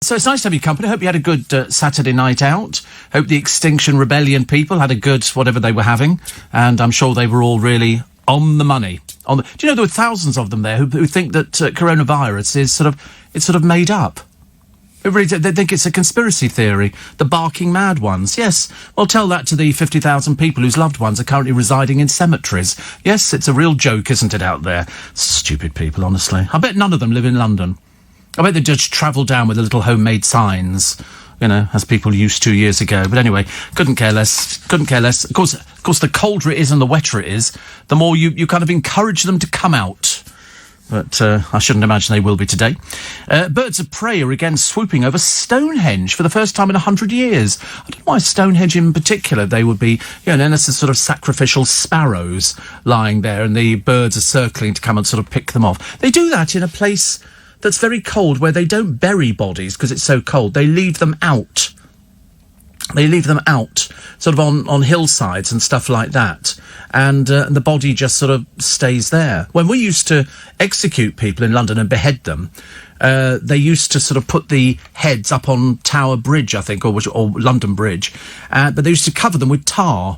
So it's nice to have your company. Hope you had a good Saturday night out. Hope the Extinction Rebellion people had a good whatever they were having. And I'm sure they were all really on the money. Do you know there were thousands of them there who think that coronavirus is sort of made up? They think it's a conspiracy theory. The barking mad ones. Yes. Well, tell that to the 50,000 people whose loved ones are currently residing in cemeteries. Yes, it's a real joke, isn't it, out there? Stupid people, honestly. I bet none of them live in London. I bet they just travel down with the little homemade signs, as people used to years ago. But anyway, couldn't care less. Of course, the colder it is and the wetter it is, the more you kind of encourage them to come out. But I shouldn't imagine they will be today. Birds of prey are again swooping over Stonehenge for the first time in 100 years. I don't know why Stonehenge in particular. They would be, unless it's sort of sacrificial sparrows lying there and the birds are circling to come and sort of pick them off. They do that in a place that's very cold, where they don't bury bodies because it's so cold. They leave them out. Sort of on hillsides and stuff like that. And the body just sort of stays there. When we used to execute people in London and behead them, they used to sort of put the heads up on Tower Bridge, I think, or London Bridge. But they used to cover them with tar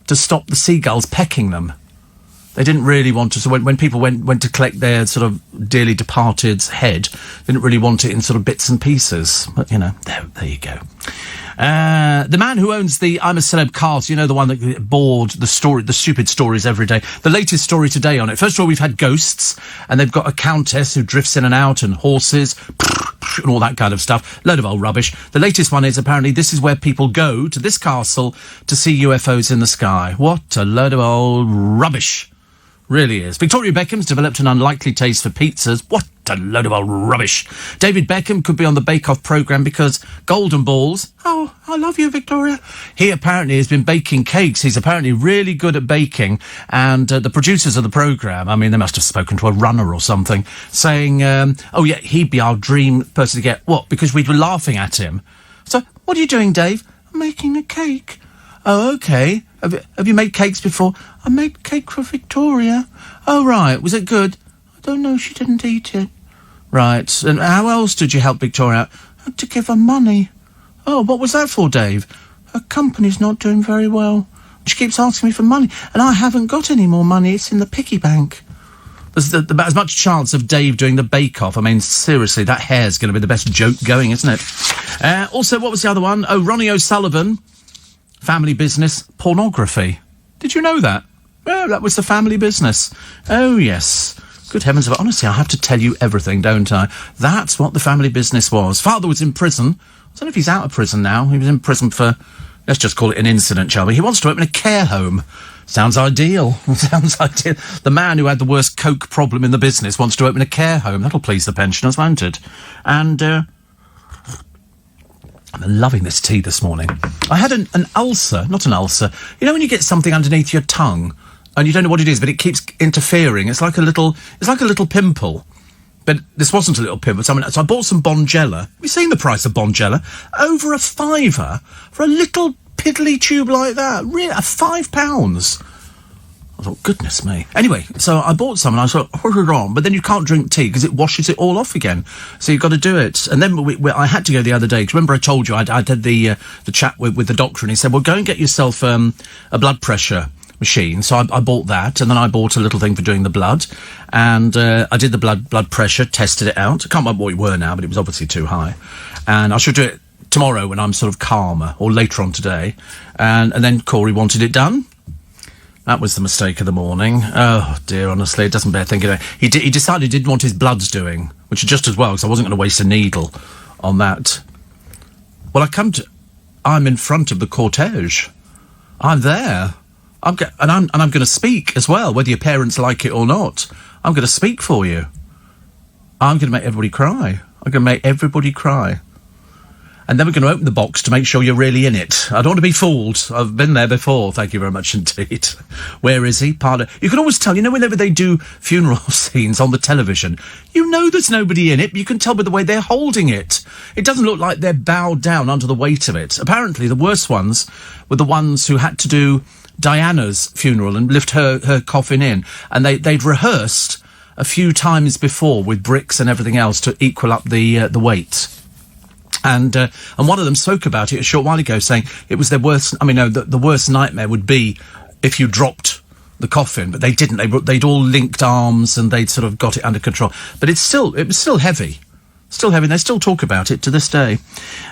to stop the seagulls pecking them. They didn't really want to. So when people went to collect their sort of dearly departed's head, they didn't really want it in sort of bits and pieces. But, there you go. The man who owns the I'm a Celeb cast, the one that bored the stupid stories every day. The latest story today on it. First of all, we've had ghosts, and they've got a countess who drifts in and out, and horses, and all that kind of stuff. Load of old rubbish. The latest one is apparently this is where people go to this castle to see UFOs in the sky. What a load of old rubbish. Really is. Victoria Beckham's developed an unlikely taste for pizzas. What a load of old rubbish. David Beckham could be on the Bake Off programme because golden balls. Oh, I love you, Victoria. He apparently has been baking cakes. He's apparently really good at baking. And the producers of the programme, they must have spoken to a runner or something, saying, he'd be our dream person to get. What? Because we were laughing at him. So, what are you doing, Dave? I'm making a cake. Oh, OK. Have you made cakes before? I made cake for Victoria. Oh, right. Was it good? I don't know. She didn't eat it. Right. And how else did you help Victoria out? I had to give her money. Oh, what was that for, Dave? Her company's not doing very well. She keeps asking me for money, and I haven't got any more money. It's in the piggy bank. There's about as much chance of Dave doing the bake-off. Seriously, that hair's going to be the best joke going, isn't it? Also, what was the other one? Oh, Ronnie O'Sullivan. Family business, pornography. Did you know that? Well, that was the family business. Oh, yes. Good heavens. Honestly, I have to tell you everything, don't I? That's what the family business was. Father was in prison. I don't know if he's out of prison now. He was in prison for, let's just call it an incident, shall we? He wants to open a care home. Sounds ideal. Sounds ideal. The man who had the worst coke problem in the business wants to open a care home. That'll please the pensioners, won't it? And, I'm loving this tea this morning. I had an ulcer, not an ulcer. You know when you get something underneath your tongue and you don't know what it is, but it keeps interfering. It's like a little pimple. But this wasn't a little pimple. So I bought some Bonjela. Have you seen the price of Bonjela? Over £5 for a little piddly tube like that. Really, £5. I thought, goodness me. Anyway, so I bought some and I thought, but then you can't drink tea because it washes it all off again. So you've got to do it. And then I had to go the other day, because remember I told you I did the chat with the doctor, and he said, well, go and get yourself a blood pressure machine. So I bought that, and then I bought a little thing for doing the blood. And I did the blood pressure, tested it out. I can't remember what it were now, but it was obviously too high. And I should do it tomorrow when I'm sort of calmer, or later on today. And then Corey wanted it done. That was the mistake of the morning. Oh, dear, honestly, it doesn't bear thinking. He decided he didn't want his bloods doing, which is just as well, because I wasn't going to waste a needle on that. Well, I'm in front of the cortege. I'm there. I'm going to speak as well, whether your parents like it or not. I'm going to speak for you. I'm going to make everybody cry. I'm going to make everybody cry. And then we're going to open the box to make sure you're really in it. I don't want to be fooled. I've been there before. Thank you very much indeed. Where is he? You can always tell, whenever they do funeral scenes on the television, there's nobody in it, but you can tell by the way they're holding it. It doesn't look like they're bowed down under the weight of it. Apparently, the worst ones were the ones who had to do Diana's funeral and lift her coffin in. And they'd rehearsed a few times before with bricks and everything else to equal up the weight. And one of them spoke about it a short while ago, saying it was their worst. I mean, no, the worst nightmare would be if you dropped the coffin, but they didn't. They'd all linked arms and they'd sort of got it under control. But it was still heavy. Still heavy. They still talk about it to this day.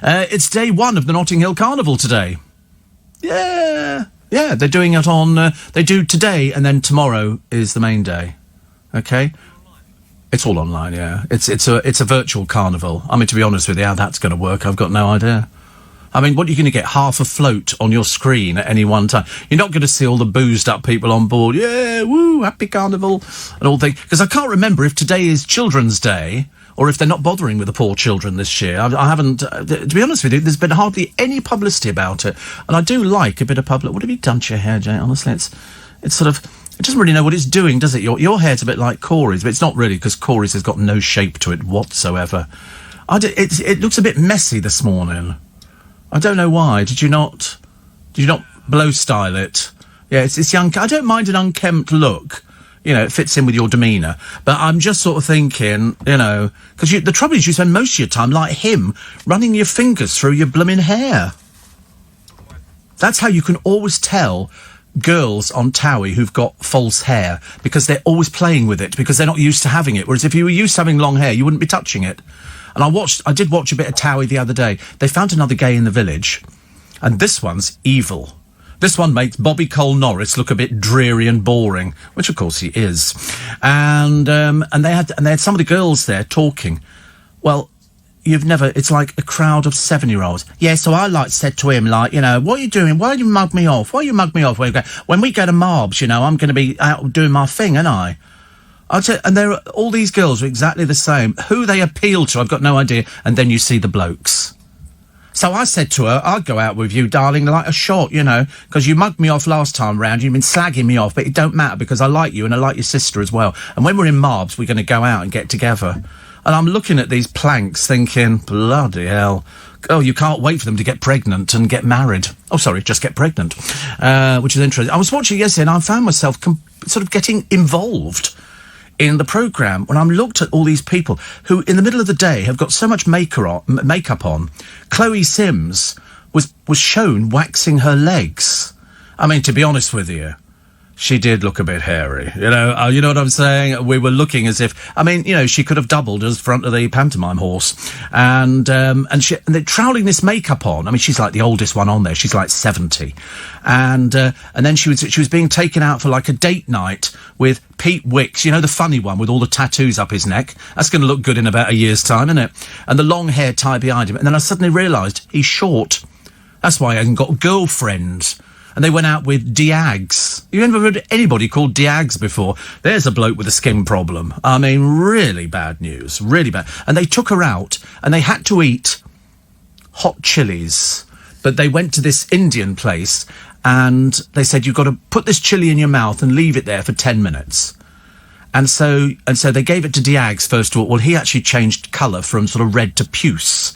It's day one of the Notting Hill Carnival today. Yeah, they're doing it on... they do today, and then tomorrow is the main day. Okay? It's all online, yeah. It's a virtual carnival. I mean, to be honest with you, how that's going to work, I've got no idea. I mean, what are you going to get? Half a float on your screen at any one time? You're not going to see all the boozed up people on board. Yeah, woo, happy carnival, and all things. Because I can't remember if today is Children's Day, or if they're not bothering with the poor children this year. I haven't... to be honest with you, there's been hardly any publicity about it. And I do like a bit of public... What have you done to your hair, Jay? Honestly, it's sort of... It doesn't really know what it's doing, does it? Your hair's a bit like Corey's, but it's not really, because Corey's has got no shape to it whatsoever. It looks a bit messy this morning. I don't know why. Did you not blow style it? Yeah, it's young. I don't mind an unkempt look. You know, it fits in with your demeanour. But I'm just sort of thinking, you know... Because the trouble is you spend most of your time, like him, running your fingers through your blooming hair. That's how you can always tell girls on Towie who've got false hair, because they're always playing with it, because they're not used to having it. Whereas if you were used to having long hair, you wouldn't be touching it. And I did watch a bit of Towie the other day. They found another gay in the village, and this one's evil. This one makes Bobby Cole Norris look a bit dreary and boring, which of course he is. And they had some of the girls there talking. Well, it's like a crowd of 7-year-olds. Yeah, so I said to him, like, you know, what are you doing? Why do you mug me off? Why you mug me off? When we go to Marbs, you know, I'm going to be out doing my thing, ain't I? And all these girls are exactly the same. Who they appeal to, I've got no idea. And then you see the blokes. So I said to her, I'd go out with you, darling, like a shot, you know, because you mugged me off last time round. You've been slagging me off, but it don't matter because I like you and I like your sister as well. And when we're in Marbs, we're going to go out and get together. And I'm looking at these planks thinking, bloody hell. Oh, you can't wait for them to get pregnant and get married. Oh, sorry, just get pregnant, which is interesting. I was watching yesterday and I found myself sort of getting involved in the programme when I looked at all these people who, in the middle of the day, have got so much makeup on. Chloe Sims was shown waxing her legs. I mean, to be honest with you, she did look a bit hairy. You know what I'm saying? We were looking as if, I mean, you know, she could have doubled as front of the pantomime horse. And they're troweling this makeup on. I mean, she's like the oldest one on there. She's like 70. And then she was being taken out for like a date night with Pete Wicks, you know, the funny one with all the tattoos up his neck. That's going to look good in about a year's time, isn't it? And the long hair tied behind him. And then I suddenly realised he's short. That's why he hasn't got a girlfriend. And they went out with Diags. You ever heard anybody called Diags before? There's a bloke with a skin problem. I mean, really bad news. Really bad. And they took her out, and they had to eat hot chilies. But they went to this Indian place, and they said, you've got to put this chili in your mouth and leave it there for 10 minutes. And so they gave it to Diags first of all. Well, he actually changed colour from sort of red to puce.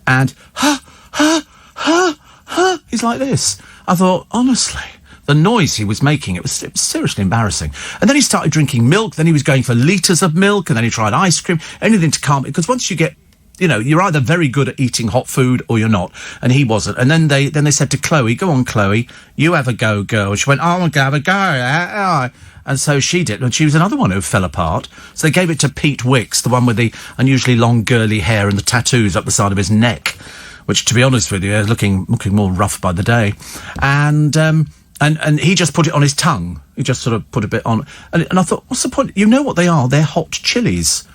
And, he's like this. I thought, honestly, the noise he was making, it was seriously embarrassing. And then he started drinking milk, then he was going for litres of milk, and then he tried ice cream, anything to calm it. Because once you get, you know, you're either very good at eating hot food or you're not. And he wasn't. And then they said to Chloe, go on, Chloe, you have a go, girl. And she went, I'm going to have a go. And so she did. And she was another one who fell apart. So they gave it to Pete Wicks, the one with the unusually long, girly hair and the tattoos up the side of his neck, which, to be honest with you, is looking more rough by the day. And he just put it on his tongue. He just sort of put a bit on. And I thought, what's the point? You know what they are? They're hot chilies.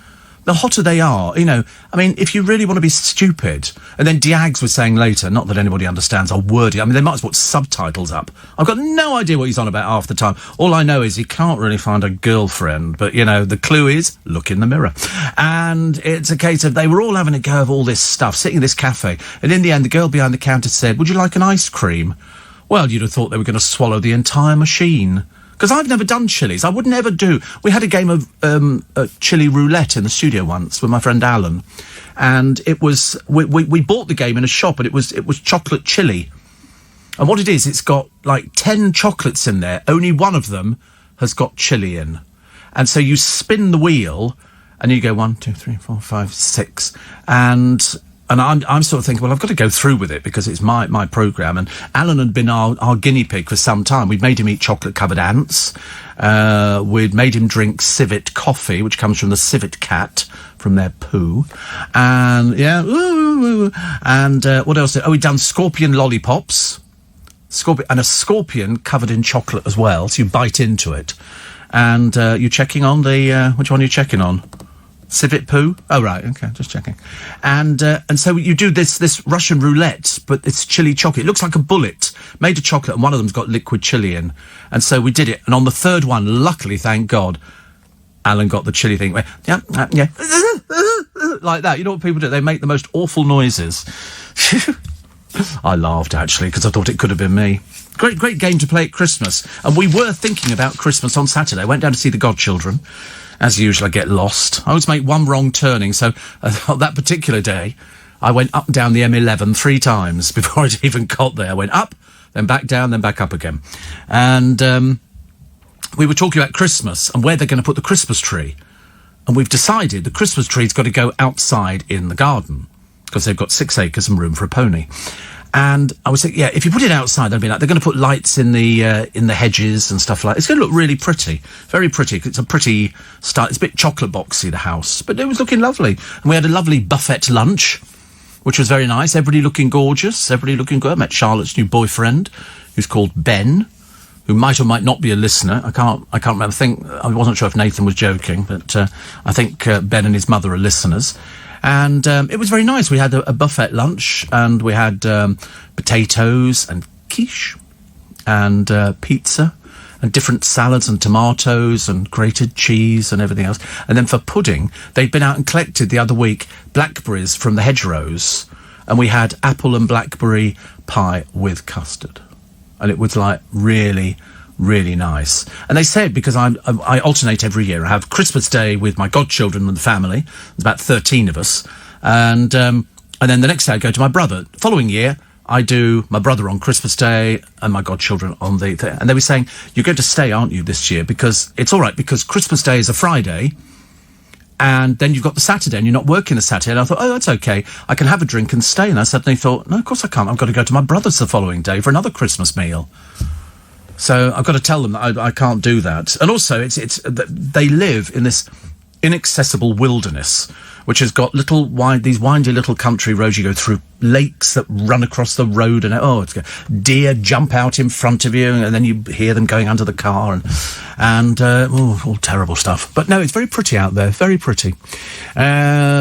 The hotter they are, you know, I mean, if you really want to be stupid. And then Diags was saying later, not that anybody understands a word. I mean, they might as well put subtitles up. I've got no idea what he's on about half the time. All I know is he can't really find a girlfriend. But, you know, the clue is, look in the mirror. And it's a case of they were all having a go of all this stuff, sitting in this cafe. And in the end, the girl behind the counter said, would you like an ice cream? Well, you'd have thought they were going to swallow the entire machine. Because I've never done chilies. I would never do. We had a game of chili roulette in the studio once with my friend Alan. And it was... We bought the game in a shop, and it was chocolate chili. And what it is, it's got like 10 chocolates in there. Only one of them has got chili in. And so you spin the wheel, and you go 1, 2, 3, 4, 5, 6. And And I'm sort of thinking, well, I've got to go through with it because it's my programme. And Alan had been our guinea pig for some time. We'd made him eat chocolate-covered ants. We'd made him drink civet coffee, which comes from the civet cat, from their poo. And, yeah, and what else? We'd done scorpion lollipops. And a scorpion covered in chocolate as well, so you bite into it. And you're checking on the... which one are you checking on? Civet poo? Oh, right, okay, just checking. And so you do this Russian roulette, but it's chili chocolate. It looks like a bullet made of chocolate, and one of them's got liquid chili in. And so we did it. And on the third one, luckily, thank God, Alan got the chili thing. Yeah. Like that. You know what people do? They make the most awful noises. I laughed, actually, because I thought it could have been me. Great game to play at Christmas. And we were thinking about Christmas on Saturday. Went down to see the godchildren. As usual, I get lost. I always make one wrong turning, so on that particular day, I went up and down the M11 3 times before I'd even got there. I went up, then back down, then back up again. And we were talking about Christmas and where they're going to put the Christmas tree. And we've decided the Christmas tree's got to go outside in the garden, because they've got 6 acres and room for a pony. And I was thinking, yeah, if you put it outside, they'll be like, they're going to put lights in the hedges and stuff like that. It's going to look really pretty. Very pretty. It's a pretty style. It's a bit chocolate boxy, the house. But it was looking lovely. And we had a lovely buffet lunch, which was very nice. Everybody looking gorgeous. Everybody looking good. I met Charlotte's new boyfriend, who's called Ben, who might or might not be a listener. I can't remember. I wasn't sure if Nathan was joking, but I think Ben and his mother are listeners. And it was very nice. We had a buffet lunch, and we had potatoes and quiche and pizza and different salads and tomatoes and grated cheese and everything else. And then for pudding, they'd been out and collected the other week blackberries from the hedgerows, and we had apple and blackberry pie with custard. And it was like really, really nice. And they said, because I alternate every year, I have Christmas Day with my godchildren and the family. There's about 13 of us. And then the next day I go to my brother. The following year, I do my brother on Christmas Day and my godchildren on the... And they were saying, you're going to stay, aren't you, this year? Because it's all right, because Christmas Day is a Friday, and then you've got the Saturday, and you're not working the Saturday. And I thought, oh, that's okay. I can have a drink and stay. And I suddenly thought, no, of course I can't. I've got to go to my brother's the following day for another Christmas meal. So I've got to tell them that I can't do that. And also, they live in this inaccessible wilderness, which has got these windy little country roads. You go through lakes that run across the road, and deer jump out in front of you, and then you hear them going under the car, and all terrible stuff. But no, it's very pretty out there, very pretty.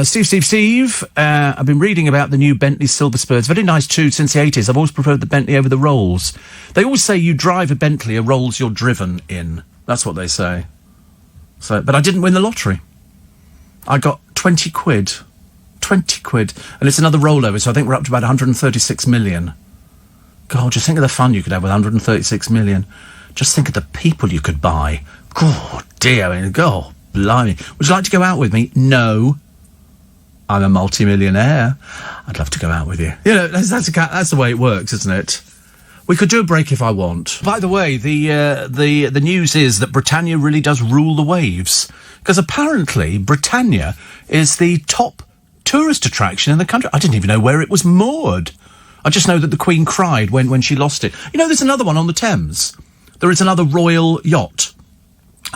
Steve, I've been reading about the new Bentley Silver Spur. It's very nice too. Since the 80s, I've always preferred the Bentley over the Rolls. They always say you drive a Bentley, a Rolls you're driven in. That's what they say. So, but I didn't win the lottery. I got 20 quid. 20 quid. And it's another rollover, so I think we're up to about 136 million. God, just think of the fun you could have with 136 million. Just think of the people you could buy. God, dear. I mean, God, blimey. Would you like to go out with me? No. I'm a multi-millionaire. I'd love to go out with you. You know, that's the way it works, isn't it? We could do a break if I want. By the way, the news is that Britannia really does rule the waves. Because apparently Britannia is the top tourist attraction in the country. I didn't even know where it was moored. I just know that the Queen cried when she lost it. You know, there's another one on the Thames. There is another royal yacht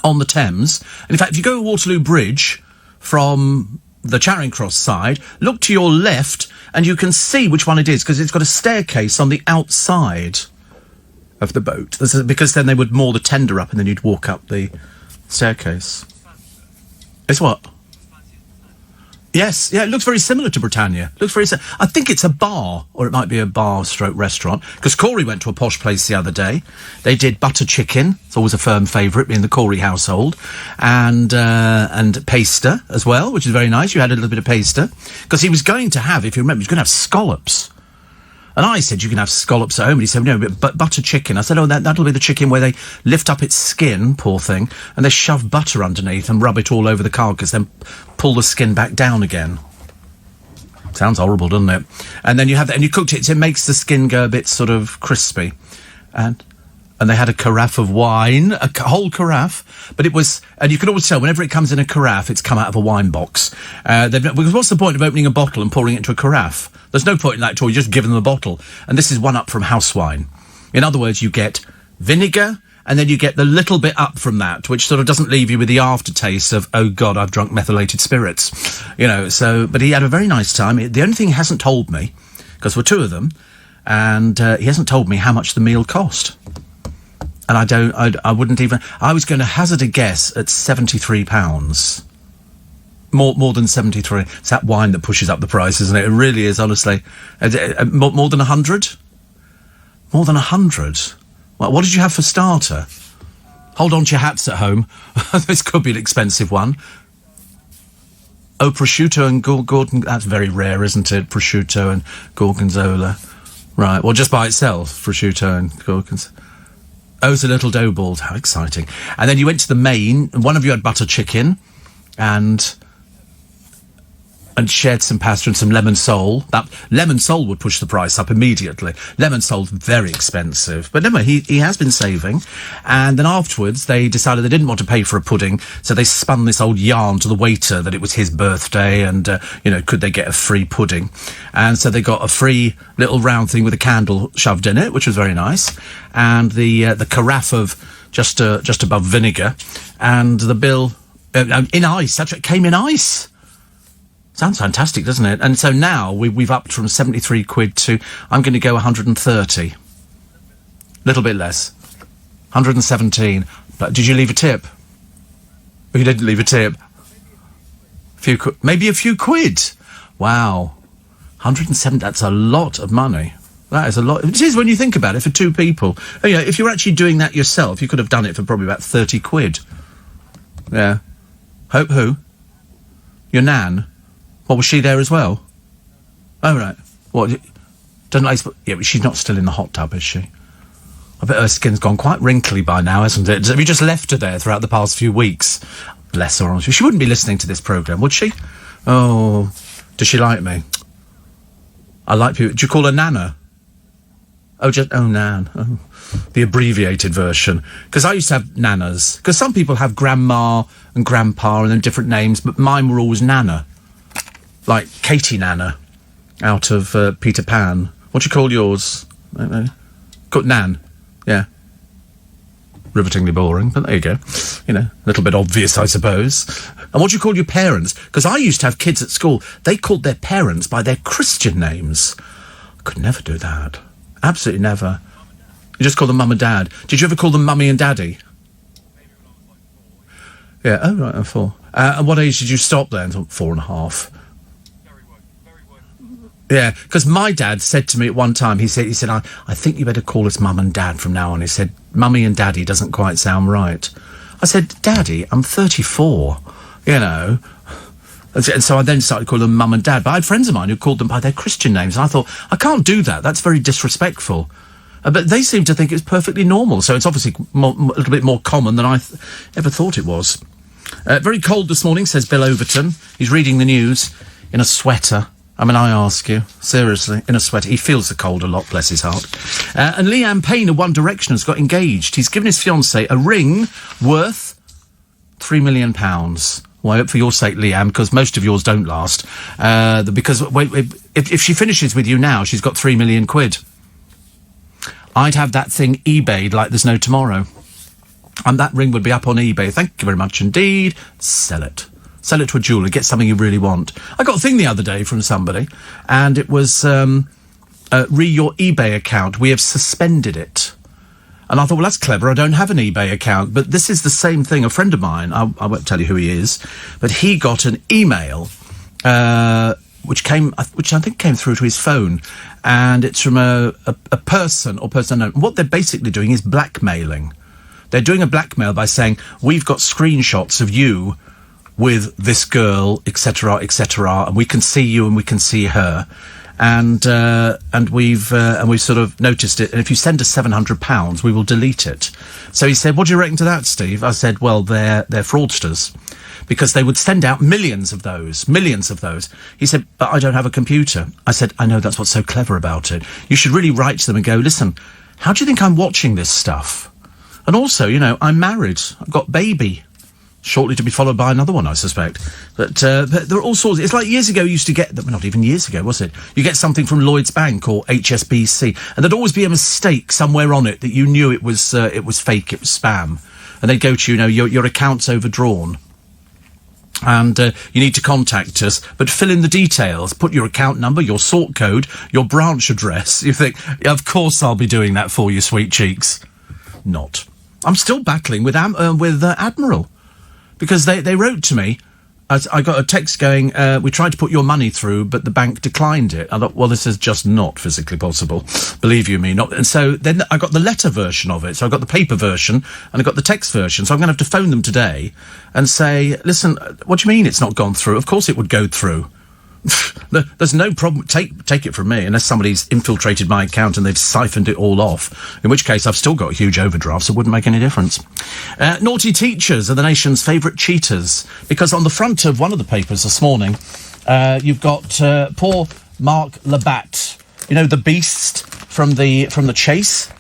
on the Thames. And in fact, if you go to Waterloo Bridge from the Charing Cross side, look to your left and you can see which one it is, because it's got a staircase on the outside of the boat. Because then they would moor the tender up and then you'd walk up the staircase. It's what? Yes, yeah, it looks very similar to Britannia. I think it's a bar, or it might be a bar/restaurant, because Corey went to a posh place the other day. They did butter chicken. It's always a firm favourite in the Corey household. And pasta as well, which is very nice. You had a little bit of pasta. Because he was going to have, if you remember, he was going to have scallops. And I said, you can have scallops at home. And he said, no, but butter chicken. I said, oh, that'll be the chicken where they lift up its skin, poor thing, and they shove butter underneath and rub it all over the carcass, then pull the skin back down again. Sounds horrible, doesn't it? And then you have that, and you cooked it, so it makes the skin go a bit sort of crispy. And And they had a carafe of wine, whole carafe, but it was, and you can always tell whenever it comes in a carafe, it's come out of a wine box. Because what's the point of opening a bottle and pouring it into a carafe? There's no point in that at all. You just give them the bottle. And this is one up from house wine. In other words, you get vinegar, and then you get the little bit up from that, which sort of doesn't leave you with the aftertaste of, oh God, I've drunk methylated spirits. But he had a very nice time. The only thing he hasn't told me, because we're two of them, and he hasn't told me how much the meal cost. And I wouldn't even, I was going to hazard a guess at £73. More than 73. It's that wine that pushes up the price, isn't it? It really is, honestly. More than 100? More than 100? Well, what did you have for starter? Hold on to your hats at home. This could be an expensive one. Oh, prosciutto and gorgonzola. That's very rare, isn't it? Prosciutto and gorgonzola. Right, well, just by itself, prosciutto and gorgonzola. Oh, it's a little dough balls. How exciting. And then you went to the main, and one of you had butter chicken, and shared some pasta and some lemon sole. That lemon sole would push the price up immediately. Lemon sole's very expensive. But anyway, he has been saving. And then afterwards, they decided they didn't want to pay for a pudding, so they spun this old yarn to the waiter that it was his birthday and, could they get a free pudding? And so they got a free little round thing with a candle shoved in it, which was very nice. And the carafe of just above vinegar. And the bill in ice. Actually, it came in ice. Sounds fantastic, doesn't it? And so now we've upped from 73 quid to, I'm going to go 130. Little bit less. 117. But did you leave a tip? You didn't leave a tip. Maybe a few quid. Wow. 107, that's a lot of money. That is a lot. It is when you think about it, for two people. If you're actually doing that yourself, you could have done it for probably about 30 quid. Yeah. Hope who? Your nan? What, was she there as well? Oh, right. What? Doesn't like... Yeah, but she's not still in the hot tub, is she? I bet her skin's gone quite wrinkly by now, hasn't it? Have you just left her there throughout the past few weeks? Bless her. She wouldn't be listening to this programme, would she? Oh, does she like me? I like people... Do you call her Nana? Oh, Nan. Oh, the abbreviated version. Because I used to have Nanas. Because some people have Grandma and Grandpa and then different names, but mine were always Nana. Like Katie Nana, out of Peter Pan. What do you call yours? Called Nan. Yeah. Rivetingly boring, but there you go. A little bit obvious, I suppose. And what do you call your parents? Because I used to have kids at school. They called their parents by their Christian names. I could never do that. Absolutely never. You just call them Mum and Dad. Did you ever call them Mummy and Daddy? Yeah, oh, right, 4. At what age did you stop then? 4.5. Yeah, because my dad said to me at one time, he said, I think you better call us Mum and Dad from now on. He said, Mummy and Daddy doesn't quite sound right. I said, Daddy, I'm 34, And so I then started calling them Mum and Dad. But I had friends of mine who called them by their Christian names. And I thought, I can't do that. That's very disrespectful. But they seem to think it's perfectly normal. So it's obviously a little bit more common than I ever thought it was. Very cold this morning, says Bill Overton. He's reading the news in a sweater. I mean, I ask you, seriously, in a sweater. He feels the cold a lot, bless his heart. And Liam Payne of One Direction has got engaged. He's given his fiancée a ring worth £3 million. Well, I hope for your sake, Liam, because most of yours don't last. Because if she finishes with you now, she's got 3 million quid. I'd have that thing eBayed like there's no tomorrow. And that ring would be up on eBay. Thank you very much indeed. Sell it. Sell it to a jeweller, get something you really want. I got a thing the other day from somebody, and it was, your eBay account, we have suspended it. And I thought, well, that's clever, I don't have an eBay account. But this is the same thing. A friend of mine, I won't tell you who he is, but he got an email, which I think came through to his phone, and it's from a person or person unknown. What they're basically doing is blackmailing. They're doing a blackmail by saying, we've got screenshots of you with this girl, etc., and we can see you and we can see her, and we've sort of noticed it. And if you send us £700, we will delete it. So he said, "What do you reckon to that, Steve?" I said, "Well, they're fraudsters, because they would send out millions of those. He said, "But I don't have a computer." I said, "I know, that's what's so clever about it. You should really write to them and go, listen, how do you think I'm watching this stuff? And also, you know, I'm married. I've got baby. Shortly to be followed by another one, I suspect. But there are all sorts. It's like years ago you used to get... Well, not even years ago, was it? You get something from Lloyds Bank or HSBC, and there'd always be a mistake somewhere on it that you knew it was fake, it was spam. And they'd go to, you know, your account's overdrawn. And you need to contact us, but fill in the details. Put your account number, your sort code, your branch address. You think, of course I'll be doing that for you, sweet cheeks. Not. I'm still battling with Admiral. Because they wrote to me, I got a text going, we tried to put your money through, but the bank declined it. I thought, well, this is just not physically possible. Believe you me, not. And so then I got the letter version of it. So I got the paper version and I got the text version. So I'm going to have to phone them today and say, listen, what do you mean it's not gone through? Of course it would go through. There's no problem. Take it from me, unless somebody's infiltrated my account and they've siphoned it all off, in which case I've still got huge overdrafts. It wouldn't make any difference. Naughty teachers are the nation's favourite cheaters, because on the front of one of the papers this morning, you've got poor Mark Labatt, you know, the beast from the chase.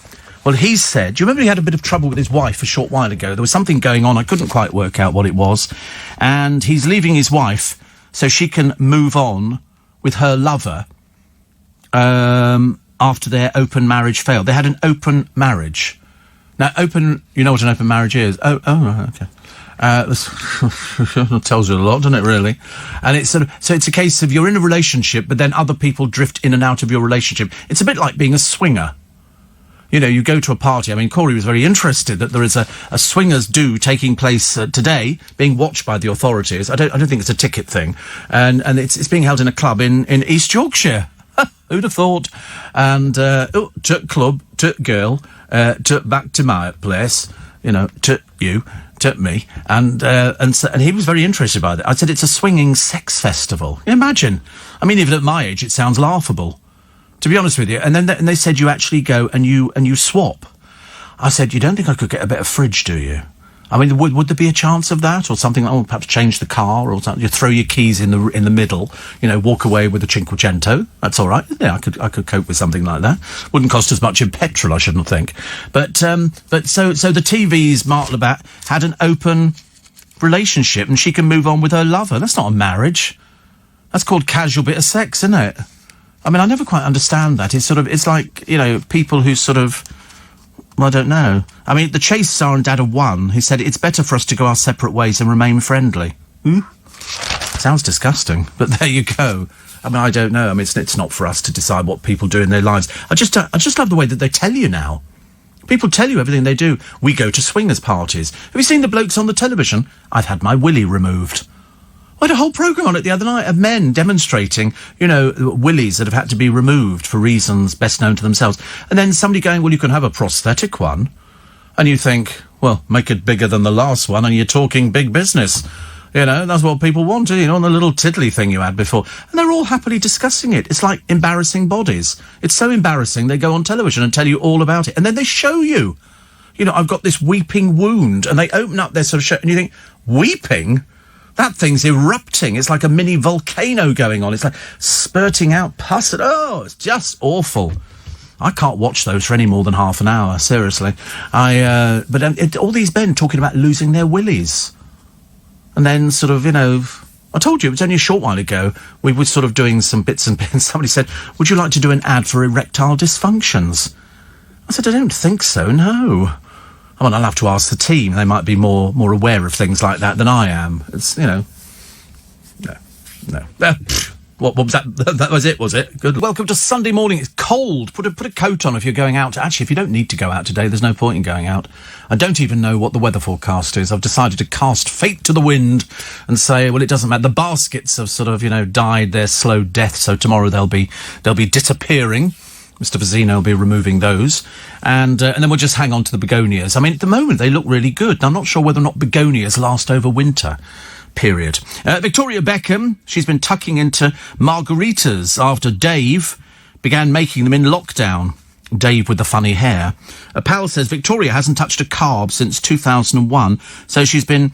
Well, he said, do you remember he had a bit of trouble with his wife a short while ago? There was something going on, I couldn't quite work out what it was, and he's leaving his wife so she can move on with her lover after their open marriage failed. They had an open marriage. Now, you know what an open marriage is? Oh, right, okay. That tells you a lot, doesn't it, really? And it's so it's a case of you're in a relationship, but then other people drift in and out of your relationship. It's a bit like being a swinger. You know, you go to a party. I mean, Corey was very interested that there is a swingers' do taking place today, being watched by the authorities. I don't think it's a ticket thing, and it's being held in a club in East Yorkshire. Who'd have thought? And took club, took girl, took back to my place. You know, took you, took me, and he was very interested by that. I said it's a swinging sex festival. Imagine. I mean, even at my age, it sounds laughable, to be honest with you. And then they said you actually go and you swap. I said, you don't think I could get a better fridge, do you? I mean, would there be a chance of that, or something like, oh, perhaps change the car, or something? You throw your keys in the middle, you know, walk away with a Cinquecento. That's all right. Yeah, I could cope with something like that. Wouldn't cost as much in petrol, I shouldn't think. But so the TV's Mark Labatt had an open relationship, and she can move on with her lover. That's not a marriage. That's called casual bit of sex, isn't it? I mean, I never quite understand that. It's like, you know, people who sort of, well, I don't know. I mean, the Chase star and Dad are one. He said, it's better for us to go our separate ways and remain friendly. Sounds disgusting, but there you go. I mean, I don't know. I mean, it's not for us to decide what people do in their lives. I just love the way that they tell you now. People tell you everything they do. We go to swingers' parties. Have you seen the blokes on the television? I've had my willy removed. I had a whole programme on it the other night of men demonstrating, you know, willies that have had to be removed for reasons best known to themselves. And then somebody going, well, you can have a prosthetic one. And you think, well, make it bigger than the last one, and you're talking big business. You know, that's what people want, you know, on the little tiddly thing you had before. And they're all happily discussing it. It's like embarrassing bodies. It's so embarrassing, they go on television and tell you all about it. And then they show you, you know, I've got this weeping wound. And they open up their sort of show, and you think, weeping? That thing's erupting. It's like a mini volcano going on. It's like spurting out pus. Oh, it's just awful. I can't watch those for any more than half an hour, seriously. But all these men talking about losing their willies. And then sort of, you know, I told you, it was only a short while ago, we were sort of doing some bits and pieces. Somebody said, would you like to do an ad for erectile dysfunctions? I said, I don't think so, no. I mean, I'll have to ask the team. They might be more aware of things like that than I am. It's, you know... No. What was that? That was it, was it? Good. Welcome to Sunday morning. It's cold. Put a coat on if you're going out. Actually, if you don't need to go out today, there's no point in going out. I don't even know what the weather forecast is. I've decided to cast fate to the wind and say, well, it doesn't matter. The baskets have sort of, you know, died their slow death, so tomorrow they'll be disappearing. Mr. Vazino will be removing those. And then we'll just hang on to the begonias. I mean, at the moment, they look really good. Now, I'm not sure whether or not begonias last over winter. Period. Victoria Beckham, she's been tucking into margaritas after Dave began making them in lockdown. Dave with the funny hair. A pal says Victoria hasn't touched a carb since 2001, so she's been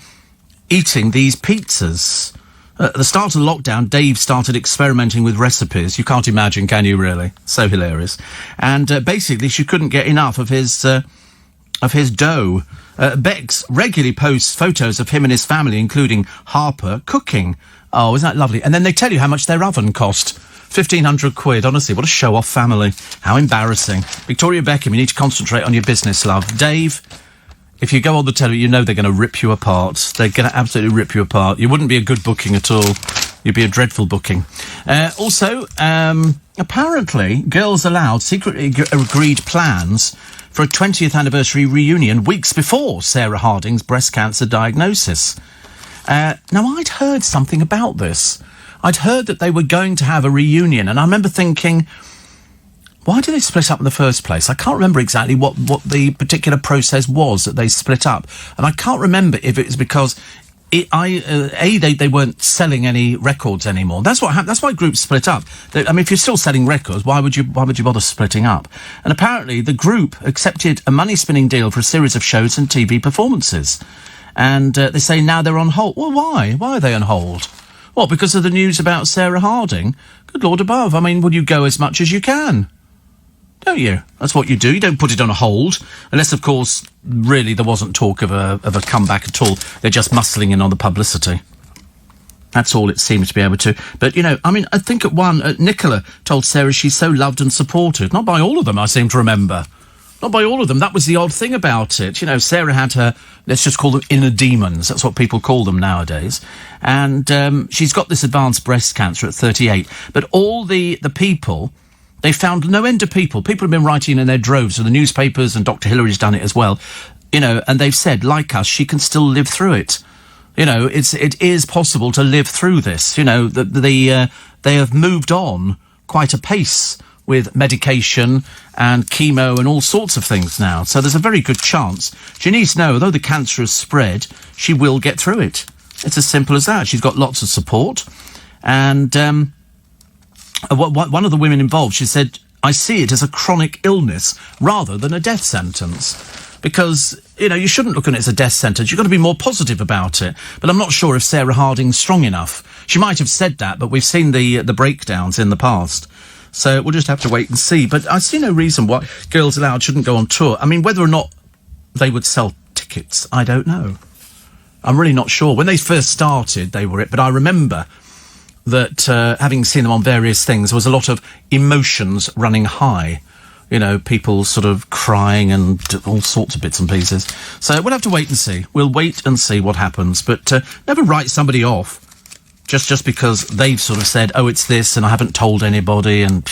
eating these pizzas. At the start of the lockdown, Dave started experimenting with recipes. You can't imagine, can you, really? So hilarious. And basically, she couldn't get enough of his dough. Bex regularly posts photos of him and his family, including Harper, cooking. Oh, isn't that lovely? And then they tell you how much their oven cost. 1,500 quid. Honestly, what a show-off family. How embarrassing. Victoria Beckham, you need to concentrate on your business, love. Dave, if you go on the telly, you know they're going to rip you apart. They're going to absolutely rip you apart. You wouldn't be a good booking at all. You'd be a dreadful booking. Also, apparently, Girls Aloud secretly agreed plans for a 20th anniversary reunion weeks before Sarah Harding's breast cancer diagnosis. Now, I'd heard something about this. I'd heard that they were going to have a reunion, and I remember thinking, why did they split up in the first place? I can't remember exactly what the particular process was that they split up. And I can't remember if it was because they weren't selling any records anymore. That's what happened. That's why groups split up. If you're still selling records, why would you bother splitting up? And apparently the group accepted a money-spinning deal for a series of shows and TV performances. And they say now they're on hold. Well, why? Why are they on hold? What, because of the news about Sarah Harding? Good Lord above. Would you go as much as you can? Don't you? That's what you do. You don't put it on a hold. Unless, of course, really there wasn't talk of a comeback at all. They're just muscling in on the publicity. That's all it seems to be able to. But, I think at one, Nicola told Sarah she's so loved and supported. Not by all of them, I seem to remember. Not by all of them. That was the odd thing about it. Sarah had her, let's just call them inner demons. That's what people call them nowadays. And she's got this advanced breast cancer at 38. But all the people, they found no end of people. People have been writing in their droves, so the newspapers, and Dr. Hillary's done it as well. And they've said, like us, she can still live through it. It is possible to live through this. They have moved on quite a pace with medication and chemo and all sorts of things now. So there's a very good chance. She needs to know, although the cancer has spread, she will get through it. It's as simple as that. She's got lots of support. And one of the women involved, she said, I see it as a chronic illness rather than a death sentence. Because, you shouldn't look at it as a death sentence. You've got to be more positive about it. But I'm not sure if Sarah Harding's strong enough. She might have said that, but we've seen the breakdowns in the past. So we'll just have to wait and see. But I see no reason why Girls Aloud shouldn't go on tour. Whether or not they would sell tickets, I don't know. I'm really not sure. When they first started, they were it. But I remember that, having seen them on various things, there was a lot of emotions running high. People sort of crying and all sorts of bits and pieces. So we'll have to wait and see. We'll wait and see what happens. But never write somebody off. Just because they've sort of said, oh, it's this, and I haven't told anybody, and,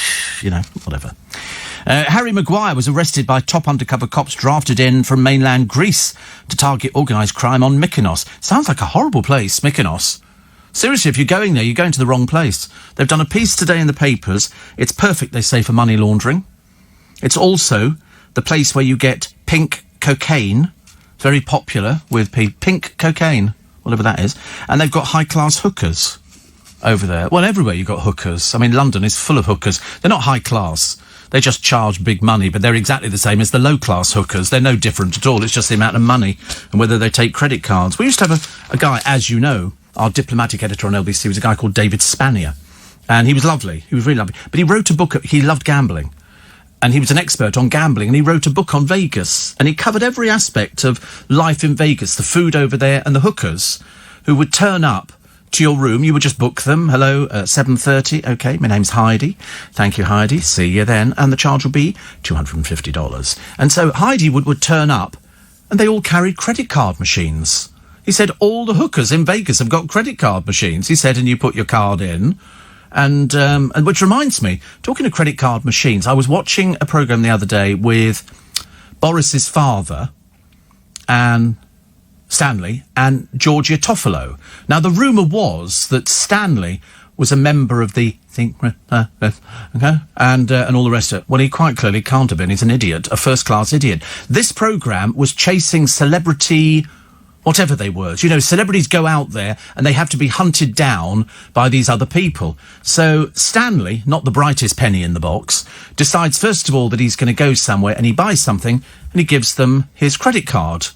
whatever. Harry Maguire was arrested by top undercover cops drafted in from mainland Greece to target organised crime on Mykonos. Sounds like a horrible place, Mykonos. Seriously, if you're going there, you're going to the wrong place. They've done a piece today in the papers. It's perfect, they say, for money laundering. It's also the place where you get pink cocaine. Very popular with pink cocaine. Whatever that is. And they've got high-class hookers over there. Well, everywhere you've got hookers. London is full of hookers. They're not high-class. They just charge big money, but they're exactly the same as the low-class hookers. They're no different at all. It's just the amount of money and whether they take credit cards. We used to have a guy, as you know, our diplomatic editor on LBC was a guy called David Spanier. And he was lovely. He was really lovely. But he wrote a book. He loved gambling. And he was an expert on gambling, and he wrote a book on Vegas. And he covered every aspect of life in Vegas, the food over there, and the hookers who would turn up to your room. You would just book them. Hello, 7:30. OK, my name's Heidi. Thank you, Heidi. See you then. And the charge will be $250. And so Heidi would turn up, and they all carried credit card machines. He said, all the hookers in Vegas have got credit card machines. He said, and you put your card in. And which reminds me, talking of credit card machines, I was watching a programme the other day with Boris's father and Stanley and Georgia Toffolo. Now, the rumour was that Stanley was a member of the and all the rest of it. Well, he quite clearly can't have been. He's an idiot, a first-class idiot. This programme was chasing celebrity... whatever they were. Celebrities go out there and they have to be hunted down by these other people. So Stanley, not the brightest penny in the box, decides first of all that he's going to go somewhere and he buys something and he gives them his credit card.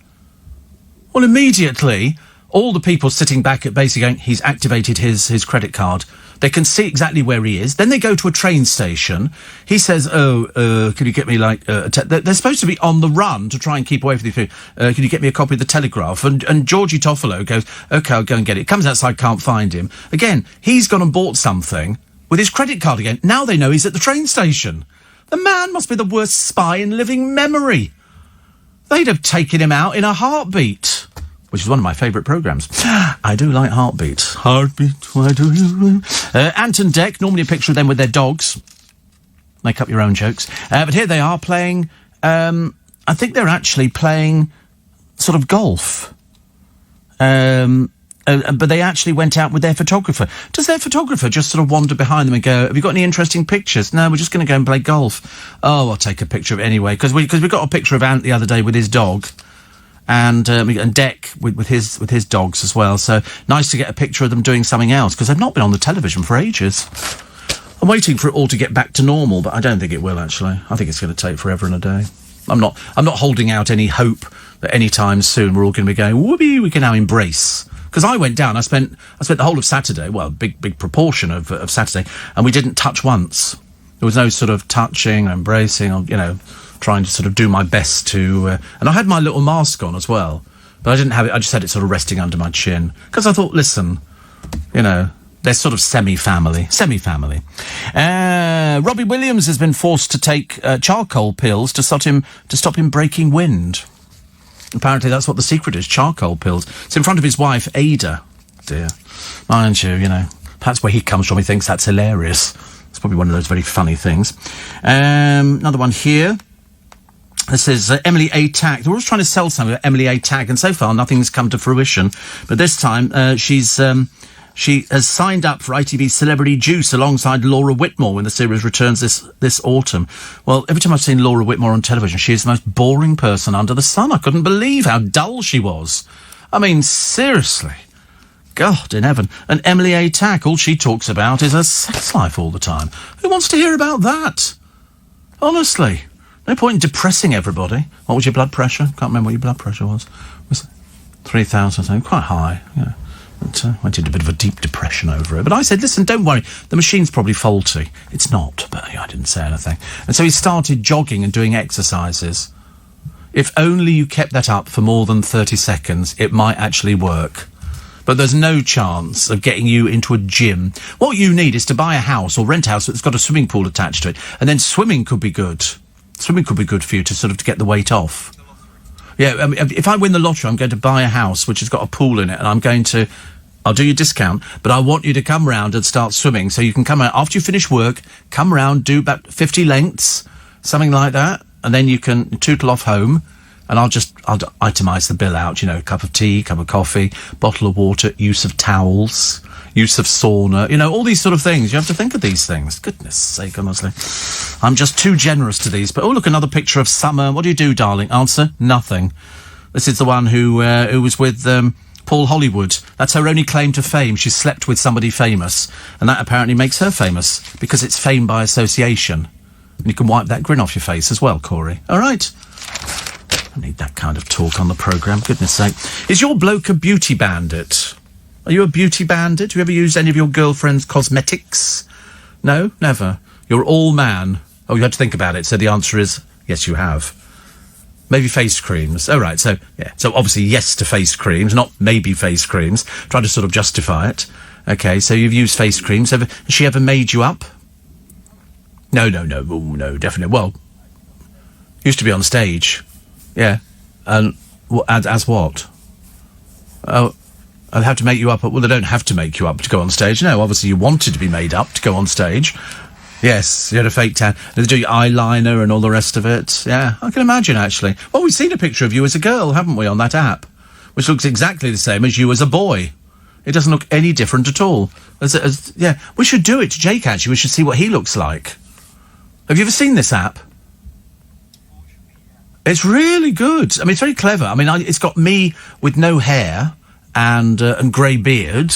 Well, immediately, all the people sitting back at basically going, he's activated his credit card. They can see exactly where he is. Then they go to a train station. He says, can you get me, like... they're supposed to be on the run to try and keep away from these people. Can you get me a copy of the Telegraph? And Georgie Toffolo goes, OK, I'll go and get it. Comes outside, can't find him. Again, he's gone and bought something with his credit card again. Now they know he's at the train station. The man must be the worst spy in living memory. They'd have taken him out in a heartbeat. Which is one of my favourite programmes. I do like Heartbeat. Heartbeat, why do you... Ant and Dec, normally a picture of them with their dogs. Make up your own jokes. But here they are playing... I think they're actually playing sort of golf. But they actually went out with their photographer. Does their photographer just sort of wander behind them and go, have you got any interesting pictures? No, we're just going to go and play golf. Oh, I'll take a picture of it anyway. Because we got a picture of Ant the other day with his dog. And Dec with his dogs as well. So nice to get a picture of them doing something else, because they've not been on the television for ages. I'm waiting for it all to get back to normal, but I don't think it will, actually. I think it's going to take forever and a day. I'm not holding out any hope that any time soon we're all going to be going, whoopee, we can now embrace. Because I went down, I spent the whole of Saturday, well, a big proportion of Saturday, and we didn't touch once. There was no sort of touching, embracing, or, trying to sort of do my best to... and I had my little mask on as well, but I didn't have it, I just had it sort of resting under my chin. Because I thought, listen, they're sort of semi-family. Robbie Williams has been forced to take charcoal pills to stop him breaking wind. Apparently that's what the secret is, charcoal pills. It's in front of his wife, Ada. Dear. Mind you, perhaps where he comes from, he thinks that's hilarious. It's probably one of those very funny things. Another one here. This is Emily A. Tack. They're always trying to sell something about Emily A. Tack, and so far nothing's come to fruition. But this time she has signed up for ITV's Celebrity Juice alongside Laura Whitmore when the series returns this autumn. Well, every time I've seen Laura Whitmore on television, she is the most boring person under the sun. I couldn't believe how dull she was. I mean, seriously. God in heaven. And Emily A. Tack, all she talks about is her sex life all the time. Who wants to hear about that? Honestly. No point in depressing everybody. What was your blood pressure? Can't remember what your blood pressure was. Was it 3,000 something? Quite high, yeah. But, went into a bit of a deep depression over it. But I said, listen, don't worry. The machine's probably faulty. It's not, but I didn't say anything. And so he started jogging and doing exercises. If only you kept that up for more than 30 seconds, it might actually work. But there's no chance of getting you into a gym. What you need is to buy a house or rent a house that's got a swimming pool attached to it. And then swimming could be good. Swimming could be good for you to sort of to get the weight off. Yeah, I mean, if I win the lottery, I'm going to buy a house which has got a pool in it, and I'll do your discount, but I want you to come round and start swimming. So you can come out after you finish work, come round, do about 50 lengths, something like that, and then you can tootle off home, and I'll itemise the bill out, cup of tea, cup of coffee, bottle of water, use of towels, use of sauna, all these sort of things. You have to think of these things. Goodness sake, honestly. I'm just too generous to these. But, look, another picture of Summer. What do you do, darling? Answer, nothing. This is the one who was with Paul Hollywood. That's her only claim to fame. She slept with somebody famous. And that apparently makes her famous, because it's fame by association. And you can wipe that grin off your face as well, Corey. All right. I need that kind of talk on the programme. Goodness sake. Is your bloke a beauty bandit? Are you a beauty bandit? Have you ever used any of your girlfriend's cosmetics? No? Never? You're all man. Oh, you had to think about it. So the answer is, yes, you have. Maybe face creams. Oh, right. So, yeah. So obviously yes to face creams, not maybe face creams. Try to sort of justify it. Okay, so you've used face creams. Has she ever made you up? No. Oh, no, definitely. Well, used to be on stage. Yeah. And as what? Oh, I'd have to make you up. Well, they don't have to make you up to go on stage. No, obviously you wanted to be made up to go on stage. Yes, you had a fake tan. They do your eyeliner and all the rest of it. Yeah, I can imagine, actually. Well, we've seen a picture of you as a girl, haven't we, on that app? Which looks exactly the same as you as a boy. It doesn't look any different at all. Yeah, we should do it to Jake, actually. We should see what he looks like. Have you ever seen this app? It's really good. I mean, it's very clever. I mean, it's got me with no hair and grey beard,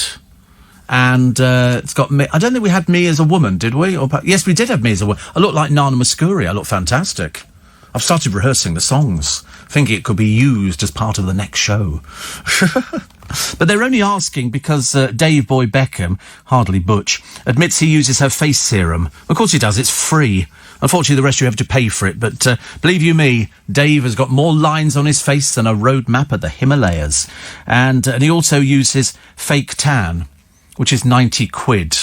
and it's got me. I don't think we had me as a woman, did we? Yes, we did have me as a woman. I look like Nana Mouskouri. I look fantastic. I've started rehearsing the songs, thinking it could be used as part of the next show. But they're only asking because Dave Boy Beckham, hardly Butch, admits he uses her face serum. Of course he does, it's free. Unfortunately, the rest of you have to pay for it, but believe you me, Dave has got more lines on his face than a road map of the Himalayas. And he also uses fake tan, which is 90 quid.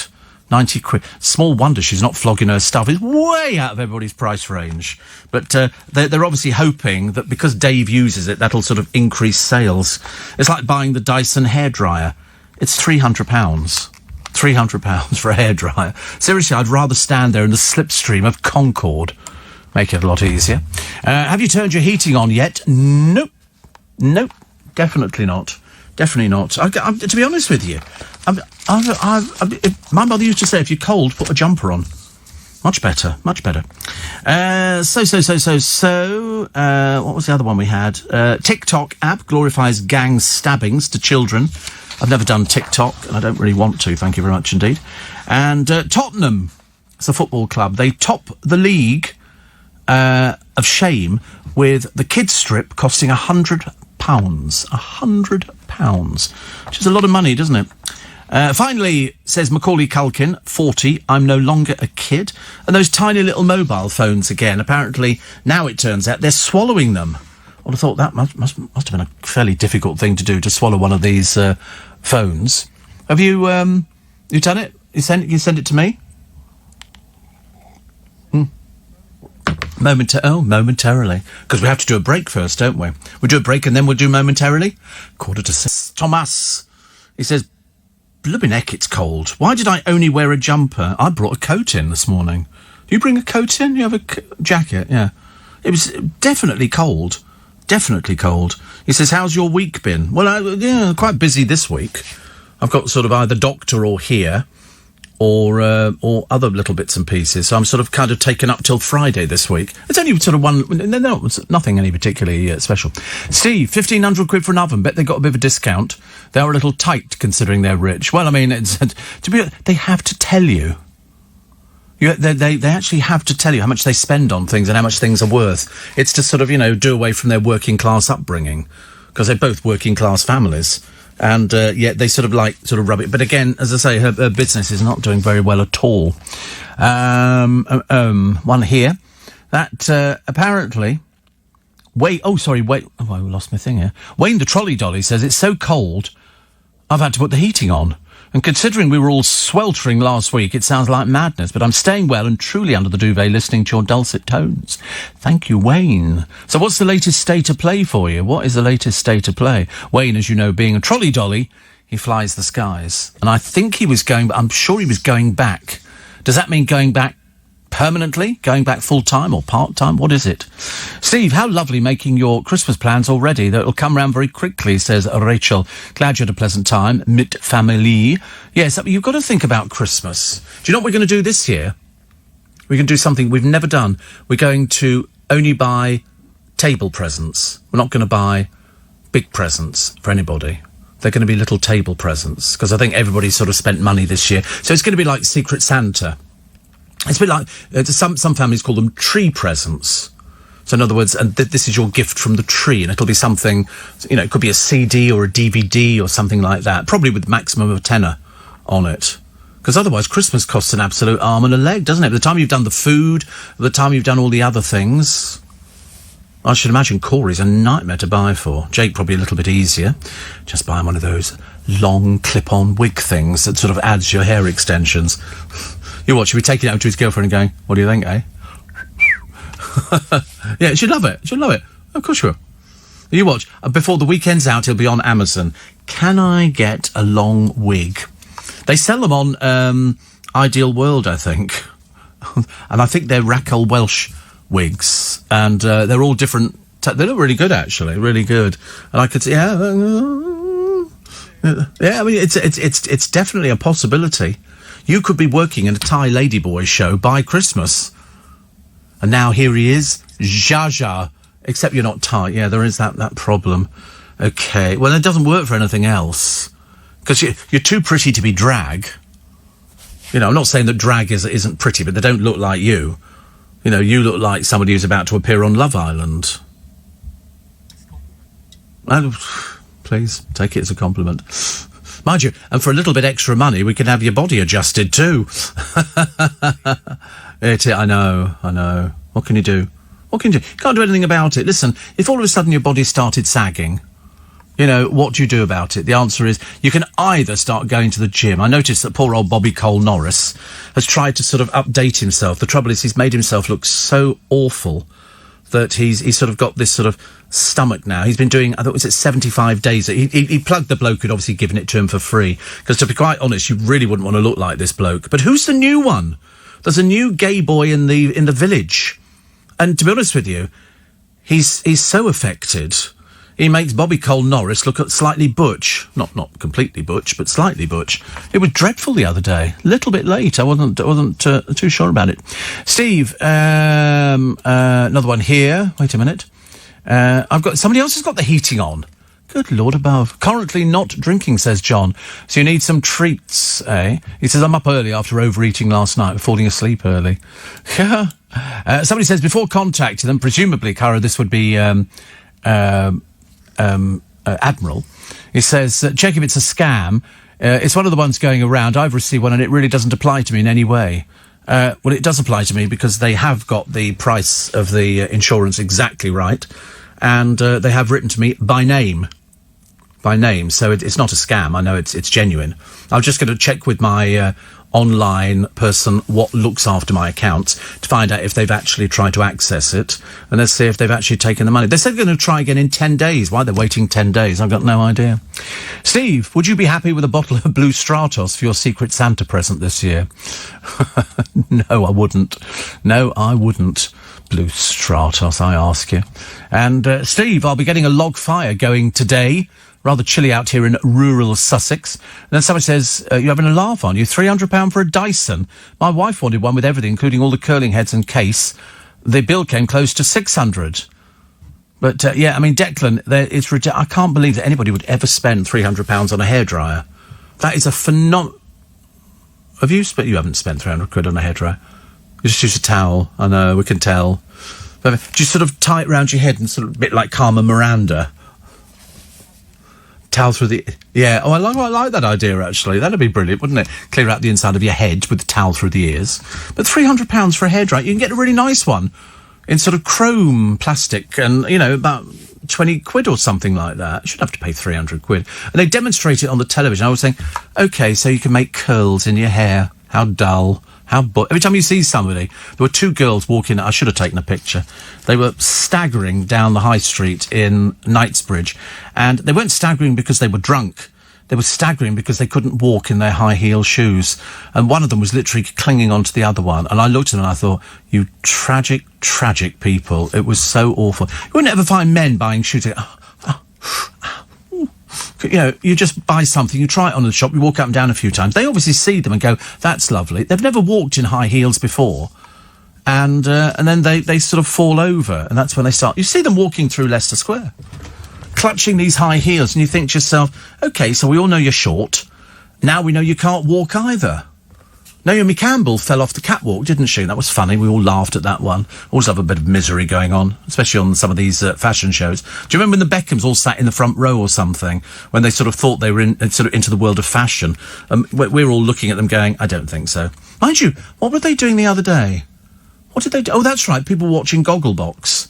90 quid. Small wonder she's not flogging her stuff. It's way out of everybody's price range. But they're obviously hoping that because Dave uses it, that'll sort of increase sales. It's like buying the Dyson hairdryer. It's £300. £300 for a hairdryer. Seriously, I'd rather stand there in the slipstream of Concorde. Make it a lot easier. Have you turned your heating on yet? Nope. Nope. Definitely not. Definitely not. To be honest with you, my mother used to say, if you're cold, put a jumper on. Much better, much better. What was the other one we had? TikTok app glorifies gang stabbings to children. I've never done TikTok, and I don't really want to, thank you very much indeed. And Tottenham, it's a football club, they top the league of shame with the kids strip costing £100. £100, which is a lot of money, doesn't it? Finally, says Macaulay Culkin, 40, I'm no longer a kid. And those tiny little mobile phones again, apparently, now it turns out they're swallowing them. Well, I thought that must have been a fairly difficult thing to do, to swallow one of these phones. Have you you done it? You send it to me? Momentarily. Because we have to do a break first, don't we? We'll do a break and then we'll do momentarily. 6:45. Thomas, he says, blooming heck, it's cold. Why did I only wear a jumper? I brought a coat in this morning. Do you bring a coat in? You have a jacket? Yeah. It was definitely cold. Definitely cold. He says, how's your week been? Well, quite busy this week. I've got sort of either doctor or here, or other little bits and pieces. So I'm sort of kind of taken up till Friday this week. It's only sort of one... No, it's nothing any particularly special. Steve, 1,500 quid for an oven. Bet they got a bit of a discount. They are a little tight considering they're rich. Well, I mean, they have to tell you. They actually have to tell you how much they spend on things and how much things are worth. It's to sort of, do away from their working class upbringing. Because they're both working class families. And yet they sort of rub it. But again, as I say, her business is not doing very well at all. One here that apparently I lost my thing here. Wayne the trolley dolly says it's so cold I've had to put the heating on. And considering we were all sweltering last week, it sounds like madness, but I'm staying well and truly under the duvet listening to your dulcet tones. Thank you, Wayne. So what's the latest state of play for you? What is the latest state of play? Wayne, as you know, being a trolley dolly, he flies the skies. And I'm sure he was going back. Does that mean going back permanently? Going back full-time or part-time? What is it? Steve, how lovely making your Christmas plans already. That'll come round very quickly, says Rachel. Glad you had a pleasant time. Mit family. Yes, you've got to think about Christmas. Do you know what we're going to do this year? We're going to do something we've never done. We're going to only buy table presents. We're not going to buy big presents for anybody. They're going to be little table presents, because I think everybody sort of spent money this year. So it's going to be like Secret Santa. It's a bit like, some families call them tree presents. So in other words, and this is your gift from the tree, and it'll be something, it could be a CD or a DVD or something like that, probably with maximum of £10 on it. Because otherwise Christmas costs an absolute arm and a leg, doesn't it? By the time you've done the food, by the time you've done all the other things, I should imagine Corey's a nightmare to buy for. Jake probably a little bit easier. Just buy one of those long clip-on wig things that sort of adds your hair extensions. You watch, you'll be taking it out to his girlfriend and going, what do you think, eh? Yeah, she'd love it. She'd love it. Of course she will. You watch. Before the weekend's out, he'll be on Amazon. Can I get a long wig? They sell them on Ideal World, I think. And I think they're Raquel Welch wigs. And they're all different. They look really good, actually. Really good. And I could see... Yeah, I mean, it's definitely a possibility. You could be working in a Thai ladyboy show by Christmas. And now here he is, Zsa Zsa. Except you're not Thai. Yeah, there is that problem. Okay. Well, it doesn't work for anything else. Because you're too pretty to be drag. I'm not saying that drag isn't pretty, but they don't look like you. You know, you look like somebody who's about to appear on Love Island. Please, take it as a compliment. Mind you, and for a little bit extra money, we can have your body adjusted too. I know. What can you do? You can't do anything about it. Listen, if all of a sudden your body started sagging, you know, what do you do about it? The answer is you can either start going to the gym. I noticed that poor old Bobby Cole Norris has tried to sort of update himself. The trouble is he's made himself look so awful that he's sort of got this sort of stomach now. He's been doing, I thought, was it 75 days? He plugged the bloke who'd obviously given it to him for free. Because to be quite honest, you really wouldn't want to look like this bloke. But who's the new one? There's a new gay boy in the village. And to be honest with you, he's so affected. He makes Bobby Cole Norris look slightly butch. Not completely butch, but slightly butch. It was dreadful the other day. A little bit late. I wasn't too sure about it. Steve, another one here. Wait a minute. Somebody else has got the heating on. Good Lord above. Currently not drinking, says John. So you need some treats, eh? He says, I'm up early after overeating last night, falling asleep early. Somebody says, before contacting them, presumably, Cara, this would be Admiral. He says, check if it's a scam. It's one of the ones going around. I've received one and it really doesn't apply to me in any way. Well, it does apply to me because they have got the price of the insurance exactly right. And they have written to me by name. So it's not a scam. I know it's genuine. I'm just going to check with my online person what looks after my accounts to find out if they've actually tried to access it, and let's see if they've actually taken the money. They said they're going to try again in 10 days. Why they're waiting 10 days, I've got no idea. Steve, would you be happy with a bottle of Blue Stratos for your Secret Santa present this year? No, I wouldn't. Blue Stratos, I ask you. And Steve, I'll be getting a log fire going today. Rather chilly out here in rural Sussex. And then somebody says, you're having a laugh, aren't you? £300 for a Dyson. My wife wanted one with everything, including all the curling heads and case. The bill came close to 600. But, yeah, I mean, Declan, it's I can't believe that anybody would ever spend £300 on a hairdryer. That is a phenomenal... You haven't spent 300 quid on a hairdryer. You just use a towel. I know, we can tell. But do you sort of tie it round your head and sort of a bit like Carmen Miranda? Towel through the... Yeah, I like that idea, actually. That'd be brilliant, wouldn't it? Clear out the inside of your head with the towel through the ears. But £300 for a hairdryer, you can get a really nice one in sort of chrome plastic and, you know, about 20 quid or something like that. You shouldn't have to pay 300 quid. And they demonstrate it on the television. I was saying, OK, so you can make curls in your hair. How dull. Every time you see somebody, there were two girls walking, I should have taken a picture. They were staggering down the high street in Knightsbridge, and they weren't staggering because they were drunk. They were staggering because they couldn't walk in their high heel shoes. And one of them was literally clinging onto the other one. And I looked at them and I thought, you tragic, tragic people. It was so awful. You wouldn't ever find men buying shoes. You know, you just buy something, you try it on in the shop, you walk up and down a few times. They obviously see them and go, that's lovely. They've never walked in high heels before. And then they sort of fall over, and that's when they start. You see them walking through Leicester Square, clutching these high heels, and you think to yourself, OK, so we all know you're short. Now we know you can't walk either. Naomi Campbell fell off the catwalk, didn't she? That was funny. We all laughed at that one. Always have a bit of misery going on, especially on some of these fashion shows. Do you remember when the Beckhams all sat in the front row or something, when they sort of thought they were into the world of fashion? We're all looking at them going, I don't think so. Mind you, what were they doing the other day? What did they do? Oh, that's right, people watching Gogglebox.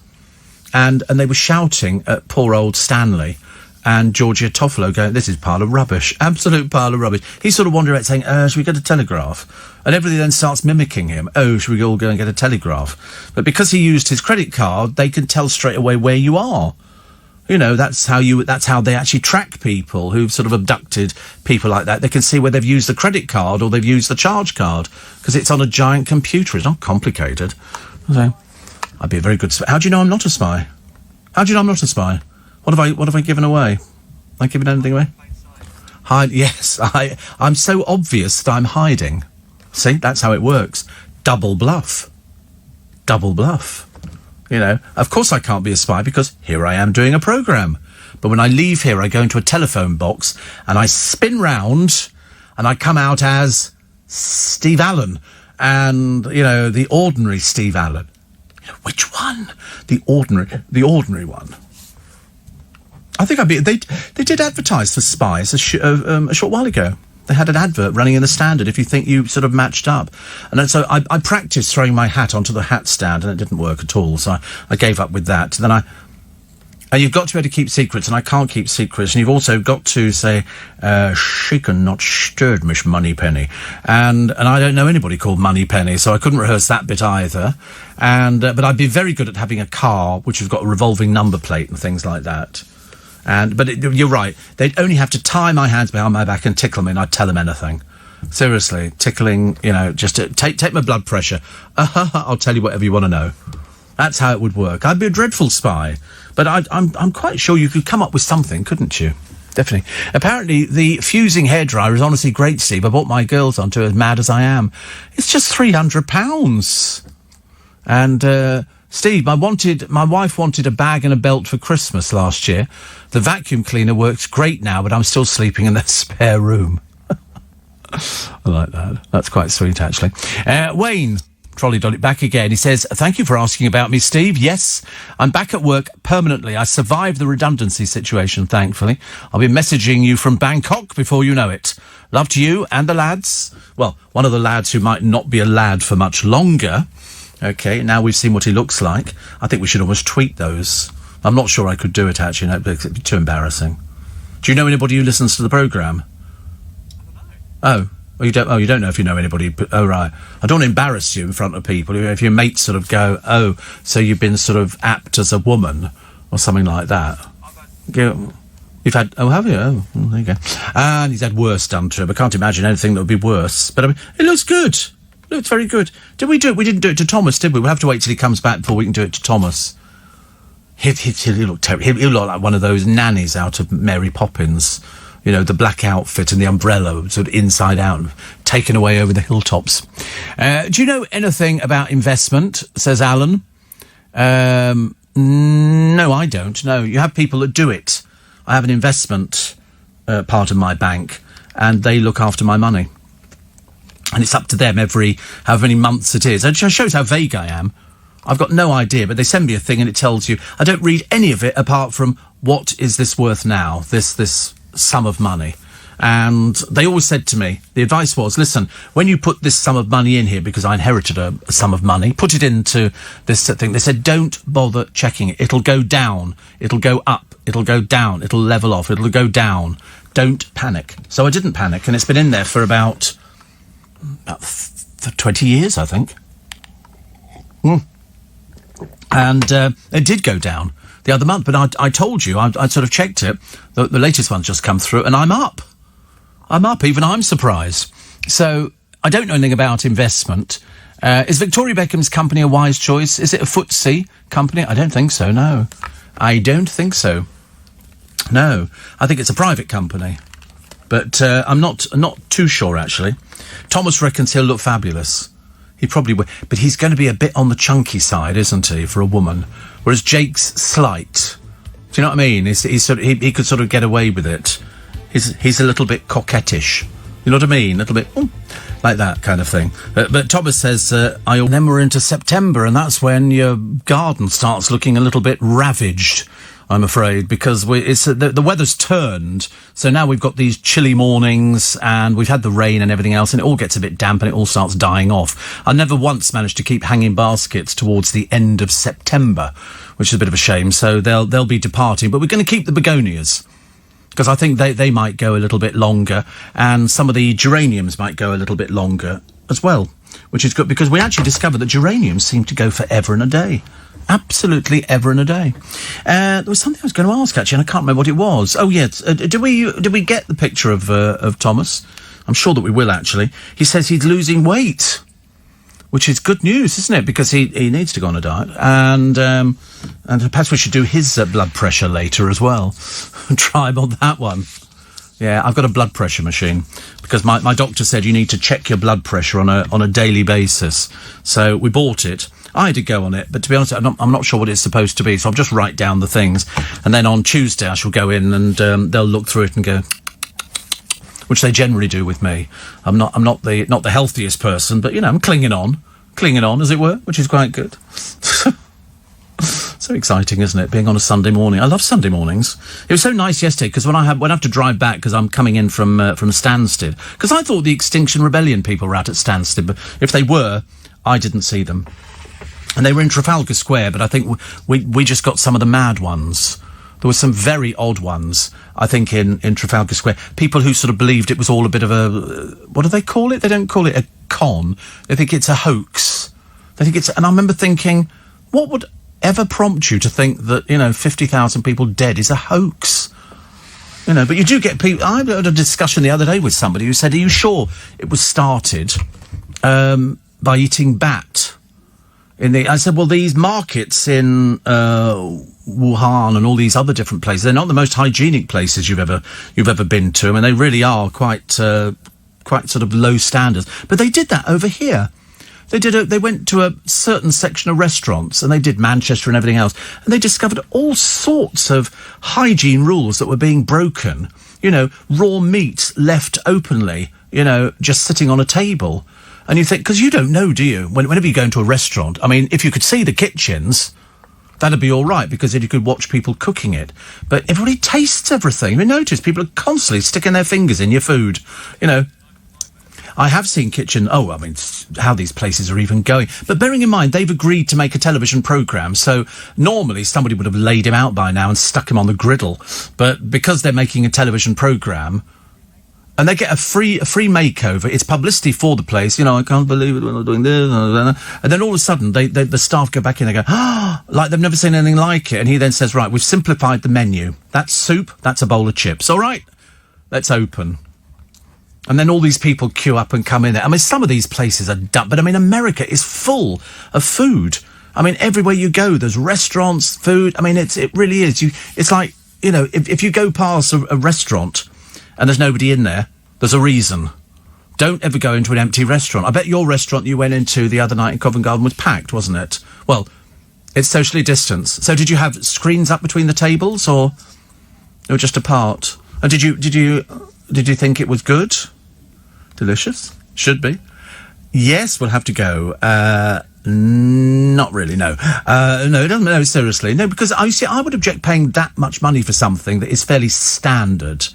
And they were shouting at poor old Stanley. And Georgia Toffolo going, this is a pile of rubbish, absolute pile of rubbish. He's sort of wandering out saying, should we get a telegraph? And everybody then starts mimicking him. Should we all go and get a telegraph? But because he used his credit card, they can tell straight away where you are. You know, that's how they actually track people who've sort of abducted people like that. They can see where they've used the credit card or they've used the charge card because it's on a giant computer. It's not complicated. So, I'd be a very good spy. How do you know I'm not a spy? How do you know I'm not a spy? What have I given away? Have I given anything away? Hide? Yes, I'm so obvious that I'm hiding. See, that's how it works. Double bluff. Double bluff. You know, of course I can't be a spy because here I am doing a programme. But when I leave here, I go into a telephone box and I spin round and I come out as Steve Allen. And, you know, the ordinary Steve Allen. Which one? The ordinary one. I think they did advertise for spies a short while ago. They had an advert running in the Standard if you think you sort of matched up. And so I practiced throwing my hat onto the hat stand and it didn't work at all. So I gave up with that. Then and you've got to be able to keep secrets, and I can't keep secrets. And you've also got to say, shaken, not stirred, Miss Moneypenny. And I don't know anybody called Moneypenny, so I couldn't rehearse that bit either. But I'd be very good at having a car which has got a revolving number plate and things like that. But you're right. They'd only have to tie my hands behind my back and tickle me, and I'd tell them anything. Seriously, tickling, just to take my blood pressure. I'll tell you whatever you want to know. That's how it would work. I'd be a dreadful spy. But I'm quite sure you could come up with something, couldn't you? Definitely. Apparently, the fusing hairdryer is honestly great, Steve. I bought my girls onto it, as mad as I am. It's just £300. And, Steve, my wife wanted a bag and a belt for Christmas last year. The vacuum cleaner works great now, but I'm still sleeping in the spare room. I like that. That's quite sweet, actually. Wayne, Trolley Dolly, back again. He says, thank you for asking about me, Steve. Yes, I'm back at work permanently. I survived the redundancy situation, thankfully. I'll be messaging you from Bangkok before you know it. Love to you and the lads. Well, one of the lads who might not be a lad for much longer. Okay, now we've seen what he looks like. I think we should almost tweet those. I'm not sure I could do it, actually, no, but it'd be too embarrassing. Do you know anybody who listens to the programme? Oh, you don't know if you know anybody. Oh, right. I don't want to embarrass you in front of people. If your mates sort of go, oh, so you've been sort of apt as a woman or something like that. You've had, oh, have you? Oh, well, there you go. And he's had worse done to him. I can't imagine anything that would be worse. But I mean, it looks good. It looks very good. Did we do it? We didn't do it to Thomas, did we? We'll have to wait till he comes back before we can do it to Thomas. He'll look terrible. He'll look like one of those nannies out of Mary Poppins. The black outfit and the umbrella sort of inside out, taken away over the hilltops. Do you know anything about investment, says Alan? No, I don't. No, you have people that do it. I have an investment part of my bank, and they look after my money. And it's up to them every however many months it is. It just shows how vague I am. I've got no idea, but they send me a thing and it tells you. I don't read any of it apart from what is this worth now, this sum of money. And they always said to me, the advice was, listen, when you put this sum of money in here, because I inherited a sum of money, put it into this thing. They said, don't bother checking it. It'll go down. It'll go up. It'll go down. It'll level off. It'll go down. Don't panic. So I didn't panic, and it's been in there for about 20 years, I think. And it did go down the other month, but I told you, I sort of checked it. The latest one's just come through, and I'm up. Even I'm surprised. So I don't know anything about investment. Is Victoria Beckham's company a wise choice? Is it a FTSE company? I don't think so, no. I don't think so. No, I think it's a private company. But I'm not too sure, actually. Thomas reckons he'll look fabulous. He probably will. But he's going to be a bit on the chunky side, isn't he, for a woman? Whereas Jake's slight. Do you know what I mean? He could sort of get away with it. He's a little bit coquettish. You know what I mean? A little bit, like that kind of thing. But Thomas says, then we're into September, and that's when your garden starts looking a little bit ravaged, I'm afraid, because the weather's turned. So now we've got these chilly mornings, and we've had the rain and everything else, and it all gets a bit damp, and it all starts dying off. I never once managed to keep hanging baskets towards the end of September, which is a bit of a shame. So they'll be departing, but we're going to keep the begonias, because I think they might go a little bit longer, and some of the geraniums might go a little bit longer as well, which is good, because we actually discovered that geraniums seem to go forever and a day. Absolutely ever and a day. There was something I was going to ask, actually, and I can't remember what it was. Oh, yes. Did we get the picture of Thomas? I'm sure that we will, actually. He says he's losing weight, which is good news, isn't it? Because he needs to go on a diet. And perhaps we should do his blood pressure later as well. Try him on that one. Yeah, I've got a blood pressure machine because my doctor said you need to check your blood pressure on a daily basis. So we bought it. I had to go on it, but to be honest, I'm not sure what it's supposed to be, so I'll just write down the things. And then on Tuesday I shall go in and they'll look through it and go, which they generally do with me. I'm not the healthiest person, but, I'm clinging on, as it were, which is quite good. So exciting, isn't it, being on a Sunday morning? I love Sunday mornings. It was so nice yesterday, because when I have to drive back, because I'm coming in from Stansted, because I thought the Extinction Rebellion people were out at Stansted, but if they were, I didn't see them. And they were in Trafalgar Square, but I think we just got some of the mad ones. There were some very odd ones, I think, in Trafalgar Square. People who sort of believed it was all a bit of a... What do they call it? They don't call it a con. They think it's a hoax. They think it's... And I remember thinking, what would ever prompt you to think that, 50,000 people dead is a hoax? But you do get people... I had a discussion the other day with somebody who said, are you sure it was started by eating bat? I said, well, these markets in Wuhan and all these other different places, they're not the most hygienic places you've ever been to. I mean, they really are quite sort of low standards. But they did that over here. They went to a certain section of restaurants, and they did Manchester and everything else, and they discovered all sorts of hygiene rules that were being broken. Raw meat left openly, just sitting on a table. And you think, because you don't know, do you? Whenever you go into a restaurant, I mean, if you could see the kitchens, that'd be all right, because then you could watch people cooking it. But everybody tastes everything. You notice people are constantly sticking their fingers in your food. I have seen how these places are even going. But bearing in mind, they've agreed to make a television programme, so normally somebody would have laid him out by now and stuck him on the griddle. But because they're making a television programme, and they get a free makeover, it's publicity for the place, I can't believe it when they're doing this, and then all of a sudden, the staff go back in and they go, like they've never seen anything like it, and he then says, right, we've simplified the menu. That's soup, that's a bowl of chips. All right, let's open. And then all these people queue up and come in there. I mean, some of these places are dumb, but I mean, America is full of food. I mean, everywhere you go, there's restaurants, food. I mean, it really is. It's like, if you go past a restaurant and there's nobody in there, there's a reason. Don't ever go into an empty restaurant. I bet your restaurant you went into the other night in Covent Garden was packed, wasn't it? Well, it's socially distanced. So did you have screens up between the tables, or they were just apart? And did you think it was good? Delicious? Should be. Yes, we'll have to go. Not really, no. No, it doesn't. No, seriously. No, because I would object paying that much money for something that is fairly standard.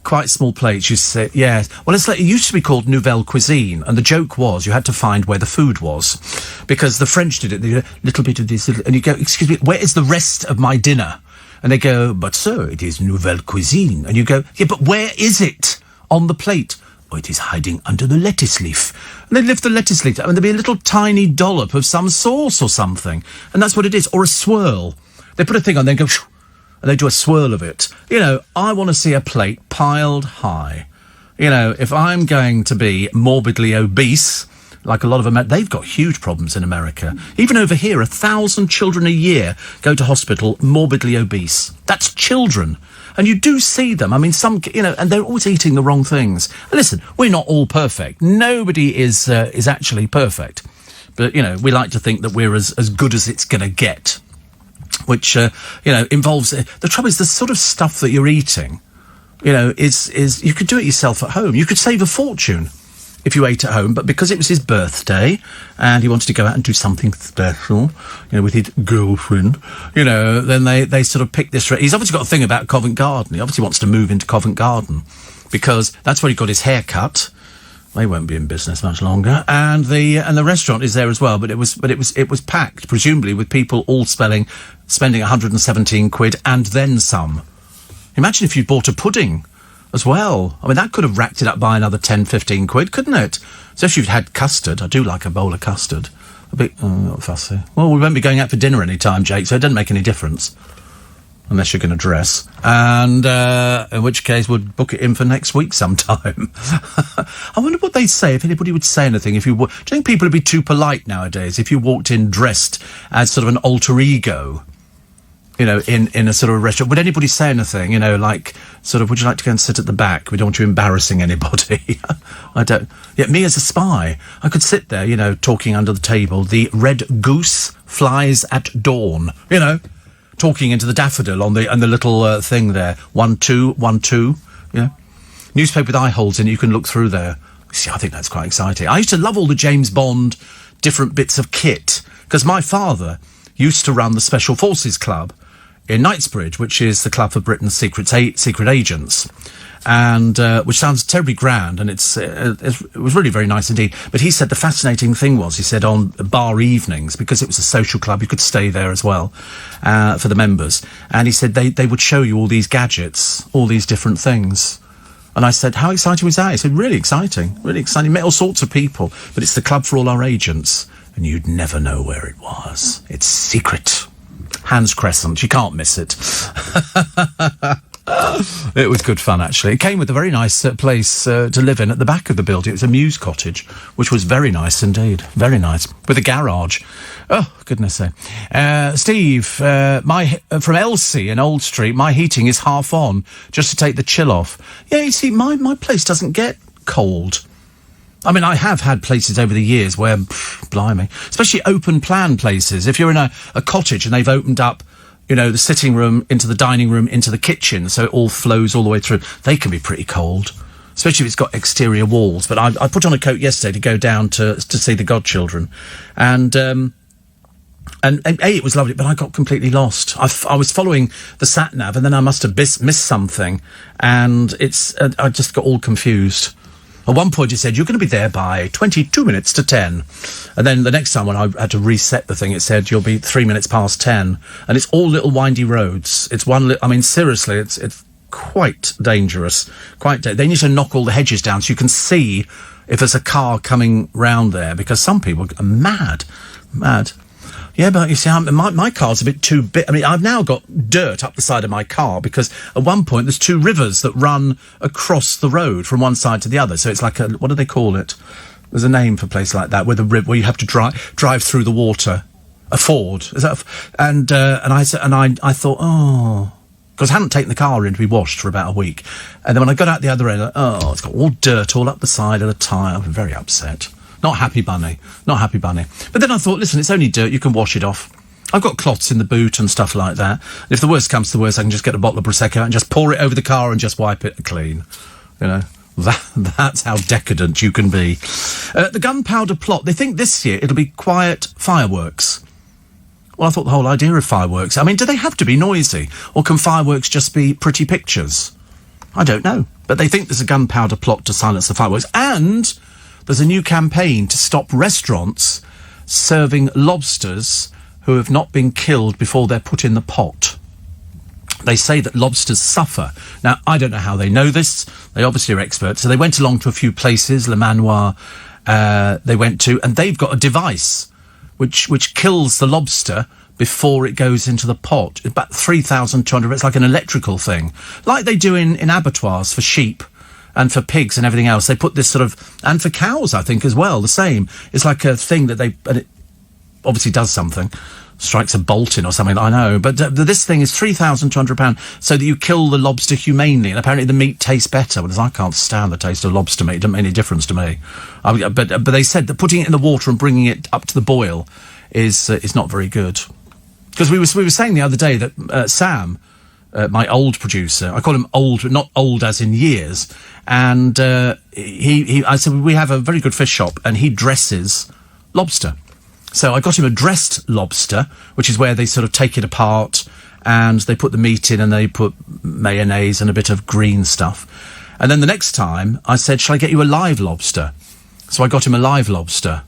Quite small plates, you say, yes. Well, it used to be called Nouvelle Cuisine, and the joke was you had to find where the food was. Because the French did it, they did a little bit of this, and you go, excuse me, where is the rest of my dinner? And they go, but sir, it is Nouvelle Cuisine. And you go, yeah, but where is it on the plate? Oh, it is hiding under the lettuce leaf. And they lift the lettuce leaf, and there'd be a little tiny dollop of some sauce or something. And that's what it is, or a swirl. They put a thing on, then go, shoo, and they do a swirl of it. I want to see a plate piled high. If I'm going to be morbidly obese, like a lot of them, they've got huge problems in America. Even over here, 1,000 children a year go to hospital morbidly obese. That's children. And you do see them. I mean, and they're always eating the wrong things. Listen, we're not all perfect. Nobody is actually perfect. But, we like to think that we're as good as it's going to get. Which, involves... The trouble is, the sort of stuff that you're eating, is you could do it yourself at home. You could save a fortune if you ate at home, but because it was his birthday and he wanted to go out and do something special, with his girlfriend, then they sort of picked this... He's obviously got a thing about Covent Garden. He obviously wants to move into Covent Garden because that's where he got his hair cut. They won't be in business much longer, and the restaurant is there as well. But it was packed, presumably with people all spending 117 quid and then some. Imagine if you bought a pudding as well. I mean, that could have racked it up by another 10, 15 quid, couldn't it? So if you've had custard, I do like a bowl of custard. A bit not fussy. Well, we won't be going out for dinner any time, Jake, so it doesn't make any difference. Unless you're going to dress. And in which case, we'll book it in for next week sometime. I wonder what they'd say, if anybody would say anything. Do you think people would be too polite nowadays if you walked in dressed as sort of an alter ego? In a sort of restaurant. Would anybody say anything? Like, sort of, would you like to go and sit at the back? We don't want you embarrassing anybody. I don't... Yeah, me as a spy, I could sit there, talking under the table. The red goose flies at dawn, talking into the daffodil on the little thing there. 1, 2, 1, 2, Newspaper with eye holes in it, you can look through there. See, I think that's quite exciting. I used to love all the James Bond different bits of kit, because my father used to run the Special Forces Club in Knightsbridge, which is the club for Britain's secret agents, and which sounds terribly grand, and it was really very nice indeed. But he said the fascinating thing was, he said, on bar evenings, because it was a social club, you could stay there as well for the members, and he said they would show you all these gadgets, all these different things. And I said, how exciting was that? He said, really exciting, really exciting. Met all sorts of people, but it's the club for all our agents, and you'd never know where it was. It's secret. Hans Crescent, you can't miss it. It was good fun, actually. It came with a very nice place to live in at the back of the building. It was a Mews cottage, which was very nice indeed. Very nice. With a garage. Oh, goodness sake. Steve, from Elsie in Old Street, my heating is half on, just to take the chill off. Yeah, you see, my place doesn't get cold. I mean, I have had places over the years where, blimey, especially open plan places. If you're in a cottage and they've opened up, you know, the sitting room into the dining room into the kitchen, so it all flows all the way through, they can be pretty cold, especially if it's got exterior walls. But I put on a coat yesterday to go down to see the godchildren, and it was lovely, but I got completely lost. I was following the sat-nav, and then I must have missed something, and I just got all confused. At one point, it said, you're going to be there by 22 minutes to 10. And then the next time when I had to reset the thing, it said, you'll be 3 minutes past 10. And it's all little windy roads. It's I mean, seriously, it's quite dangerous. They need to knock all the hedges down so you can see if there's a car coming round there, because some people are mad. Yeah, but you see, my car's a bit too big. I mean, I've now got dirt up the side of my car because at one point there's two rivers that run across the road from one side to the other. So it's like what do they call it? There's a name for a place like that where you have to drive through the water. A ford. Is that? And I thought, because I hadn't taken the car in to be washed for about a week, and then when I got out the other end, it's got all dirt all up the side of the tyre. I'm very upset. Not happy bunny. But then I thought, listen, it's only dirt, you can wash it off. I've got cloths in the boot and stuff like that. And if the worst comes to the worst, I can just get a bottle of Prosecco out and just pour it over the car and just wipe it clean. You know, that's how decadent you can be. The gunpowder plot, they think this year it'll be quiet fireworks. Well, I thought the whole idea of fireworks, I mean, do they have to be noisy? Or can fireworks just be pretty pictures? I don't know. But they think there's a gunpowder plot to silence the fireworks. And there's a new campaign to stop restaurants serving lobsters who have not been killed before they're put in the pot. They say that lobsters suffer. Now, I don't know how they know this. They obviously are experts. So they went along to a few places, Le Manoir, they went to, and they've got a device which kills the lobster before it goes into the pot. It's about 3,200, it's like an electrical thing. Like they do in abattoirs for sheep and for pigs and everything else. They put this sort of, and for cows, I think, as well, the same. It's like a thing that and it obviously does something. Strikes a bolt in or something, I know. But this thing is £3,200 so that you kill the lobster humanely, and apparently the meat tastes better, whereas I can't stand the taste of lobster meat. It doesn't make any difference to me. But they said that putting it in the water and bringing it up to the boil is not very good. Because we were saying the other day that Sam, my old producer, I call him old, but not old as in years, and I said, we have a very good fish shop, and he dresses lobster. So I got him a dressed lobster, which is where they sort of take it apart and they put the meat in and they put mayonnaise and a bit of green stuff. And then the next time I said, shall I get you a live lobster? So I got him a live lobster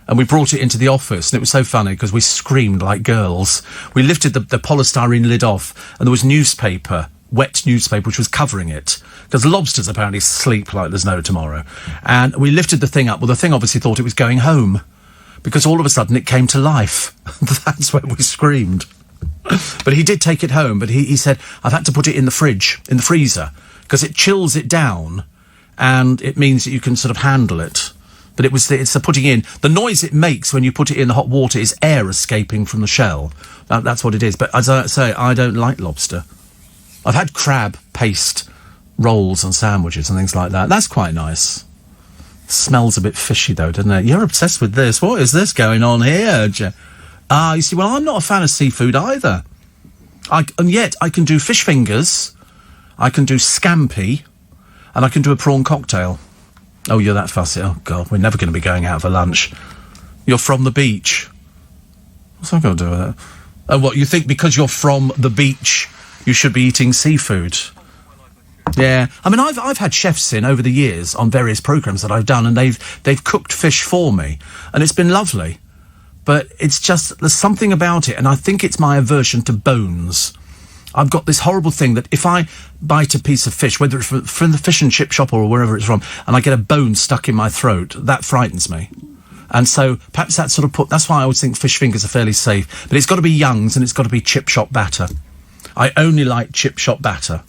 and we brought it into the office, and it was so funny because we screamed like girls. We lifted the polystyrene lid off and there was newspaper, wet newspaper, which was covering it, because lobsters apparently sleep like there's no tomorrow. And we lifted the thing up. Well, the thing obviously thought it was going home, because all of a sudden it came to life. That's when we screamed. But he did take it home, but he said, I've had to put it in the fridge, in the freezer, because it chills it down, and it means that you can sort of handle it. But it's the putting in. The noise it makes when you put it in the hot water is air escaping from the shell. That's what it is. But as I say, I don't like lobster. I've had crab paste rolls and sandwiches and things like that. That's quite nice. Smells a bit fishy, though, doesn't it? You're obsessed with this. What is this going on here? You see, well, I'm not a fan of seafood either. And yet I can do fish fingers, I can do scampi, and I can do a prawn cocktail. Oh, you're that fussy. Oh, God, we're never going to be going out for lunch. You're from the beach. What's that got to do with it? Oh, what, you think because you're from the beach, you should be eating seafood? Yeah. I mean, I've had chefs in over the years on various programmes that I've done, and they've cooked fish for me, and it's been lovely. But it's just, there's something about it, and I think it's my aversion to bones. I've got this horrible thing that if I bite a piece of fish, whether it's from the fish and chip shop or wherever it's from, and I get a bone stuck in my throat, that frightens me. And so perhaps that sort of that's why I always think fish fingers are fairly safe. But it's got to be Young's and it's got to be chip shop batter. I only like chip shop batter.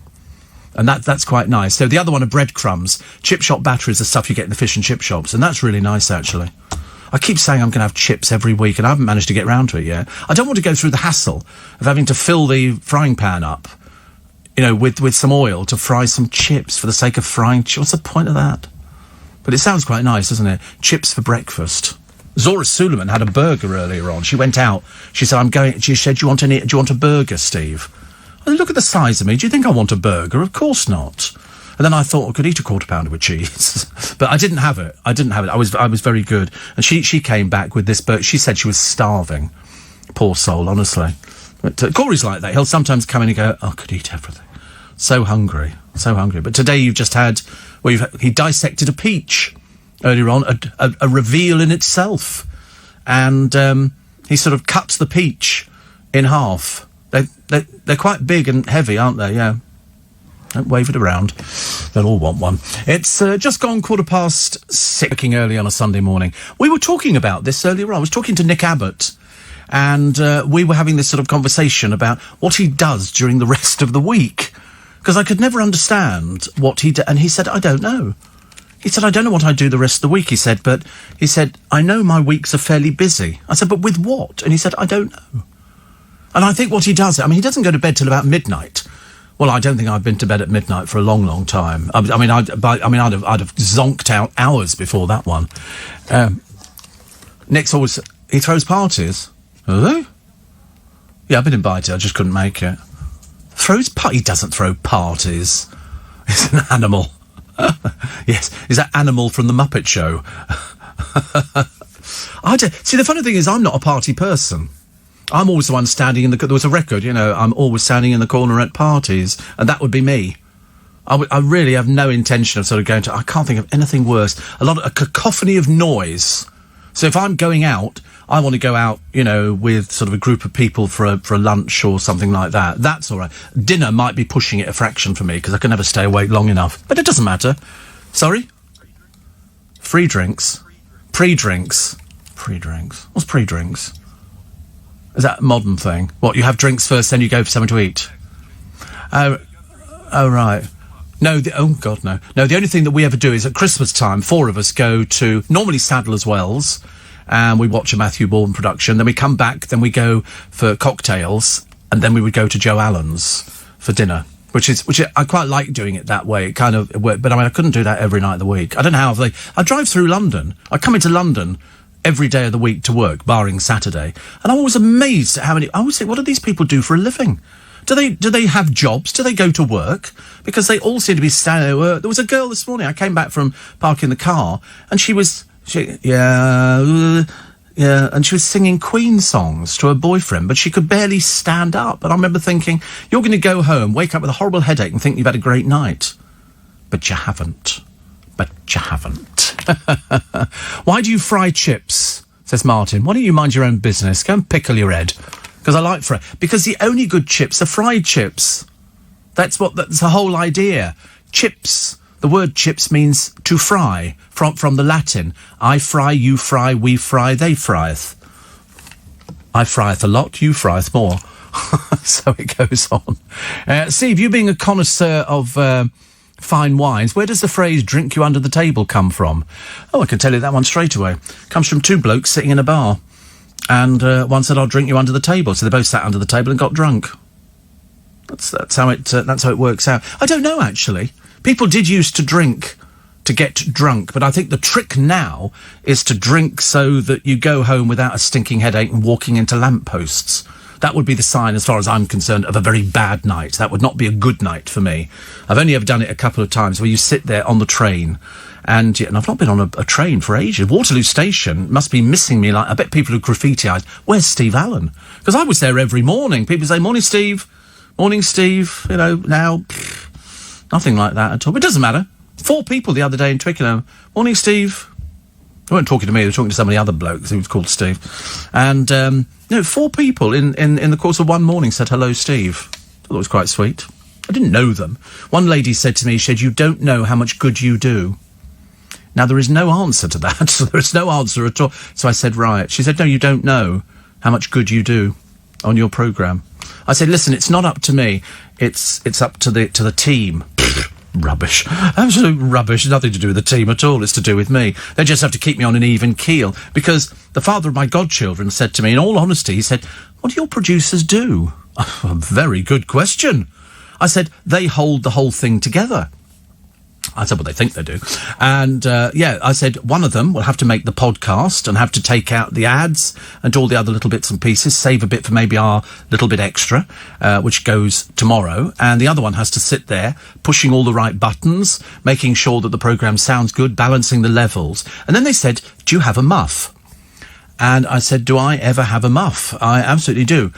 And that's quite nice. So the other one are breadcrumbs. Chip shop batter is the stuff you get in the fish and chip shops, and that's really nice, actually. I keep saying I'm going to have chips every week, and I haven't managed to get round to it yet. I don't want to go through the hassle of having to fill the frying pan up, with some oil to fry some chips for the sake of frying. What's the point of that? But it sounds quite nice, doesn't it? Chips for breakfast. Zora Suleiman had a burger earlier on. She went out. She said, she said, do you want a burger, Steve? I said, look at the size of me. Do you think I want a burger? Of course not. And then I thought I could eat a quarter pounder with cheese. But I didn't have it. I was very good. And she came back with this burger. She said she was starving. Poor soul, honestly. But Corey's like that. He'll sometimes come in and go, I could eat everything. So hungry. But today you've just had... he dissected a peach earlier on, a reveal in itself. And he sort of cuts the peach in half. They're quite big and heavy, aren't they? Yeah. Don't wave it around. They'll all want one. It's just gone 6:15, working early on a Sunday morning. We were talking about this earlier on. I was talking to Nick Abbott, and we were having this sort of conversation about what he does during the rest of the week. Because I could never understand what he did. And he said, I don't know. He said, I don't know what I do the rest of the week, he said, but he said, I know my weeks are fairly busy. I said, but with what? And he said, I don't know. And I think what he does, he doesn't go to bed till about midnight. Well, I don't think I've been to bed at midnight for a long, long time. I'd have zonked out hours before that one. Nick's he throws parties. Really? Yeah, I've been invited, I just couldn't make it. He doesn't throw parties. He's an animal. Yes, he's that animal from the Muppet Show. See, the funny thing is, I'm not a party person. I'm always the one standing in the... There was a record, I'm always standing in the corner at parties, and that would be me. I really have no intention of sort of going to... I can't think of anything worse. A cacophony of noise. So if I'm going out, I want to go out, with sort of a group of people for a lunch or something like that. That's all right. Dinner might be pushing it a fraction for me, because I can never stay awake long enough. But it doesn't matter. Sorry? Free drinks? Pre-drinks? Pre-drinks? What's pre-drinks? Is that a modern thing? What, you have drinks first, then you go for something to eat? Oh, right. No, oh, God, no. No, the only thing that we ever do is at Christmas time, 4 of us go to, normally Sadler's Wells, and we watch a Matthew Bourne production, then we come back, then we go for cocktails, and then we would go to Joe Allen's for dinner, which I quite like doing it that way. It kind of worked, but I couldn't do that every night of the week. I don't know how I drive through London. I come into London every day of the week to work, barring Saturday, and I'm always amazed at how many... I always think, what do these people do for a living? Do they have jobs? Do they go to work? Because they all seem to be standing there. There was a girl this morning, I came back from parking the car, and she was singing Queen songs to her boyfriend, but she could barely stand up. And I remember thinking, you're going to go home, wake up with a horrible headache and think you've had a great night. But you haven't. Why do you fry chips? Says Martin. Why don't you mind your own business? Go and pickle your head. Because I like fry. Because the only good chips are fried chips. That's the whole idea. Chips. The word chips means to fry, from the Latin. I fry, you fry, we fry, they frieth. I frieth a lot, you frieth more. So it goes on. Steve, you being a connoisseur of fine wines, where does the phrase drink you under the table come from? Oh, I can tell you that one straight away. It comes from 2 blokes sitting in a bar. And one said, I'll drink you under the table. So they both sat under the table and got drunk. That's how it works out. I don't know, actually. People did used to drink to get drunk, but I think the trick now is to drink so that you go home without a stinking headache and walking into lampposts. that would be the sign, as far as I'm concerned, of a very bad night. That would not be a good night for me. I've only ever done it a couple of times where you sit there on the train, and I've not been on a train for ages. Waterloo Station must be missing me. Like, I bet people who graffitiised, where's Steve Allen? Because I was there every morning. People say, morning, Steve. Morning, Steve. Now, nothing like that at all. But it doesn't matter. 4 people the other day in Twickenham. Morning, Steve. They weren't talking to me, they were talking to some of the other blokes who was called Steve. And, 4 people in the course of one morning said, hello, Steve. I thought it was quite sweet. I didn't know them. One lady said to me, she said, you don't know how much good you do. Now, there is no answer to that. There is no answer at all. So I said, right. She said, no, you don't know how much good you do on your programme. I said, listen, it's not up to me. It's up to the team. Rubbish. Absolute rubbish. Nothing to do with the team at all. It's to do with me. They just have to keep me on an even keel. Because the father of my godchildren said to me, in all honesty, he said, what do your producers do? A very good question. I said, they hold the whole thing together. I said, well, they think they do. And, I said, one of them will have to make the podcast and have to take out the ads and all the other little bits and pieces, save a bit for maybe our little bit extra, which goes tomorrow. And the other one has to sit there, pushing all the right buttons, making sure that the programme sounds good, balancing the levels. And then they said, do you have a muff? And I said, do I ever have a muff? I absolutely do.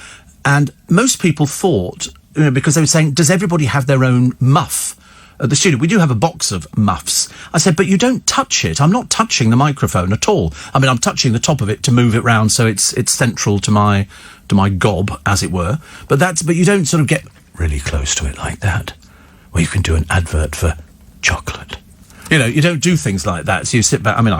And most people thought, because they were saying, does everybody have their own muff? At the studio, we do have a box of muffs. I said, but you don't touch it. I'm not touching the microphone at all. I mean, I'm touching the top of it to move it round so it's central to my gob, as it were. But you don't sort of get really close to it like that, where you can do an advert for chocolate. You don't do things like that. So you sit back. I mean,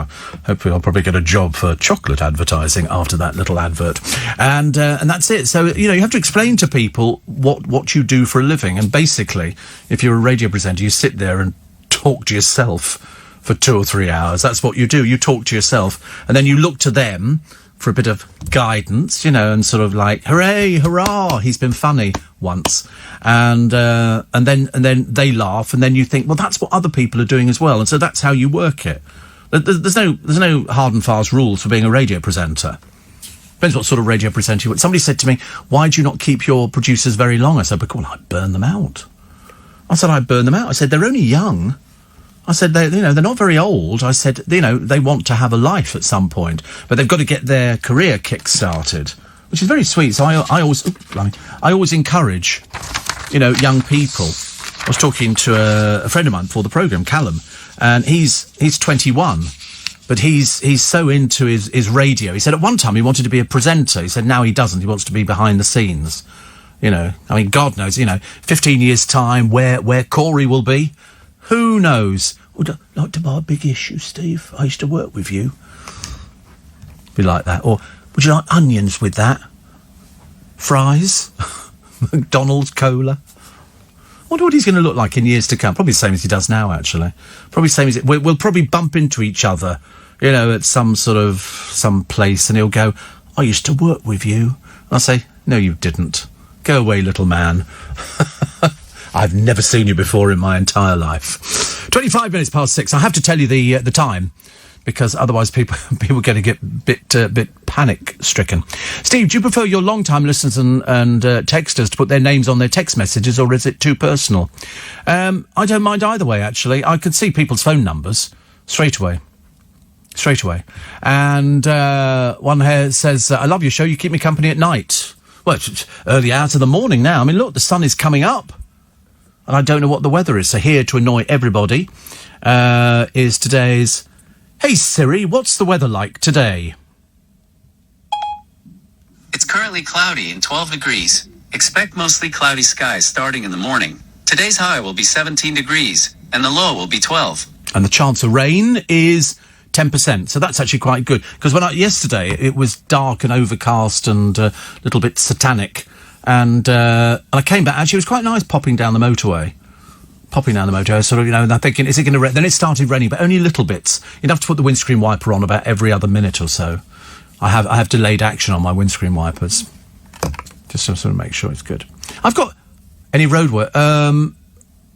hopefully I'll probably get a job for chocolate advertising after that little advert. And that's it. So, you have to explain to people what you do for a living. And basically, if you're a radio presenter, you sit there and talk to yourself for 2 or 3 hours. That's what you do. You talk to yourself. And then you look to them for a bit of guidance, and sort of like, hooray, hurrah, he's been funny once. And then they laugh, and then you think, well, that's what other people are doing as well. And so that's how you work it. There's no hard and fast rules for being a radio presenter. Depends what sort of radio presenter you want. Somebody said to me, why do you not keep your producers very long? I said, because I burn them out. I said, they're only young. I said, they're not very old. I said, they want to have a life at some point, but they've got to get their career kick-started, which is very sweet. So I always encourage, young people. I was talking to a friend of mine before the programme, Callum, and he's 21, but he's so into his radio. He said at one time he wanted to be a presenter. He said now he doesn't. He wants to be behind the scenes. God knows, 15 years' time, where Corey will be. Who knows? Would I like to buy a big issue, Steve? I used to work with you. Be like that. Or would you like onions with that? Fries? McDonald's cola? I wonder what he's going to look like in years to come. Probably the same as he does now, actually. Probably the same as we'll probably bump into each other, at some place, and he'll go, I used to work with you. And I'll say, no, you didn't. Go away, little man. I've never seen you before in my entire life. 25 minutes past 6. I have to tell you the time, because otherwise people are going to get a bit panic-stricken. Steve, do you prefer your long-time listeners and texters to put their names on their text messages, or is it too personal? I don't mind either way, actually. I could see people's phone numbers straight away. And one here says, I love your show. You keep me company at night. Well, it's early hours of the morning now. I mean, look, the sun is coming up. And I don't know what the weather is. So here to annoy everybody is today's... Hey, Siri, what's the weather like today? It's currently cloudy and 12 degrees. Expect mostly cloudy skies starting in the morning. Today's high will be 17 degrees and the low will be 12. And the chance of rain is 10%. So that's actually quite good. Because yesterday it was dark and overcast and a little bit satanic. And I came back. Actually, it was quite nice popping down the motorway. Sort of, and I'm thinking, is it going to rain? Then it started raining, but only little bits. You'd have to put the windscreen wiper on about every other minute or so. I have delayed action on my windscreen wipers. Just to sort of make sure it's good. I've got... Any roadwork?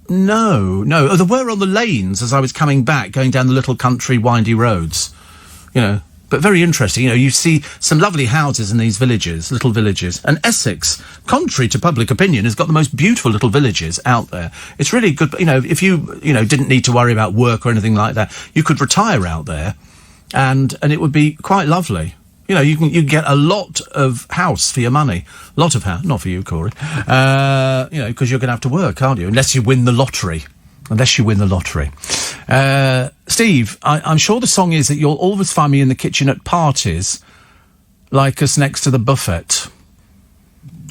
No. Oh, there were on the lanes as I was coming back, going down the little country windy roads. But very interesting. You know, you see some lovely houses in these villages, little villages. And Essex, contrary to public opinion, has got the most beautiful little villages out there. It's really good. You know, if you didn't need to worry about work or anything like that, you could retire out there and it would be quite lovely. You know, you can get a lot of house for your money. A lot of house. Not for you, Corey. Because you're going to have to work, aren't you? Unless you win the lottery. Steve, I'm sure the song is that you'll always find me in the kitchen at parties, like us next to the buffet.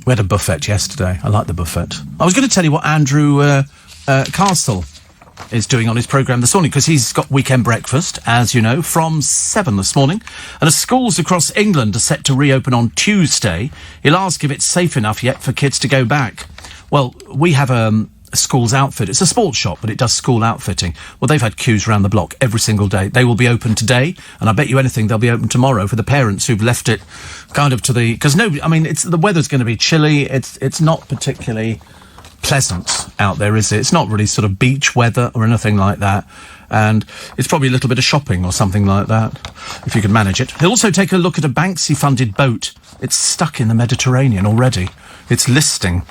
We had a buffet yesterday. I like the buffet. I was going to tell you what Andrew Castle is doing on his programme this morning, because he's got weekend breakfast, as you know, from 7 this morning. And as schools across England are set to reopen on Tuesday, he'll ask if it's safe enough yet for kids to go back. Well, we have a school's outfit. It's a sports shop, but it does school outfitting. Well, they've had queues around the block every single day. They will be open today, and I bet you anything they'll be open tomorrow for the parents who've left it kind of to the... Because the weather's going to be chilly. It's not particularly pleasant out there, is it? It's not really sort of beach weather or anything like that. And it's probably a little bit of shopping or something like that, if you can manage it. He'll also take a look at a Banksy-funded boat. It's stuck in the Mediterranean already. It's listing.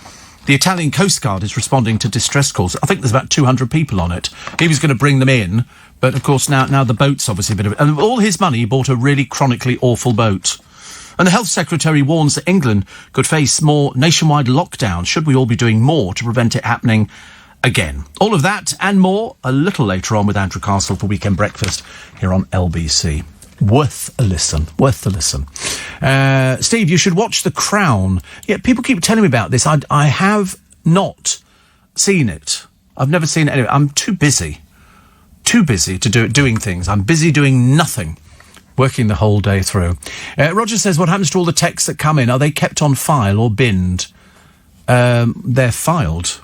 The Italian Coast Guard is responding to distress calls. I think there's about 200 people on it. He was going to bring them in, but of course now the boat's obviously a bit of it. And with all his money, he bought a really chronically awful boat. And the Health Secretary warns that England could face more nationwide lockdown should we all be doing more to prevent it happening again. All of that and more a little later on with Andrew Castle for Weekend Breakfast here on LBC. Worth a listen. Steve, you should watch The Crown. Yeah, people keep telling me about this. I have not seen it. I've never seen it anyway. I'm too busy to doing things. I'm busy doing nothing, working the whole day through. Roger says, what happens to all the texts that come in? Are they kept on file or binned? They're filed.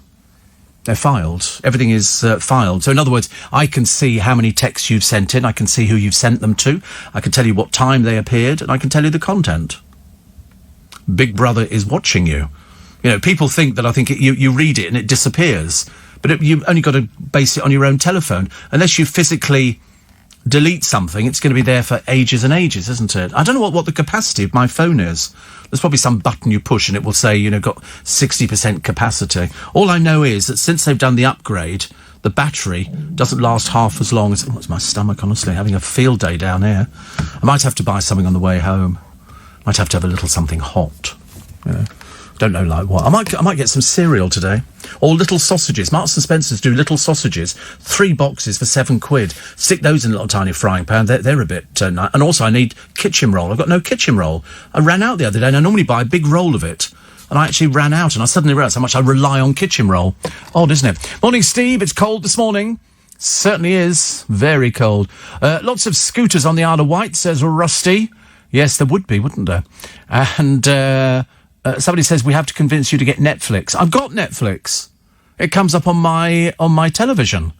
Everything is filed. So in other words, I can see how many texts you've sent in. I can see who you've sent them to. I can tell you what time they appeared, and I can tell you the content. Big Brother is watching you. You know, people think that I think you read it and it disappears. But you've only got to base it on your own telephone. Unless you physically delete something, it's going to be there for ages and ages, isn't it? I don't know what the capacity of my phone is. There's probably some button you push and it will say, got 60% capacity. All I know is that since they've done the upgrade, the battery doesn't last half as long as... Oh, it's my stomach, honestly, having a field day down here. I might have to buy something on the way home. Might have to have a little something hot. Don't know like what. I might get some cereal today. Or little sausages. Marks and Spencer's do little sausages. 3 boxes for £7. Stick those in a little tiny frying pan. They're a bit nice. And also I need kitchen roll. I've got no kitchen roll. I ran out the other day and I normally buy a big roll of it. And I actually ran out and I suddenly realised how much I rely on kitchen roll. Odd, isn't it? Morning, Steve. It's cold this morning. Certainly is. Very cold. Lots of scooters on the Isle of Wight, says Rusty. Yes, there would be, wouldn't there? And... somebody says we have to convince you to get Netflix. I've got Netflix. It comes up on my television.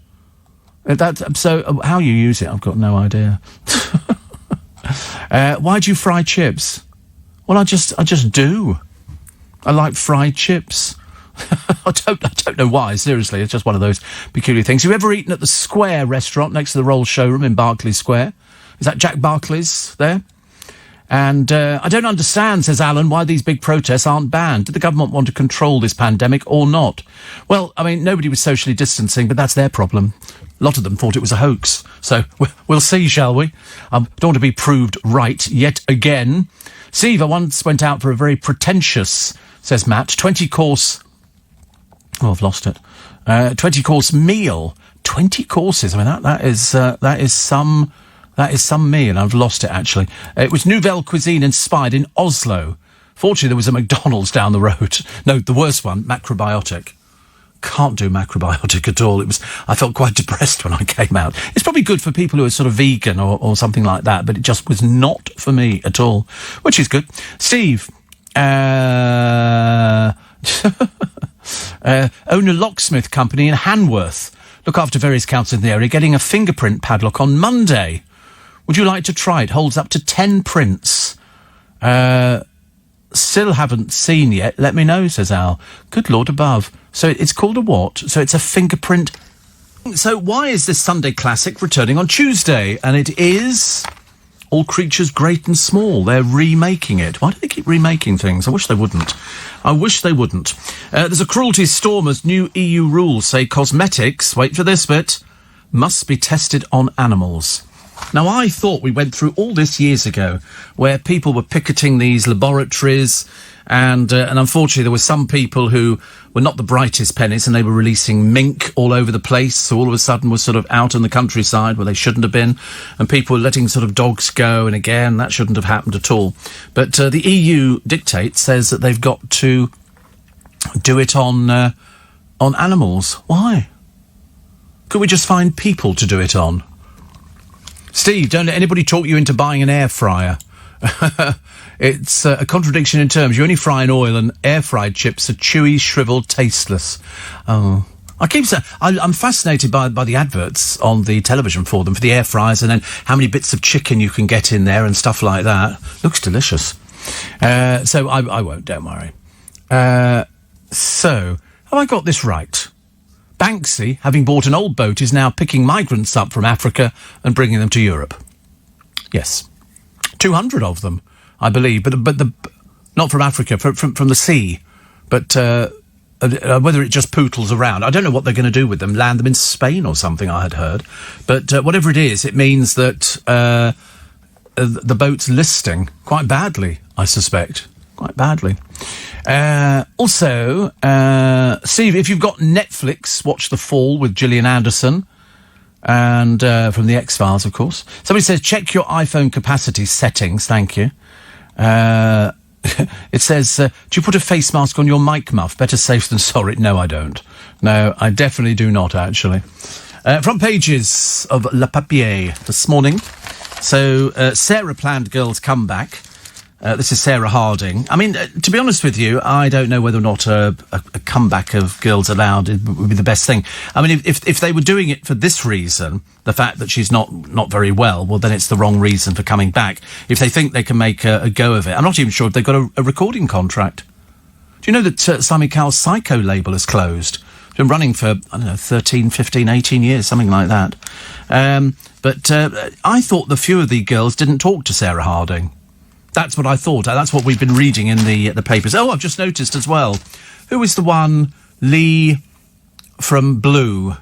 So how you use it, I've got no idea. Why do you fry chips? Well, I just do. I like fried chips. I don't know why. Seriously, it's just one of those peculiar things. Have you ever eaten at the Square restaurant next to the Rolls showroom in Berkeley Square? Is that Jack Barclay's there? And I don't understand, says Alan, why these big protests aren't banned. Did the government want to control this pandemic or not? Well, I mean, nobody was socially distancing, but that's their problem. A lot of them thought it was a hoax. So we'll see, shall we? Don't want to be proved right yet again. Steve, I once went out for a very pretentious, says Matt, 20-course... Oh, I've lost it. 20-course meal. 20 courses. I mean, that is some... That is some meal. I've lost it, actually. It was Nouvelle Cuisine inspired in Oslo. Fortunately, there was a McDonald's down the road. No, the worst one, Macrobiotic. Can't do Macrobiotic at all. I felt quite depressed when I came out. It's probably good for people who are sort of vegan or something like that, but it just was not for me at all, which is good. Steve, own a locksmith company in Hanworth. Look after various councils in the area, getting a fingerprint padlock on Monday. Would you like to try it? Holds up to 10 prints. Still haven't seen yet. Let me know, says Al. Good Lord above. So it's called a what? So it's a fingerprint. So why is this Sunday Classic returning on Tuesday? And it is All Creatures Great and Small. They're remaking it. Why do they keep remaking things? I wish they wouldn't. There's a cruelty storm as new EU rules say cosmetics, wait for this bit, must be tested on animals. Now, I thought we went through all this years ago, where people were picketing these laboratories, and unfortunately there were some people who were not the brightest pennies, and they were releasing mink all over the place, so all of a sudden we're sort of out in the countryside where they shouldn't have been, and people were letting sort of dogs go, and again, that shouldn't have happened at all. But the EU dictate says that they've got to do it on animals. Why? Could we just find people to do it on? Steve, don't let anybody talk you into buying an air fryer. It's a contradiction in terms. You only fry in oil, and air-fried chips are chewy, shriveled, tasteless. Oh. I keep saying, I'm fascinated by the adverts on the television for them, for the air fryers, and then how many bits of chicken you can get in there and stuff like that. Looks delicious. So I won't, don't worry. So, have I got this right? Banksy, having bought an old boat, is now picking migrants up from Africa and bringing them to Europe. Yes. 200 of them, I believe, but not from Africa, from the sea. But whether it just pootles around, I don't know what they're going to do with them, land them in Spain or something, I had heard. But whatever it is, it means that the boat's listing quite badly, I suspect. Quite badly. Also, Steve, if you've got Netflix, watch The Fall with Gillian Anderson. And from the X-Files, of course. Somebody says, check your iPhone capacity settings. Thank you. It says, do you put a face mask on your mic muff? Better safe than sorry. No, I don't. No, I definitely do not, actually. Front pages of Le Papier this morning. So, Sarah planned girls' comeback. This is Sarah Harding. I mean, to be honest with you, I don't know whether or not a comeback of Girls Aloud would be the best thing. I mean, if they were doing it for this reason, the fact that she's not very well, well, then it's the wrong reason for coming back. If they think they can make a go of it. I'm not even sure if they've got a recording contract. Do you know that Simon Cowell's Psycho label has closed? It's been running for, I don't know, 13, 15, 18 years, something like that. But I thought the few of the girls didn't talk to Sarah Harding. That's what I thought. That's what we've been reading in the papers. Oh, I've just noticed as well. Who is the one? Lee from Blue.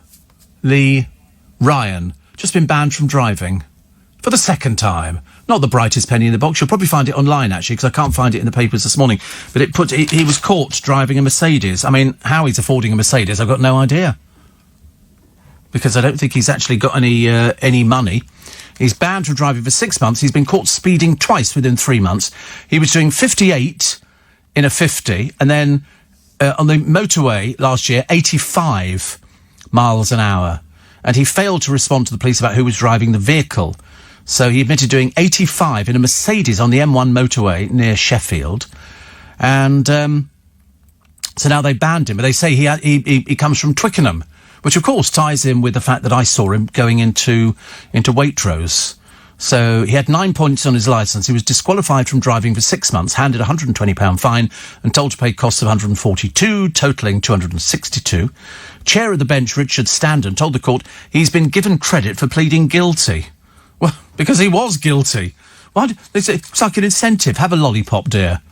Lee Ryan. Just been banned from driving. For the second time. Not the brightest penny in the box. You'll probably find it online, actually, because I can't find it in the papers this morning. But he was caught driving a Mercedes. I mean, how he's affording a Mercedes, I've got no idea. Because I don't think he's actually got any money. He's banned from driving for 6 months. He's been caught speeding twice within 3 months. He was doing 58 in a 50, and then on the motorway last year, 85 miles an hour. And he failed to respond to the police about who was driving the vehicle. So he admitted doing 85 in a Mercedes on the M1 motorway near Sheffield. And so now they banned him. But they say he comes from Twickenham, which, of course, ties in with the fact that I saw him going into Waitrose. So he had 9 points on his licence. He was disqualified from driving for 6 months, handed a £120 fine and told to pay costs of £142, totalling £262. Chair of the bench, Richard Standen, told the court he's been given credit for pleading guilty. Well, because he was guilty. Why? It's like an incentive. Have a lollipop, dear.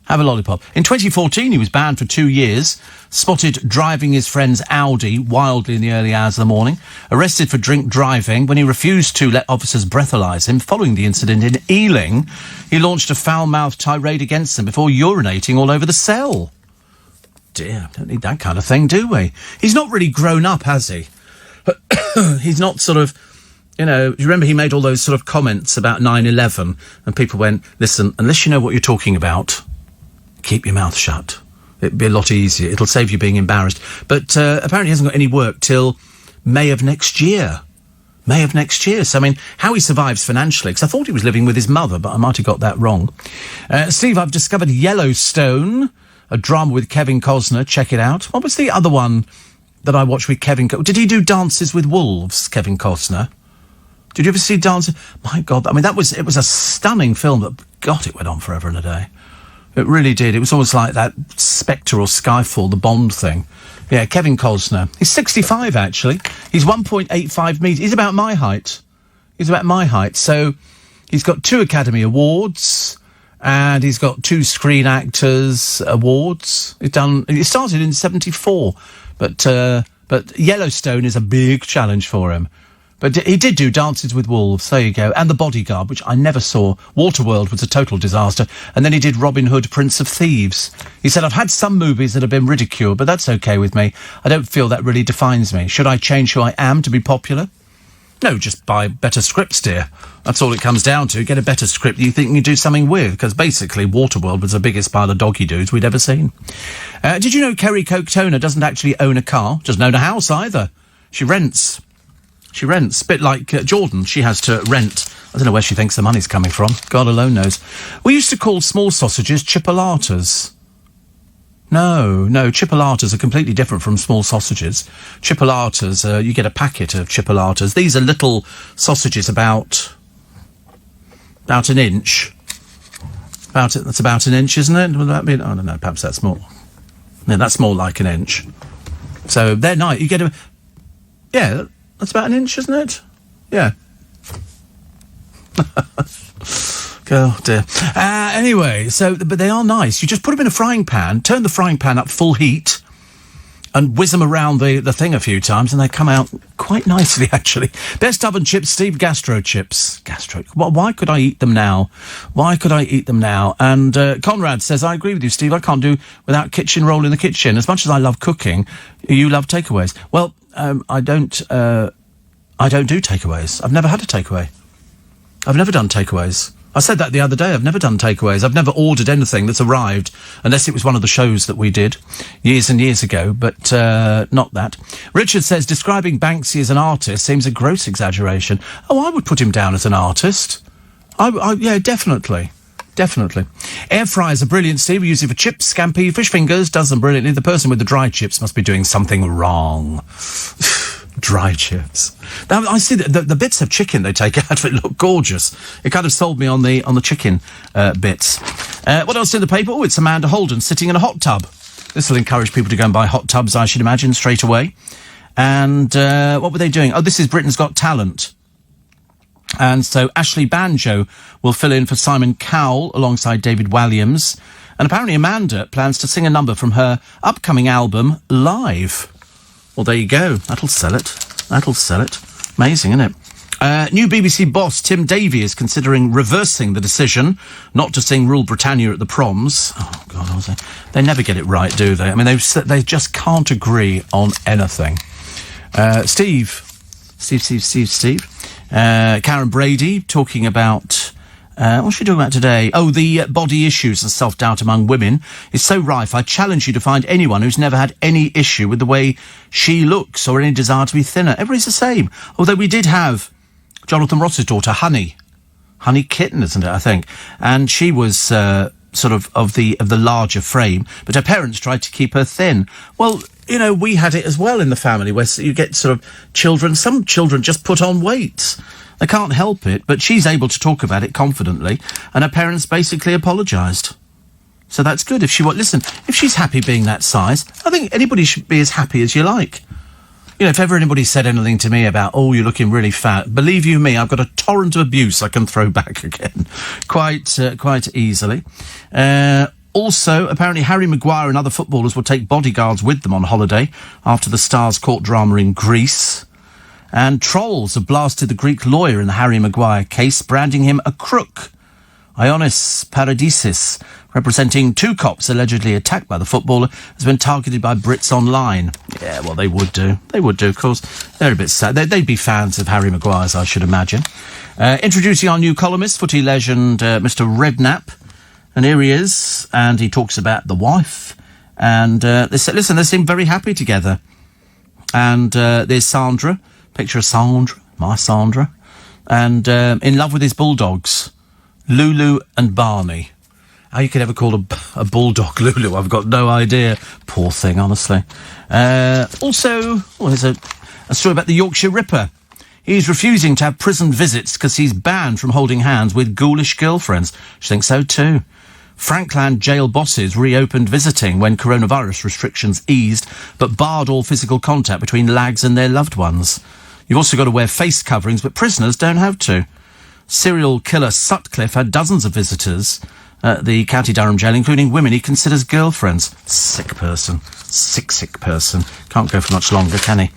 Have a lollipop. In 2014, he was banned for 2 years, spotted driving his friend's Audi wildly in the early hours of the morning, arrested for drink driving when he refused to let officers breathalyse him. Following the incident in Ealing, he launched a foul-mouthed tirade against them before urinating all over the cell. Dear, don't need that kind of thing, do we? He's not really grown up, has he? He's not sort of... You know, do you remember he made all those sort of comments about 9/11, and people went, listen, unless you know what you're talking about, keep your mouth shut. It'd be a lot easier. It'll save you being embarrassed. But apparently he hasn't got any work till May of next year. May of next year. So, I mean, how he survives financially, because I thought he was living with his mother, but I might have got that wrong. Steve, I've discovered Yellowstone, a drama with Kevin Costner. Check it out. What was the other one that I watched with Kevin Costner? Did he do Dances with Wolves, Kevin Costner? Did you ever see Dances? My God, I mean, it was a stunning film, but, God, it went on forever and a day. It really did. It was almost like that Spectre or Skyfall, the Bond thing. Yeah, Kevin Costner. He's 65, actually. He's 1.85 metres. He's about my height. So He's got 2 Academy Awards, and he's got 2 Screen Actors Awards. He started in 74, but Yellowstone is a big challenge for him. But he did do Dances with Wolves, there you go, and The Bodyguard, which I never saw. Waterworld was a total disaster. And then he did Robin Hood, Prince of Thieves. He said, I've had some movies that have been ridiculed, but that's okay with me. I don't feel that really defines me. Should I change who I am to be popular? No, just buy better scripts, dear. That's all it comes down to. Get a better script you think you can do something with, because basically Waterworld was the biggest pile of doggy dudes we'd ever seen. Did you know Kerry Coke-Toner doesn't actually own a car? Doesn't own a house either. She rents. A bit like Jordan. She has to rent. I don't know where she thinks the money's coming from. God alone knows. We used to call small sausages chipolatas. No, chipolatas are completely different from small sausages. Chipolatas, you get a packet of chipolatas. These are little sausages about an inch. That's about an inch, isn't it? Would that be? I don't know, perhaps that's more. Yeah, that's more like an inch. So they're nice. You get a... Yeah, that's about an inch, isn't it? Yeah. Oh, dear. Anyway, but they are nice. You just put them in a frying pan, turn the frying pan up full heat, and whiz them around the thing a few times, and they come out quite nicely, actually. Best oven chips, Steve, Gastro chips. Why could I eat them now? And Conrad says, I agree with you, Steve. I can't do without kitchen roll in the kitchen. As much as I love cooking, you love takeaways. Well, I don't do takeaways. I've never had a takeaway. I've never done takeaways. I said that the other day. I've never done takeaways. I've never ordered anything that's arrived, unless it was one of the shows that we did years and years ago, but not that. Richard says, describing Banksy as an artist seems a gross exaggeration. Oh, I would put him down as an artist. Yeah, definitely. Air fryers are brilliant, Steve. We use it for chips, scampi, fish fingers, does them brilliantly. The person with the dry chips must be doing something wrong. Dry chips. Now, I see the bits of chicken they take out of it look gorgeous. It kind of sold me on the chicken bits. What else in the paper? Oh, it's Amanda Holden sitting in a hot tub. This will encourage people to go and buy hot tubs, I should imagine, straight away. And what were they doing? Oh, this is Britain's Got Talent. And so Ashley Banjo will fill in for Simon Cowell alongside David Walliams. And apparently Amanda plans to sing a number from her upcoming album live. Well, there you go. That'll sell it. Amazing, isn't it? New BBC boss Tim Davie is considering reversing the decision not to sing Rule Britannia at the proms. Oh, God, they never get it right, do they? I mean, they just can't agree on anything. Steve. Karen Brady talking about... what's she talking about today? Oh, the body issues and self-doubt among women is so rife. I challenge you to find anyone who's never had any issue with the way she looks or any desire to be thinner. Everybody's the same. Although we did have Jonathan Ross's daughter, Honey Kitten, isn't it, I think? And she was sort of the larger frame, but her parents tried to keep her thin. Well, you know, we had it as well in the family, where you get sort of children. Some children just put on weight. They can't help it, but she's able to talk about it confidently, and her parents basically apologised. So that's good. If she's happy being that size, I think anybody should be as happy as you like. You know, if ever anybody said anything to me about, oh, you're looking really fat, believe you me, I've got a torrent of abuse I can throw back again quite easily. Also, apparently Harry Maguire and other footballers will take bodyguards with them on holiday after the Stars court drama in Greece. And trolls have blasted the Greek lawyer in the Harry Maguire case, branding him a crook. Ioannis Paradisis, representing 2 cops allegedly attacked by the footballer, has been targeted by Brits online. Yeah, well, they would do. Of course. They're a bit sad. They'd be fans of Harry Maguire's, I should imagine. Introducing our new columnist, footy legend, Mr. Redknapp. And here he is, and he talks about the wife. And they seem very happy together. And there's Sandra. Picture of Sandra, my Sandra, and in love with his bulldogs, Lulu and Barney. How you could ever call a bulldog Lulu, I've got no idea. Poor thing, honestly. Also, there's a story about the Yorkshire Ripper. He's refusing to have prison visits because he's banned from holding hands with ghoulish girlfriends. She thinks so too. Frankland jail bosses reopened visiting when coronavirus restrictions eased, but barred all physical contact between lags and their loved ones. You've also got to wear face coverings, but prisoners don't have to. serial killer Sutcliffe had dozens of visitors at the County Durham jail, including women he considers girlfriends. Sick person. Sick person. Can't go for much longer, can he?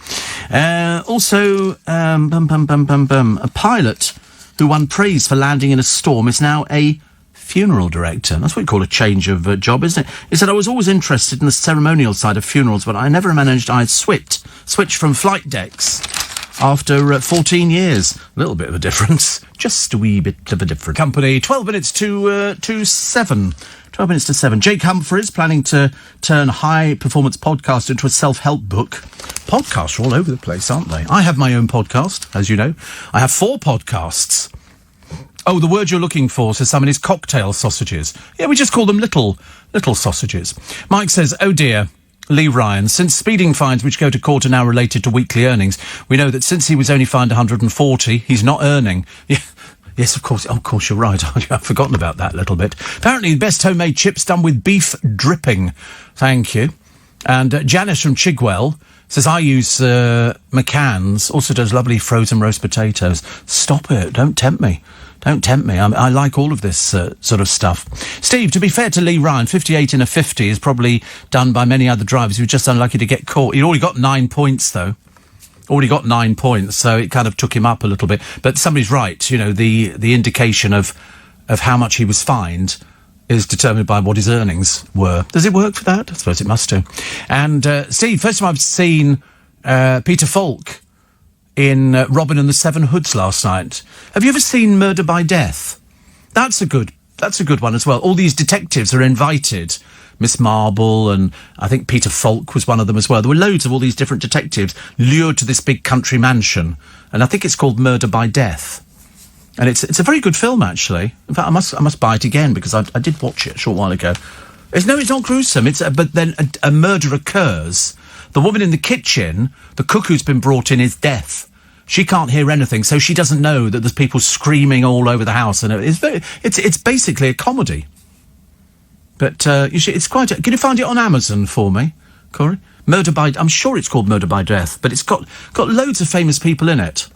Also, a pilot who won praise for landing in a storm is now a funeral director. That's what you call a change of job, isn't it? He said, I was always interested in the ceremonial side of funerals, but I never managed. I switched from flight decks after 14 years. A little bit of a difference. Just a wee bit of a difference. Company, 12 minutes to 7. 12 minutes to 7. Jake Humphries planning to turn high-performance podcast into a self-help book. Podcasts are all over the place, aren't they? I have my own podcast, as you know. I have 4 podcasts. Oh, the word you're looking for, says someone, is cocktail sausages. Yeah, we just call them little sausages. Mike says, oh dear, Lee Ryan, since speeding fines which go to court are now related to weekly earnings, we know that since he was only fined 140, he's not earning. Yeah. Yes, of course, you're right. I've forgotten about that little bit. Apparently, the best homemade chips done with beef dripping. Thank you. And Janice from Chigwell says, I use McCann's, also does lovely frozen roast potatoes. Stop it. Don't tempt me. Don't tempt me. I like all of this sort of stuff. Steve, to be fair to Lee Ryan, 58 in a 50 is probably done by many other drivers who were just unlucky to get caught. He'd already got 9 points, though. Already got 9 points, so it kind of took him up a little bit. But somebody's right, you know, the indication of how much he was fined is determined by what his earnings were. Does it work for that? I suppose it must do. And, Steve, first time I've seen Peter Falk in Robin and the Seven Hoods last night. Have you ever seen Murder by Death? That's a good one as well. All these detectives are invited. Miss Marble and I think Peter Falk was one of them as well. There were loads of all these different detectives lured to this big country mansion. And I think it's called Murder by Death. And it's a very good film, actually. In fact, I must buy it again because I did watch it a short while ago. It's not gruesome. But then a murder occurs. The woman in the kitchen, the cook who's been brought in, is deaf. She can't hear anything, so she doesn't know that there's people screaming all over the house. And it's basically a comedy. But it's quite. Can you find it on Amazon for me, Corey? I'm sure it's called Murder by Death, but it's got loads of famous people in it,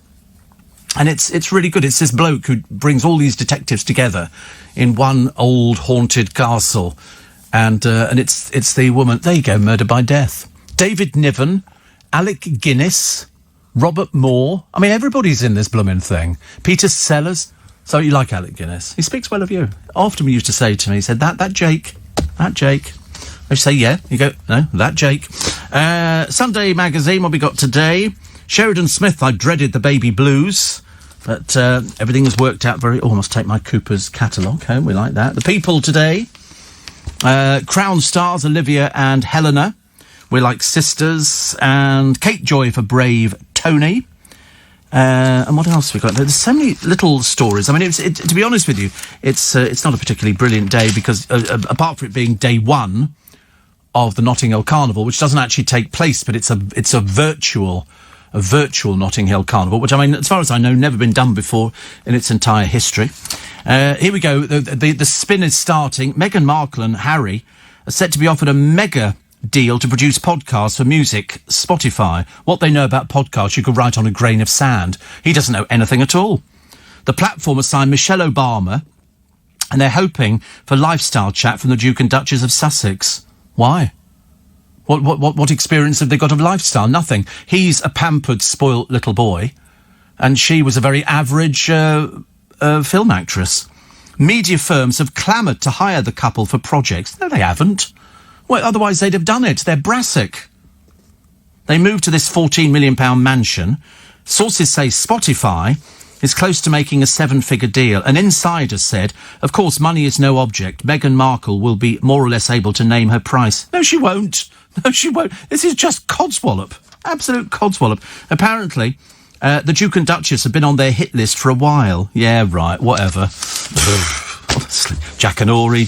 and it's really good. It's this bloke who brings all these detectives together in one old haunted castle, and it's the woman. There you go, Murder by Death. David Niven, Alec Guinness, Robert Moore. I mean, everybody's in this blooming thing. Peter Sellers. So you like Alec Guinness? He speaks well of you. Often he used to say to me, he said, that Jake. I say, yeah. You go, no, that Jake. Sunday Magazine, what we got today? Sheridan Smith, I dreaded the baby blues. But everything has worked out very... Oh, I must take my Cooper's catalogue home. We like that. The People today. Crown stars, Olivia and Helena. We're like sisters. And Kate Joy for Brave Tony. And what else we got? There's so many little stories. I mean, to be honest with you, it's not a particularly brilliant day because apart from it being day 1 of the Notting Hill Carnival, which doesn't actually take place, but it's a virtual Notting Hill Carnival, which, I mean, as far as I know, never been done before in its entire history. Here we go. The spin is starting. Meghan Markle and Harry are set to be offered a mega deal to produce podcasts for music, Spotify. What they know about podcasts, you could write on a grain of sand. He doesn't know anything at all. The platform assigned Michelle Obama, and they're hoping for lifestyle chat from the Duke and Duchess of Sussex. Why? What experience have they got of lifestyle? Nothing. He's a pampered, spoilt little boy, and she was a very average film actress. Media firms have clamoured to hire the couple for projects. No, they haven't. Well, otherwise they'd have done it. They're Brassic. They moved to this £14 million mansion. Sources say Spotify is close to making a 7-figure deal. An insider said, of course, money is no object. Meghan Markle will be more or less able to name her price. No, she won't. No, she won't. This is just codswallop. Absolute codswallop. Apparently, the Duke and Duchess have been on their hit list for a while. Yeah, right, whatever. Honestly. Jackanory,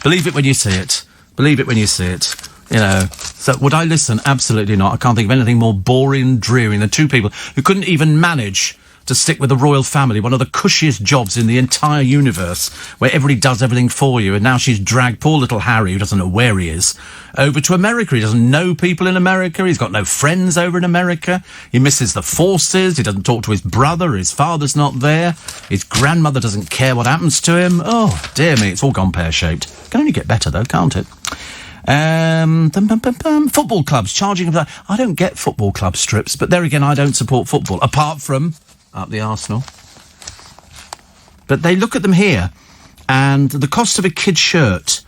believe it when you see it. Believe it when you see it. You know. So would I listen? Absolutely not. I can't think of anything more boring and dreary than two people who couldn't even manage to stick with the royal family, one of the cushiest jobs in the entire universe, where everybody does everything for you. And now she's dragged poor little Harry, who doesn't know where he is, over to America. He doesn't know people in America. He's got no friends over in America. He misses the forces. He doesn't talk to his brother. His father's not there. His grandmother doesn't care what happens to him. Oh, dear me, it's all gone pear-shaped. Can only get better, though, can't it? Football clubs charging. I don't get football club strips, but there again, I don't support football, apart from up the Arsenal. But they look at them here, and the cost of a kid's shirt,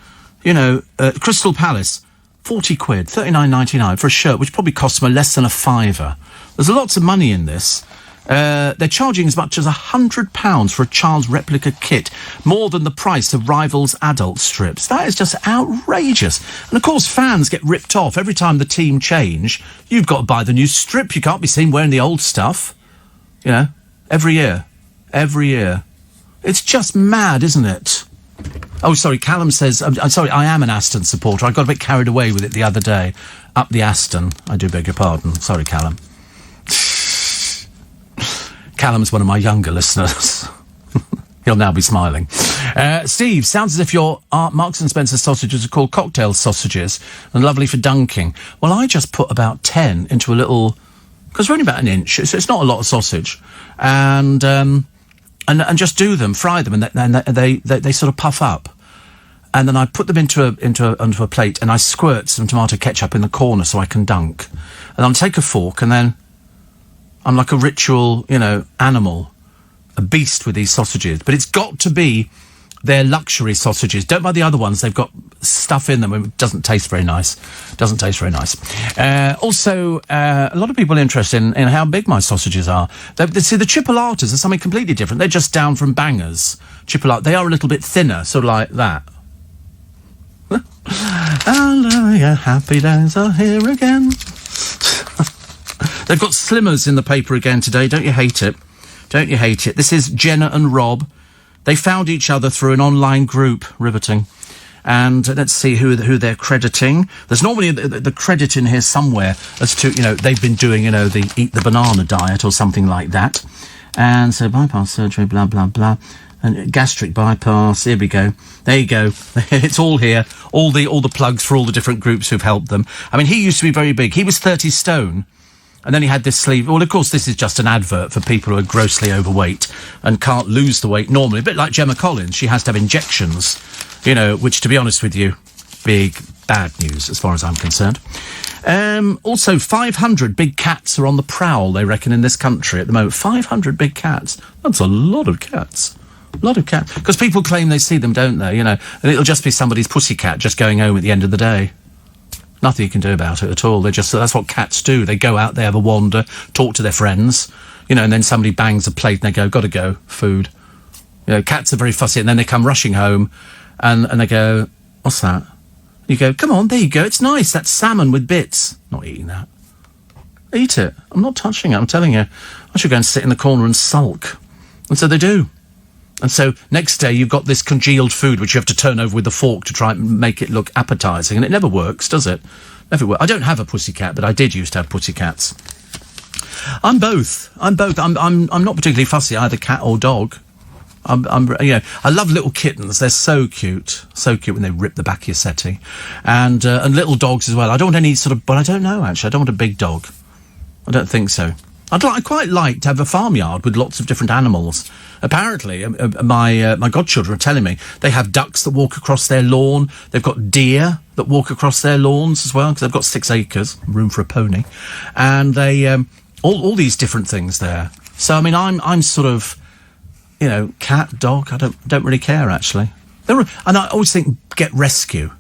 Crystal Palace, 40 quid, 39.99 for a shirt, which probably costs them less than a fiver. There's lots of money in this. They're charging as much as £100 for a child's replica kit, more than the price of Rivals adult strips. That is just outrageous. And of course, fans get ripped off every time the team change. You've got to buy the new strip. You can't be seen wearing the old stuff. Every year. It's just mad, isn't it? Oh, sorry, Callum says, I'm sorry, I am an Aston supporter. I got a bit carried away with it the other day. Up the Aston. I do beg your pardon. Sorry, Callum. Callum's one of my younger listeners. He'll now be smiling. Steve, sounds as if your Marks and Spencer sausages are called cocktail sausages and lovely for dunking. Well, I just put about 10 into a little, because they're only about an inch, so it's not a lot of sausage, and just do them, fry them, and they sort of puff up. And then I put them onto a plate, and I squirt some tomato ketchup in the corner so I can dunk. And I'll take a fork, and then I'm like a ritual, animal, a beast with these sausages. But it's got to be their luxury sausages. Don't buy the other ones. They've got stuff in them. It doesn't taste very nice. Also, a lot of people are interested in how big my sausages are. See, the chipolatas are something completely different. They're just down from Bangers. Chipolata, they are a little bit thinner, sort of like that. Hallelujah, happy days are here again. They've got slimmers in the paper again today. Don't you hate it? This is Jenna and Rob. They found each other through an online group. Riveting. And let's see who they're crediting. There's normally the credit in here somewhere as to, they've been doing, the eat the banana diet or something like that. And so bypass surgery, blah, blah, blah. And gastric bypass, here we go. There you go. It's all here. All the plugs for all the different groups who've helped them. I mean, he used to be very big. He was 30 stone. And then he had this sleeve. Well, of course, this is just an advert for people who are grossly overweight and can't lose the weight normally. A bit like Gemma Collins. She has to have injections, which, to be honest with you, bad news as far as I'm concerned. Also, 500 big cats are on the prowl, they reckon, in this country at the moment. 500 big cats. That's a lot of cats. Because people claim they see them, don't they? And it'll just be somebody's pussycat just going home at the end of the day. Nothing you can do about it at all. That's what cats do. They go out, they have a wander, talk to their friends, and then somebody bangs a plate and they go, gotta go, food. Cats are very fussy, and then they come rushing home and they go, what's that? You go, come on, there you go, it's nice, that's salmon with bits. Not eating that. Eat it. I'm not touching it, I'm telling you. I should go and sit in the corner and sulk. And so they do. And so next day you've got this congealed food which you have to turn over with a fork to try and make it look appetising, and it never works, does it? Never works. I don't have a pussycat, but I did used to have pussycats. I'm both. I'm not particularly fussy, either cat or dog. I love little kittens. They're so cute when they rip the back of your settee, and little dogs as well. I don't want any but I don't know actually. I don't want a big dog. I don't think so. I'd quite like to have a farmyard with lots of different animals. Apparently, my godchildren are telling me they have ducks that walk across their lawn. They've got deer that walk across their lawns as well, because they've got 6 acres, room for a pony, and they all these different things there. So I mean, I'm sort of, cat, dog. I don't really care actually. And I always think get rescue,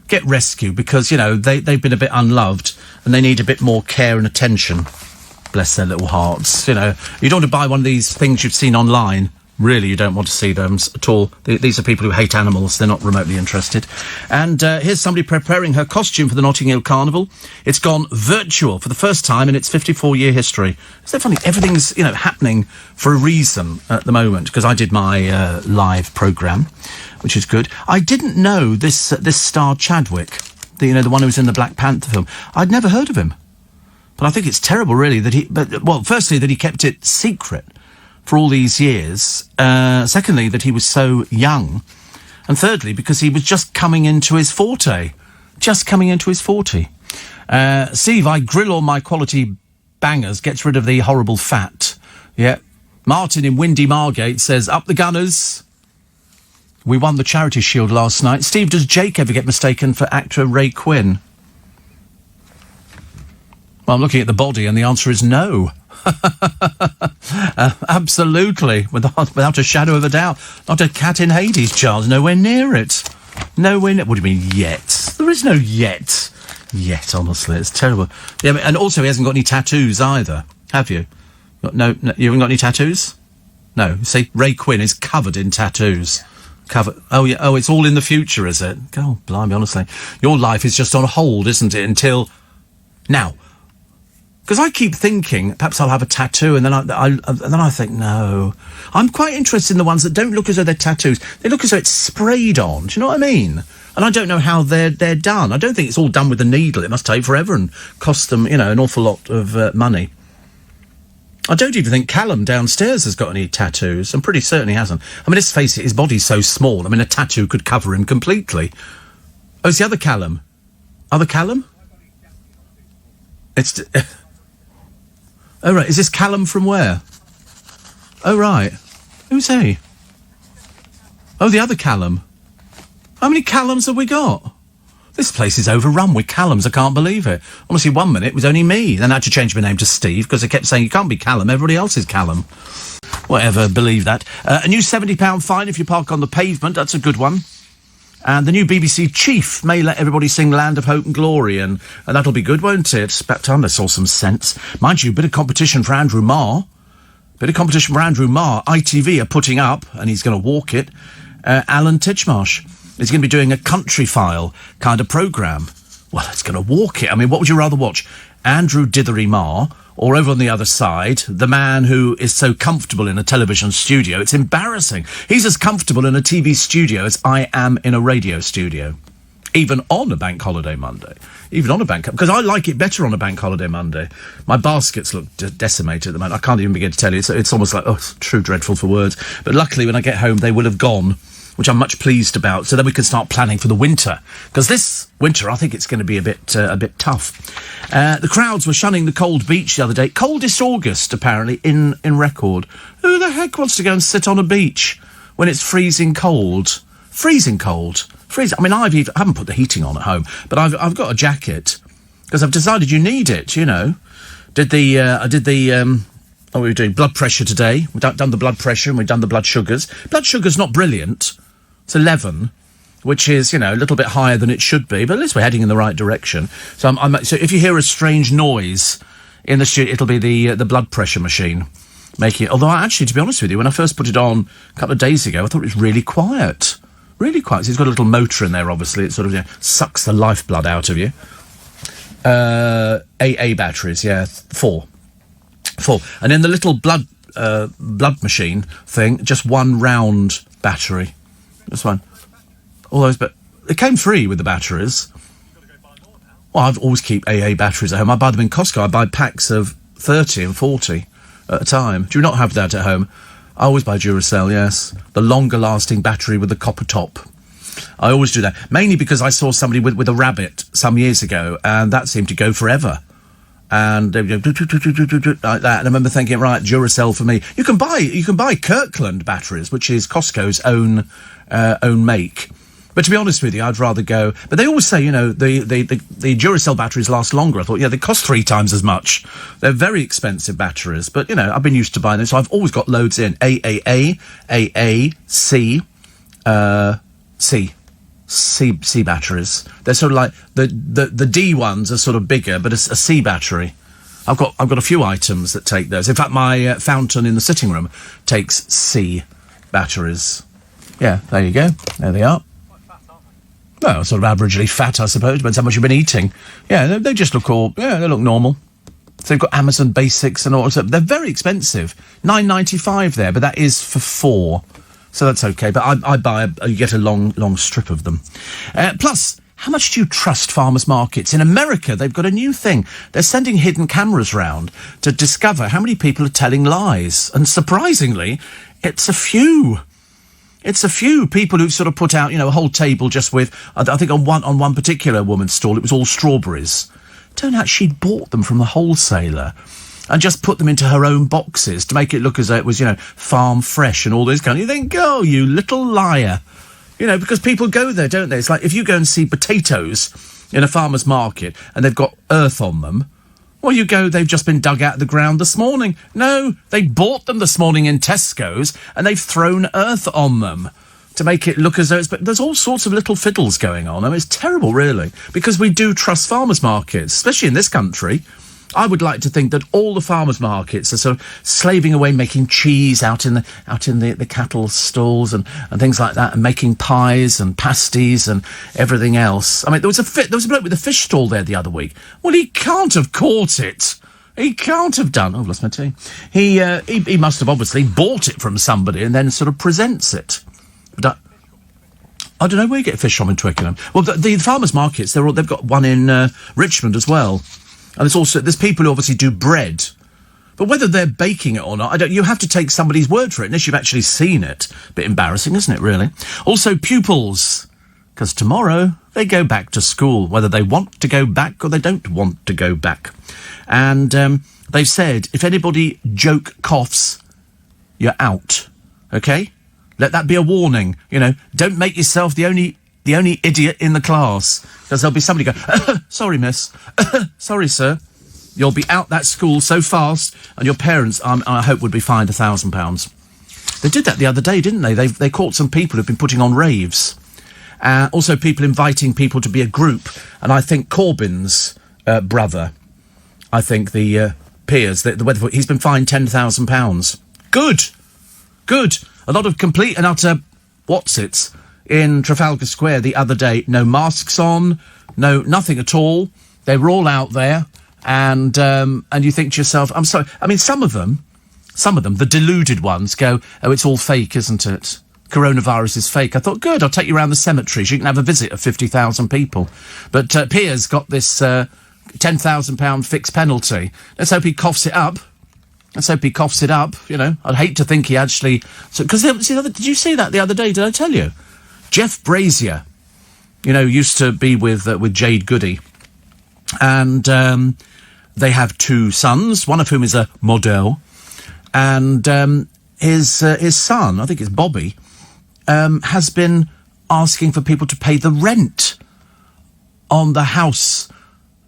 because they've been a bit unloved and they need a bit more care and attention. Bless their little hearts. You don't want to buy one of these things you've seen online. Really, you don't want to see them at all. These are people who hate animals. They're not remotely interested. And here's somebody preparing her costume for the Notting Hill Carnival. It's gone virtual for the first time in its 54-year history. Isn't that funny? Everything's, happening for a reason at the moment, because I did my live programme, which is good. I didn't know this star Chadwick, the one who was in the Black Panther film. I'd never heard of him. But I think it's terrible, really, firstly, that he kept it secret. for all these years. Secondly, that he was so young. And thirdly, because he was just coming into his forte. Just coming into his 40. Steve, I grill all my quality bangers, gets rid of the horrible fat. Yeah. Martin in Windy Margate says, up the Gunners. We won the Charity Shield last night. Steve, does Jake ever get mistaken for actor Ray Quinn? Well, I'm looking at the body and the answer is no. Absolutely, without a shadow of a doubt. Not a cat in Hades, Charles. Nowhere near it. Nowhere near. What do you mean, yet? There is no yet. Yet, honestly, it's terrible. Yeah, and also he hasn't got any tattoos either. Have you? No, you haven't got any tattoos? No. See, Ray Quinn is covered in tattoos. Oh, yeah. Oh, it's all in the future, is it? Oh, blimey, honestly. Your life is just on hold, isn't it, until now? Because I keep thinking, perhaps I'll have a tattoo, and then I think, no. I'm quite interested in the ones that don't look as though they're tattoos. They look as though it's sprayed on. Do you know what I mean? And I don't know how they're done. I don't think it's all done with a needle. It must take forever and cost them, an awful lot of money. I don't even think Callum downstairs has got any tattoos. I'm pretty certain he hasn't. I mean, let's face it, his body's so small. I mean, a tattoo could cover him completely. Oh, it's the other Callum. Other Callum? It's... Oh, right. Is this Callum from where? Oh, right. Who's he? Oh, the other Callum. How many Callums have we got? This place is overrun with Callums. I can't believe it. Honestly, 1 minute it was only me. Then I had to change my name to Steve because they kept saying, you can't be Callum. Everybody else is Callum. Whatever, believe that. A new £70 fine if you park on the pavement. That's a good one. And the new BBC chief may let everybody sing Land of Hope and Glory, and that'll be good, won't it? It's about time they saw some sense. Mind you, a bit of competition for Andrew Marr. ITV are putting up, and he's going to walk it, Alan Titchmarsh. He's going to be doing a country file kind of programme. Well, it's going to walk it. I mean, what would you rather watch? Andrew Dithery Marr, or over on the other side, the man who is so comfortable in a television studio, it's embarrassing. He's as comfortable in a TV studio as I am in a radio studio. Even on a bank holiday Monday. Because I like it better on a bank holiday Monday. My baskets look decimated at the moment. I can't even begin to tell you. It's almost like, it's true dreadful for words. But luckily, when I get home, they will have gone, which I'm much pleased about. So then we can start planning for the winter. Because this winter, I think it's going to be a bit tough. The crowds were shunning the cold beach the other day. Coldest August, apparently, in record. Who the heck wants to go and sit on a beach when it's freezing cold? Freezing cold. I mean, I haven't put the heating on at home, but I've got a jacket because I've decided you need it. I did the what were we doing? Blood pressure today. We've done the blood pressure and we've done the blood sugars. Blood sugar's not brilliant. It's 11, which is, a little bit higher than it should be, but at least we're heading in the right direction. So so if you hear a strange noise in the studio, it'll be the blood pressure machine making it. Although, actually, to be honest with you, when I first put it on a couple of days ago, I thought it was really quiet. Really quiet. So it's got a little motor in there, obviously. It sort of sucks the lifeblood out of you. AA batteries, yeah, 4. And then the little blood machine thing, just one round battery. Just one. All those, but it came free with the batteries. Well, I've always keep AA batteries at home. I buy them in Costco. I buy packs of 30 and 40 at a time. Do you not have that at home? I always buy Duracell, yes. The longer-lasting battery with the copper top. I always do that. Mainly because I saw somebody with a rabbit some years ago, and that seemed to go forever. And they would go like that. And I remember thinking, right, Duracell for me. You can buy Kirkland batteries, which is Costco's own make. But to be honest with you, I'd rather go... But they always say, the Duracell batteries last longer. I thought, they cost 3 times as much. They're very expensive batteries. But, I've been used to buying them. So I've always got loads in. AAA, AA, C batteries. They're sort of like... The D ones are sort of bigger, but it's a C battery. I've got a few items that take those. In fact, my fountain in the sitting room takes C batteries. Yeah, there you go. There they are. Well, sort of averagely fat, I suppose, depends how much you've been eating. Yeah, they just look they look normal. So they've got Amazon Basics and all. So they're very expensive. $9.95 there, but that is for 4. So that's okay. But I buy, you get a long strip of them. Plus, how much do you trust farmers' markets? In America, they've got a new thing. They're sending hidden cameras round to discover how many people are telling lies. And surprisingly, it's a few. It's a few people who've sort of put out, a whole table just with, I think on one particular woman's stall, it was all strawberries. Turned out she'd bought them from the wholesaler and just put them into her own boxes to make it look as though it was, farm fresh and all this kind of... You think, oh, you little liar. Because people go there, don't they? It's like if you go and see potatoes in a farmer's market and they've got earth on them, well, you go, they've just been dug out of the ground this morning. No, they bought them this morning in Tesco's and they've thrown earth on them to make it look as though it's... But there's all sorts of little fiddles going on. I mean, it's terrible, really, because we do trust farmers' markets, especially in this country. I would like to think that all the farmers' markets are sort of slaving away making cheese out in the cattle stalls and things like that, and making pies and pasties and everything else. I mean, there was a bloke with a fish stall there the other week. Well, he can't have caught it. He can't have done. Oh, I've lost my tea. He must have obviously bought it from somebody and then sort of presents it. But I don't know where you get fish from in Twickenham. Well, the farmers' markets, they've got one in Richmond as well. And there's people who obviously do bread. But whether they're baking it or not, you have to take somebody's word for it, unless you've actually seen it. A bit embarrassing, isn't it, really? Also, pupils. Because tomorrow, they go back to school, whether they want to go back or they don't want to go back. And they've said, if anybody joke coughs, you're out. OK? Let that be a warning. Don't make yourself the only idiot in the class. Because there'll be somebody go, sorry, miss. Sorry, sir. You'll be out that school so fast, and your parents, I hope, would be fined £1,000. They did that the other day, didn't they? They caught some people who've been putting on raves. Also people inviting people to be a group. And I think Corbyn's brother, I think the Piers, the Weatherford, he's been fined £10,000. Good. A lot of complete and utter what's-its in Trafalgar Square the other day. No masks on, nothing at all. They were all out there, and you think to yourself, I'm sorry. I mean, some of them, the deluded ones go, oh, it's all fake, isn't it? Coronavirus is fake. I thought, good, I'll take you around the cemeteries. You can have a visit of 50,000 people. But Piers got this £10,000 fixed penalty. Let's hope he coughs it up. I'd hate to think he actually... Because did you see that the other day? Did I tell you? Jeff Brazier, used to be with Jade Goody, and they have two sons, one of whom is a model, and his son, I think it's Bobby, has been asking for people to pay the rent on the house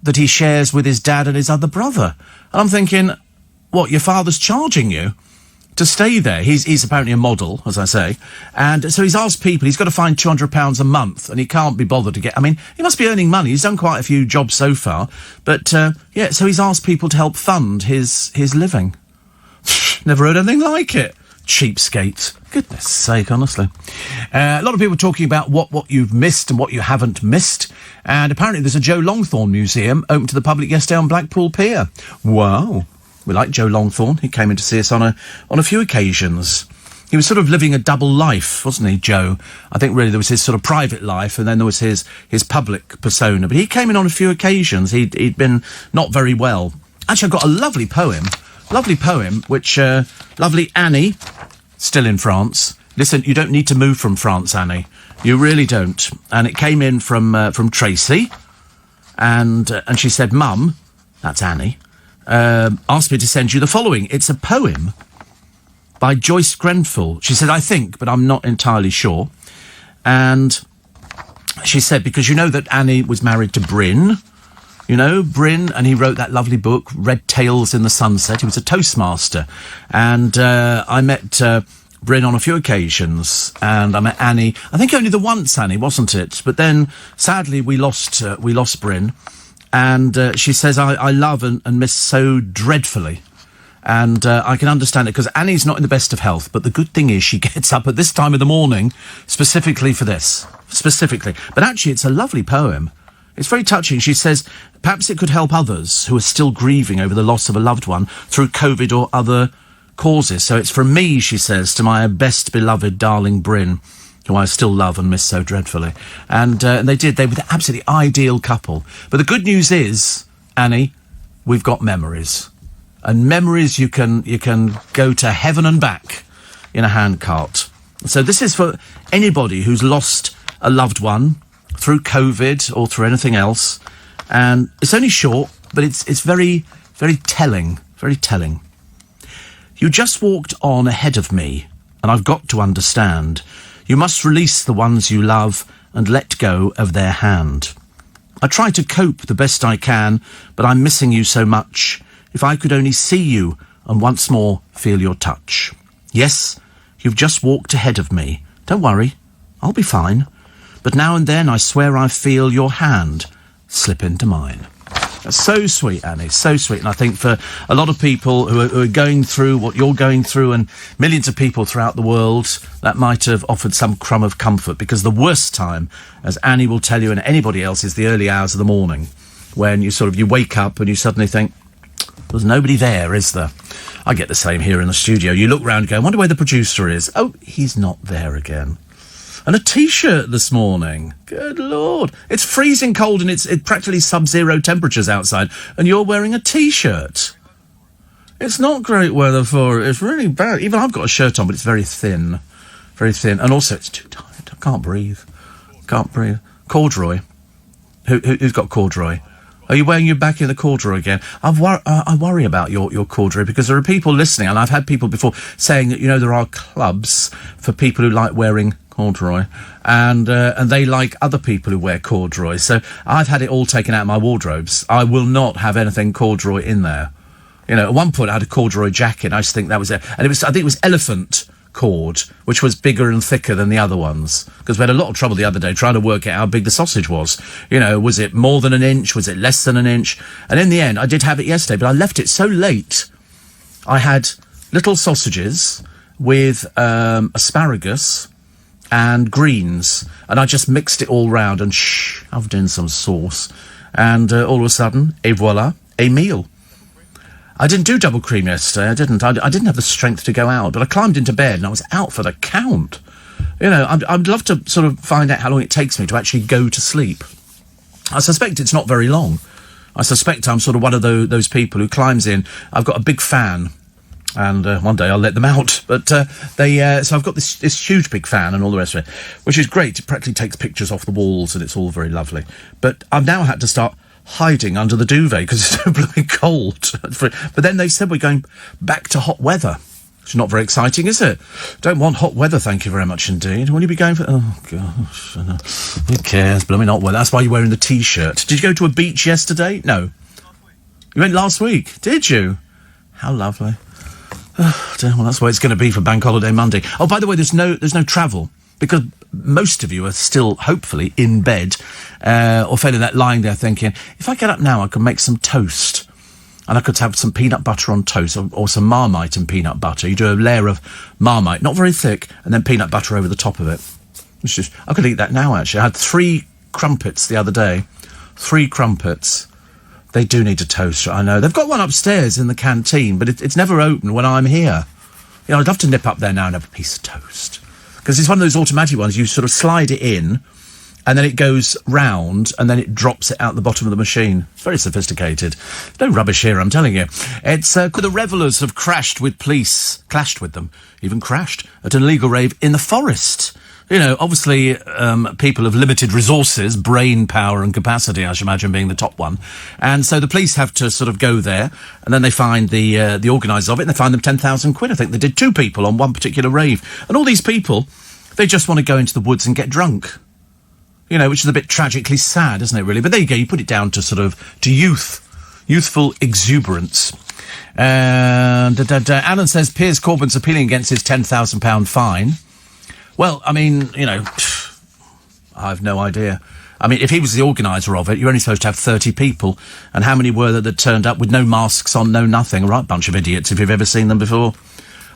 that he shares with his dad and his other brother. And I'm thinking, what, your father's charging you to stay there? He's apparently a model, as I say, and so he's asked people. He's got to find £200 a month, and he can't be bothered to get. I mean, he must be earning money. He's done quite a few jobs so far, but so he's asked people to help fund his living. Never heard anything like it. Cheapskate. Goodness sake, honestly. A lot of people talking about what you've missed and what you haven't missed, and apparently there's a Joe Longthorne museum open to the public yesterday on Blackpool Pier. Wow. We like Joe Longthorne. He came in to see us on a few occasions. He was sort of living a double life, wasn't he, Joe? I think really there was his sort of private life, and then there was his public persona. But he came in on a few occasions. He'd been not very well. Actually, I've got a lovely poem, which lovely Annie, still in France. Listen, you don't need to move from France, Annie. You really don't. And it came in from Tracy, and she said, Mum, that's Annie, asked me to send you the following. It's a poem by Joyce Grenfell. She said, I think, but I'm not entirely sure. And she said, because you know that Annie was married to Bryn, and he wrote that lovely book, Red Tails in the Sunset. He was a Toastmaster. And I met Bryn on a few occasions, and I met Annie, I think only the once, Annie, wasn't it? But then, sadly, we lost Bryn. And she says, I love and miss so dreadfully. And I can understand it, because Annie's not in the best of health. But the good thing is she gets up at this time of the morning specifically for this. Specifically. But actually, it's a lovely poem. It's very touching. She says, perhaps it could help others who are still grieving over the loss of a loved one through COVID or other causes. So it's from me, she says, to my best beloved darling Bryn. who I still love and miss so dreadfully. And they did. They were the absolutely ideal couple. But the good news is, Annie, we've got memories. And memories you can go to heaven and back in a handcart. So this is for anybody who's lost a loved one through COVID or through anything else. And it's only short, but it's very, very telling. Very telling. You just walked on ahead of me, and I've got to understand. You must release the ones you love and let go of their hand. I try to cope the best I can, but I'm missing you so much. If I could only see you and once more feel your touch. Yes, you've just walked ahead of me. Don't worry, I'll be fine. But now and then I swear I feel your hand slip into mine. That's so sweet, Annie, so sweet. And I think for a lot of people who are going through what you're going through, and millions of people throughout the world, that might have offered some crumb of comfort, because the worst time, as Annie will tell you and anybody else, is the early hours of the morning, when you wake up and you suddenly think, there's nobody there, is there? I get the same here in the studio. You look round and go, I wonder where the producer is. Oh, he's not there again. And a T-shirt this morning. Good Lord. It's freezing cold and it's practically sub-zero temperatures outside, and you're wearing a T-shirt. It's not great weather for it. It's really bad. Even I've got a shirt on, but it's very thin. Very thin. And also, it's too tight. I can't breathe. Can't breathe. Corduroy. Who's got corduroy? Are you wearing your back in the corduroy again? I worry about your corduroy, because there are people listening, and I've had people before saying that, there are clubs for people who like wearing corduroy, and they like other people who wear corduroy. So I've had it all taken out of my wardrobes. I will not have anything corduroy in there. At one point I had a corduroy jacket. I just think that was it. And I think it was elephant cord, which was bigger and thicker than the other ones, because we had a lot of trouble the other day trying to work out how big the sausage was. Was it more than an inch? Was it less than an inch? And in the end, I did have it yesterday, but I left it so late. I had little sausages with asparagus and greens, and I just mixed it all round and shoved in some sauce, and all of a sudden, et voila, a meal. I didn't do double cream yesterday. I didn't have the strength to go out, but I climbed into bed and I was out for the count. I'd love to sort of find out how long it takes me to actually go to sleep. I suspect it's not very long. I suspect I'm sort of one of those people who climbs in. I've got a big fan, and one day I'll let them out. But so I've got this huge big fan and all the rest of it, which is great. It practically takes pictures off the walls, and it's all very lovely. But I've now had to start hiding under the duvet because it's so blooming cold. But then they said we're going back to hot weather. It's not very exciting, is it? Don't want hot weather, thank you very much indeed. Will you be going for... Oh, gosh. Who cares? Blooming hot weather. That's why you're wearing the T-shirt. Did you go to a beach yesterday? No. You went last week, did you? How lovely. Oh, dear, well, that's where it's going to be for Bank Holiday Monday. Oh, by the way, there's no travel, because most of you are still, hopefully, in bed, or failing that, lying there thinking, if I get up now, I can make some toast, and I could have some peanut butter on toast, or some Marmite and peanut butter. You do a layer of Marmite, not very thick, and then peanut butter over the top of it. It's just, I could eat that now, actually. I had 3 crumpets the other day. 3 crumpets. They do need a toaster, I know. They've got one upstairs in the canteen, but it's never open when I'm here. I'd love to nip up there now and have a piece of toast. Because it's one of those automatic ones. You sort of slide it in, and then it goes round, and then it drops it out the bottom of the machine. It's very sophisticated. No rubbish here, I'm telling you. It's the revellers have clashed with police, clashed with them, even crashed at an illegal rave in the forest. Obviously, people of limited resources, brain power and capacity, I should imagine, being the top one. And so the police have to sort of go there, and then they find the organisers of it, and they find them 10,000 quid. I think they did 2 people on one particular rave. And all these people, they just want to go into the woods and get drunk. Which is a bit tragically sad, isn't it, really? But there you go, you put it down to youthful exuberance. Alan says Piers Corbyn's appealing against his £10,000 fine. Well, I mean, I have no idea. I mean, if he was the organiser of it, you're only supposed to have 30 people. And how many were there that turned up with no masks on, no nothing? A right bunch of idiots, if you've ever seen them before.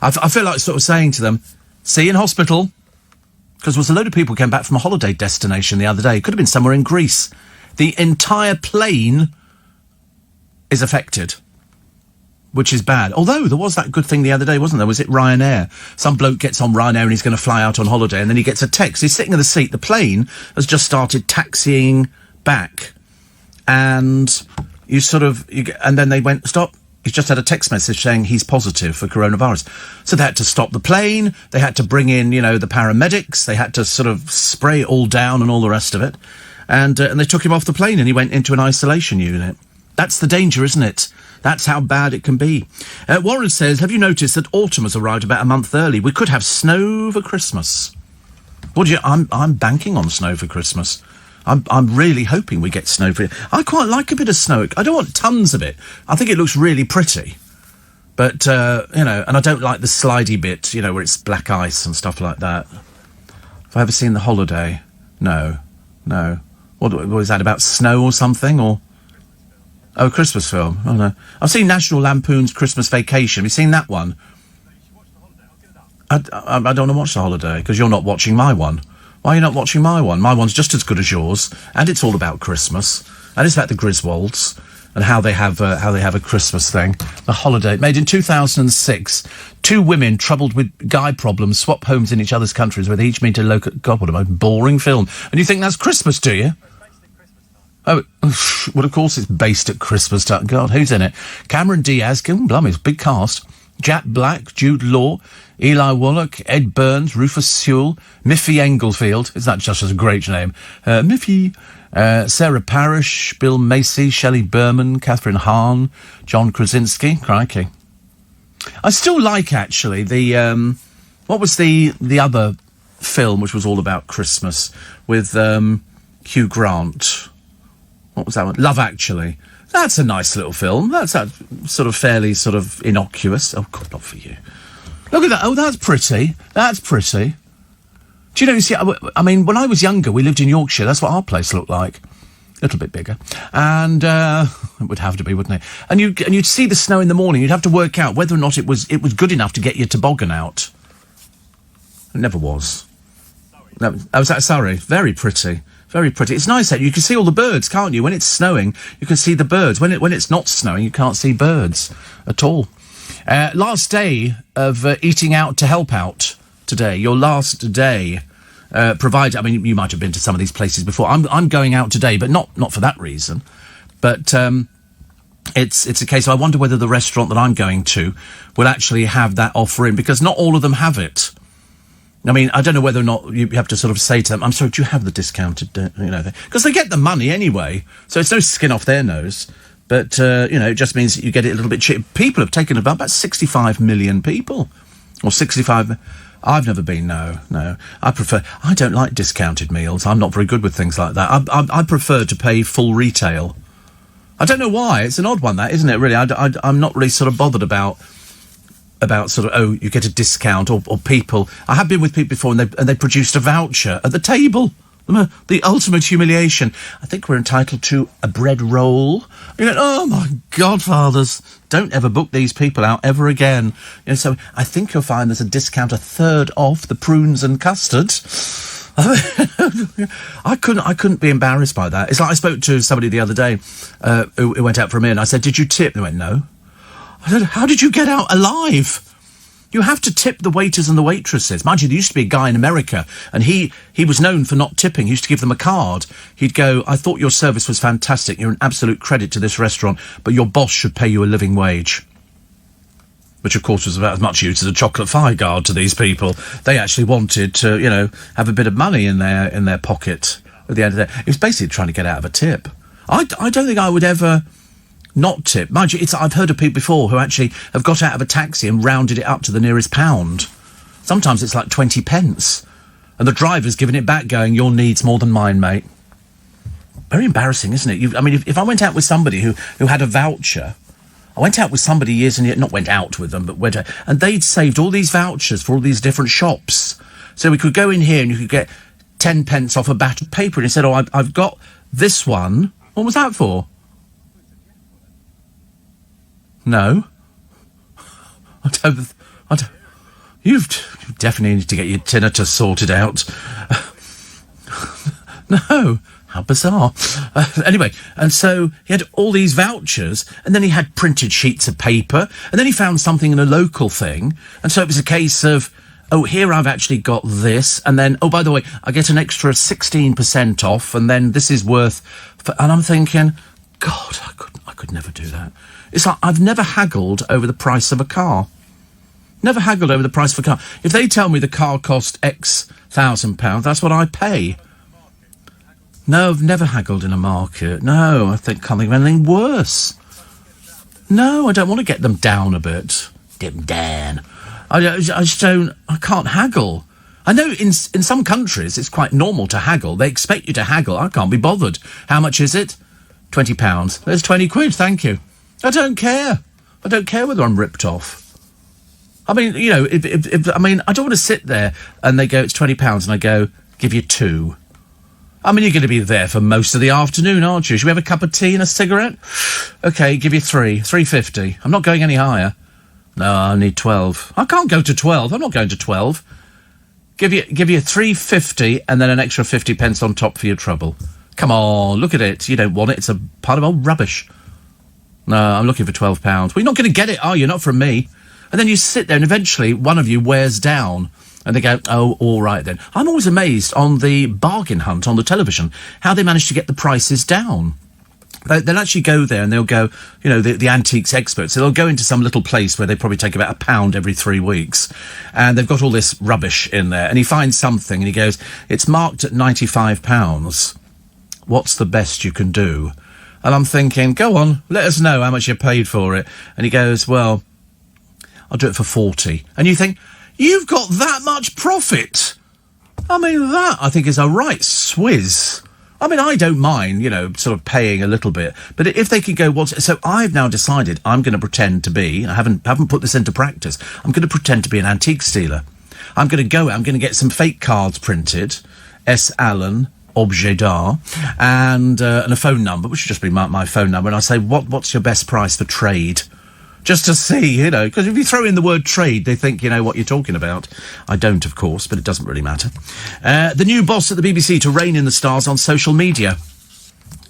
I feel like sort of saying to them, see you in hospital. Because there was a load of people came back from a holiday destination the other day. It could have been somewhere in Greece. The entire plane is affected. which is bad. Although there was that good thing the other day, wasn't there? Was it Ryanair? Some bloke gets on Ryanair and he's going to fly out on holiday, and then he gets a text. He's sitting in the seat. The plane has just started taxiing back, and and then they went, stop. He's just had a text message saying he's positive for coronavirus. So they had to stop the plane. They had to bring in, the paramedics. They had to sort of spray it all down and all the rest of it. And they took him off the plane and he went into an isolation unit. That's the danger, isn't it? That's how bad it can be. Warren says, have you noticed that autumn has arrived about a month early? We could have snow for Christmas. I'm banking on snow for Christmas. I'm really hoping we get snow for it. I quite like a bit of snow. I don't want tons of it. I think it looks really pretty. But, and I don't like the slidey bit, where it's black ice and stuff like that. Have I ever seen The Holiday? No. What was that, about snow or something, or... Oh, Christmas film. Oh, no. I've seen National Lampoon's Christmas Vacation. Have you seen that one? I don't want to watch The Holiday, because you're not watching my one. Why are you not watching my one? My one's just as good as yours, and it's all about Christmas, and it's about the Griswolds, and how they have a Christmas thing. The Holiday, made in 2006. Two women troubled with guy problems swap homes in each other's countries, where they each meet a local... God, what a most boring film. And you think that's Christmas, do you? Oh, well, of course it's based at Christmas time. God, who's in it? Cameron Diaz, blimey, big cast. Jack Black, Jude Law, Eli Wallach, Ed Burns, Rufus Sewell, Miffy Englefield. Isn't that just a great name? Miffy, Sarah Parish, Bill Macy, Shelley Berman, Catherine Hahn, John Krasinski. Crikey. I still like, actually, the... what was the other film which was all about Christmas with Hugh Grant? What was that one? Love Actually. That's a nice little film. That's sort of fairly sort of innocuous. Oh, God, not for you. Look at that. Oh, that's pretty. That's pretty. Do you see, I mean, when I was younger, we lived in Yorkshire. That's what our place looked like. A little bit bigger. And it would have to be, wouldn't it? And you'd see the snow in the morning. You'd have to work out whether or not it was good enough to get your toboggan out. It never was. No, was that Surrey? Very pretty. Very pretty. It's nice that you can see all the birds, can't you? When it's snowing, you can see the birds. When it's not snowing, you can't see birds at all. Last day of eating out to help out today. Your last day. Provided, I mean, you might have been to some of these places before. I'm going out today, but not for that reason. But it's a case of I wonder whether the restaurant that I'm going to will actually have that offer in, because not all of them have it. I mean, I don't know whether or not you have to sort of say to them, I'm sorry, do you have the discounted, because they get the money anyway, so it's no skin off their nose. But, it just means that you get it a little bit cheap. People have taken about 65 million people. Or 65... I've never been, no. I don't like discounted meals. I'm not very good with things like that. I prefer to pay full retail. I don't know why. It's an odd one, that, isn't it, really? I'm not really sort of bothered about sort of, you get a discount, or people... I have been with people before and they produced a voucher at the table. The ultimate humiliation. I think we're entitled to a bread roll. You know, oh my God, fathers, don't ever book these people out ever again. So I think you'll find there's a discount, a third off the prunes and custard. I couldn't be embarrassed by that. It's like I spoke to somebody the other day who went out for a meal, and I said, "Did you tip?" They went, "No." I said, "How did you get out alive?" You have to tip the waiters and the waitresses. Mind you, there used to be a guy in America, and he was known for not tipping. He used to give them a card. He'd go, "I thought your service was fantastic. You're an absolute credit to this restaurant, but your boss should pay you a living wage." Which, of course, was about as much use as a chocolate fire guard to these people. They actually wanted to, have a bit of money in their pocket at the end of the day. It was basically trying to get out of a tip. I don't think I would ever... not tip. Mind you, I've heard of people before who actually have got out of a taxi and rounded it up to the nearest pound. Sometimes it's like 20 pence. And the driver's giving it back going, "Your need's more than mine, mate." Very embarrassing, isn't it? If I went out with somebody who had a voucher... I went out with somebody years and years... Not went out with them, but went out... And they'd saved all these vouchers for all these different shops. So we could go in here and you could get 10 pence off a bat of paper. And he said, "Oh, I've got this one." What was that for? No. I don't... You definitely need to get your tinnitus sorted out. No. How bizarre. Anyway, and so he had all these vouchers, and then he had printed sheets of paper, and then he found something in a local thing, and so it was a case of, oh, here I've actually got this, and then, oh, by the way, I get an extra 16% off, and then this is worth... And I'm thinking, God, I could never do that. It's like I've never haggled over the price of a car. Never haggled over the price of a car. If they tell me the car cost X £1,000, that's what I pay. No, I've never haggled in a market. No, can't think of anything worse. No, I don't want to get them down a bit. Get them down. I just don't... I can't haggle. I know in some countries it's quite normal to haggle. They expect you to haggle. I can't be bothered. How much is it? £20. There's 20 quid, thank you. I don't care. I don't care whether I'm ripped off. I mean, you know, I don't want to sit there and they go, it's £20, and I go, give you two. I mean, you're going to be there for most of the afternoon, aren't you? Should we have a cup of tea and a cigarette? OK, give you £3.50. I'm not going any higher. No, I need 12. I can't go to 12. I'm not going to 12. Give you £3.50 and then an extra 50 pence on top for your trouble. Come on, look at it. You don't want it. It's a pile of old rubbish. No, I'm looking for £12. Well, you're not going to get it, are you? Not from me. And then you sit there and eventually one of you wears down. And they go, oh, all right then. I'm always amazed on the bargain hunt on the television, how they manage to get the prices down. They'll actually go there and they'll go, you know, the antiques experts, so they'll go into some little place where they probably take about £1 every 3 weeks. And they've got all this rubbish in there. And he finds something and he goes, it's marked at £95. What's the best you can do? And I'm thinking, go on, let us know how much you paid for it. And he goes, well, I'll do it for 40. And you think, you've got that much profit. I mean, that, I think, is a right swizz. I mean, I don't mind, you know, sort of paying a little bit. But if they could go, so I've now decided I'm going to pretend to be, I haven't put this into practice, I'm going to pretend to be an antique stealer. I'm going to get some fake cards printed, S. Allen, objet d'art, and a phone number, which should just be my phone number. And I say, what's your best price for trade? Just to see, you know, because if you throw in the word trade, they think you know what you're talking about. I don't, of course, but it doesn't really matter. The new boss at the BBC to rein in the stars on social media.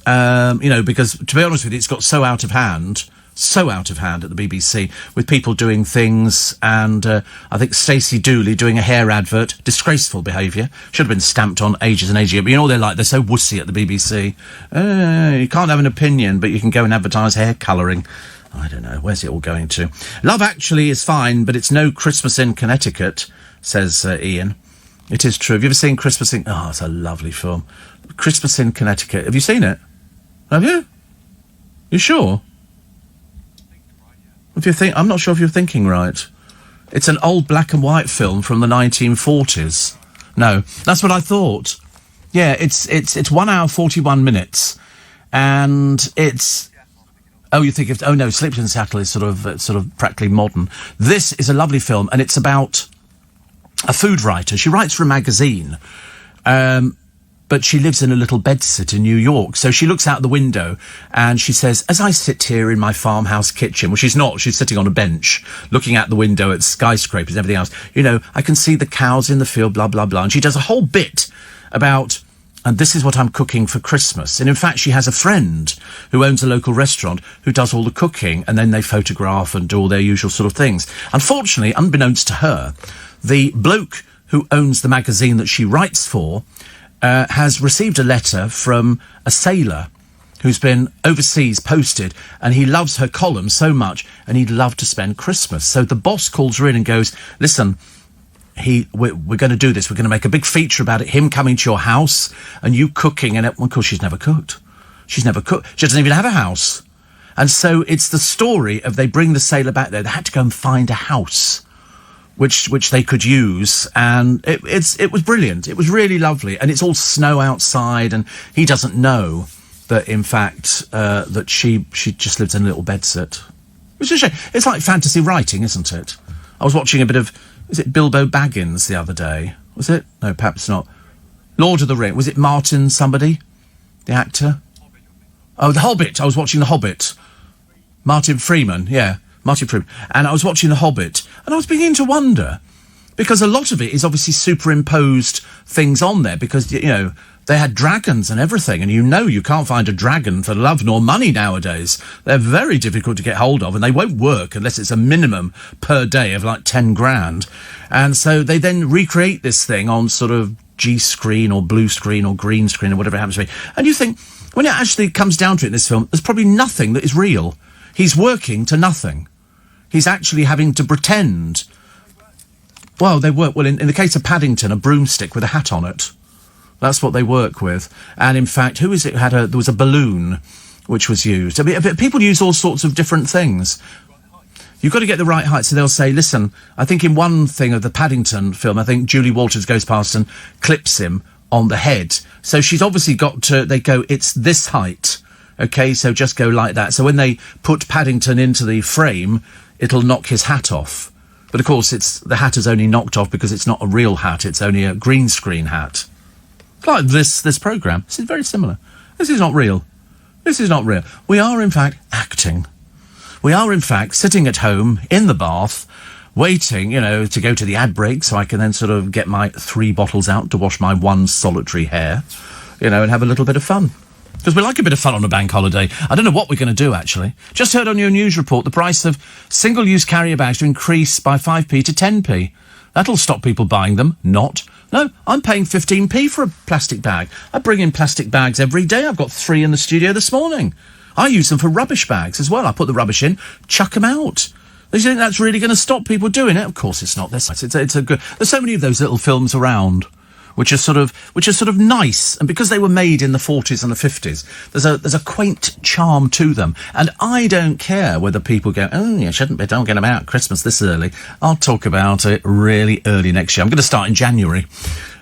You know, because, to be honest with you, it's got so out of hand at the BBC, with people doing things, and I think Stacey Dooley doing a hair advert. Disgraceful behaviour. Should have been stamped on ages and ages ago. But you know what they're so wussy at the BBC. You can't have an opinion, but you can go and advertise hair colouring. I don't know. Where's it all going to? Love Actually is fine, but it's no Christmas in Connecticut, says Ian. It is true. Have you ever seen Christmas in... Oh, it's a lovely film. Christmas in Connecticut. Have you seen it? Have you? You sure? I'm not sure if you're thinking right. It's an old black and white film from the 1940s. No, that's what I thought. Yeah, it's 1 hour 41 minutes, and it's... Oh, you think oh no, Sleepless in Seattle is sort of practically modern. This is a lovely film, and it's about a food writer. She writes for a magazine, but she lives in a little bedsit in New York. So she looks out the window and she says, as I sit here in my farmhouse kitchen, well, she's not, she's sitting on a bench looking out the window at skyscrapers and everything else. You know, I can see the cows in the field, blah, blah, blah. And she does a whole bit about... And this is what I'm cooking for Christmas. And in fact, she has a friend who owns a local restaurant who does all the cooking, and then they photograph and do all their usual sort of things. Unfortunately, unbeknownst to her, the bloke who owns the magazine that she writes for has received a letter from a sailor who's been overseas posted, and he loves her column so much, and he'd love to spend Christmas. So the boss calls her in and goes, listen... We're going to do this. We're going to make a big feature about it. Him coming to your house and you cooking. And of course, she's never cooked. She doesn't even have a house. And so it's the story of they bring the sailor back there. They had to go and find a house which they could use. And it was brilliant. It was really lovely. And it's all snow outside. And he doesn't know that, in fact, that she just lives in a little bedsit. It's a shame. It's like fantasy writing, isn't it? I was watching a bit of... Was it Bilbo Baggins the other day? Was it? No, perhaps not. Lord of the Rings. Was it Martin somebody? The actor? Oh, The Hobbit. I was watching The Hobbit. Martin Freeman, yeah. Martin Freeman. And I was watching The Hobbit. And I was beginning to wonder, because a lot of it is obviously superimposed things on there, because, you know, They had dragons and everything, and you can't find a dragon for love nor money nowadays. They're very difficult to get hold of, and they won't work unless it's a minimum per day of like 10 grand. And so they then recreate this thing on sort of G screen or blue screen or green screen or whatever it happens to be. And you think, when it actually comes down to it in this film, there's probably nothing that is real. He's working to nothing. He's actually having to pretend. Well, they work, in the case of Paddington, a broomstick with a hat on it. That's what they work with. And in fact, who is it? There was a balloon which was used. I mean, people use all sorts of different things. You've got to get the right height. So they'll say, listen, I think in one thing of the Paddington film, I think Julie Walters goes past and clips him on the head. So she's obviously got to, they go, it's this height. Okay, so just go like that. So when they put Paddington into the frame, it'll knock his hat off. But of course, the hat is only knocked off because it's not a real hat. It's only a green screen hat. Like this programme. This is very similar. This is not real. This is not real. We are, in fact, acting. We are, in fact, sitting at home in the bath, waiting, to go to the ad break so I can then sort of get my 3 bottles out to wash my one solitary hair, and have a little bit of fun. Because we like a bit of fun on a bank holiday. I don't know what we're going to do, actually. Just heard on your news report the price of single-use carrier bags to increase by 5p to 10p. That'll stop people buying them. Not. No, I'm paying 15p for a plastic bag. I bring in plastic bags every day. I've got 3 in the studio this morning. I use them for rubbish bags as well. I put the rubbish in, chuck them out. Do you think that's really going to stop people doing it? Of course it's not. It's a good... There's so many of those little films around which are sort of nice, and because they were made in the 40s and the 50s, there's a quaint charm to them. And I don't care whether people go, oh, you shouldn't be talking about Christmas this early. I'll talk about it really early next year. I'm going to start in January,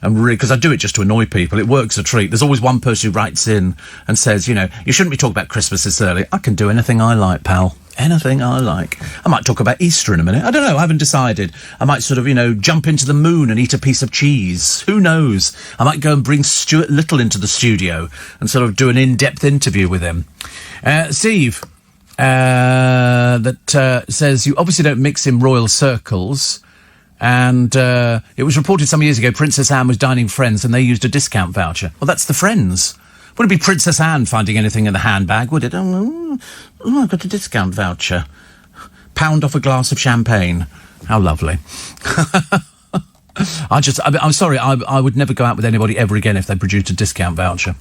because I do it just to annoy people. It works a treat. There's always one person who writes in and says, you shouldn't be talking about Christmas this early. I can do anything I like, pal. Anything I like. I might talk about Easter in a minute. I don't know. I haven't decided. I might sort of, jump into the moon and eat a piece of cheese. Who knows? I might go and bring Stuart Little into the studio and sort of do an in-depth interview with him. Steve, says you obviously don't mix in royal circles. And it was reported some years ago Princess Anne was dining friends and they used a discount voucher. Well, that's the Friends. Wouldn't it be Princess Anne finding anything in the handbag, would it? Oh, I've got a discount voucher. Pound off a glass of champagne. How lovely. I'm sorry, I would never go out with anybody ever again if they produced a discount voucher.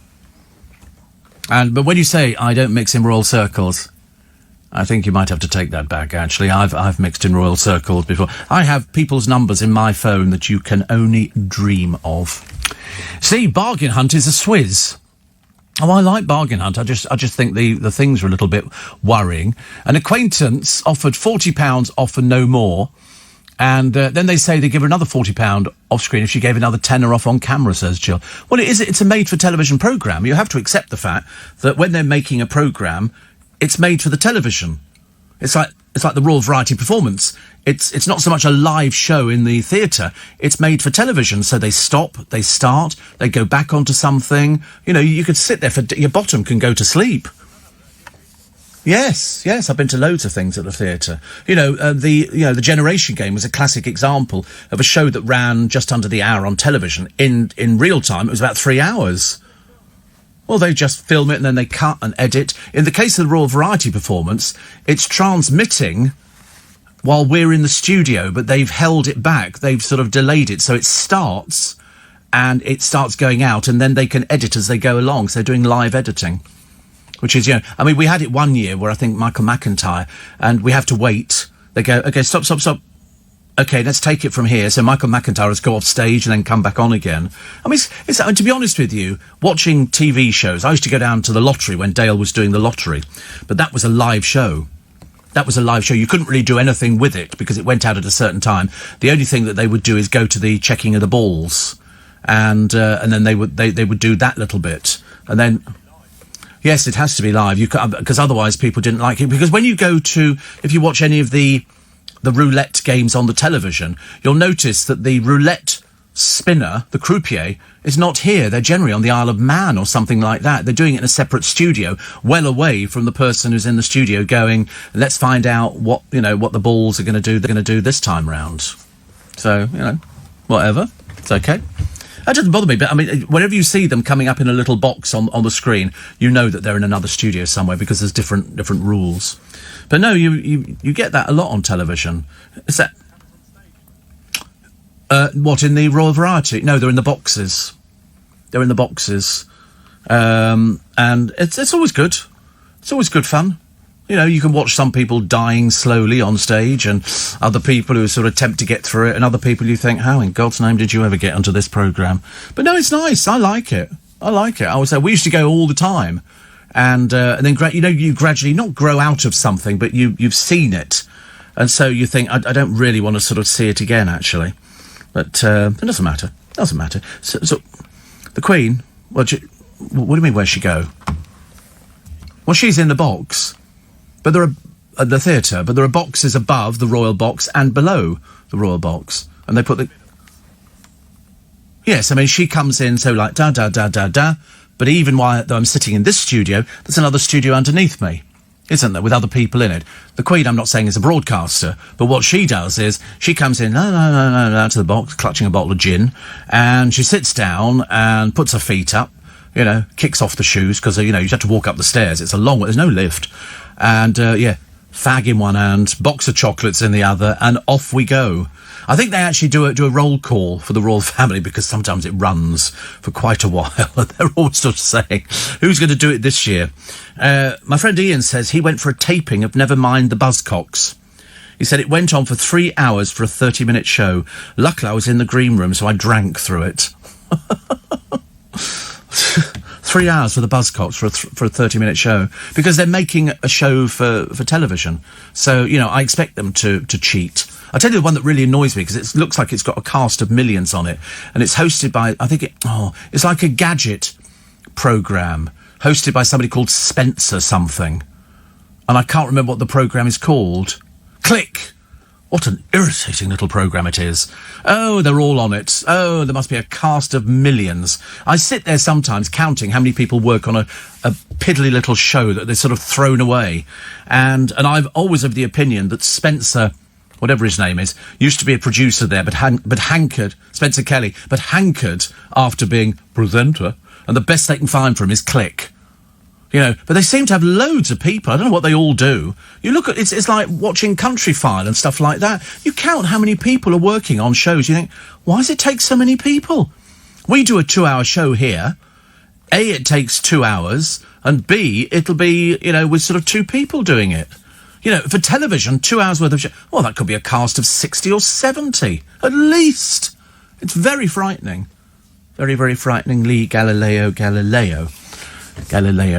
But when you say I don't mix in royal circles, I think you might have to take that back, actually. I've mixed in royal circles before. I have people's numbers in my phone that you can only dream of. See, Bargain Hunt is a swizz. Oh, I like Bargain Hunt. I just think the things are a little bit worrying. An acquaintance offered £40 off and no more, and then they say they give her another £40 off screen if she gave another tenner off on camera, says Jill. Well, it's a made-for-television programme. You have to accept the fact that when they're making a programme, it's made for the television. It's like the Royal Variety Performance. It's not so much a live show in the theatre. It's made for television. So they stop, they start, they go back onto something. You could sit there your bottom can go to sleep. Yes, I've been to loads of things at the theatre. The Generation Game was a classic example of a show that ran just under the hour on television. In real time, it was about 3 hours. Well, they just film it and then they cut and edit. In the case of the Royal Variety Performance, it's transmitting while we're in the studio, but they've held it back. They've sort of delayed it. So it starts and it starts going out and then they can edit as they go along. So they're doing live editing, which is, we had it one year where I think Michael McIntyre, and we have to wait. They go, okay, stop. Okay, let's take it from here. So Michael McIntyre has go off stage and then come back on again. It's to be honest with you, watching TV shows, I used to go down to the lottery when Dale was doing the lottery, but that was a live show. You couldn't really do anything with it because it went out at a certain time. The only thing that they would do is go to the checking of the balls, and then they would do that little bit, and then. Yes, it has to be live. Because otherwise people didn't like it. Because when you if you watch any of the roulette games on the television, you'll notice that the roulette spinner, the croupier, is not here. They're generally on the Isle of Man or something like that. They're doing it in a separate studio, well away from the person who's in the studio going, let's find out what the balls are going to do. They're going to do this time round. So, whatever. It's okay. That doesn't bother me, but I mean, whenever you see them coming up in a little box on the screen, you know that they're in another studio somewhere because there's different rules. But no, you get that a lot on television. Is that what, in the Royal Variety? No, they're in the boxes. They're in the boxes, and it's always good. It's always good fun. You know, you can watch some people dying slowly on stage and other people who sort of attempt to get through it and other people you think, how in God's name did you ever get onto this programme? But no, it's nice. I like it. I would say we used to go all the time. And then, you gradually not grow out of something, but you've seen it. And so you think, I don't really want to sort of see it again, actually. But it doesn't matter. Doesn't matter. So the Queen, what do you mean, where'd she go? Well, she's in the box. But there are at the theatre, but there are boxes above the royal box and below the royal box, and they put the. Yes, I mean she comes in so like da da da da da, but even while though I'm sitting in this studio, there's another studio underneath me, isn't there, with other people in it. The Queen, I'm not saying is a broadcaster, but what she does is she comes in to the box, clutching a bottle of gin, and she sits down and puts her feet up, kicks off the shoes because you have to walk up the stairs. It's a long way. There's no lift. And, fag in one hand, box of chocolates in the other, and off we go. I think they actually do a roll call for the royal family because sometimes it runs for quite a while. They're always sort of saying, who's going to do it this year? My friend Ian says he went for a taping of Nevermind the Buzzcocks. He said it went on for 3 hours for a 30-minute show. Luckily, I was in the green room, so I drank through it. 3 hours for the Buzzcocks for a 30-minute show because they're making a show for television. So, I expect them to cheat. I'll tell you the one that really annoys me because it looks like it's got a cast of millions on it and it's hosted by, it's like a gadget programme hosted by somebody called Spencer something. And I can't remember what the programme is called. Click! What an irritating little programme it is. Oh, they're all on it. Oh, there must be a cast of millions. I sit there sometimes counting how many people work on a piddly little show that they're sort of thrown away. And I've always of the opinion that Spencer, whatever his name is, used to be a producer there, but hankered, Spencer Kelly, but hankered after being presenter. And the best they can find for him is Click. But they seem to have loads of people. I don't know what they all do. You look at it's like watching Country File and stuff like that. You count how many people are working on shows. You think, why does it take so many people? We do a 2-hour show here. A, it takes 2 hours, and B, it'll be, with sort of 2 people doing it. For television, 2 hours worth of show. Well, that could be a cast of 60 or 70, at least. It's very frightening. Very, very frighteningly Galileo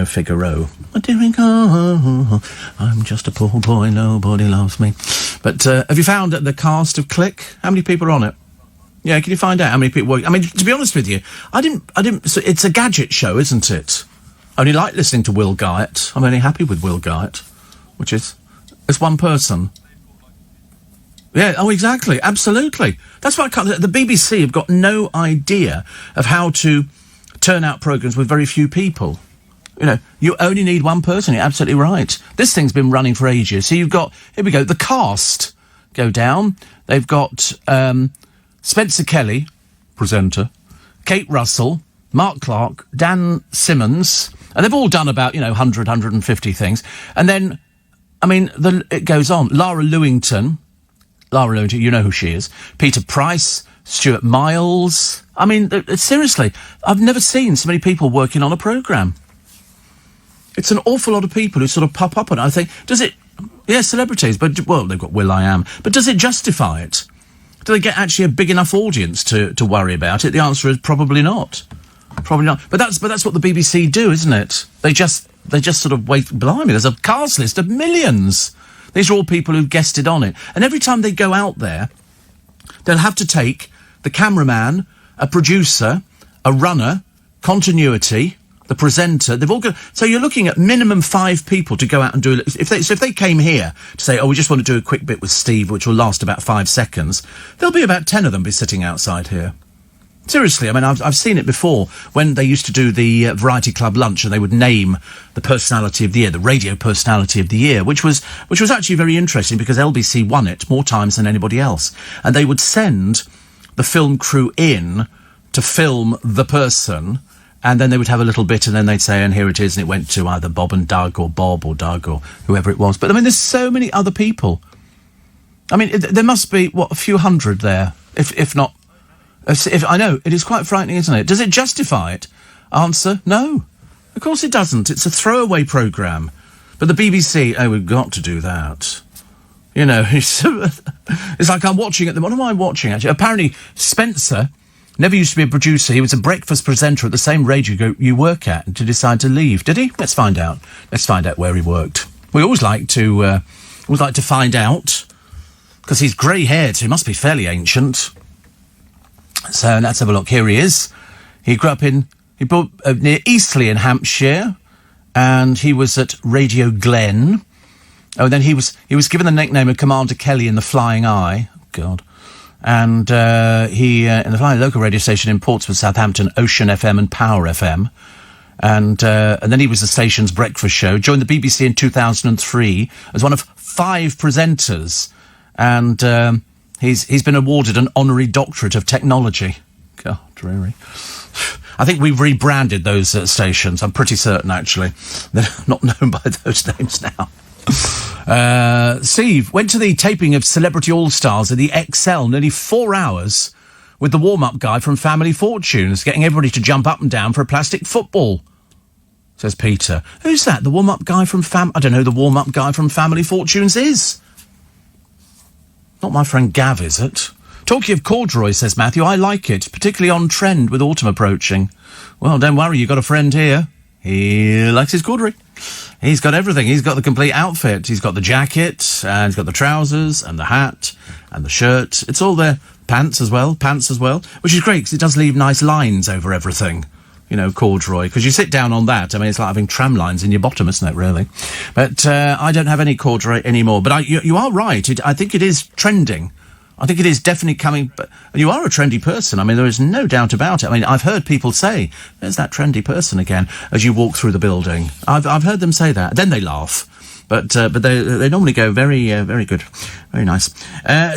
Figaro. I'm just a poor boy, nobody loves me. But have you found the cast of Click? How many people are on it? Yeah, can you find out how many people work? I mean, to be honest with you, I didn't. So it's a gadget show, isn't it? I only like listening to Will Guyatt. I'm only happy with Will Guyatt, which is it's one person. Yeah, oh, exactly, absolutely. That's why I can't. The BBC have got no idea of how to turn out programmes with very few people. You only need one person. You're absolutely right. This thing's been running for ages. So you've got, here we go, the cast go down. They've got Spencer Kelly, presenter, Kate Russell, Mark Clark, Dan Simmons, and they've all done about, 100, 150 things. And then, it goes on. Lara Lewington, you know who she is. Peter Price, Stuart Miles. Seriously, I've never seen so many people working on a programme. It's an awful lot of people who sort of pop up on it. I think, does it... Yeah, celebrities, but, well, they've got will.i.am. But does it justify it? Do they get actually a big enough audience to worry about it? The answer is probably not. Probably not. But that's what the BBC do, isn't it? They just sort of wait... Blimey, there's a cast list of millions. These are all people who guested on it. And every time they go out there, they'll have to take the cameraman, a producer, a runner, continuity... the presenter, they've all got... So you're looking at minimum 5 people to go out and do... If they came here to say, we just want to do a quick bit with Steve, which will last about 5 seconds, there'll be about 10 of them be sitting outside here. Seriously, I've seen it before when they used to do the Variety Club lunch and they would name the personality of the year, the radio personality of the year, which was actually very interesting because LBC won it more times than anybody else. And they would send the film crew in to film the person, and then they would have a little bit, and then they'd say, and here it is, and it went to either Bob and Doug, or Bob or Doug, or whoever it was. But, I mean, there's so many other people. I mean, there must be, a few hundred there, if not... I know, it is quite frightening, isn't it? Does it justify it? Answer, no. Of course it doesn't. It's a throwaway programme. But the BBC, we've got to do that. You know, it's like I'm watching it. What am I watching, actually? Apparently, Spencer never used to be a producer. He was a breakfast presenter at the same radio you work at, to decide to leave. Did he? Let's find out. Let's find out where he worked. We always like to find out, because he's grey-haired, so he must be fairly ancient. So let's have a look. Here he is. He grew up near Eastleigh in Hampshire, and he was at Radio Glen. Oh, and then he was given the nickname of Commander Kelly in The Flying Eye. Oh, God. And he in the Flying local radio station in Portsmouth, Southampton, Ocean FM and Power FM. And then he was the station's breakfast show. Joined the BBC in 2003 as one of 5 presenters. And he's been awarded an honorary doctorate of technology. God, dreary. I think we've rebranded those stations. I'm pretty certain, actually. They're not known by those names now. Steve went to the taping of Celebrity All-Stars at the XL, nearly 4 hours, with the warm-up guy from Family Fortunes, getting everybody to jump up and down for a plastic football, says Peter. Who's that? The warm-up guy from I don't know who the warm-up guy from Family Fortunes is. Not my friend Gav, is it? Talking of corduroy, says Matthew, I like it, particularly on trend with autumn approaching. Well, don't worry, you've got a friend here. He likes his corduroy. He's got everything. He's got the complete outfit. He's got the jacket, and he's got the trousers, and the hat, and the shirt. It's all there. Pants as well, which is great, because it does leave nice lines over everything. You know, corduroy, because you sit down on that, I mean, it's like having tram lines in your bottom, isn't it, really? But I don't have any corduroy anymore. But you are right. I think it is trending. I think it is definitely coming. But you are a trendy person. I mean, there is no doubt about it. I mean, I've heard people say, there's that trendy person again, as you walk through the building. I've heard them say that. Then they laugh. But they normally go very good. Very nice.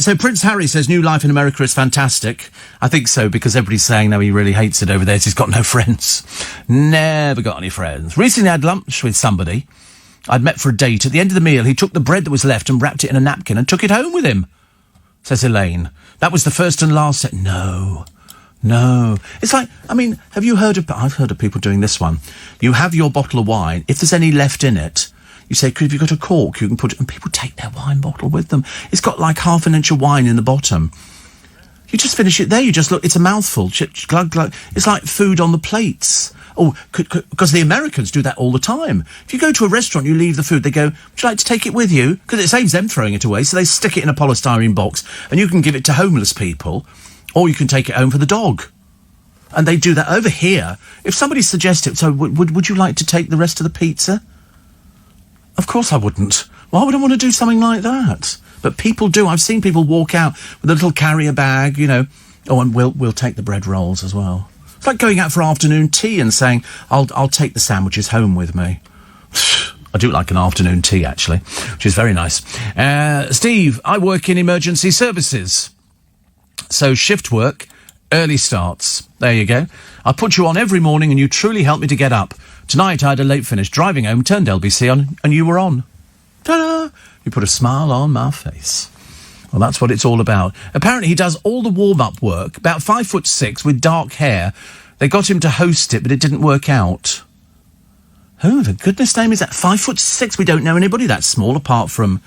So Prince Harry says New Life in America is fantastic. I think so, because everybody's saying, no, he really hates it over there. He's got no friends. Never got any friends. Recently I had lunch with somebody I'd met for a date. At the end of the meal, he took the bread that was left and wrapped it in a napkin and took it home with him, says Elaine. That was the first and last set. No. It's like, I mean, have you heard of... I've heard of people doing this one. You have your bottle of wine. If there's any left in it, you say, have you got a cork? You can put it... And people take their wine bottle with them. It's got like half an inch of wine in the bottom. You just finish it there. You just look... It's a mouthful. Glug, glug. It's like food on the plates. Oh, because the Americans do that all the time. If you go to a restaurant, you leave the food, they go, would you like to take it with you? Because it saves them throwing it away, so they stick it in a polystyrene box, and you can give it to homeless people, or you can take it home for the dog. And they do that over here. If somebody suggested, so would you like to take the rest of the pizza? Of course I wouldn't. Why would I want to do something like that? But people do. I've seen people walk out with a little carrier bag, you know. Oh, and we'll take the bread rolls as well. It's like going out for afternoon tea and saying, I'll take the sandwiches home with me. I do like an afternoon tea, actually, which is very nice. Steve, I work in emergency services. So shift work, early starts. There you go. I put you on every morning and you truly help me to get up. Tonight I had a late finish. Driving home, turned LBC on and you were on. Ta-da! You put a smile on my face. Well, that's what it's all about. Apparently he does all the warm-up work, about 5'6", with dark hair. They got him to host it, but it didn't work out. Who the goodness name is that? 5'6". We don't know anybody that small, apart from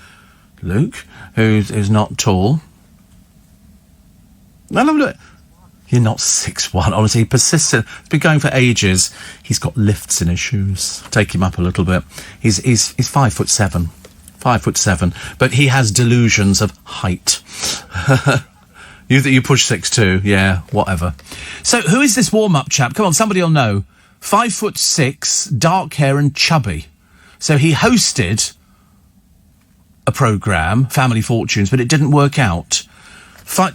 Luke, who's not tall. Well, look. You're not 6'1". Honestly, he persists. It's been going for ages. He's got lifts in his shoes. Take him up a little bit. He's 5'7". 5'7", but he has delusions of height. You push 6'2", yeah, whatever. So who is this warm-up chap? Come on, somebody will know. 5'6", dark hair and chubby. So he hosted a programme, Family Fortunes, but it didn't work out.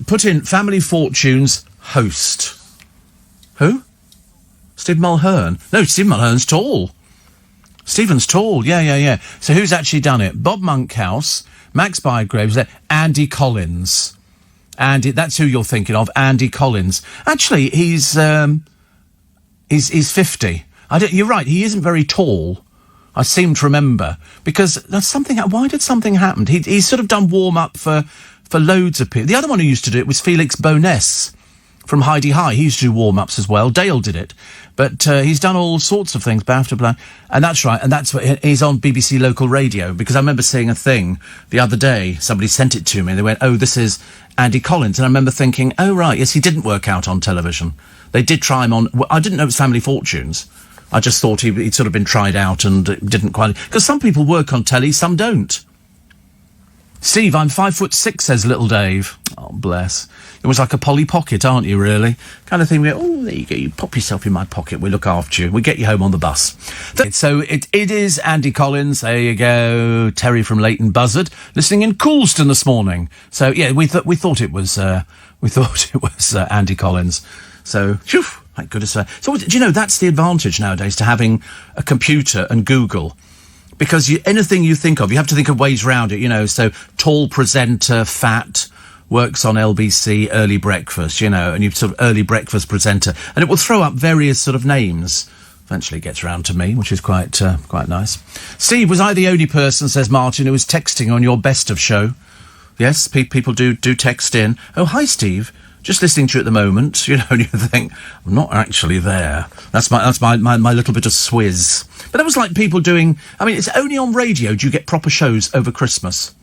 Put in Family Fortunes host. Who? Steve Mulhern. No, Steve Mulhern's tall. Stephen's tall, yeah. So who's actually done it? Bob Monkhouse, Max Bygraves, Andy Collins. Andy, that's who you're thinking of, Andy Collins. Actually, he's 50. You're right, he isn't very tall. I seem to remember, because why did something happen? He's sort of done warm-up for loads of people. The other one who used to do it was Felix Boness from Heidi High. He used to do warm-ups as well. Dale did it. But he's done all sorts of things, BAFTA plan. And that's right, and that's what he's on BBC Local Radio, because I remember seeing a thing the other day. Somebody sent it to me, and they went, oh, this is Andy Collins. And I remember thinking, oh, right, yes, he didn't work out on television. They did try him on... Well, I didn't know it was Family Fortunes. I just thought he'd sort of been tried out and didn't quite... Because some people work on telly, some don't. Steve, I'm 5'6", says little Dave. Oh, bless. It was like a Polly Pocket, aren't you, really? Kind of thing, we go, oh, there you go, you pop yourself in my pocket, we look after you, we get you home on the bus. So it is Andy Collins, there you go, Terry from Leighton Buzzard, listening in Coulston this morning. So, yeah, we thought it was Andy Collins. So, phew, thank goodness. So, do you know, that's the advantage nowadays to having a computer and Google. Because anything you think of, you have to think of ways around it, you know. So, tall presenter, fat, works on LBC, early breakfast, you know, and you sort of early breakfast presenter. And it will throw up various sort of names. Eventually it gets round to me, which is quite nice. Steve, was I the only person, says Martin, who was texting on your best of show? Yes, people do text in. Oh, hi, Steve. Just listening to you at the moment, you know, and you think, I'm not actually there. That's my little bit of swizz. But that was like people doing... I mean, it's only on radio do you get proper shows over Christmas.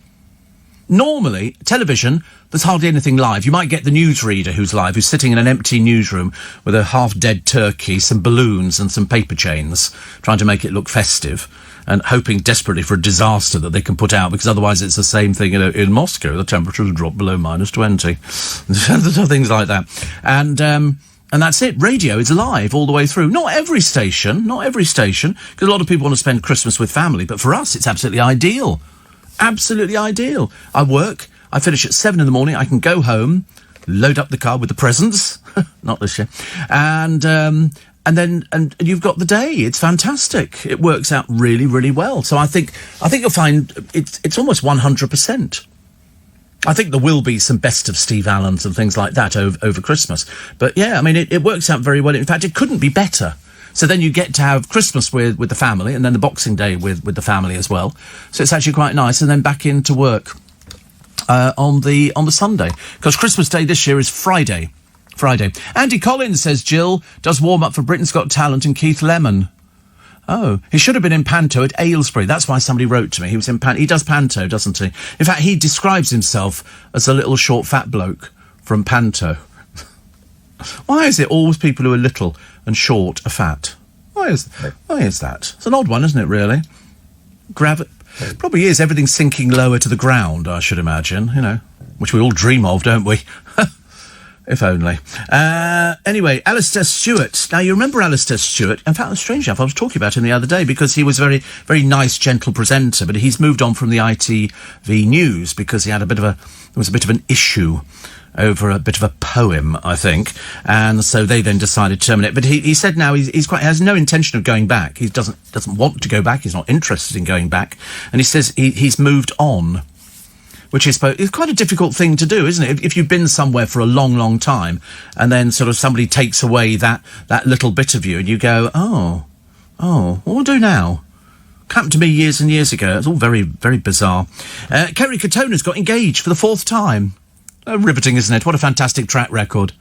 Normally, television, there's hardly anything live. You might get the newsreader who's live, who's sitting in an empty newsroom with a half-dead turkey, some balloons and some paper chains, trying to make it look festive, and hoping desperately for a disaster that they can put out, because otherwise it's the same thing, you know, in Moscow, the temperature has dropped below -20. Things like that. And that's it. Radio is live all the way through. Not every station, because a lot of people want to spend Christmas with family, but for us, it's absolutely ideal. Absolutely ideal. I work, I finish at 7 in the morning, I can go home, load up the car with the presents, not this year, and then you've got the day. It's fantastic. It works out really, really well. So I think you'll find it's almost 100%. I think there will be some best of Steve Allen's and things like that over Christmas. But yeah, I mean, it works out very well. In fact, it couldn't be better. So then you get to have Christmas with the family, and then the Boxing Day with the family as well. So it's actually quite nice. And then back into work on the Sunday, because Christmas Day this year is Friday. Andy Collins, says Jill, does warm up for Britain's Got Talent and Keith Lemon. Oh, he should have been in Panto at Aylesbury. That's why somebody wrote to me. He was in Panto. He does Panto, doesn't he? In fact, he describes himself as a little short fat bloke from Panto. Why is it always people who are little and short are fat? Why is that? It's an odd one, isn't it, really? Probably is. Everything's sinking lower to the ground, I should imagine, you know, which we all dream of, don't we? If only. Anyway, Alistair Stewart. Now, you remember Alistair Stewart? In fact, strange enough, I was talking about him the other day because he was a very, very nice, gentle presenter, but he's moved on from the ITV News because he had there was a bit of an issue over a bit of a poem, I think, and so they then decided to terminate. But he said now he has no intention of going back. He doesn't want to go back. He's not interested in going back, and he says he's moved on, which is quite a difficult thing to do, isn't it? If you've been somewhere for a long, long time, and then sort of somebody takes away that little bit of you, and you go, oh, what will I do now? Happened to me years and years ago. It's all very, very bizarre. Kerry Katona's got engaged for the 4th time. Riveting, isn't it? What a fantastic track record.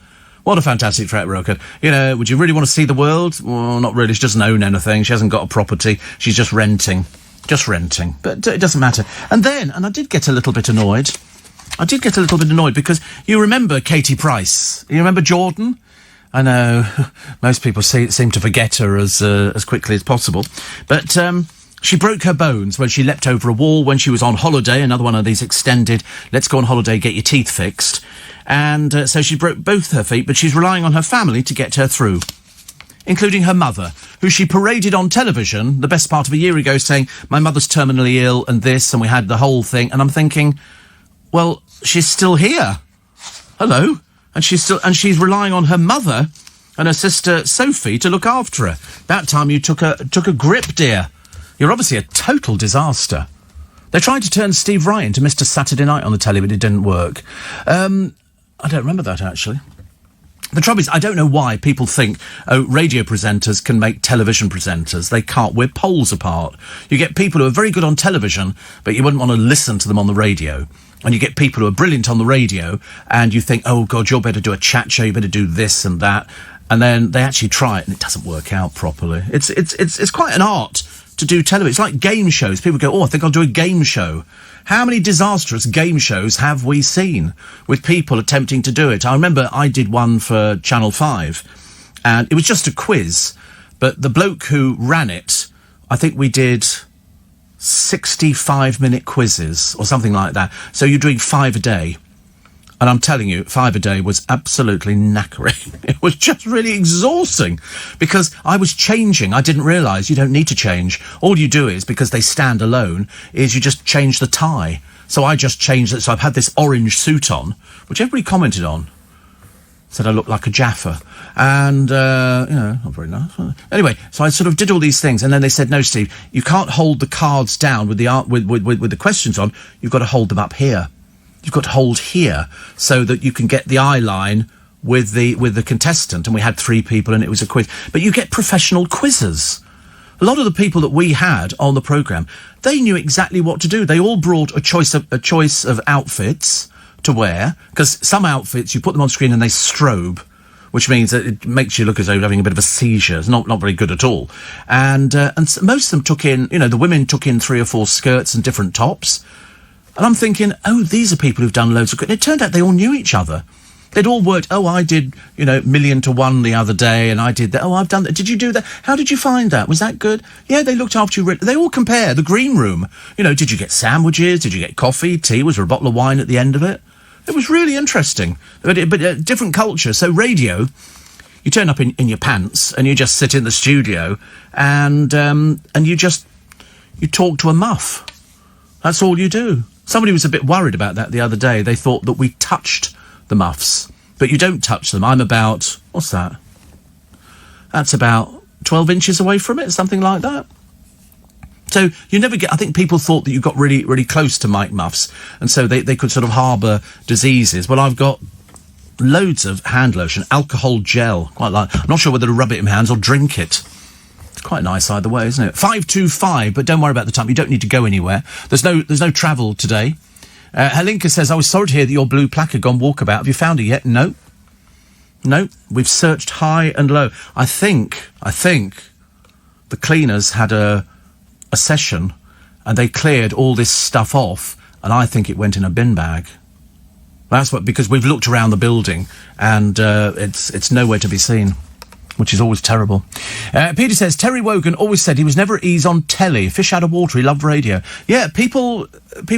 What a fantastic track record. You know, would you really want to see the world? Well, not really. She doesn't own anything. She hasn't got a property. She's just renting. But it doesn't matter. And I did get a little bit annoyed. Because you remember Katie Price. You remember Jordan? I know most people seem to forget her as quickly as possible. But she broke her bones when she leapt over a wall when she was on holiday, another one of these extended, let's go on holiday, get your teeth fixed. And so she broke both her feet, but she's relying on her family to get her through, including her mother, who she paraded on television the best part of a year ago saying, my mother's terminally ill and this, and we had the whole thing. And I'm thinking, well, she's still here. Hello. And she's relying on her mother and her sister Sophie to look after her. That time you took a grip, dear. You're obviously a total disaster. They tried to turn Steve Ryan to Mr. Saturday Night on the telly, but it didn't work. I don't remember that, actually. The trouble is, I don't know why people think, radio presenters can make television presenters. They can't. We're poles apart. You get people who are very good on television, but you wouldn't want to listen to them on the radio. And you get people who are brilliant on the radio, and you think, oh, God, you're better do a chat show, you better do this and that. And then they actually try it, and it doesn't work out properly. It's quite an art to do television. It's like game shows. People go, oh, I think I'll do a game show. How many disastrous game shows have we seen with people attempting to do it? I remember I did one for Channel 5, and it was just a quiz, but the bloke who ran it, I think we did 65-minute quizzes or something like that. So you're doing 5 a day. And I'm telling you, 5 a day was absolutely knackering. It was just really exhausting because I was changing. I didn't realise you don't need to change. All you do is, because they stand alone, is you just change the tie. So I just changed it. So I've had this orange suit on, which everybody commented on. Said I looked like a Jaffa. And, not very nice. Anyway, so I sort of did all these things. And then they said, no, Steve, you can't hold the cards down with the questions on. You've got to hold them up here. You've got to hold here so that you can get the eye line with the contestant. And we had 3 people and it was a quiz. But you get professional quizzes. A lot of the people that we had on the programme, they knew exactly what to do. They all brought a choice of outfits to wear, because some outfits, you put them on screen and they strobe, which means that it makes you look as though you're having a bit of a seizure. It's not very good at all. And most of them took in, the women took in 3 or 4 skirts and different tops. And I'm thinking, oh, these are people who've done loads of good. It turned out they all knew each other. They'd all worked, oh, I did, 1,000,000 to 1 the other day, and I did that. Oh, I've done that. Did you do that? How did you find that? Was that good? Yeah, they looked after you. They all compare. The green room. Did you get sandwiches? Did you get coffee, tea? Was there a bottle of wine at the end of it? It was really interesting. But different culture. So radio, you turn up in your pants, and you just sit in the studio, and you talk to a muff. That's all you do. Somebody was a bit worried about that the other day. They thought that we touched the muffs. But you don't touch them. I'm about... What's that? That's about 12 inches away from it, something like that. So you never get... I think people thought that you got really, really close to Mike Muffs, and so they could sort of harbour diseases. Well, I've got loads of hand lotion, alcohol gel. Quite like... I'm not sure whether to rub it in my hands or drink it. Quite nice either way, isn't it? 525, but don't worry about the time. You don't need to go anywhere. There's no travel today. Helinka says, I was sorry to hear that your blue plaque had gone walkabout. Have you found it yet? No. We've searched high and low. I think the cleaners had a session and they cleared all this stuff off, and I think it went in a bin bag. That's because we've looked around the building and it's nowhere to be seen, which is always terrible. Peter says, Terry Wogan always said he was never at ease on telly. Fish out of water, he loved radio. Yeah, people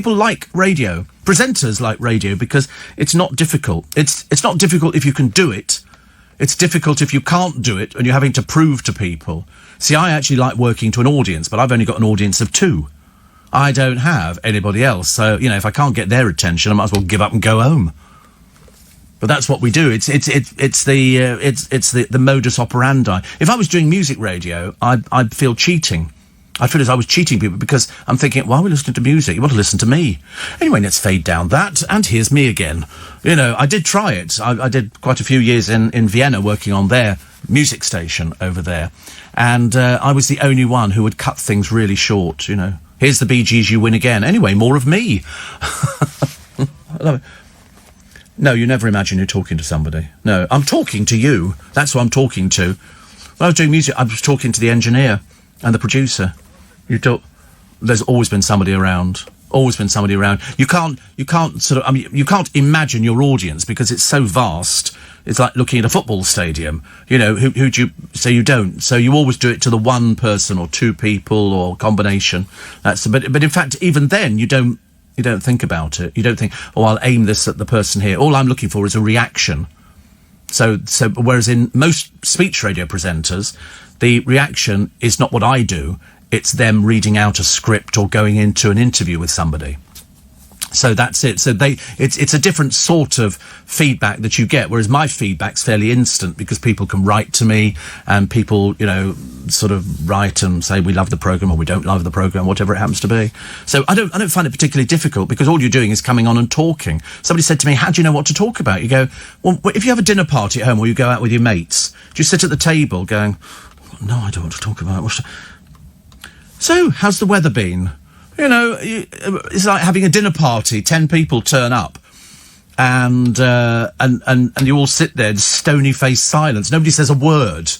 like radio. Presenters like radio because it's not difficult. It's not difficult if you can do it. It's difficult if you can't do it and you're having to prove to people. See, I actually like working to an audience, but I've only got an audience of 2. I don't have anybody else. So, if I can't get their attention, I might as well give up and go home. But that's what we do. It's the modus operandi. If I was doing music radio, I'd feel cheating. I'd feel as I was cheating people because I'm thinking, why are we listening to music? You want to listen to me. Anyway, let's fade down that, and here's me again. I did try it. I did quite a few years in Vienna working on their music station over there, and I was the only one who would cut things really short, Here's the Bee Gees, you win again. Anyway, more of me. I love it. No, you never imagine you're talking to somebody. No, I'm talking to you. That's who I'm talking to. When I was doing music, I was talking to the engineer and the producer. There's always been somebody around. Always been somebody around. You can't you can't imagine your audience because it's so vast. It's like looking at a football stadium. Who do you say you don't? So you always do it to the one person or 2 people or combination. But in fact, even then, you don't think about it. You don't think, I'll aim this at the person here. All I'm looking for is a reaction. So whereas in most speech radio presenters, the reaction is not what I do. It's them reading out a script or going into an interview with somebody. So that's it. So it's a different sort of feedback that you get, whereas my feedback's fairly instant because people can write to me and people, sort of write and say we love the programme or we don't love the programme, whatever it happens to be. So I don't find it particularly difficult because all you're doing is coming on and talking. Somebody said to me, how do you know what to talk about? You go, well, if you have a dinner party at home or you go out with your mates, do you sit at the table going, no, I don't want to talk about it. So, how's the weather been? It's like having a dinner party. 10 people turn up, and you all sit there in stony-faced silence. Nobody says a word.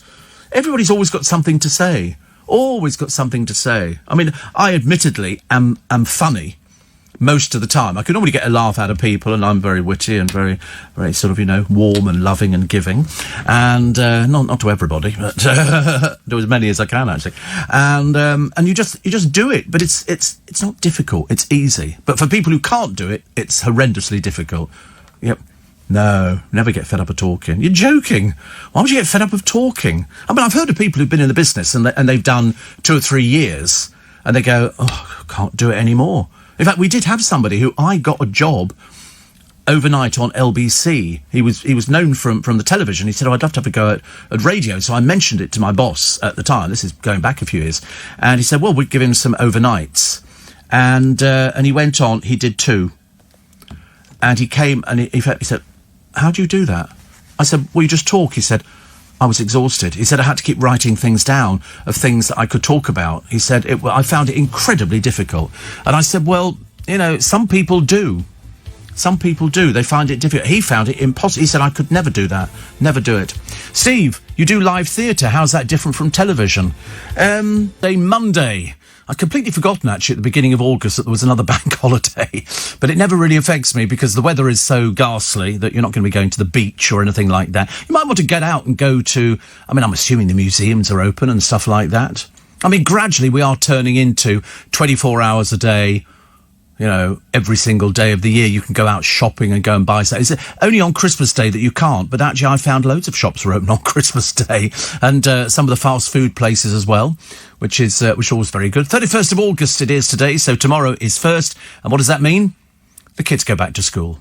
Everybody's always got something to say. Always got something to say. I mean, I admittedly am funny most of the time. I can normally get a laugh out of people, and I'm very witty and very, very sort of, warm and loving and giving. And, not to everybody, but, do as many as I can, actually. And you just do it. But it's not difficult. It's easy. But for people who can't do it, it's horrendously difficult. Yep. No, never get fed up of talking. You're joking. Why would you get fed up of talking? I mean, I've heard of people who've been in the business and they've done 2 or 3 years and they go, oh, I can't do it anymore. In fact, we did have somebody who I got a job overnight on LBC. He was known from the television. He said, I'd love to have a go at radio. So I mentioned it to my boss at the time. This is going back a few years. And he said, well, we'd give him some overnights. And he went on, he did 2. And he came and he said, how do you do that? I said, well, you just talk. He said, I was exhausted. He said I had to keep writing things down of things that I could talk about. He said, I found it incredibly difficult. And I said, well, some people do. Some people do. They find it difficult. He found it impossible. He said, I could never do that. Never do it. Steve, you do live theatre. How's that different from television? Monday. I'd completely forgotten, actually, at the beginning of August that there was another bank holiday. But it never really affects me because the weather is so ghastly that you're not going to be going to the beach or anything like that. You might want to get out and go to... I mean, I'm assuming the museums are open and stuff like that. I mean, gradually we are turning into 24 hours a day, every single day of the year. You can go out shopping and go and buy stuff. It's only on Christmas Day that you can't. But actually, I found loads of shops were open on Christmas Day. And some of the fast food places as well, which is always very good. 31st of August it is today, so tomorrow is 1st. And what does that mean? The kids go back to school.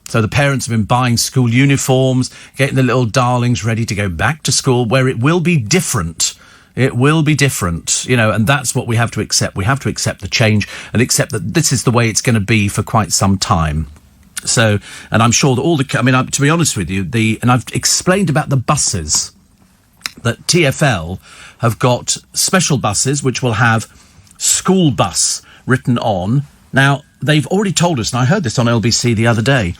So the parents have been buying school uniforms, getting the little darlings ready to go back to school, where it will be different. It will be different, and that's what we have to accept. We have to accept the change and accept that this is the way it's going to be for quite some time. So, and I'm sure that to be honest with you, and I've explained about the buses, that TfL have got special buses which will have school bus written on. Now, they've already told us, and I heard this on LBC the other day,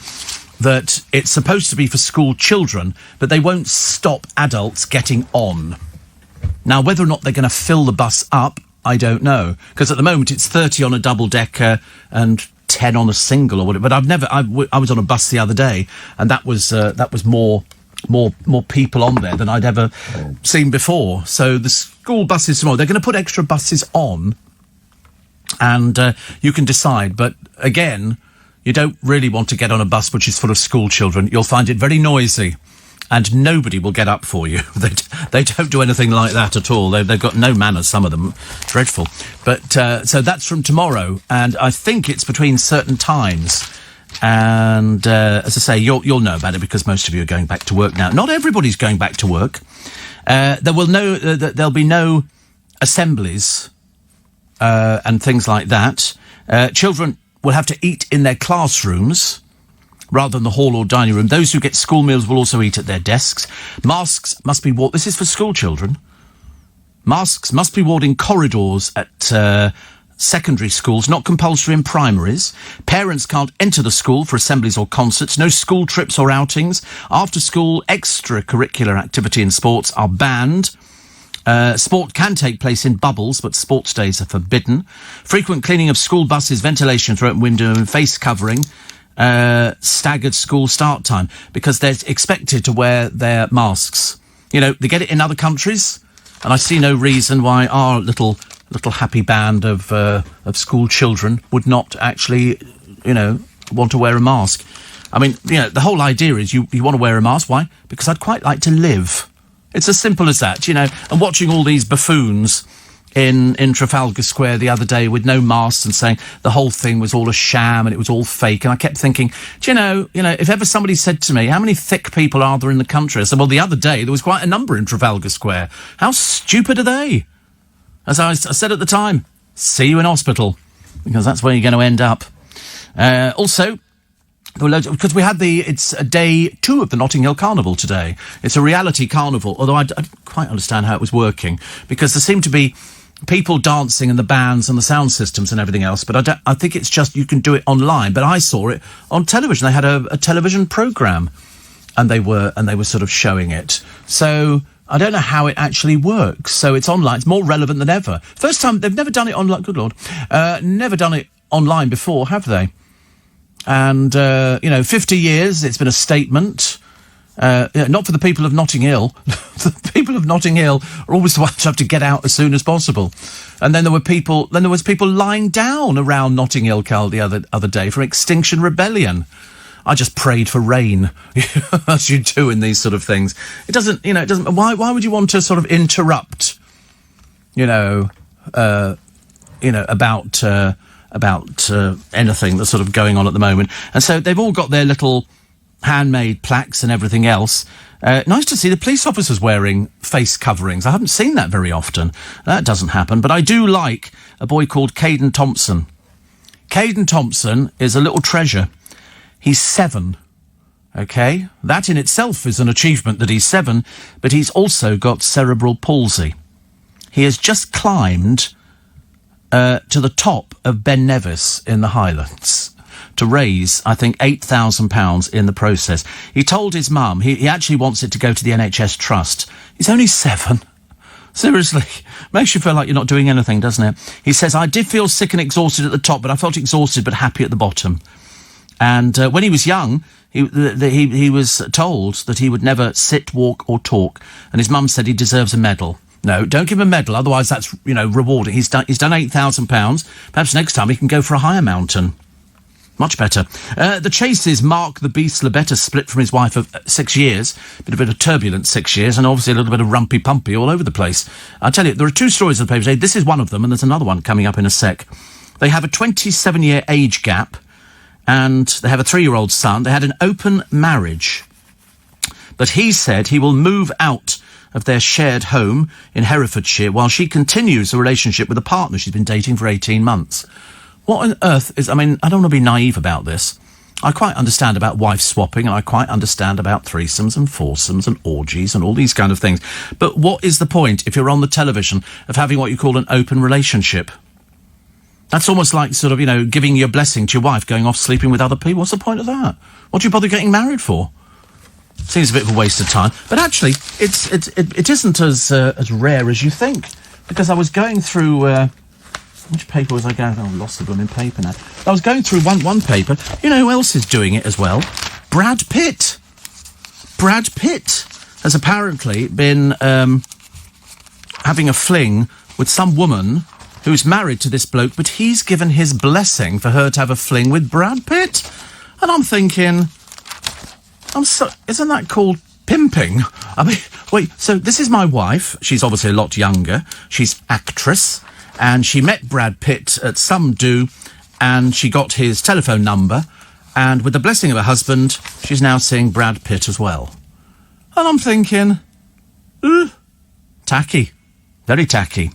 that it's supposed to be for school children, but they won't stop adults getting on. Now, whether or not they're going to fill the bus up, I don't know. Because at the moment, it's 30 on a double-decker and 10 on a single or whatever. But I was on a bus the other day, and that was more people on there than I'd ever seen before. So the school buses tomorrow, they're going to put extra buses on, and you can decide. But again, you don't really want to get on a bus which is full of school children. You'll find it very noisy. And nobody will get up for you. They don't do anything like that at all. They've got no manners, some of them. Dreadful. But so that's from tomorrow, and I think it's between certain times. And as I say, you'll know about it because most of you are going back to work now. Not everybody's going back to work. There'll be no assemblies and things like that. Children will have to eat in their classrooms rather than the hall or dining room. Those who get school meals will also eat at their desks. Masks must be worn... This is for school children. Masks must be worn in corridors at secondary schools, not compulsory in primaries. Parents can't enter the school for assemblies or concerts. No school trips or outings. After school, extracurricular activity and sports are banned. Sport can take place in bubbles, but sports days are forbidden. Frequent cleaning of school buses, ventilation through open window and face covering. Staggered school start time because they're expected to wear their masks. They get it in other countries, and I see no reason why our little happy band of school children would not actually, want to wear a mask. I mean, the whole idea is you want to wear a mask. Why? Because I'd quite like to live. It's as simple as that, and watching all these buffoons in Trafalgar Square the other day with no masks and saying the whole thing was all a sham and it was all fake. And I kept thinking, do you know, if ever somebody said to me, how many thick people are there in the country? I said, well, the other day there was quite a number in Trafalgar Square. How stupid are they? As I said at the time, see you in hospital, because that's where you're going to end up. Also, because we had it's day 2 of the Notting Hill Carnival today. It's a reality carnival, although I didn't quite understand how it was working, because there seemed to be people dancing and the bands and the sound systems and everything else, but I think it's just you can do it online. But I saw it on television. They had a television programme, and they were sort of showing it. So I don't know how it actually works. So it's online. It's more relevant than ever. First time they've never done it online. Good Lord, never done it online before, have they? And 50 years. It's been a statement. Not for the people of Notting Hill. The people of Notting Hill are always the ones who have to get out as soon as possible. And then there was people lying down around Notting Hill the other day for Extinction Rebellion. I just prayed for rain, as you do in these sort of things. It doesn't. Why would you want to sort of interrupt? About anything that's sort of going on at the moment. And so they've all got their little handmade plaques and everything else. Nice to see the police officers wearing face coverings. I haven't seen that very often. That doesn't happen. But I do like a boy called Caden Thompson. Caden Thompson is a little treasure. He's 7. Okay? That in itself is an achievement that he's 7, but he's also got cerebral palsy. He has just climbed to the top of Ben Nevis in the Highlands to raise, I think, £8,000 in the process. He told his mum he actually wants it to go to the NHS Trust. He's only 7. Seriously, makes you feel like you're not doing anything, doesn't it? He says, I did feel sick and exhausted at the top, but I felt exhausted but happy at the bottom. And when he was young, he was told that he would never sit, walk or talk. And his mum said he deserves a medal. No, don't give him a medal, otherwise that's, rewarding. He's done £8,000. Perhaps next time he can go for a higher mountain. Much better. The Chases. Mark the Beast Labetta split from his wife of 6 years. Been a bit of turbulent 6 years, and obviously a little bit of rumpy-pumpy all over the place. I tell you, there are 2 stories in the paper today. This is one of them, and there's another one coming up in a sec. They have a 27-year age gap, and they have a 3-year-old son. They had an open marriage. But he said he will move out of their shared home in Herefordshire while she continues a relationship with a partner she's been dating for 18 months. What on earth is... I don't want to be naive about this. I quite understand about wife swapping, and I quite understand about threesomes and foursomes and orgies and all these kind of things. But what is the point, if you're on the television, of having what you call an open relationship? That's almost like sort of, giving your blessing to your wife, going off sleeping with other people. What's the point of that? What do you bother getting married for? Seems a bit of a waste of time. But actually, it isn't as rare as you think. Because I was going through... which paper was I going through? I lost the blooming paper now. I was going through one paper. You know who else is doing it as well? Brad Pitt. Brad Pitt has apparently been having a fling with some woman who's married to this bloke, but he's given his blessing for her to have a fling with Brad Pitt. And I'm thinking... isn't that called pimping? Wait, so this is my wife. She's obviously a lot younger. She's actress. And she met Brad Pitt at some do, and she got his telephone number. And with the blessing of her husband, she's now seeing Brad Pitt as well. And I'm thinking, tacky. Very tacky.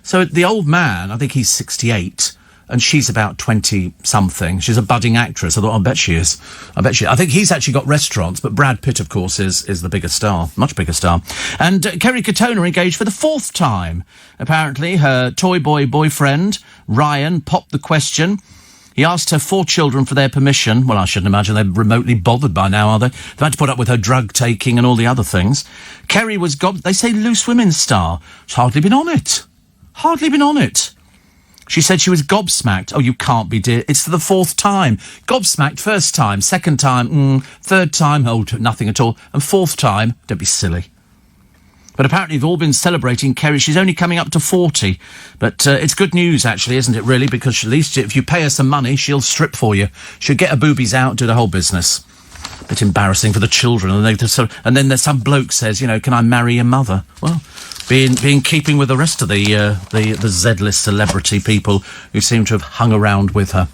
So the old man, I think he's 68... and she's about 20-something. She's a budding actress. I thought, I bet she is. I think he's actually got restaurants, but Brad Pitt, of course, is the bigger star. Much bigger star. And Kerry Katona engaged for the 4th time. Apparently, her toy boy boyfriend, Ryan, popped the question. He asked her 4 children for their permission. Well, I shouldn't imagine they're remotely bothered by now, are they? They've had to put up with her drug-taking and all the other things. Kerry was they say loose women's star. She's hardly been on it. She said she was gobsmacked. Oh, you can't be, dear. It's the 4th time. Gobsmacked, 1st time, 2nd time, 3rd time, oh, nothing at all. And 4th time, don't be silly. But apparently they've all been celebrating Kerry. She's only coming up to 40. But it's good news, actually, isn't it, really? Because at least if you pay her some money, she'll strip for you. She'll get her boobies out, do the whole business. bit embarrassing for the children. And and then there's some bloke says, you know, can I marry your mother? Well, be in keeping with the rest of the Z-list celebrity people who seem to have hung around with her.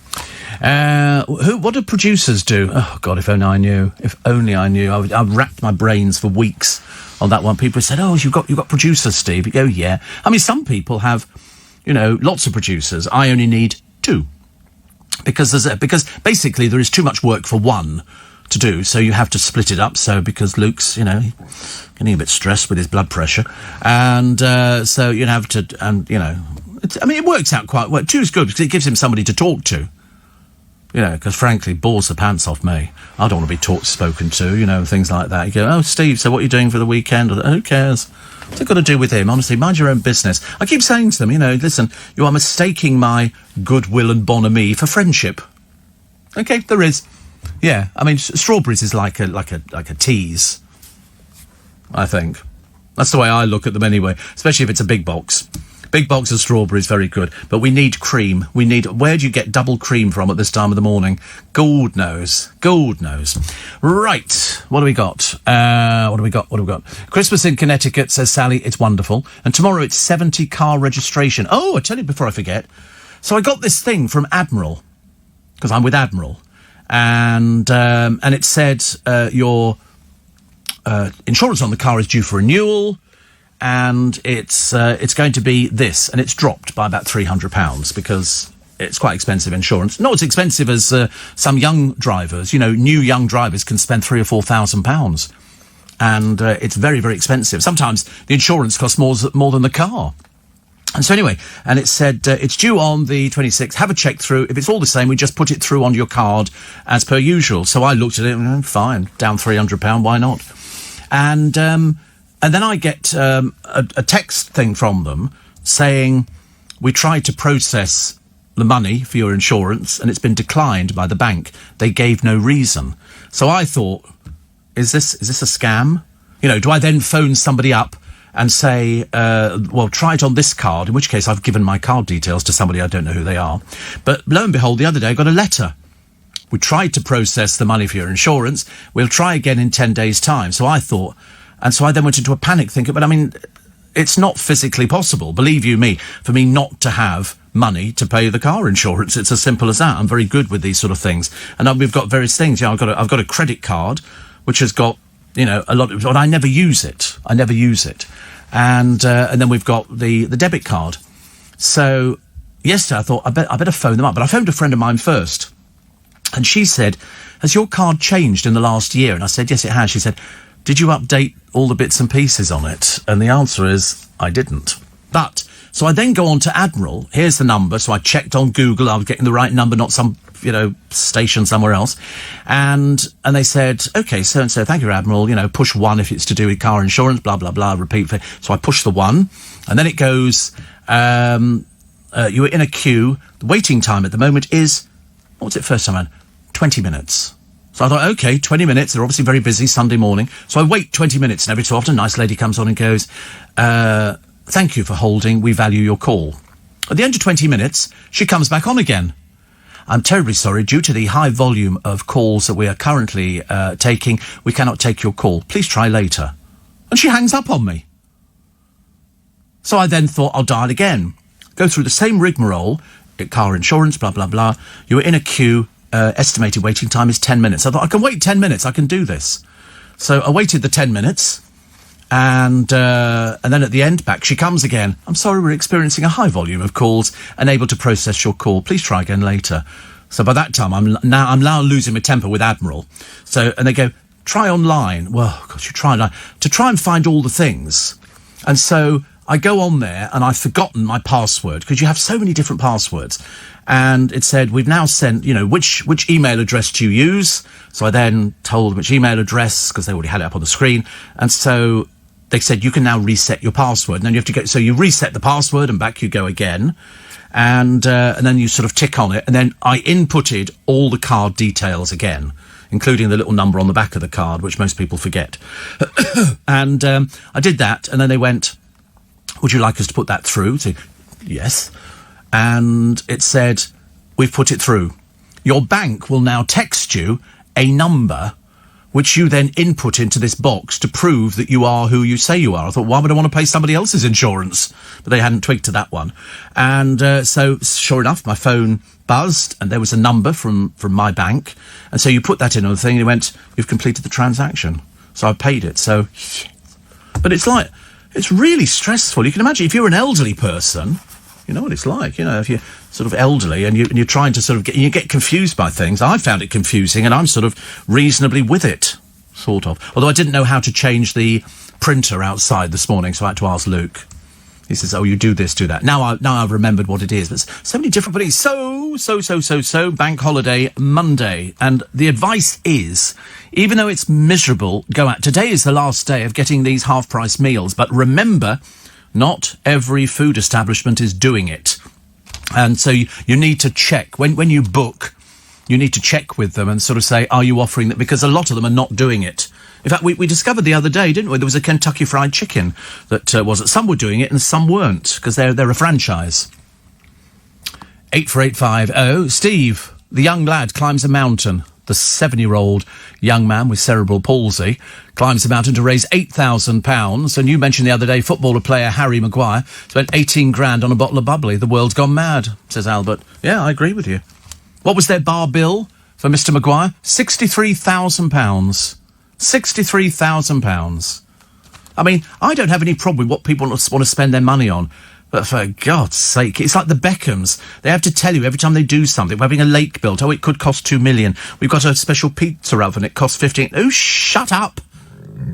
What do producers do? Oh God, if only I knew. If only I knew. I racked my brains for weeks on that one. People said, "Oh, you've got producers, Steve." You go, "Yeah." I mean, some people have, you know, lots of producers. I only need 2 because basically there is too much work for one to do, so you have to split it up. So because Luke's, you know, getting a bit stressed with his blood pressure, and so you have to, and you know, it works out quite well. 2 is good because it gives him somebody to talk to. You know, because frankly, bores the pants off me. I don't want to be spoken to, you know, things like that. You go, "Oh, Steve, so what are you doing for the weekend?" Or, "Who cares? What's it got to do with him? Honestly, mind your own business." I keep saying to them, you know, listen, you are mistaking my goodwill and bonhomie for friendship. Okay, there is. Yeah, I mean, strawberries is like a tease, I think. That's the way I look at them anyway, especially if it's a big box. Big box of strawberries, very good. But we need cream. Where do you get double cream from at this time of the morning? God knows. God knows. Right. What do we got? What do we got? Christmas in Connecticut, says Sally. It's wonderful. And tomorrow it's 70 car registration. Oh, I tell you before I forget. So I got this thing from Admiral, because I'm with Admiral. And it said, your insurance on the car is due for renewal. And it's going to be this, and it's dropped by about £300 because it's quite expensive insurance. Not as expensive as some young drivers. You know, new young drivers can spend £3,000 or £4,000, and it's very, very expensive. Sometimes the insurance costs more than the car. And so anyway, and it said it's due on the 26th. Have a check through. If it's all the same, we just put it through on your card as per usual. So I looked at it and fine, down £300. Why not? And then I get a text thing from them saying, we tried to process the money for your insurance and it's been declined by the bank. They gave no reason. So I thought, is this a scam? You know, do I then phone somebody up and say, well, try it on this card, in which case I've given my card details to somebody, I don't know who they are. But lo and behold, the other day I got a letter. We tried to process the money for your insurance. We'll try again in 10 days' time. So I thought... And so I then went into a panic thinking, but I mean, it's not physically possible, believe you me, for me not to have money to pay the car insurance. It's as simple as that. I'm very good with these sort of things. And we've got various things. You know, I've got a credit card, which has got, you know, a lot of, but I never use it. And then we've got the debit card. So yesterday I thought, I better phone them up. But I phoned a friend of mine first. And she said, has your card changed in the last year? And I said, yes, it has. She said, did you update all the bits and pieces on it? And the answer is, I didn't. But, so I then go on to Admiral. Here's the number. So I checked on Google. I was getting the right number, not some, you know, station somewhere else. And they said, okay, so-and-so, thank you, Admiral. You know, push 1 if it's to do with car insurance, blah, blah, blah, repeat. So I push the 1. And then it goes, you were in a queue. The waiting time at the moment is, what was it first time around? 20 minutes. So I thought, OK, 20 minutes. They're obviously very busy Sunday morning. So I wait 20 minutes, and every so often a nice lady comes on and goes, thank you for holding. We value your call. At the end of 20 minutes, she comes back on again. I'm terribly sorry. Due to the high volume of calls that we are currently taking, we cannot take your call. Please try later. And she hangs up on me. So I then thought, I'll dial again. Go through the same rigmarole, car insurance, blah, blah, blah. You were in a queue. Estimated waiting time is 10 minutes. I thought, I can wait 10 minutes. I can do this. So I waited the 10 minutes. And then at the end, back she comes again. I'm sorry, we're experiencing a high volume of calls, unable to process your call. Please try again later. So by that time, I'm now losing my temper with Admiral. So, and they go, try online. Well, gosh, you try online. To try and find all the things. And so I go on there and I've forgotten my password because you have so many different passwords. And it said, we've now sent, you know, which email address do you use? So I then told them which email address because they already had it up on the screen. And so they said, you can now reset your password. And then you have to go, so you reset the password and back you go again. And then you sort of tick on it. And then I inputted all the card details again, including the little number on the back of the card, which most people forget. And I did that. And then they went, would you like us to put that through? So, yes. And it said, we've put it through. Your bank will now text you a number which you then input into this box to prove that you are who you say you are. I thought, why would I want to pay somebody else's insurance? But they hadn't twigged to that one. And so, sure enough, my phone buzzed, and there was a number from my bank. And so you put that in on the thing, and it went, you've completed the transaction. So I paid it. So, but it's like, it's really stressful. You can imagine if you're an elderly person, you know what it's like. You know, if you're sort of elderly and you're trying to sort of you get confused by things. I found it confusing, and I'm sort of reasonably with it, sort of. Although I didn't know how to change the printer outside this morning, so I had to ask Luke. He says, "Oh, you do this, do that." Now I've remembered what it is. But so many different things. So bank holiday Monday, and the advice is, even though it's miserable, go out. Today is the last day of getting these half-price meals, but remember, not every food establishment is doing it. And so you need to check. When you book, you need to check with them and sort of say, are you offering that? Because a lot of them are not doing it. In fact, we discovered the other day, didn't we? There was a Kentucky Fried Chicken that some were doing it and some weren't, because they're a franchise. 84850. Steve, the young lad, climbs a mountain. The 7-year-old young man with cerebral palsy climbs a mountain to raise £8,000. And you mentioned the other day, footballer player Harry Maguire spent 18 grand on a bottle of bubbly. The world's gone mad, says Albert. Yeah, I agree with you. What was their bar bill for Mr. Maguire? £63,000. £63,000. I mean, I don't have any problem with what people want to spend their money on. But for God's sake, it's like the Beckhams. They have to tell you every time they do something. We're having a lake built. Oh, it could cost 2 million. We've got a special pizza oven. It costs 15. Oh, shut up.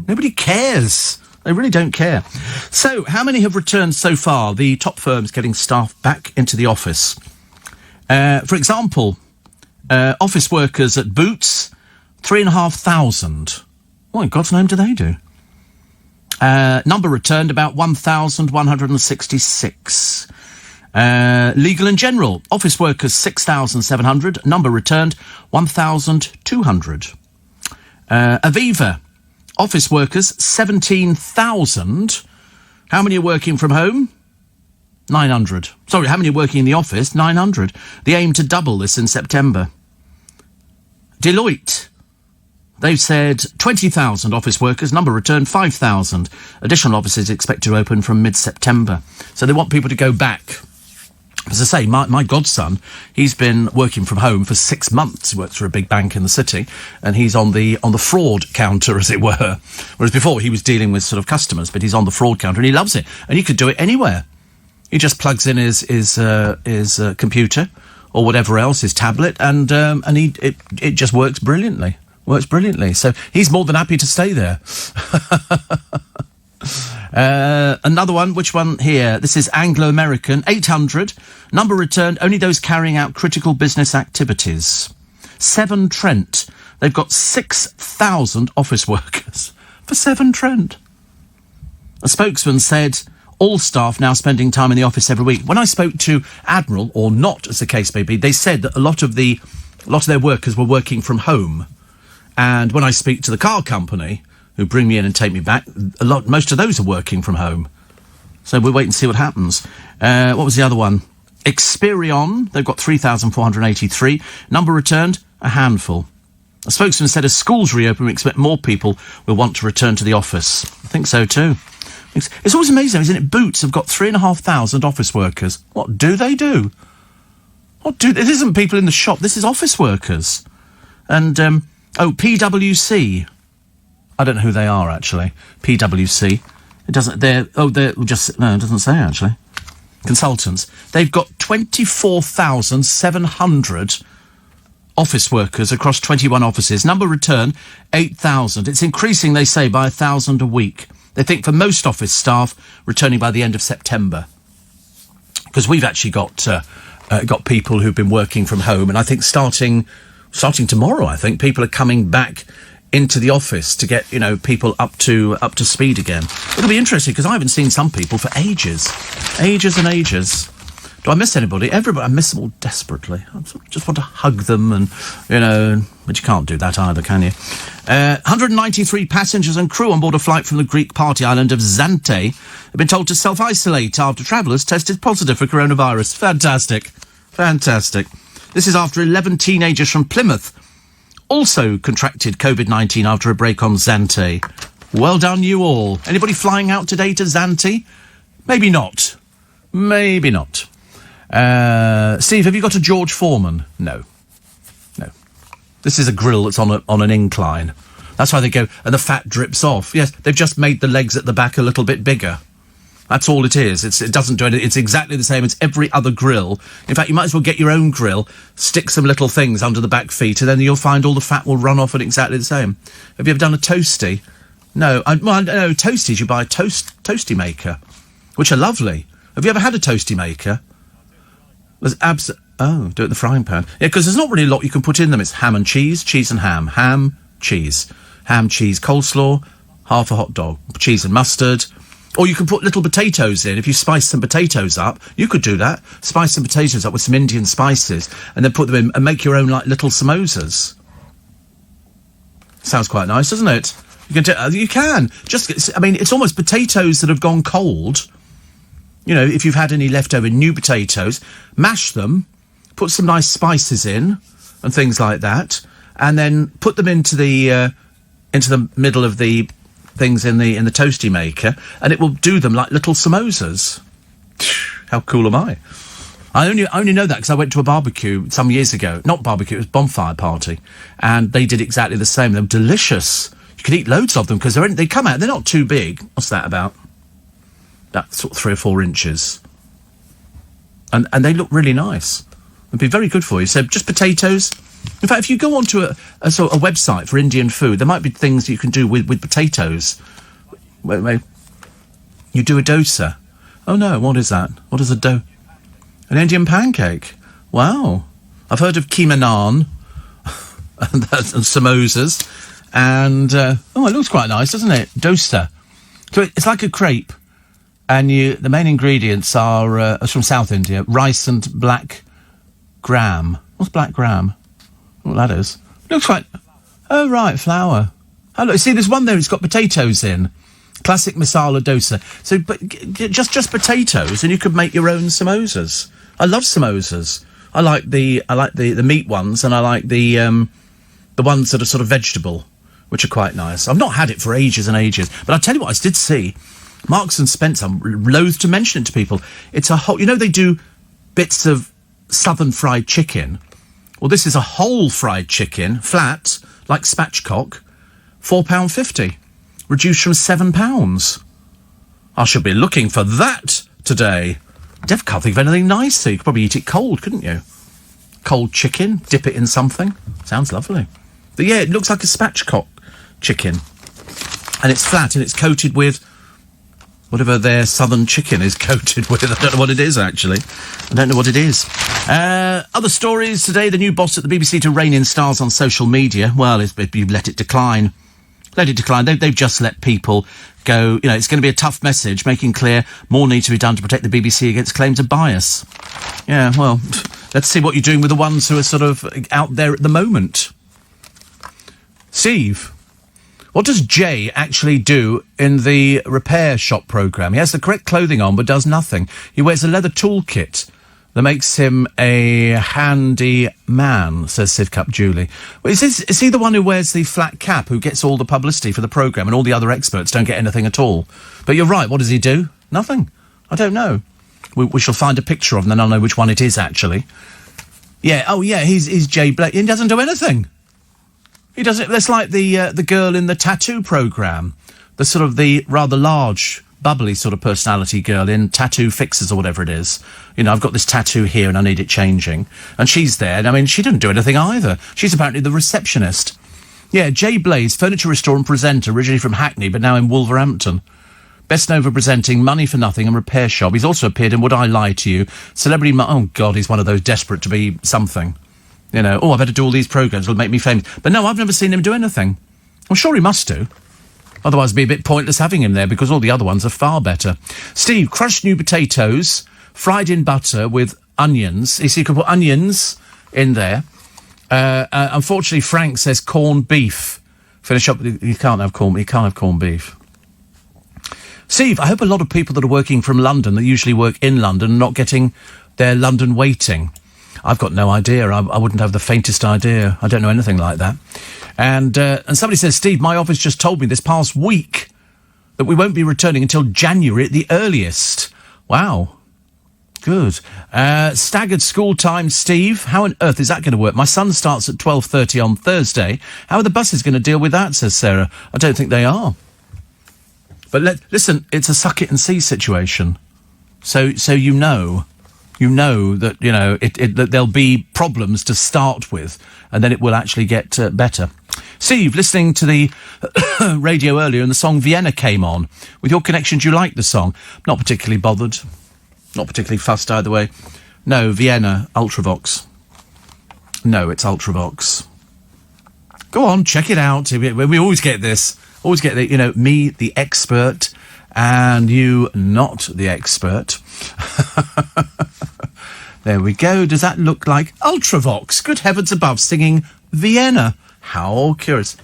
Nobody cares. They really don't care. So, how many have returned so far? The top firms getting staff back into the office. For example, office workers at Boots, 3,500. What in God's name do they do? Number returned about 1,166. Legal and General, office workers 6,700. Number returned 1,200. Aviva, office workers 17,000. How many are working from home? 900. Sorry, how many are working in the office? 900. The aim to double this in September. Deloitte, they've said 20,000 office workers, number returned 5,000. Additional offices expected to open from mid-September. So they want people to go back. As I say, my godson, he's been working from home for 6 months. He works for a big bank in the city, and he's on the fraud counter, as it were. Whereas before he was dealing with sort of customers, but he's on the fraud counter, and he loves it. And he could do it anywhere. He just plugs in his computer or whatever else, his tablet, and it just works brilliantly. Works brilliantly. So he's more than happy to stay there. Another one, which one here? This is Anglo-American, 800. Number returned, only those carrying out critical business activities. Severn Trent, they've got 6,000 office workers for Severn Trent. A spokesman said all staff now spending time in the office every week. When I spoke to Admiral, or not as the case may be, they said that a lot of their workers were working from home. And when I speak to the car company, who bring me in and take me back, most of those are working from home. So we'll wait and see what happens. What was the other one? Experion, they've got 3,483. Number returned, a handful. A spokesman said as schools reopen, we expect more people will want to return to the office. I think so too. It's always amazing, isn't it? Boots have got 3,500 office workers. What do they do? It isn't people in the shop, this is office workers. And, PwC. I don't know who they are, actually. PwC. It doesn't, it doesn't say, actually. Consultants. They've got 24,700 office workers across 21 offices. Number return, 8,000. It's increasing, they say, by 1,000 a week. They think for most office staff, returning by the end of September. Because we've actually got people who've been working from home, and I think starting tomorrow, I think, people are coming back into the office to get, people up to speed again. It'll be interesting, because I haven't seen some people for ages. Ages and ages. Do I miss anybody? Everybody. I miss them all desperately. I just want to hug them and, but you can't do that either, can you? 193 passengers and crew on board a flight from the Greek party island of Zante have been told to self-isolate after travellers tested positive for coronavirus. Fantastic. Fantastic. This is after 11 teenagers from Plymouth also contracted COVID-19 after a break on Zante. Well done, you all. Anybody flying out today to Zante? Maybe not. Maybe not. Steve, have you got a George Foreman? No. This is a grill that's on an incline. That's why they go, and the fat drips off. Yes, they've just made the legs at the back a little bit bigger. That's all it is. It doesn't do anything. It's exactly the same as every other grill. In fact, you might as well get your own grill, stick some little things under the back feet, and then you'll find all the fat will run off at exactly the same. Have you ever done a toasty? No. No, toasties, you buy a toasty maker, which are lovely. Have you ever had a toasty maker? There's do it in the frying pan. Yeah, because there's not really a lot you can put in them. It's ham and cheese and ham. Ham, cheese, coleslaw, half a hot dog, cheese and mustard. Or you can put little potatoes in. If you spice some potatoes up, you could do that. Spice some potatoes up with some Indian spices and then put them in and make your own, like, little samosas. Sounds quite nice, doesn't it? You can. It's almost potatoes that have gone cold. You know, if you've had any leftover new potatoes, mash them, put some nice spices in and things like that, and then put them into the middle of the things in the toasty maker, and it will do them like little samosas. How cool am I? I only know that because I went to a barbecue some years ago. Not barbecue, it was bonfire party, and they did exactly the same. They were delicious. You could eat loads of them because they come out. They're not too big. What's that about? That's sort of 3 or 4 inches, and they look really nice. It'd be very good for you. So just potatoes. In fact, if you go onto a website for Indian food, there might be things you can do with potatoes. Wait. You do a dosa. Oh no, what is that? What is an Indian pancake? Wow. I've heard of keema naan and samosas, and it looks quite nice, doesn't it? Dosa. So it's like a crepe, and the main ingredients are from South India: rice and black gram. What's black gram? What that is? Looks like... Oh, right, flour. Oh, look, see, there's one there, it's got potatoes in. Classic masala dosa. So, but just potatoes, and you could make your own samosas. I love samosas. I like the meat ones, and I like the ones that are sort of vegetable, which are quite nice. I've not had it for ages and ages, but I'll tell you what, I did see Marks and Spencer. I'm loath to mention it to people. It's a whole... You know, they do bits of southern fried chicken. Well, this is a whole fried chicken, flat, like spatchcock, £4.50, reduced from £7. I should be looking for that today. I can't think of anything nicer. You could probably eat it cold, couldn't you? Cold chicken, dip it in something. Sounds lovely. But yeah, it looks like a spatchcock chicken. And it's flat and it's coated with whatever their southern chicken is coated with. I don't know what it is, actually. I don't know what it is. Other stories today. The new boss at the BBC to rein in stars on social media. Well, you let it decline. Let it decline. They've just let people go. You know, it's going to be a tough message, making clear more needs to be done to protect the BBC against claims of bias. Yeah, well, let's see what you're doing with the ones who are sort of out there at the moment. Steve, what does Jay actually do in the repair shop programme? He has the correct clothing on, but does nothing. He wears a leather toolkit that makes him a handy man, says Sidcup Julie. Well, is he the one who wears the flat cap, who gets all the publicity for the programme, and all the other experts don't get anything at all? But you're right, what does he do? Nothing. I don't know. We shall find a picture of him, then I'll know which one it is, actually. Yeah, oh yeah, he's Jay Blake. He doesn't do anything. He doesn't. That's like the girl in the tattoo programme, the sort of the rather large, bubbly sort of personality girl in Tattoo Fixers or whatever it is. You know, I've got this tattoo here and I need it changing, and she's there. And I mean, she didn't do anything either. She's apparently the receptionist. Yeah, Jay Blaze, furniture restorer and presenter, originally from Hackney, but now in Wolverhampton. Best known for presenting Money for Nothing and Repair Shop. He's also appeared in Would I Lie to You? Celebrity... Oh, God, he's one of those desperate to be something. You know, I better do all these programmes, it'll make me famous. But no, I've never seen him do anything. I'm sure he must do. Otherwise it'd be a bit pointless having him there, because all the other ones are far better. Steve, crushed new potatoes, fried in butter with onions. You see, you can put onions in there. Unfortunately, Frank says corned beef. Finish up, you can't have corned beef. Steve, I hope a lot of people that are working from London, that usually work in London, are not getting their London waiting. I've got no idea. I wouldn't have the faintest idea. I don't know anything like that. And somebody says, Steve, my office just told me this past week that we won't be returning until January at the earliest. Wow. Good. Staggered school time, Steve. How on earth is that going to work? My son starts at 12:30 on Thursday. How are the buses going to deal with that, says Sarah? I don't think they are. But listen, it's a suck it and see situation. So you know that, that there'll be problems to start with, and then it will actually get better. Steve, listening to the radio earlier and the song Vienna came on. With your connection, do you like the song? Not particularly bothered. Not particularly fussed either way. No, Vienna, Ultravox. No, it's Ultravox. Go on, check it out. We always get this. Always get the, me, the expert, and you, not the expert. There we go. Does that look like Ultravox? Good heavens above, singing Vienna. How curious.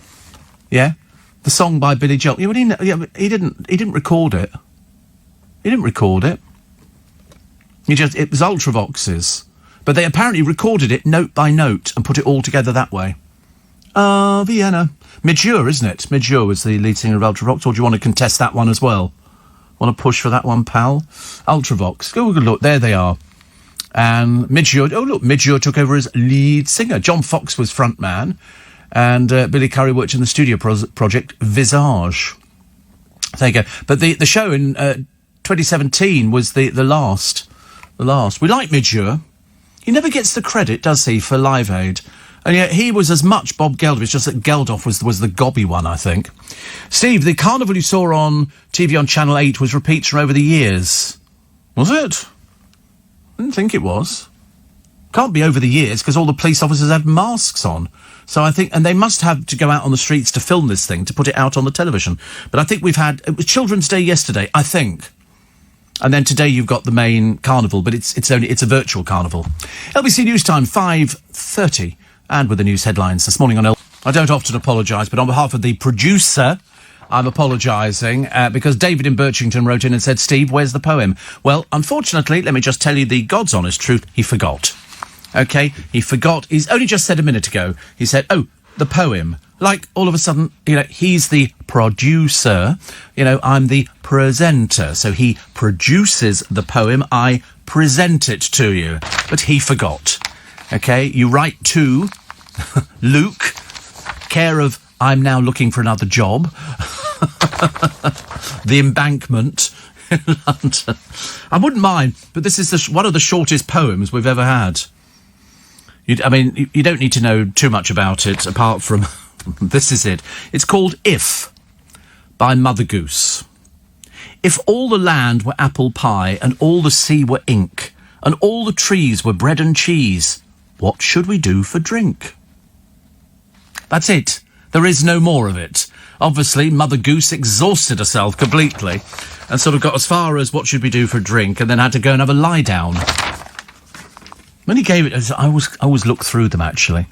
Yeah? The song by Billy Joel. He didn't record it. He didn't record it. It was Ultravox's. But they apparently recorded it note by note and put it all together that way. Vienna. Midure, isn't it? Midure was the lead singer of Ultravox. Or do you want to contest that one as well? Want to push for that one, pal? Ultravox. Go look, there they are. And Midure, Midure took over as lead singer. John Fox was front man. And Billy Currie worked in the studio project Visage. There you go. But the show in 2017 was the last. The last. We like Midure. He never gets the credit, does he, for Live Aid? And yet he was as much Bob Geldof. It's just that Geldof was the gobby one, I think. Steve, the carnival you saw on TV on Channel 8 was repeats from over the years. Was it? I didn't think it was. Can't be over the years, because all the police officers had masks on. So I think, and they must have to go out on the streets to film this thing, to put it out on the television. But I think it was Children's Day yesterday, I think. And then today you've got the main carnival, but it's a virtual carnival. LBC News Time, 5:30. And with the news headlines this morning on I don't often apologise, but on behalf of the producer, I'm apologising because David in Birchington wrote in and said, Steve, where's the poem? Well, unfortunately, let me just tell you the God's honest truth, he forgot. OK, he forgot. He's only just said a minute ago, he said, oh, the poem. Like, all of a sudden, he's the producer, I'm the presenter. So he produces the poem, I present it to you. But he forgot. OK, you write to Luke, care of I'm now looking for another job. The Embankment in London. I wouldn't mind, but this is one of the shortest poems we've ever had. You don't need to know too much about it, apart from... this is it. It's called If, by Mother Goose. If all the land were apple pie, and all the sea were ink, and all the trees were bread and cheese, what should we do for drink? That's it. There is no more of it. Obviously, Mother Goose exhausted herself completely and sort of got as far as what should we do for drink and then had to go and have a lie down. When he gave it, I always look through them, actually.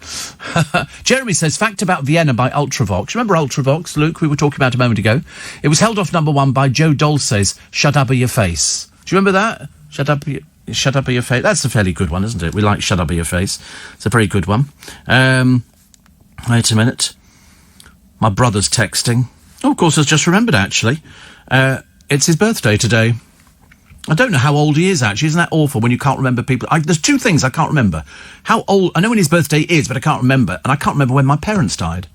Jeremy says, fact about Vienna by Ultravox. Remember Ultravox, Luke, we were talking about a moment ago? It was held off number 1 by Joe Dolce's Shut Up or Your Face. Do you remember that? Shut Up or Your Face. That's a fairly good one, isn't it? We like Shut Up or Your Face. It's a very good one. Wait a minute. My brother's texting. Oh, of course, I've just remembered, actually. It's his birthday today. I don't know how old he is, actually. Isn't that awful when you can't remember people? There's two things I can't remember. How old... I know when his birthday is, but I can't remember. And I can't remember when my parents died.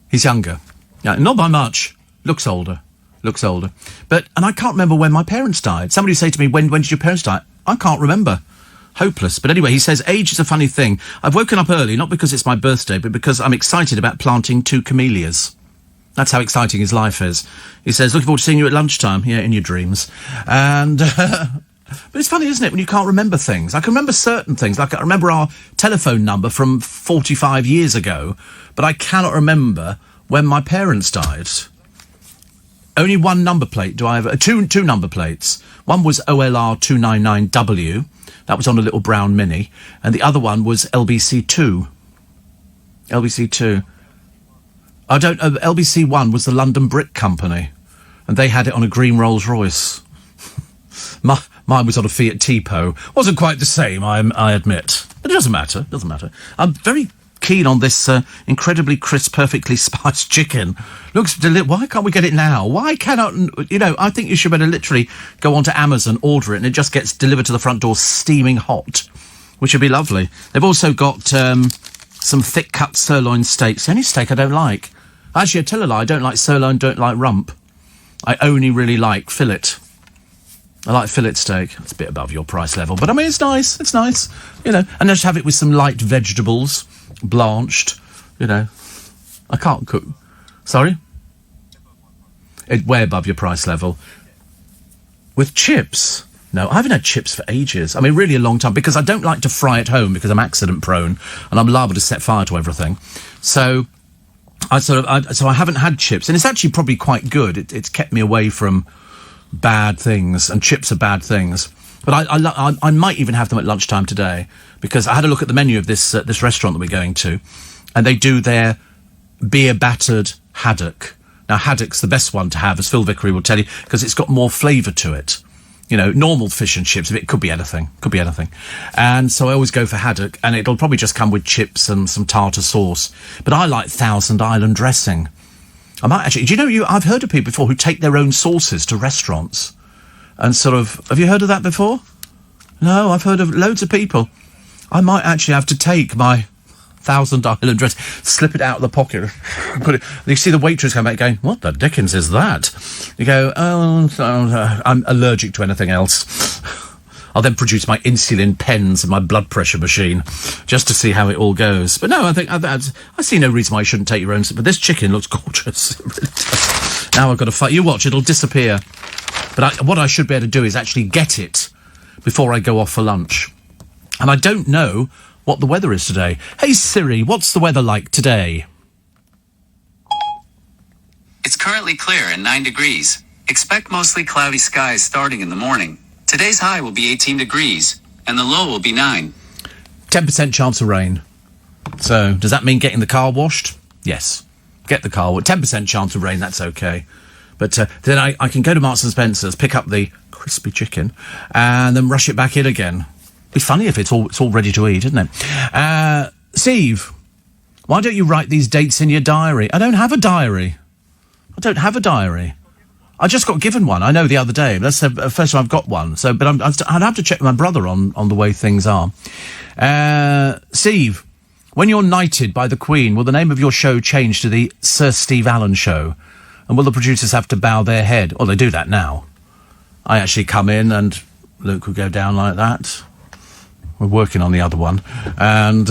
He's younger. Yeah, not by much. Looks older. But... And I can't remember when my parents died. Somebody say to me, when did your parents die? I can't remember. Hopeless. But anyway, he says, age is a funny thing. I've woken up early, not because it's my birthday, but because I'm excited about planting 2 camellias. That's how exciting his life is. He says, looking forward to seeing you at lunchtime. Yeah, in your dreams. And... but it's funny, isn't it, when you can't remember things? I can remember certain things. Like, I remember our telephone number from 45 years ago, but I cannot remember when my parents died. Only one number plate do I have. Two number plates. One was OLR 299W. That was on a little brown Mini. And the other one was LBC2. LBC2. I don't know. LBC1 was the London Brick Company. And they had it on a green Rolls Royce. Mine was on a Fiat Tipo. Wasn't quite the same, I admit. But it doesn't matter. Doesn't matter. I'm very keen on this incredibly crisp, perfectly spiced chicken. Looks why can't we get it now? Why cannot... You know, I think you should better literally go onto Amazon, order it, and it just gets delivered to the front door steaming hot, which would be lovely. They've also got some thick-cut sirloin steaks. The only steak I don't like. Actually, I tell a lie, I don't like sirloin, don't like rump. I only really like fillet. I like fillet steak. It's a bit above your price level, but I mean, it's nice. It's nice, you know. And just have it with some light vegetables, blanched, you know. I can't cook. Sorry? Way above your price level. With chips? No, I haven't had chips for ages. I mean, really a long time, because I don't like to fry at home because I'm accident prone and I'm liable to set fire to everything. So I haven't had chips, and it's actually probably quite good. It's kept me away from bad things, and chips are bad things. But I might even have them at lunchtime today, because I had a look at the menu of this restaurant that we're going to, and they do their beer battered haddock. Now, haddock's the best one to have, as Phil Vickery will tell you, because it's got more flavour to it. You know, normal fish and chips, it could be anything. And so I always go for haddock, and it'll probably just come with chips and some tartar sauce. But I like Thousand Island dressing. I might actually... Do you know, I've heard of people before who take their own sauces to restaurants and sort of... Have you heard of that before? No, I've heard of loads of people. I might actually have to take my Thousand Island dress, slip it out of the pocket, put it... You see the waitress come back going, what the dickens is that? You go, I'm allergic to anything else. I'll then produce my insulin pens and my blood pressure machine just to see how it all goes. But no, I see no reason why you shouldn't take your own... But this chicken looks gorgeous. It really does. Now I've got to fight. You watch, it'll disappear. But what I should be able to do is actually get it before I go off for lunch. And I don't know what the weather is today. Hey Siri, what's the weather like today? It's currently clear and 9 degrees. Expect mostly cloudy skies starting in the morning. Today's high will be 18 degrees, and the low will be 9. 10% chance of rain. So, does that mean getting the car washed? Yes. Get the car washed. 10% chance of rain, that's okay. But then I can go to Marks & Spencer's, pick up the crispy chicken, and then rush it back in again. Be funny if it's all ready to eat, isn't it? Steve, why don't you write these dates in your diary? I don't have a diary. I just got given one, I know, the other day. That's the first time I've got one. So, but I'd have to check with my brother on the way things are. Steve, when you're knighted by the Queen, will the name of your show change to the Sir Steve Allen Show? And will the producers have to bow their head? Well, they do that now. I actually come in and Luke will go down like that. We're working on the other one. And,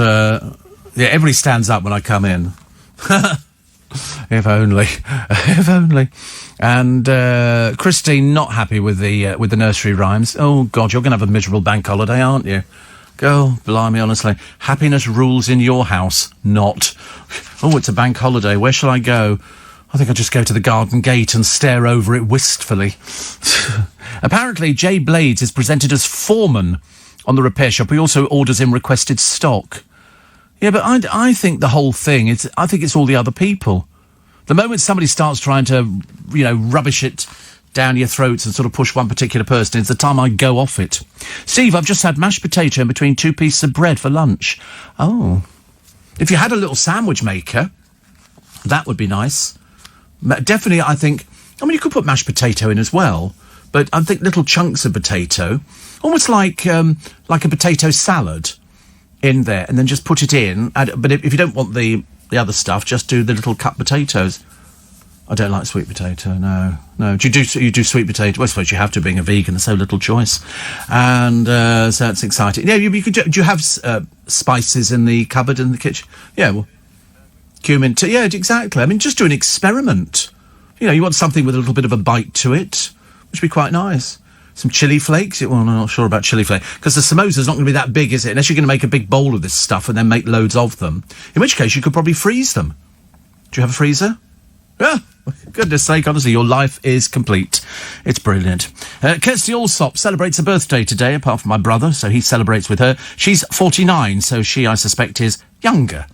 everybody stands up when I come in. If only. If only. And Christine not happy with the nursery rhymes. Oh, God, you're going to have a miserable bank holiday, aren't you? Go, blimey, honestly. Happiness rules in your house. Not. Oh, it's a bank holiday. Where shall I go? I think I'll just go to the garden gate and stare over it wistfully. Apparently, Jay Blades is presented as foreman on the repair shop. He also orders in requested stock. Yeah, but I think the whole thing, I think it's all the other people. The moment somebody starts trying to, rubbish it down your throats and sort of push one particular person, it's the time I go off it. Steve, I've just had mashed potato in between 2 pieces of bread for lunch. Oh. If you had a little sandwich maker, that would be nice. Definitely, I think... you could put mashed potato in as well, but I think little chunks of potato, almost like a potato salad in there, and then just put it in. But if you don't want the other stuff, just do the little cut potatoes. I don't like sweet potato, no. Do you do sweet potato? Well, I suppose you have to, being a vegan, there's so little choice. And so it's exciting. Yeah, you could. Do you have spices in the cupboard in the kitchen? Yeah, well, cumin, yeah, exactly. I mean, just do an experiment. You want something with a little bit of a bite to it, which would be quite nice. Some chilli flakes. Well, I'm not sure about chilli flakes, because the samosa's not going to be that big, is it? Unless you're going to make a big bowl of this stuff and then make loads of them. In which case, you could probably freeze them. Do you have a freezer? Yeah. Goodness sake, honestly, your life is complete. It's brilliant. Kirsty Allsop celebrates a birthday today, apart from my brother, so he celebrates with her. She's 49, so she, I suspect, is younger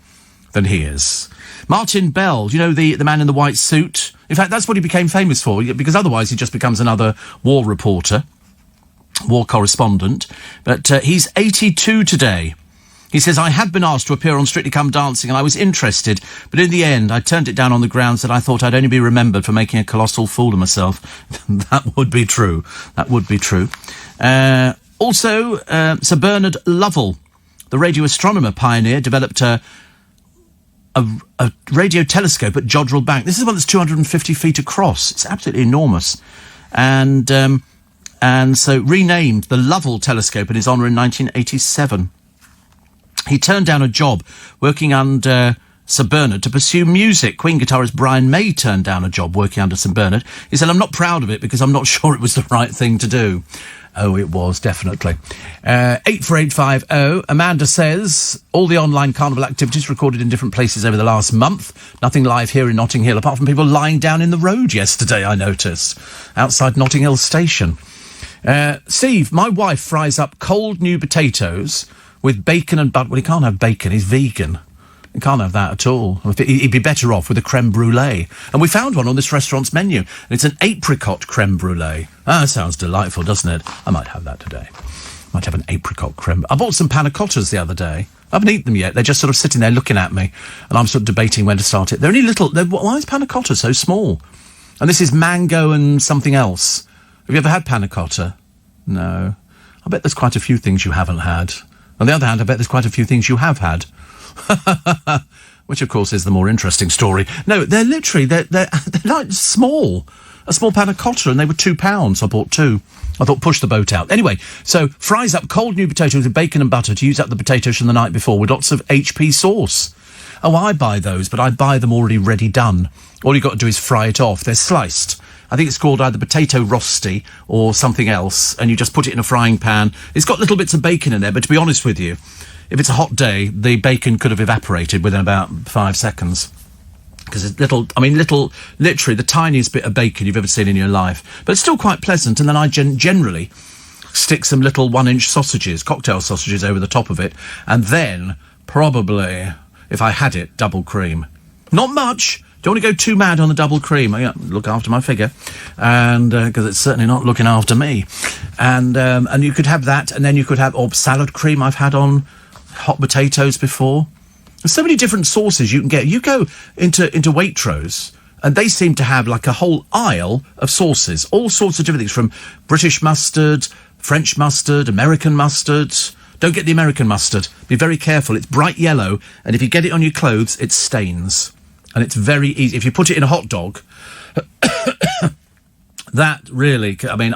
than he is. Martin Bell, the man in the white suit? In fact, that's what he became famous for, because otherwise he just becomes another war reporter. war correspondent. But he's 82 today. He says, I had been asked to appear on Strictly Come Dancing and I was interested, but in the end I turned it down on the grounds that I thought I'd only be remembered for making a colossal fool of myself. That would be true. That would be true. Also, Sir Bernard Lovell, the radio astronomer pioneer, developed a radio telescope at Jodrell Bank. This is one that's 250 feet across. It's absolutely enormous. And so renamed the Lovell Telescope in his honour in 1987. He turned down a job working under Sir Bernard to pursue music. Queen guitarist Brian May turned down a job working under Sir Bernard. He said, I'm not proud of it because I'm not sure it was the right thing to do. Oh, it was, definitely. 84850. Amanda says, all the online carnival activities recorded in different places over the last month. Nothing live here in Notting Hill, apart from people lying down in the road yesterday, I noticed, outside Notting Hill Station. Steve, my wife fries up cold new potatoes with bacon and butter. Well, he can't have bacon, he's vegan. He can't have that at all. He'd be better off with a creme brulee. And we found one on this restaurant's menu. And it's an apricot creme brulee. Ah, that sounds delightful, doesn't it? I might have that today. Might have an apricot creme. I bought some panna cottas the other day. I haven't eaten them yet. They're just sort of sitting there looking at me. And I'm sort of debating when to start it. They're only little. Why is panna cotta so small? And this is mango and something else. Have you ever had panna cotta? No. I bet there's quite a few things you haven't had. On the other hand, I bet there's quite a few things you have had. Which, of course, is the more interesting story. No, they're literally, they're like small. A small panna cotta, and they were £2. I bought 2. I thought, push the boat out. Anyway, so fries up cold new potatoes with bacon and butter to use up the potatoes from the night before with lots of HP sauce. Oh, I buy those, but I buy them already ready done. All you've got to do is fry it off. They're sliced. I think it's called either potato rosti or something else, and you just put it in a frying pan. It's got little bits of bacon in there, but to be honest with you, if it's a hot day, the bacon could have evaporated within about 5 seconds. Because it's literally the tiniest bit of bacon you've ever seen in your life. But it's still quite pleasant, and then I generally stick some little 1-inch sausages, cocktail sausages, over the top of it, and then, probably, if I had it, double cream. Not much. Don't want to go too mad on the double cream. I look after my figure, and because it's certainly not looking after me. And you could have that, and then you could have salad cream. I've had on hot potatoes before. There's so many different sauces you can get. You go into Waitrose, and they seem to have like a whole aisle of sauces, all sorts of different things, from British mustard, French mustard, American mustard. Don't get the American mustard. Be very careful. It's bright yellow, and if you get it on your clothes, it stains. And it's very easy. If you put it in a hot dog, that really, I mean,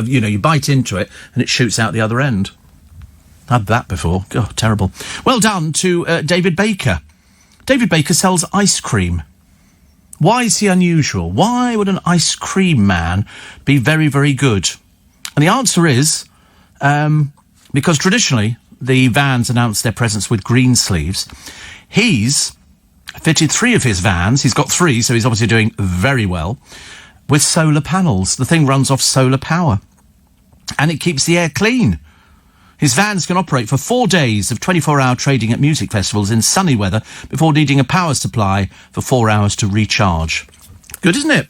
you bite into it and it shoots out the other end. Had that before. Oh, terrible. Well done to David Baker. David Baker sells ice cream. Why is he unusual? Why would an ice cream man be very, very good? And the answer is, because traditionally the vans announce their presence with green sleeves. He's fitted 3 of his vans. He's got 3, so he's obviously doing very well, with solar panels. The thing runs off solar power, and it keeps the air clean. His vans can operate for 4 days of 24-hour trading at music festivals in sunny weather before needing a power supply for 4 hours to recharge. Good, isn't it?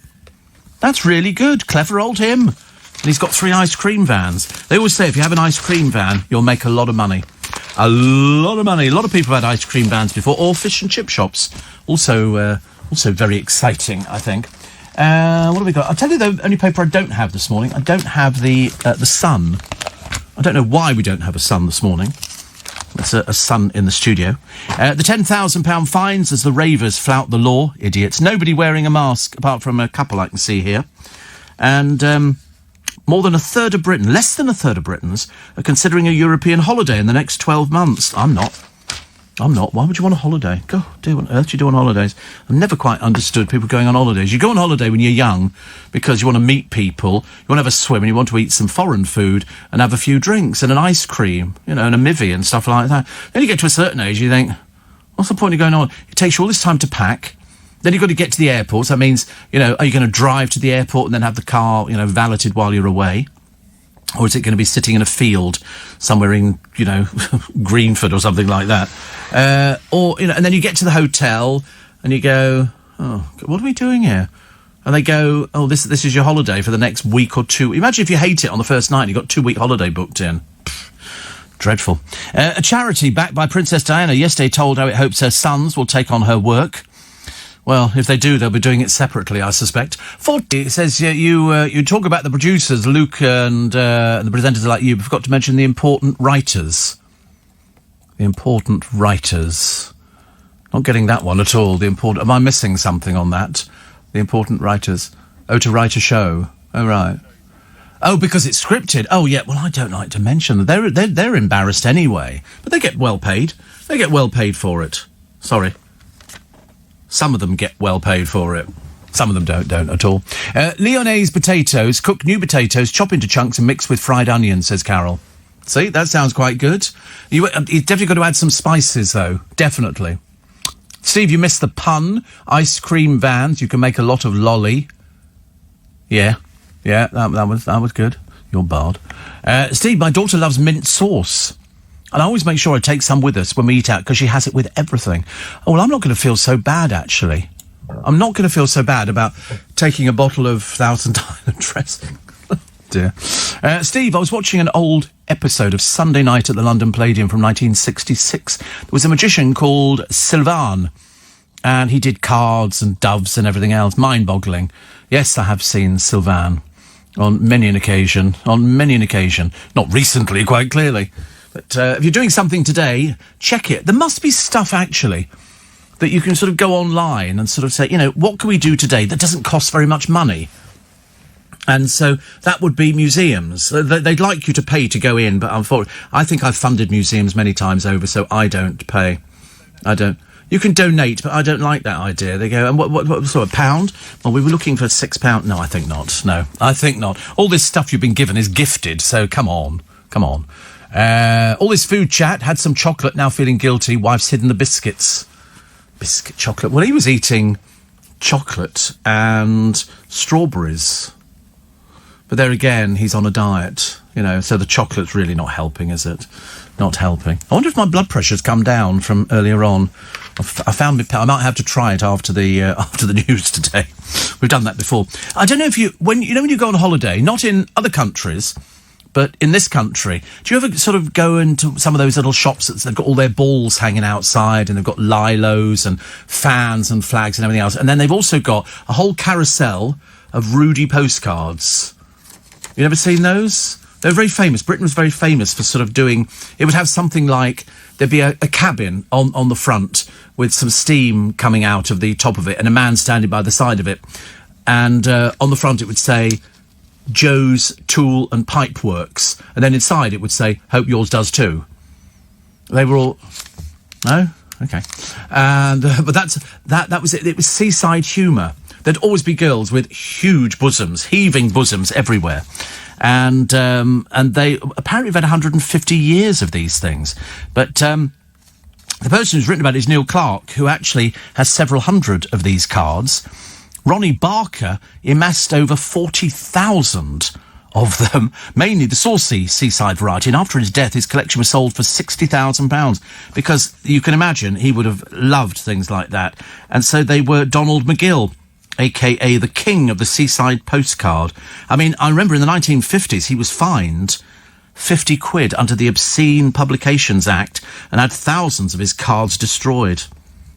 That's really good. Clever old him. And he's got 3 ice cream vans. They always say if you have an ice cream van, you'll make a lot of money. A lot of money. A lot of people have had ice cream vans before, or fish and chip shops. Also very exciting, I think. What have we got? I'll tell you the only paper I don't have this morning. I don't have the Sun. I don't know why we don't have a Sun this morning. There's a Sun in the studio. The £10,000 fines as the ravers flout the law. Idiots. Nobody wearing a mask, apart from a couple I can see here. And more than a third of Britain, less than a third of Britons, are considering a European holiday in the next 12 months. I'm not. Why would you want a holiday? God, dear, what on earth do you do on holidays? I've never quite understood people going on holidays. You go on holiday when you're young because you want to meet people, you want to have a swim, and you want to eat some foreign food and have a few drinks and an ice cream, and a Mivvy and stuff like that. Then you get to a certain age, you think, what's the point of going on? It takes you all this time to pack. Then you've got to get to the airport. So that means, are you going to drive to the airport and then have the car, valeted while you're away? Or is it going to be sitting in a field somewhere in, Greenford or something like that? And then you get to the hotel and you go, oh, what are we doing here? And they go, oh, this is your holiday for the next week or two. Imagine if you hate it on the first night and you've got 2-week holiday booked in. Dreadful. A charity backed by Princess Diana yesterday told how it hopes her sons will take on her work. Well, if they do, they'll be doing it separately, I suspect. 40 says you talk about the producers, Luke, and the presenters like you, but forgot to mention the important writers. The important writers. Not getting that one at all. Am I missing something on that? The important writers. Oh, to write a show. Oh, right. Oh, because it's scripted. Oh, yeah. Well, I don't like to mention that. They're embarrassed anyway, but they get well paid. They get well paid for it. Sorry. Some of them get well paid for it. Some of them don't at all. Lyonnaise potatoes, cook new potatoes, chop into chunks and mix with fried onions, says Carol. See, that sounds quite good. You've definitely got to add some spices, though. Definitely. Steve, you missed the pun. Ice cream vans. You can make a lot of lolly. Yeah, that was good. You're barred. Steve, my daughter loves mint sauce. And I always make sure I take some with us when we eat out, because she has it with everything. Oh, well, I'm not going to feel so bad, actually. I'm not going to feel so bad about taking a bottle of Thousand Island dressing. Dear. Steve, I was watching an old episode of Sunday Night at the London Palladium from 1966. There was a magician called Sylvan, and he did cards and doves and everything else. Mind-boggling. Yes, I have seen Sylvan on many an occasion. Not recently, quite clearly. But if you're doing something today, check it. There must be stuff, actually, that you can sort of go online and sort of say, what can we do today that doesn't cost very much money? And so that would be museums. They'd like you to pay to go in, but unfortunately, I think I've funded museums many times over, so I don't pay. I don't. You can donate, but I don't like that idea. They go, and what sort of £1? Well, we were looking for £6. No, I think not. No, I think not. All this stuff you've been given is gifted, so come on. All this food chat, had some chocolate, now feeling guilty. Wife's hidden the biscuits. Biscuit chocolate. Well, he was eating chocolate and strawberries. But there again, he's on a diet, so the chocolate's really not helping, is it? Not helping. I wonder if my blood pressure's come down from earlier on. I might have to try it after the news today. We've done that before. I don't know if when you go on holiday, not in other countries, but in this country, do you ever sort of go into some of those little shops they've got all their balls hanging outside, and they've got lilos and fans and flags and everything else, and then they've also got a whole carousel of Rudy postcards. You ever seen those? They're very famous. Britain was very famous for sort of doing... It would have something like... There'd be a cabin on the front with some steam coming out of the top of it and a man standing by the side of it. And on the front it would say, Joe's Tool and Pipe Works. And then inside it would say, hope yours does too. They were all... No? Okay. And but that was it. It was seaside humour. There'd always be girls with huge bosoms, heaving bosoms everywhere. And they apparently have had 150 years of these things. But the person who's written about it is Neil Clark, who actually has several hundred of these cards. Ronnie Barker amassed over 40,000 of them, mainly the saucy seaside variety. And after his death, his collection was sold for £60,000, because you can imagine he would have loved things like that. And so they were Donald McGill, a.k.a. the king of the seaside postcard. I mean, I remember in the 1950s he was fined 50 quid under the Obscene Publications Act and had thousands of his cards destroyed.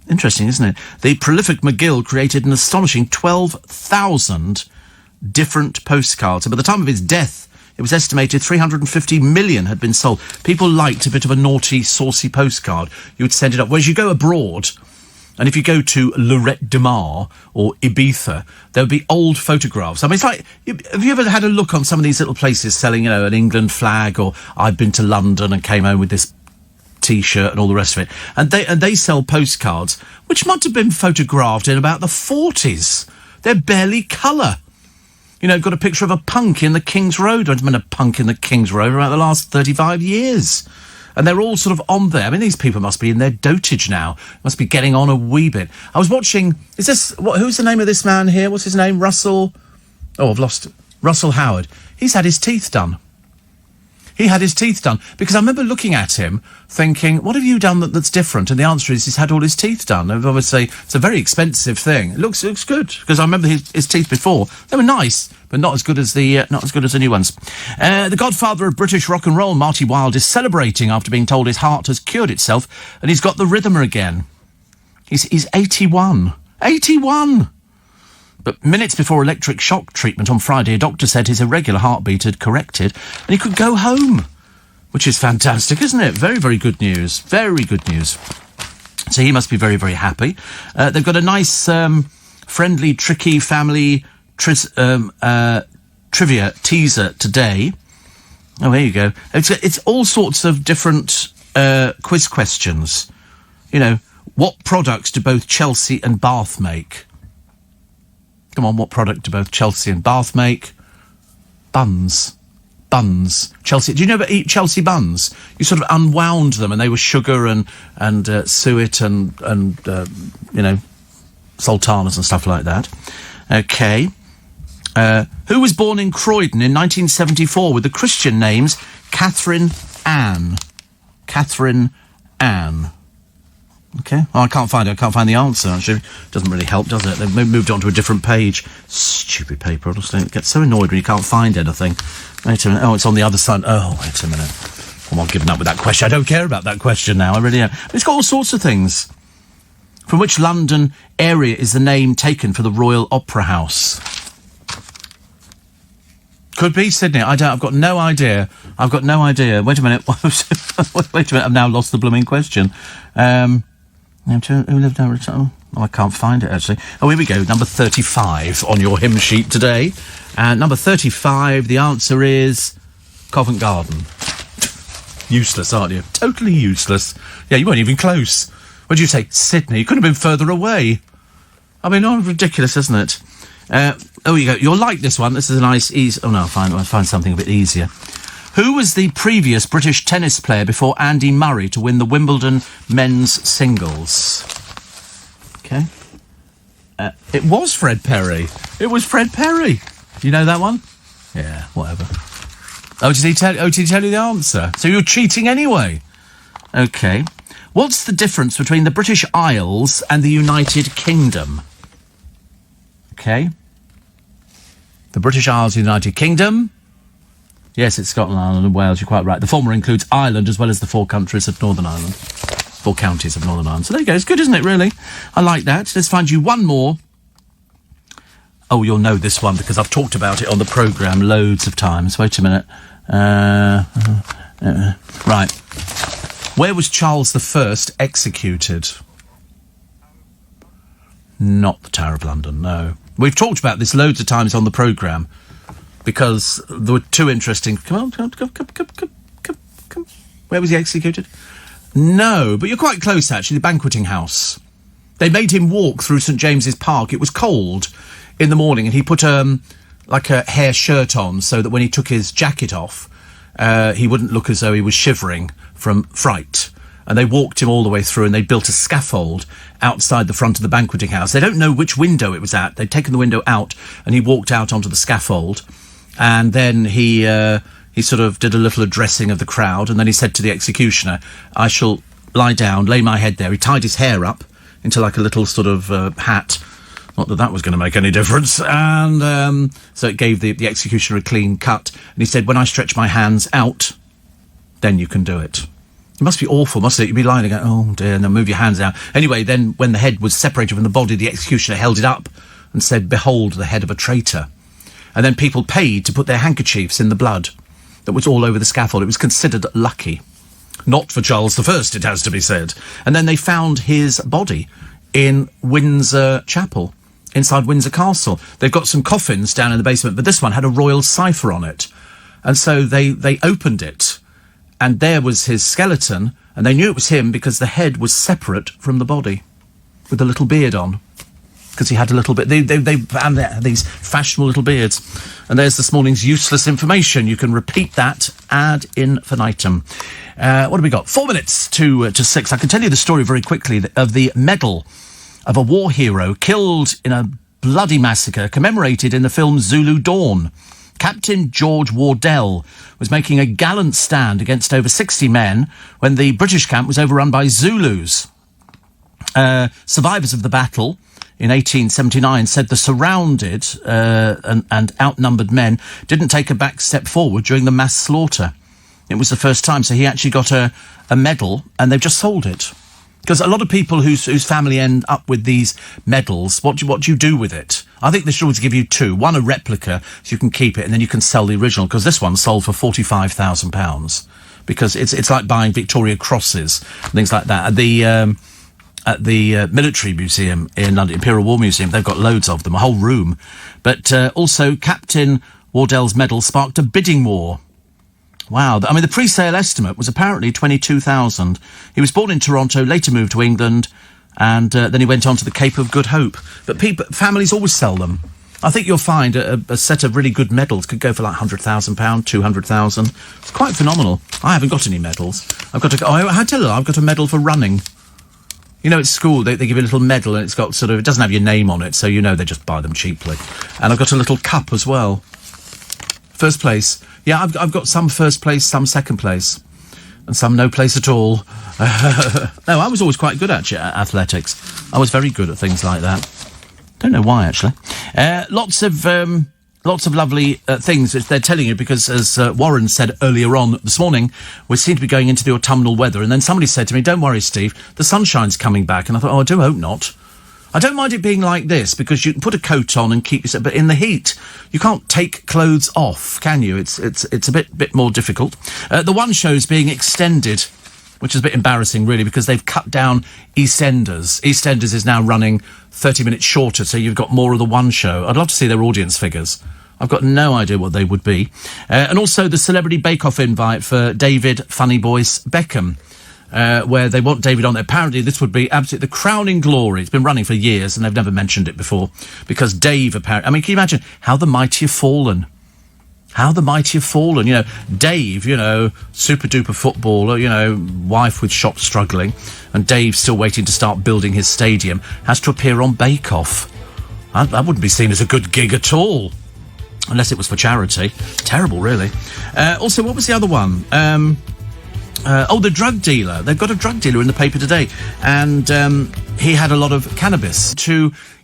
Interesting, isn't it? The prolific McGill created an astonishing 12,000 different postcards. And by the time of his death, it was estimated 350 million had been sold. People liked a bit of a naughty, saucy postcard. You would send it up. Whereas you go abroad... And if you go to Lorette de Mar or Ibiza, there'll be old photographs. I mean, it's like, have you ever had a look on some of these little places selling, an England flag, or I've been to London and came home with this T-shirt and all the rest of it. And they sell postcards, which might have been photographed in about the 40s. They're barely colour. Got a picture of a punk in the King's Road. I've been a punk in the King's Road for about the last 35 years. And they're all sort of on there. I mean, these people must be in their dotage now. Must be getting on a wee bit. I was watching... who's the name of this man here? What's his name? Russell... Oh, I've lost it. Russell Howard. He's had his teeth done. He had his teeth done. Because I remember looking at him thinking, what have you done that's different? And the answer is he's had all his teeth done. And obviously, it's a very expensive thing. It looks good. Because I remember his teeth before. They were nice, but not as good as the new ones. The godfather of British rock and roll, Marty Wilde, is celebrating after being told his heart has cured itself and he's got the rhythm again. He's 81. 81! But minutes before electric shock treatment on Friday, a doctor said his irregular heartbeat had corrected and he could go home. Which is fantastic, isn't it? Very, very good news. Very good news. So he must be very, very happy. They've got a nice, friendly, tricky family trivia teaser today. Oh, there you go. It's all sorts of different quiz questions. You know, what products do both Chelsea and Bath make? Come on, what product do both Chelsea and Bath make? Buns. Buns. Chelsea. Do you ever eat Chelsea buns? You sort of unwound them and they were sugar and suet and you know, sultanas and stuff like that. Okay. Who was born in Croydon in 1974 with the Christian names Catherine Anne? Catherine Anne. Okay. Oh, I can't find it. I can't find the answer, actually. Doesn't really help, does it? They've moved on to a different page. Stupid paper. I just get so annoyed when you can't find anything. Wait a minute. Oh, it's on the other side. Oh, wait a minute. I'm not giving up with that question. I don't care about that question now. I really am. It's got all sorts of things. From which London area is the name taken for the Royal Opera House? Could be Sydney. I don't. I've got no idea. I've got no idea. Wait a minute. Wait a minute. I've now lost the blooming question. Who lived down? Oh, I can't find it, actually. Oh, here we go. Number 35 on your hymn sheet today. And number 35, the answer is Covent Garden. Useless, aren't you? Totally useless. Yeah, you weren't even close. What did you say? Sydney. You couldn't have been further away. I mean, oh, ridiculous, isn't it? Oh, you go. You'll like this one. This is a nice, easy... Oh, no, I'll find something a bit easier. Who was the previous British tennis player before Andy Murray to win the Wimbledon men's singles? Okay. It was Fred Perry. It was Fred Perry. You know that one? Yeah, whatever. Oh, did he tell you the answer? So you're cheating anyway. Okay. What's the difference between the British Isles and the United Kingdom? Okay. The British Isles, United Kingdom. Yes, it's Scotland, Ireland and Wales, you're quite right. The former includes Ireland as well as the 4 countries of Northern Ireland. 4 counties of Northern Ireland. So there you go. It's good, isn't it, really? I like that. Let's find you one more. Oh, you'll know this one because I've talked about it on the programme loads of times. Wait a minute. Right. Where was Charles I executed? Not the Tower of London, no. We've talked about this loads of times on the programme. Because there were 2 interesting... Come on. Where was he executed? No, but you're quite close, actually. The banqueting house. They made him walk through St James's Park. It was cold in the morning, and he put, like a hair shirt on so that when he took his jacket off, he wouldn't look as though he was shivering from fright. And they walked him all the way through, and they built a scaffold outside the front of the banqueting house. They don't know which window it was at. They'd taken the window out, and he walked out onto the scaffold. And then he sort of did a little addressing of the crowd, and then he said to the executioner, I shall lie down, lay my head there. He tied his hair up into like a little sort of hat. Not that that was going to make any difference. And so it gave the executioner a clean cut. And he said, when I stretch my hands out, then you can do it. It must be awful, mustn't it? You'd be lying there going, oh dear, and then move your hands out. Anyway, then when the head was separated from the body, the executioner held it up and said, behold the head of a traitor. And then people paid to put their handkerchiefs in the blood that was all over the scaffold. It was considered lucky. Not for Charles I, it has to be said. And then they found his body in Windsor Chapel, inside Windsor Castle. They've got some coffins down in the basement, but this one had a royal cipher on it. And so they opened it, and there was his skeleton, and they knew it was him because the head was separate from the body, with a little beard on. Because he had a little bit... They found these fashionable little beards. And there's this morning's useless information. You can repeat that ad infinitum. What have we got? 4 minutes to 6. I can tell you the story very quickly of the medal of a war hero killed in a bloody massacre commemorated in the film Zulu Dawn. Captain George Wardell was making a gallant stand against over 60 men when the British camp was overrun by Zulus. Survivors of the battle in 1879 said the surrounded and outnumbered men didn't take a back step forward during the mass slaughter. It was the first time, so he actually got a medal, and they've just sold it. Because a lot of people whose family end up with these medals, what do you do with it? I think they should always give you two. One, a replica, so you can keep it, and then you can sell the original, because this one sold for £45,000. Because it's like buying Victoria Crosses, things like that. At the Military Museum in London, Imperial War Museum, they've got loads of them, a whole room. But also, Captain Wardell's medal sparked a bidding war. Wow. I mean, the pre-sale estimate was apparently $22,000. He was born in Toronto, later moved to England, and then he went on to the Cape of Good Hope. But families always sell them. I think you'll find a set of really good medals could go for like £100,000, £200,000. It's quite phenomenal. I haven't got any medals. I tell you, I've got a medal for running. You know, at school, they give you a little medal, and it's got it doesn't have your name on it, so you know they just buy them cheaply. And I've got a little cup as well. First place. Yeah, I've got some first place, some second place, and some no place at all. No, I was always quite good at athletics. I was very good at things like that. Don't know why, actually. Lots of lovely things that they're telling you, because, as Warren said earlier on this morning, we seem to be going into the autumnal weather. And then somebody said to me, "Don't worry, Steve, the sunshine's coming back." And I thought, I do hope not. I don't mind it being like this, because you can put a coat on and keep yourself, but in the heat, you can't take clothes off, can you? It's a bit more difficult. The One show's being extended, which is a bit embarrassing, really, because they've cut down EastEnders. EastEnders is now running 30 minutes shorter, so you've got more of the One show. I'd love to see their audience figures. I've got no idea what they would be. And also the Celebrity Bake Off invite for David Funny Voice Beckham, where they want David on there. Apparently this would be absolutely the crowning glory. It's been running for years, and they've never mentioned it before, because Dave apparently... I mean, can you imagine how the mighty have fallen? How the mighty have fallen. You know, Dave, super-duper footballer, wife with shop struggling, and Dave still waiting to start building his stadium, has to appear on Bake Off. That wouldn't be seen as a good gig at all, unless it was for charity. Terrible, really. Also, what was the other one? The drug dealer. They've got a drug dealer in the paper today, and he had a lot of cannabis.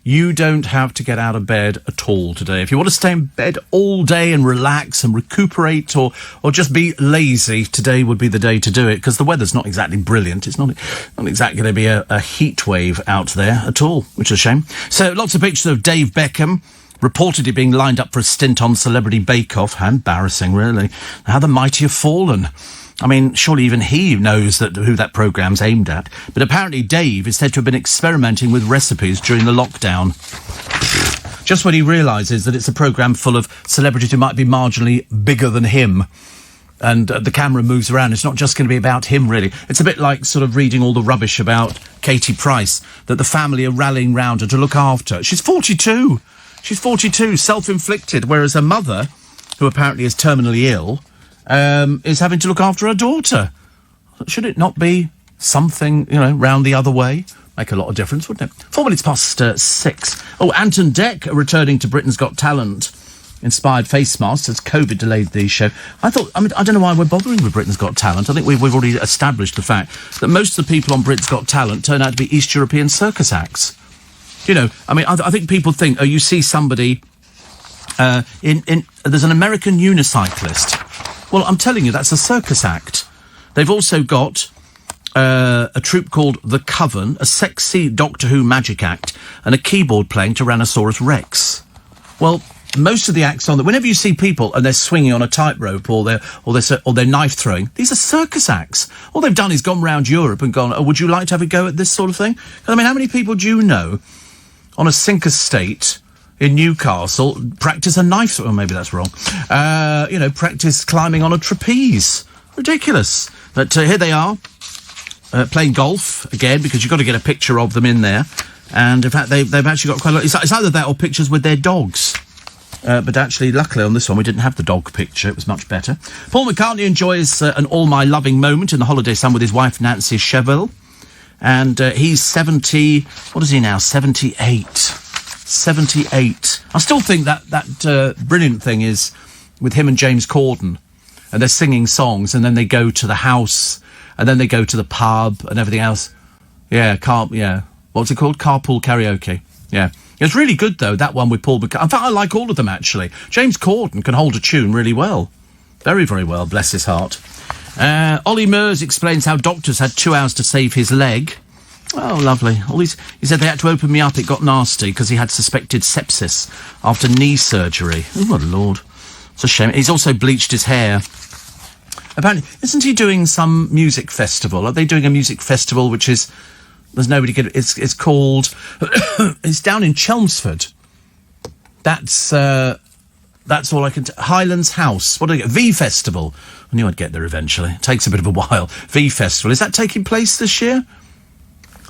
You don't have to get out of bed at all today. If you want to stay in bed all day and relax and recuperate, or just be lazy, today would be the day to do it, because the weather's not exactly brilliant. It's not exactly going to be a heat wave out there at all, which is a shame. So lots of pictures of Dave Beckham reportedly being lined up for a stint on Celebrity Bake Off. How embarrassing, really. How the mighty have fallen. I mean, surely even he knows who that programme's aimed at. But apparently Dave is said to have been experimenting with recipes during the lockdown. Just when he realises that it's a programme full of celebrities who might be marginally bigger than him, and the camera moves around, it's not just going to be about him, really. It's a bit like sort of reading all the rubbish about Katie Price, that the family are rallying round her to look after. She's 42. She's 42, self-inflicted, whereas her mother, who apparently is terminally ill, is having to look after her daughter. Should it not be something, round the other way? Make a lot of difference, wouldn't it? 4 minutes past 6. Oh, Anton Deck returning to Britain's Got Talent. Inspired face masks as COVID delayed the show. I don't know why we're bothering with Britain's Got Talent. I think we've already established the fact that most of the people on Britain's Got Talent turn out to be East European circus acts. I think people think, you see somebody... there's an American unicyclist. Well, I'm telling you, that's a circus act. They've also got a troupe called The Coven, a sexy Doctor Who magic act, and a keyboard-playing Tyrannosaurus Rex. Well, most of the acts on there, whenever you see people and they're swinging on a tightrope or they're knife throwing, these are circus acts. All they've done is gone round Europe and gone, would you like to have a go at this sort of thing? I mean, how many people do you know on a sink estate in Newcastle practice a knife throw? Oh, maybe that's wrong. Practice climbing on a trapeze. Ridiculous. But here they are, playing golf again, because you've got to get a picture of them in there. And in fact, they've actually got quite a lot. It's either that or pictures with their dogs. But actually, luckily on this one, we didn't have the dog picture. It was much better. Paul McCartney enjoys an All My Loving moment in the holiday sun with his wife, Nancy Sheville. And he's 70... What is he now? 78. 78. I still think that brilliant thing is with him and James Corden, and they're singing songs, and then they go to the house, and then they go to the pub and everything else. Yeah, what's it called? Carpool karaoke. Yeah. It's really good, though, that one with Paul McCartney. In fact, I like all of them, actually. James Corden can hold a tune really well. Very, very well, bless his heart. Ollie Murs explains how doctors had 2 hours to save his leg. Oh, lovely. He said they had to open me up. It got nasty because he had suspected sepsis after knee surgery. Oh, my Lord. It's a shame. He's also bleached his hair. Apparently, isn't he doing some music festival? Are they doing a music festival which is... There's nobody good... It's called... it's down in Chelmsford. That's all I can... Highlands House. What do I get? V Festival. I knew I'd get there eventually. It takes a bit of a while. V Festival. Is that taking place this year?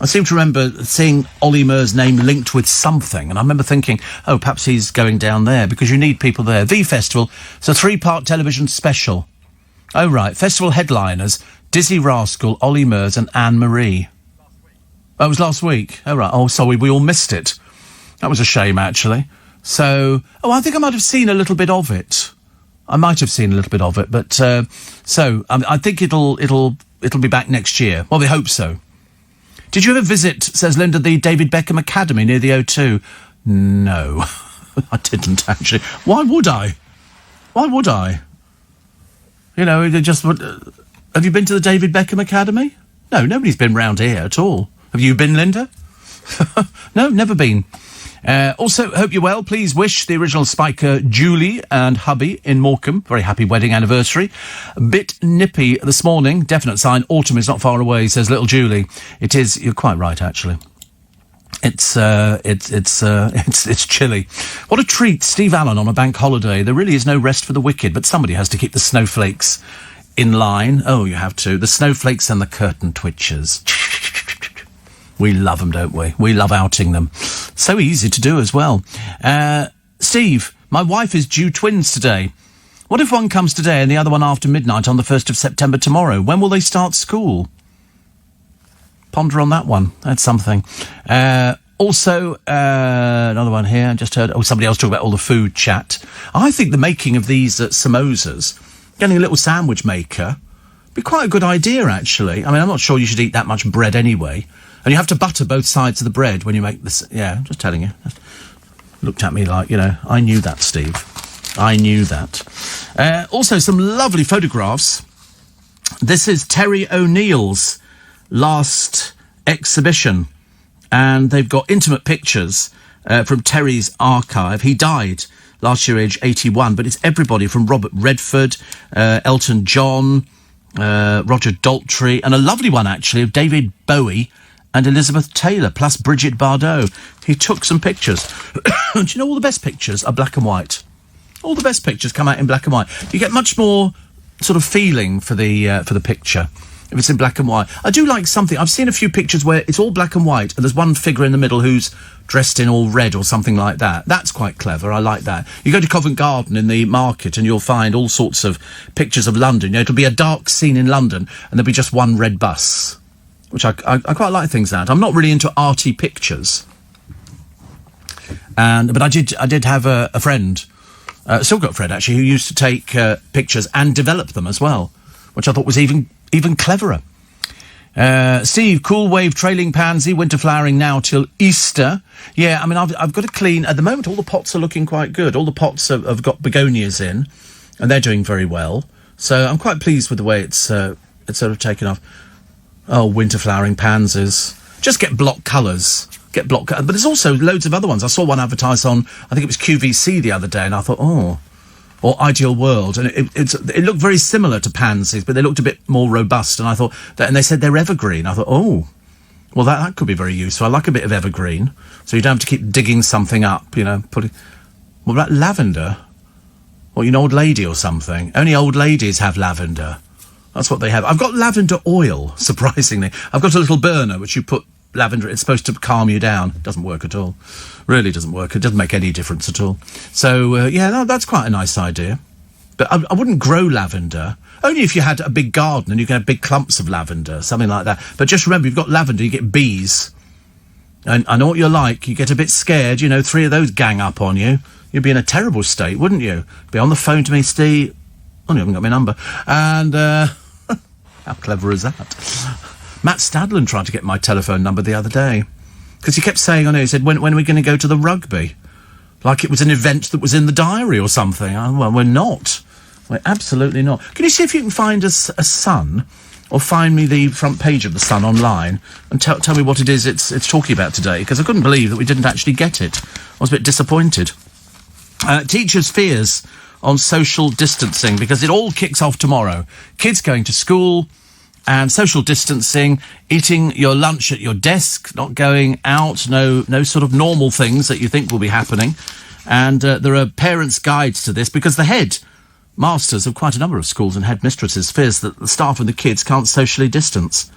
I seem to remember seeing Ollie Murs' name linked with something, and I remember thinking, oh, perhaps he's going down there, because you need people there. V Festival. It's a 3-part television special. Oh, right. Festival headliners, Dizzy Rascal, Ollie Murs and Anne-Marie. Oh, it was last week. Oh, right. Oh, sorry, we all missed it. That was a shame, actually. So, I think I might have seen a little bit of it. I think it'll be back next year. Well, we hope so. Did you ever visit, says Linda, the David Beckham Academy near the O2? No, I didn't, actually. Why would I? You know, have you been to the David Beckham Academy? No, nobody's been round here at all. Have you been, Linda? No, never been. Also, hope you're well. Please wish the original Spiker Julie and hubby in Morecambe very happy wedding anniversary. A bit nippy this morning. Definite sign autumn is not far away, says little Julie. It is. You're quite right, actually. It's chilly. What a treat, Steve Allen on a bank holiday. There really is no rest for the wicked, but somebody has to keep the snowflakes in line. Oh, you have to. The snowflakes and the curtain twitchers. We love them, don't we? We love outing them. So easy to do as well. Steve, my wife is due twins today. What if one comes today and the other one after midnight on the 1st of September tomorrow? When will they start school? Ponder on that one. That's something. Also, another one here. I just heard somebody else talk about all the food chat. I think the making of these samosas, getting a little sandwich maker, be quite a good idea, actually. I mean, I'm not sure you should eat that much bread anyway. And you have to butter both sides of the bread when you make this. Yeah, I'm just telling you. Looked at me like, I knew that, Steve. I knew that. Also, some lovely photographs. This is Terry O'Neill's last exhibition. And they've got intimate pictures from Terry's archive. He died last year, age 81. But it's everybody from Robert Redford, Elton John, Roger Daltrey, and a lovely one, actually, of David Bowie and Elizabeth Taylor, plus Brigitte Bardot. He took some pictures. Do you know all the best pictures are black and white? All the best pictures come out in black and white. You get much more sort of feeling for the picture if it's in black and white. I do like something. I've seen a few pictures where it's all black and white and there's one figure in the middle who's dressed in all red or something like that. That's quite clever. I like that. You go to Covent Garden in the market and you'll find all sorts of pictures of London. It'll be a dark scene in London and there'll be just one red bus, which I quite like things like that. I'm not really into arty pictures. But I did have a friend, still got a friend actually, who used to take pictures and develop them as well, which I thought was even cleverer. Steve, cool wave trailing pansy, winter flowering now till Easter. Yeah, I mean, I've got to clean. At the moment, all the pots are looking quite good. All the pots have got begonias in, and they're doing very well. So I'm quite pleased with the way it's sort of taken off. Oh, winter flowering pansies. Just get block colours. But there's also loads of other ones. I saw one advertised on, I think it was QVC the other day, and I thought, or Ideal World, and it looked very similar to pansies, but they looked a bit more robust, and I thought, and they said they're evergreen. I thought, well, that could be very useful. I like a bit of evergreen, so you don't have to keep digging something up, putting... What about lavender? Or, old lady or something. Only old ladies have lavender. That's what they have. I've got lavender oil, surprisingly. I've got a little burner which you put lavender. It's supposed to calm you down. It doesn't work at all. Really doesn't work. It doesn't make any difference at all. So, that's quite a nice idea. But I wouldn't grow lavender. Only if you had a big garden and you can have big clumps of lavender, something like that. But just remember, you've got lavender, you get bees. And I know what you're like. You get a bit scared, 3 of those gang up on you. You'd be in a terrible state, wouldn't you? Be on the phone to me, Steve. Oh, you haven't got my number. And, how clever is that? Matt Stadland tried to get my telephone number the other day. Because he kept saying, he said, when are we going to go to the rugby? Like it was an event that was in the diary or something. Well, we're not. We're absolutely not. Can you see if you can find us a Sun, or find me the front page of the Sun online, and tell me what it is it's talking about today? Because I couldn't believe that we didn't actually get it. I was a bit disappointed. Teachers' fears on social distancing, because it all kicks off tomorrow. Kids going to school, and social distancing, eating your lunch at your desk, not going out, no sort of normal things that you think will be happening. And there are parents' guides to this, because the head masters of quite a number of schools and headmistresses fears that the staff and the kids can't socially distance.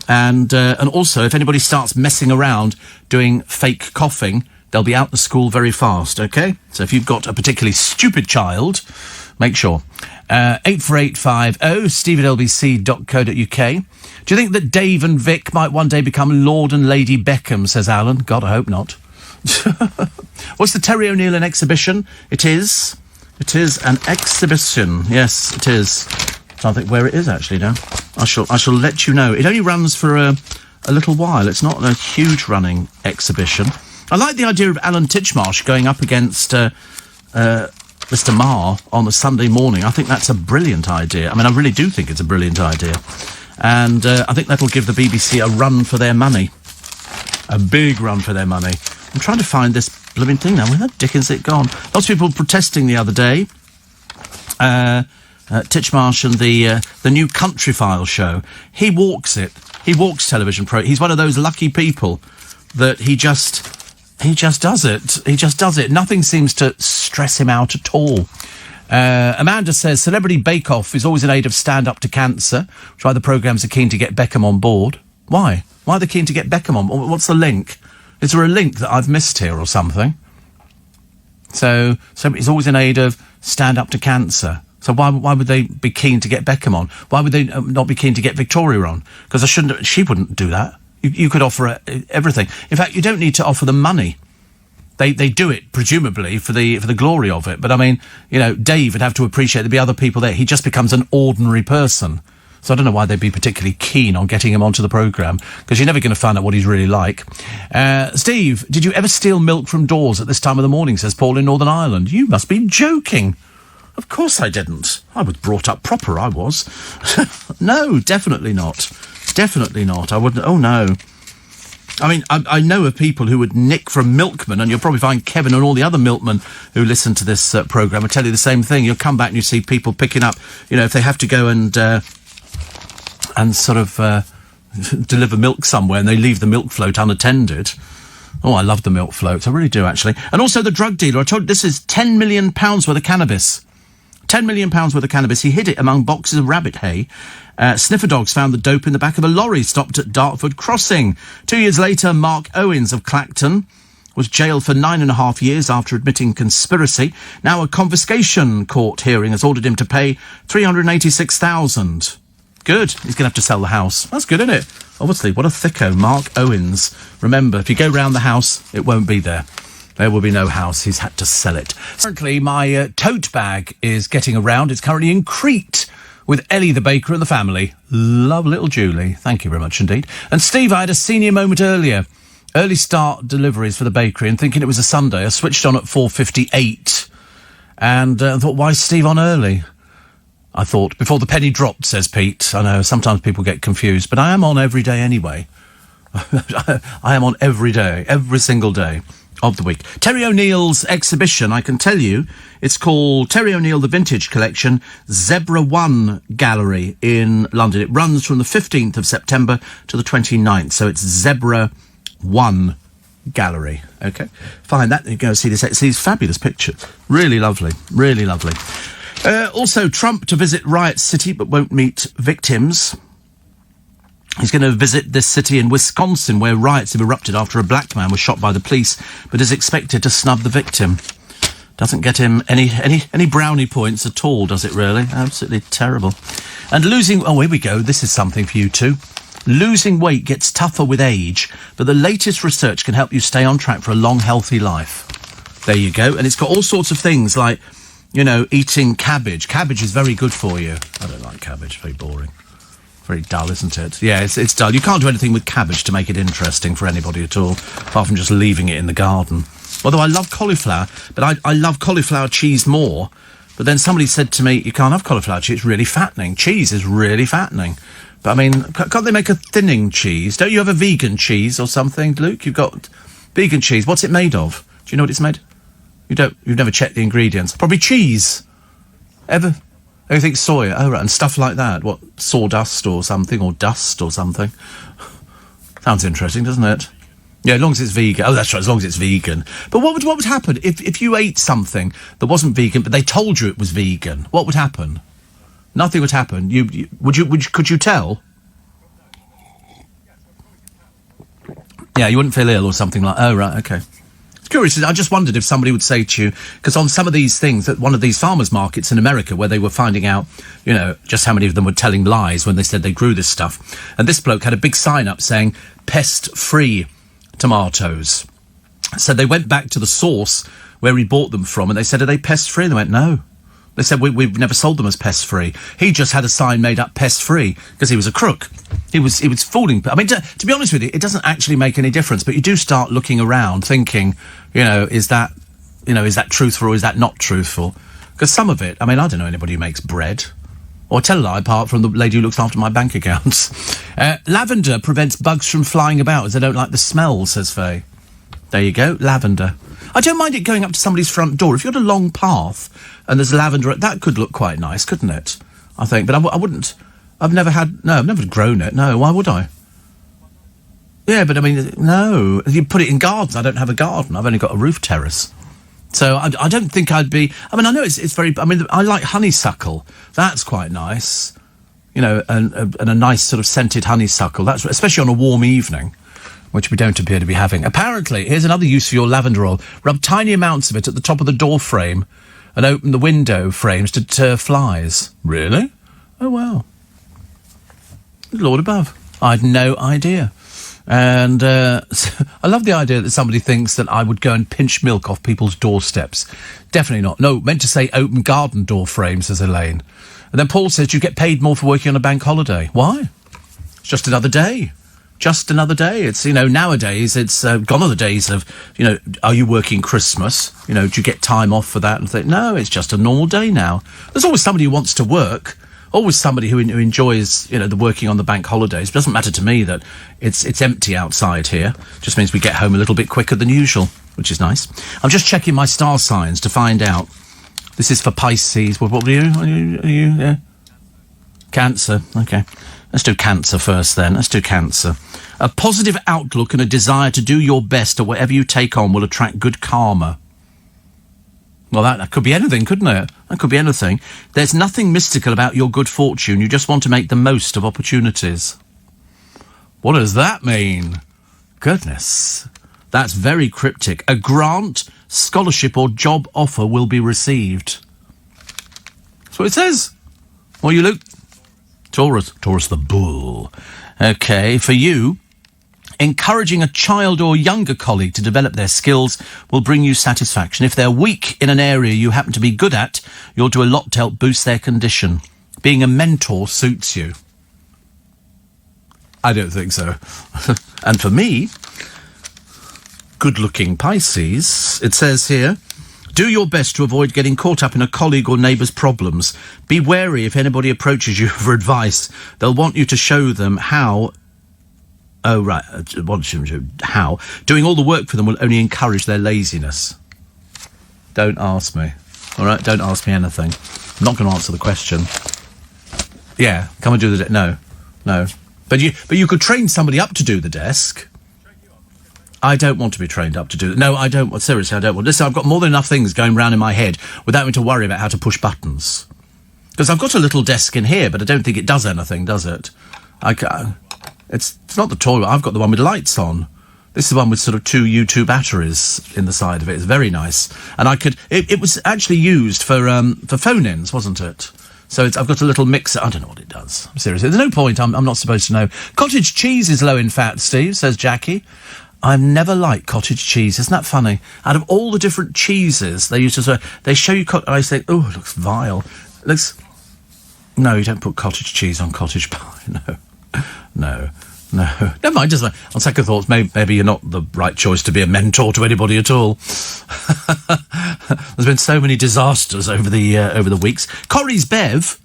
And also, if anybody starts messing around doing fake coughing, they'll be out the school very fast, OK? So if you've got a particularly stupid child, make sure. 84850 steve@lbc.co.uk. Do you think that Dave and Vic might one day become Lord and Lady Beckham, says Alan? God, I hope not. What's the Terry O'Neill exhibition? It is an exhibition. Yes, it is. I don't think where it is actually now. I shall let you know. It only runs for a little while. It's not a huge running exhibition. I like the idea of Alan Titchmarsh going up against Mr. Marr on a Sunday morning. I think that's a brilliant idea. I mean, I really do think it's a brilliant idea. And I think that'll give the BBC a run for their money. A big run for their money. I'm trying to find this blooming thing now. Where the dickens is it gone? Lots of people protesting the other day. Titchmarsh and the new Country File show. He walks it. He walks television He's one of those lucky people that he just does it. He just does it. Nothing seems to stress him out at all. Amanda says, Celebrity Bake Off is always in aid of Stand Up to Cancer, which is why the programmes are keen to get Beckham on board. Why? Why are they keen to get Beckham on? What's the link? Is there a link that I've missed here or something? So it's always in aid of Stand Up to Cancer. So why would they be keen to get Beckham on? Why would they not be keen to get Victoria on? Because she wouldn't do that. You could offer her everything. In fact, you don't need to offer them money. They do it, presumably, for the glory of it. But, I mean, Dave would have to appreciate there'd be other people there. He just becomes an ordinary person. So I don't know why they'd be particularly keen on getting him onto the programme, because you're never going to find out what he's really like. Steve, did you ever steal milk from doors at this time of the morning, says Paul in Northern Ireland? You must be joking. Of course I didn't. I was brought up proper, I was. No, definitely not. Definitely not. I wouldn't. Oh, no. I mean, I know of people who would nick from milkmen, and you'll probably find Kevin and all the other milkmen who listen to this programme will tell you the same thing. You'll come back and you see people picking up, if they have to go and sort of deliver milk somewhere and they leave the milk float unattended. Oh, I love the milk floats. I really do, actually. And also the drug dealer. I told you this is £10 million worth of cannabis. £10 million worth of cannabis. He hid it among boxes of rabbit hay. Sniffer dogs found the dope in the back of a lorry stopped at Dartford Crossing. 2 years later, Mark Owens of Clacton was jailed for 9.5 years after admitting conspiracy. Now a confiscation court hearing has ordered him to pay $386,000. Good. He's going to have to sell the house. That's good, isn't it? Obviously, what a thicko, Mark Owens. Remember, if you go round the house, it won't be there. There will be no house. He's had to sell it. Currently, my tote bag is getting around. It's currently in Crete with Ellie the baker and the family. Love little Julie. Thank you very much indeed. And Steve, I had a senior moment earlier. Early start deliveries for the bakery, and thinking it was a Sunday, I switched on at 4:58. And I thought, why is Steve on early? I thought, before the penny dropped, says Pete. I know, sometimes people get confused, but I am on every day anyway. I am on every day, every single day of the week. Terry O'Neill's exhibition, I can tell you, it's called Terry O'Neill The Vintage Collection, Zebra One Gallery in London. It runs from the 15th of September to the 29th, so it's Zebra One Gallery. Okay, fine, that you go see these fabulous pictures. Really lovely, really lovely. Also, Trump to visit Riot City but won't meet victims. He's going to visit this city in Wisconsin where riots have erupted after a black man was shot by the police, but is expected to snub the victim. Doesn't get him any brownie points at all, does it really? Absolutely terrible. And oh, here we go. This is something for you too. Losing weight gets tougher with age, but the latest research can help you stay on track for a long, healthy life. There you go. And it's got all sorts of things like, eating cabbage. Cabbage is very good for you. I don't like cabbage. Very boring. Very dull, isn't it? Yeah, it's dull. You can't do anything with cabbage to make it interesting for anybody at all, apart from just leaving it in the garden. Although I love cauliflower, but I love cauliflower cheese more. But then somebody said to me, you can't have cauliflower cheese, it's really fattening. Cheese is really fattening. But I mean, can't they make a thinning cheese? Don't you have a vegan cheese or something, Luke? You've got vegan cheese. What's it made of? Do you know what it's made? You've never checked the ingredients. Probably cheese. Ever? Everything soy. Oh, right, and stuff like that. What, sawdust or something, or dust or something? Sounds interesting, doesn't it? Yeah, as long as it's vegan. Oh, that's right, as long as it's vegan. But what would happen if you ate something that wasn't vegan, but they told you it was vegan? What would happen? Nothing would happen. Could you tell? Yeah, you wouldn't feel ill or something like. Oh, right, okay. It's curious. I just wondered if somebody would say to you, because on some of these things, at one of these farmers' markets in America, where they were finding out, just how many of them were telling lies when they said they grew this stuff, and this bloke had a big sign up saying pest-free tomatoes. So they went back to the source where he bought them from, and they said, are they pest-free? And they went, no. They said, we've never sold them as pest-free. He just had a sign made up pest-free because he was a crook. He was fooling. I mean, to be honest with you, it doesn't actually make any difference, but you do start looking around thinking, is that truthful or is that not truthful? Because some of it, I mean, I don't know anybody who makes bread. Or tell a lie, apart from the lady who looks after my bank accounts. Lavender prevents bugs from flying about as they don't like the smell, says Faye. There you go, lavender. I don't mind it going up to somebody's front door. If you've got a long path and there's lavender, that could look quite nice, couldn't it? I think, but I wouldn't. I've never grown it. No, why would I? Yeah, but I mean, no. You put it in gardens. I don't have a garden. I've only got a roof terrace. So I don't think I'd be... I mean, I know it's very... I mean, I like honeysuckle. That's quite nice. And a nice sort of scented honeysuckle. That's especially on a warm evening, which we don't appear to be having. Apparently, here's another use for your lavender oil. Rub tiny amounts of it at the top of the door frame and open the window frames to deter flies. Really? Oh, wow. Lord above. I had no idea. And I love the idea that somebody thinks that I would go and pinch milk off people's doorsteps. Definitely not. No, meant to say open garden door frames, says Elaine. And then Paul says you get paid more for working on a bank holiday. Why? It's just another day. Just another day. It's, nowadays it's gone are the days of, are you working Christmas? Do you get time off for that? And think, no, it's just a normal day now. There's always somebody who wants to work. Always somebody who enjoys, the working on the bank holidays. It doesn't matter to me that it's empty outside here. Just means we get home a little bit quicker than usual, which is nice. I'm just checking my star signs to find out. This is for Pisces. What were you? Are you? Yeah. Cancer. Okay. Let's do Cancer first then. Let's do Cancer. A positive outlook and a desire to do your best at whatever you take on will attract good karma. Well, that could be anything, couldn't it? That could be anything. There's nothing mystical about your good fortune. You just want to make the most of opportunities. What does that mean? Goodness. That's very cryptic. A grant, scholarship or job offer will be received. That's what it says. What are you, Luke? Taurus. Taurus the bull. Okay, for you... encouraging a child or younger colleague to develop their skills will bring you satisfaction. If they're weak in an area you happen to be good at, you'll do a lot to help boost their condition. Being a mentor suits you. I don't think so. And for me, good-looking Pisces, it says here, do your best to avoid getting caught up in a colleague or neighbour's problems. Be wary if anybody approaches you for advice. They'll want you to show them how... Oh, right. How? Doing all the work for them will only encourage their laziness. Don't ask me. All right? Don't ask me anything. I'm not going to answer the question. Yeah, come and do the... No. But you could train somebody up to do the desk. I don't want to be trained up to do it. No, I don't. Seriously, I don't want... Listen, I've got more than enough things going round in my head without having to worry about how to push buttons. Because I've got a little desk in here, but I don't think it does anything, does it? It's not the toilet. I've got the one with lights on. This is the one with sort of 2 U2 batteries in the side of it. It's very nice. And I could... It was actually used for phone-ins, wasn't it? So I've got a little mixer. I don't know what it does. Seriously, there's no point. I'm not supposed to know. Cottage cheese is low in fat, Steve, says Jackie. I've never liked cottage cheese. Isn't that funny? Out of all the different cheeses they used to say, they show you, I think, oh, it looks vile. It looks... No, you don't put cottage cheese on cottage pie. No. Never mind, just on second thoughts, maybe you're not the right choice to be a mentor to anybody at all. There's been so many disasters over the weeks. Corrie's Bev,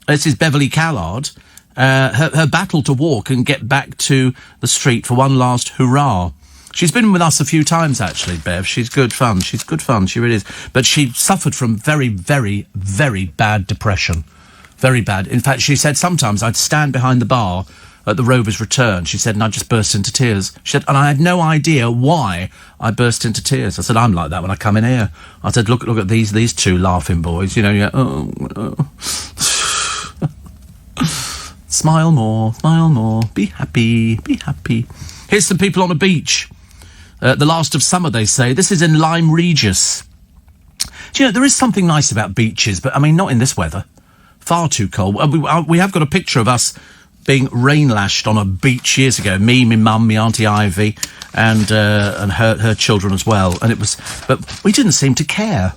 this is Beverly Callard, her battle to walk and get back to the street for one last hurrah. She's been with us a few times, actually, Bev. She's good fun. She really is. But she suffered from very, very, very bad depression. Very bad. In fact, she said sometimes I'd stand behind the bar at the Rover's return, she said, and I just burst into tears. She said, and I had no idea why I burst into tears. I said, I'm like that when I come in here. I said, look at these two laughing boys. You know, Smile more, be happy. Here's some people on a beach. The last of summer, they say. This is in Lyme Regis. Do you know, there is something nice about beaches, but, I mean, not in this weather. Far too cold. We have got a picture of us being rain-lashed on a beach years ago. Me, my mum, my Auntie Ivy, and her children as well. And but we didn't seem to care.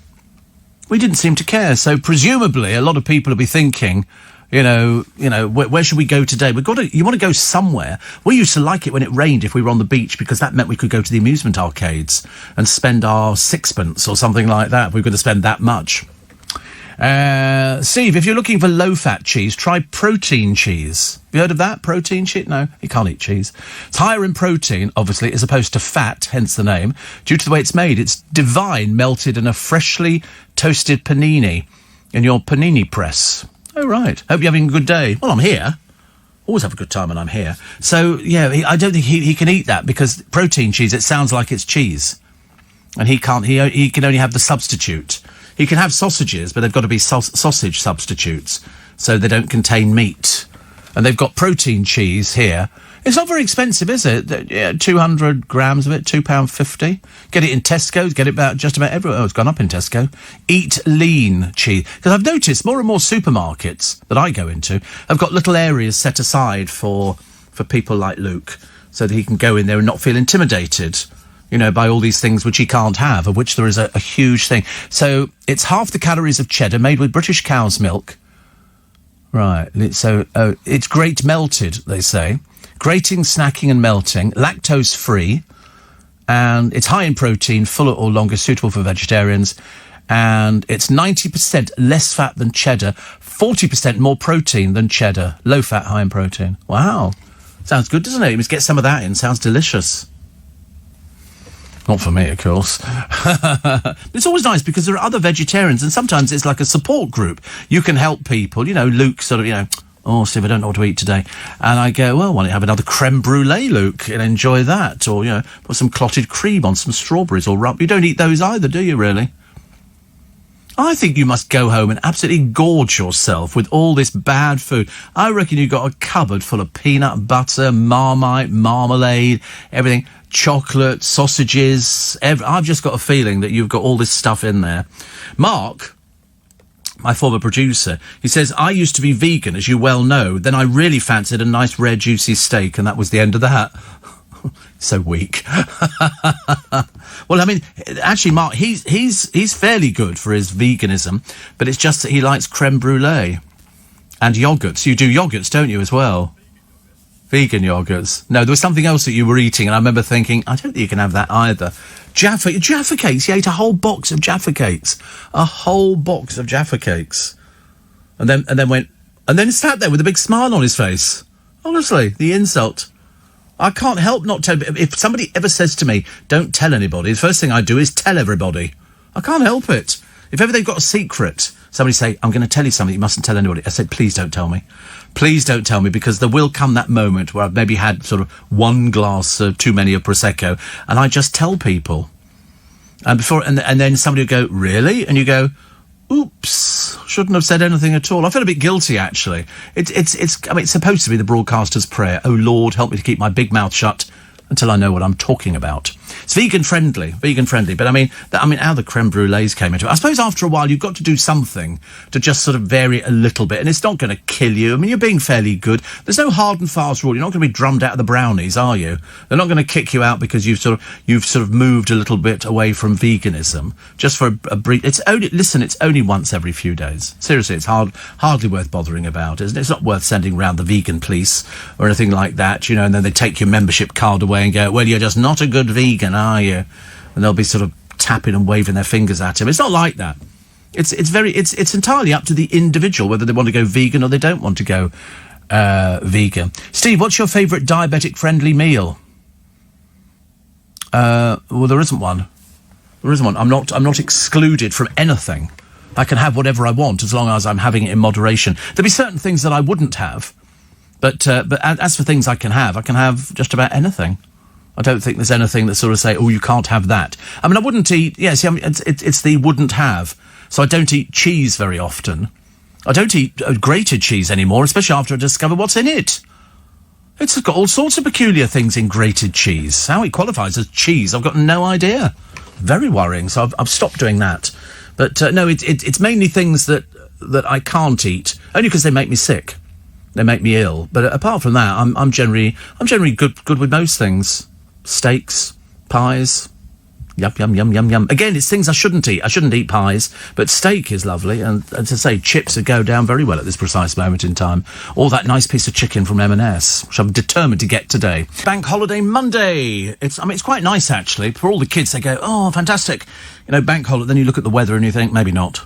So presumably a lot of people will be thinking, you know, where should we go today? You want to go somewhere. We used to like it when it rained if we were on the beach, because that meant we could go to the amusement arcades and spend our sixpence or something like that. We were going to spend that much. Steve, if you're looking for low-fat cheese, try protein cheese. Have you heard of that? Protein cheese? No, you can't eat cheese. It's higher in protein, obviously, as opposed to fat, hence the name, due to the way it's made. It's divine, melted in a freshly toasted panini in your panini press. Oh, right. Hope you're having a good day. Well, I'm here. Always have a good time when I'm here. So, yeah, I don't think he can eat that, because protein cheese, it sounds like it's cheese. And he can't, he can only have the substitute. He can have sausages, but they've got to be sausage substitutes, so they don't contain meat. And they've got protein cheese here. It's not very expensive, is it? 200 grams of it, £2.50. Get it in Tesco's, get it just about everywhere. Oh, it's gone up in Tesco. Eat lean cheese. Because I've noticed more and more supermarkets that I go into have got little areas set aside for people like Luke, so that he can go in there and not feel intimidated, you know, by all these things which he can't have, of which there is a huge thing. So it's half the calories of cheddar, made with British cow's milk. Right, so it's grate melted, they say. Grating, snacking and melting, lactose-free, and it's high in protein, fuller or longer, suitable for vegetarians, and it's 90% less fat than cheddar, 40% more protein than cheddar. Low fat, high in protein. Wow. Sounds good, doesn't it? You must get some of that in. Sounds delicious. Not for me, of course. It's always nice because there are other vegetarians, and sometimes it's like a support group. You can help people. You know, Luke sort of, you know, oh, Steve, I don't know what to eat today. And I go, well, why don't you have another creme brulee, Luke, and enjoy that? Or, you know, put some clotted cream on some strawberries or rum. You don't eat those either, do you, really? I think you must go home and absolutely gorge yourself with all this bad food. I reckon you've got a cupboard full of peanut butter, Marmite, marmalade, everything, chocolate, sausages. I've just got a feeling that you've got all this stuff in there. Mark, my former producer, he says, I used to be vegan, as you well know. Then I really fancied a nice rare juicy steak, and that was the end of that. So weak. Well, I mean, actually, Mark, he's fairly good for his veganism, but it's just that he likes creme brulee and yogurts. You do yogurts, don't you, as well? Vegan yogurts. No, there was something else that you were eating, and I remember thinking, I don't think you can have that either. Jaffa cakes. He ate a whole box of Jaffa cakes. A whole box of Jaffa cakes. And then sat there with a big smile on his face. Honestly, the insult. I can't help not tell. If somebody ever says to me, don't tell anybody, the first thing I do is tell everybody. I can't help it. If ever they've got a secret, somebody say, I'm going to tell you something, you mustn't tell anybody. I say, please don't tell me. Please don't tell me, because there will come that moment where I've maybe had sort of one glass too many of Prosecco, and I just tell people. And then somebody will go, really? And you go, oops, shouldn't have said anything at all. I feel a bit guilty, actually. It's supposed to be the broadcaster's prayer. Oh, Lord, help me to keep my big mouth shut until I know what I'm talking about. It's vegan friendly. But I mean, how the creme brulees came into it. I suppose after a while you've got to do something to just sort of vary it a little bit, and it's not going to kill you. I mean, you're being fairly good. There's no hard and fast rule. You're not going to be drummed out of the brownies, are you? They're not going to kick you out because you've sort of moved a little bit away from veganism just for a brief. It's only once every few days. Seriously, it's hardly worth bothering about, isn't it? It's not worth sending round the vegan police or anything like that, you know, and then they take your membership card away and go, well, you're just not a good vegan, are you? And they'll be sort of tapping and waving their fingers at him. It's not like that. It's entirely up to the individual whether they want to go vegan or they don't want to go vegan. Steve, what's your favourite diabetic-friendly meal? Well, there isn't one. I'm not excluded from anything. I can have whatever I want as long as I'm having it in moderation. There'll be certain things that I wouldn't have, but as for things I can have just about anything. I don't think there's anything that sort of say, oh, you can't have that. I mean, I wouldn't eat. Yeah, see, I mean, it's the wouldn't have. So I don't eat cheese very often. I don't eat grated cheese anymore, especially after I discover what's in it. It's got all sorts of peculiar things in grated cheese. How it qualifies as cheese, I've got no idea. Very worrying. So I've stopped doing that. But no, it's mainly things that I can't eat, only because they make me sick. They make me ill. But apart from that, I'm generally good with most things. Steaks, pies, yum. Again, it's things I shouldn't eat. I shouldn't eat pies, but steak is lovely. And to say, chips would go down very well at this precise moment in time. Or that nice piece of chicken from M&S, which I'm determined to get today. Bank holiday Monday. It's quite nice, actually. For all the kids, they go, oh, fantastic. You know, bank holiday. Then you look at the weather and you think, maybe not.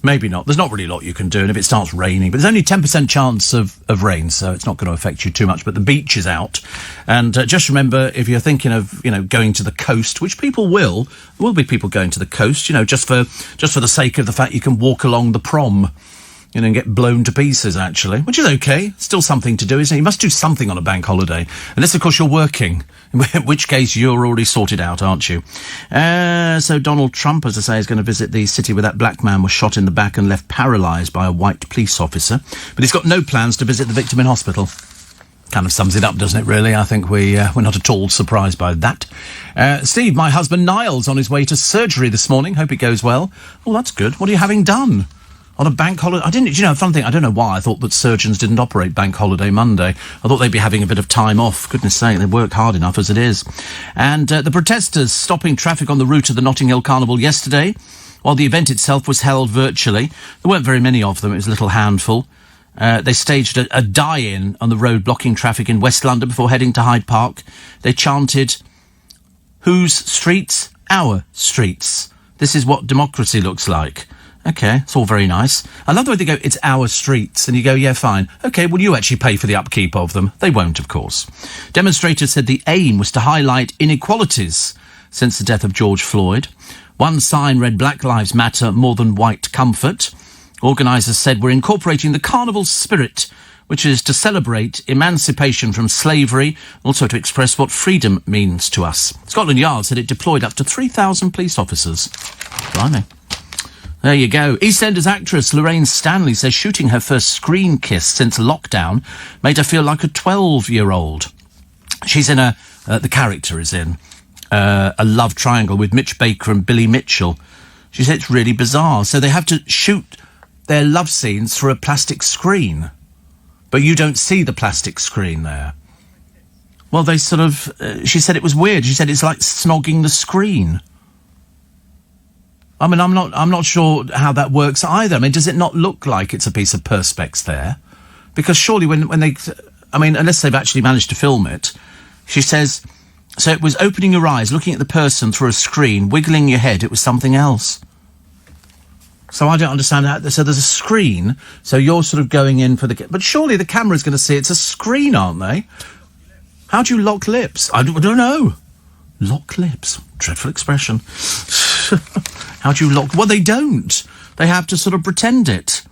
Maybe not. There's not really a lot you can do, and if it starts raining, but there's only 10% chance of rain, so it's not going to affect you too much. But the beach is out, and just remember, if you're thinking of, you know, going to the coast, which people will, there will be people going to the coast, you know, just for the sake of the fact you can walk along the prom, you know, and get blown to pieces, actually, which is okay. Still something to do, isn't it? You must do something on a bank holiday, unless, of course, you're working, in which case you're already sorted out, aren't you? So Donald Trump, as I say, is going to visit the city where that black man was shot in the back and left paralysed by a white police officer. But he's got no plans to visit the victim in hospital. Kind of sums it up, doesn't it, really? I think we're not at all surprised by that. Steve, my husband Niall's on his way to surgery this morning. Hope it goes well. Oh, that's good. What are you having done? On a bank holiday? Fun thing, I don't know why I thought that surgeons didn't operate Bank Holiday Monday. I thought they'd be having a bit of time off. Goodness sake, they work hard enough as it is. And the protesters stopping traffic on the route of the Notting Hill Carnival yesterday, while the event itself was held virtually. There weren't very many of them, it was a little handful. They staged a die-in on the road blocking traffic in West London before heading to Hyde Park. They chanted, "Whose streets? Our streets. This is what democracy looks like." OK, it's all very nice. I love the way they go, it's our streets, and you go, yeah, fine. OK, will you actually pay for the upkeep of them? They won't, of course. Demonstrators said the aim was to highlight inequalities since the death of George Floyd. One sign read, "Black Lives Matter, more than white comfort." Organisers said we're incorporating the carnival spirit, which is to celebrate emancipation from slavery, also to express what freedom means to us. Scotland Yard said it deployed up to 3,000 police officers. Blimey. There you go. EastEnders actress Lorraine Stanley says shooting her first screen kiss since lockdown made her feel like a 12-year-old. She's in the character is in a love triangle with Mitch Baker and Billy Mitchell. She said it's really bizarre. So they have to shoot their love scenes through a plastic screen. But you don't see the plastic screen there. Well, they sort of... she said it was weird. She said it's like snogging the screen. I mean, I'm not sure how that works either. I mean, does it not look like it's a piece of perspex there? Because surely when they... I mean, unless they've actually managed to film it. She says, so it was opening your eyes, looking at the person through a screen, wiggling your head, it was something else. So I don't understand how... So there's a screen, so you're sort of going in for the... But surely the camera's going to see it's a screen, aren't they? How do you lock lips? I don't know. Lock lips. Dreadful expression. How do you lock... Well, they don't. They have to sort of pretend it.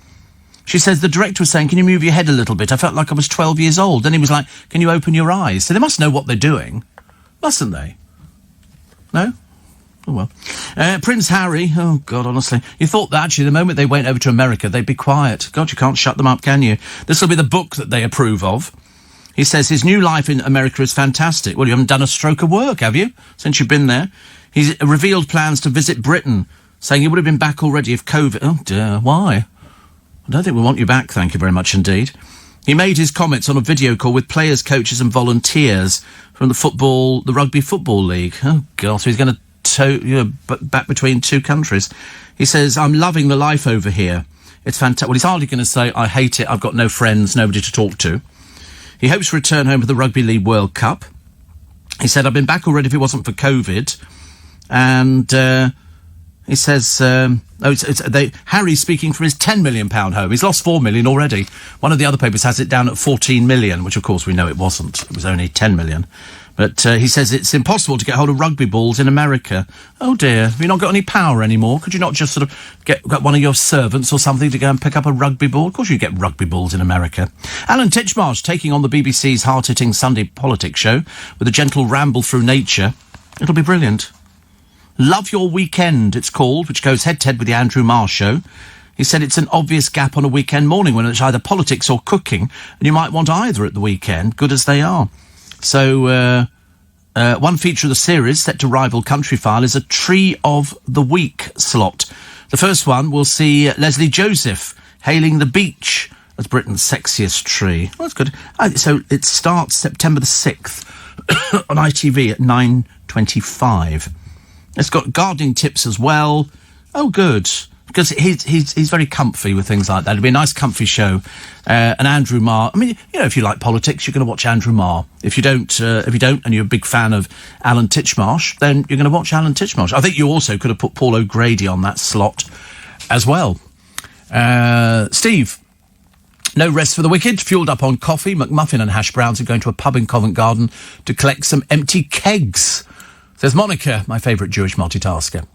She says the director was saying, can you move your head a little bit? I felt like I was 12 years old. Then he was like, can you open your eyes? So they must know what they're doing. Mustn't they? No? Oh, well. Prince Harry, oh, God, honestly. You thought that, actually, the moment they went over to America, they'd be quiet. God, you can't shut them up, can you? This will be the book that they approve of. He says his new life in America is fantastic. Well, you haven't done a stroke of work, have you, since you've been there? He's revealed plans to visit Britain, saying he would have been back already if COVID... Oh, dear, why? I don't think we want you back, thank you very much indeed. He made his comments on a video call with players, coaches and volunteers from the Rugby Football League. Oh, God, so he's going to back between two countries. He says, I'm loving the life over here. It's fantastic. Well, he's hardly going to say, I hate it, I've got no friends, nobody to talk to. He hopes to return home for the Rugby League World Cup. He said, I've been back already if it wasn't for COVID. And he says, Harry's speaking from his £10 million home. He's lost £4 million already. One of the other papers has it down at £14 million, which of course we know it wasn't. It was only £10 million. But he says it's impossible to get hold of rugby balls in America. Oh dear, have you not got any power anymore? Could you not just sort of get one of your servants or something to go and pick up a rugby ball? Of course you get rugby balls in America. Alan Titchmarsh taking on the BBC's hard-hitting Sunday politics show with a gentle ramble through nature. It'll be brilliant. Love Your Weekend, it's called, which goes head-to-head with the Andrew Marr show. He said it's an obvious gap on a weekend morning when it's either politics or cooking, and you might want either at the weekend, good as they are. So, one feature of the series, set to rival Countryfile, is a Tree of the Week slot. The first one will see Leslie Joseph hailing the beach as Britain's sexiest tree. Well, that's good. So it starts September the 6th on ITV at 9:25. It's got gardening tips as well. Oh, good. Because he's very comfy with things like that. It'll be a nice, comfy show. And Andrew Marr. I mean, you know, if you like politics, you're going to watch Andrew Marr. If you don't, and you're a big fan of Alan Titchmarsh, then you're going to watch Alan Titchmarsh. I think you also could have put Paul O'Grady on that slot as well. Steve, no rest for the wicked. Fueled up on coffee, McMuffin and hash browns, are going to a pub in Covent Garden to collect some empty kegs. Says Monica, my favourite Jewish multitasker.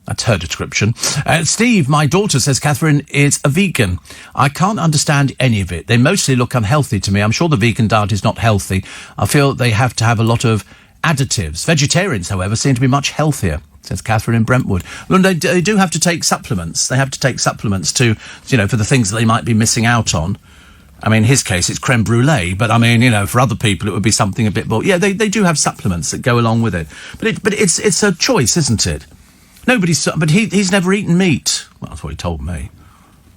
That's her description. Steve, my daughter, says Catherine is a vegan. I can't understand any of it. They mostly look unhealthy to me. I'm sure the vegan diet is not healthy. I feel they have to have a lot of additives. Vegetarians, however, seem to be much healthier, says Catherine in Brentwood. Well, they do have to take supplements. They have to take supplements to, you know, for the things that they might be missing out on. I mean, in his case, it's creme brulee, but I mean, you know, for other people, it would be something a bit more. Yeah, they do have supplements that go along with it. But it's a choice, isn't it? But he's never eaten meat. Well, that's what he told me.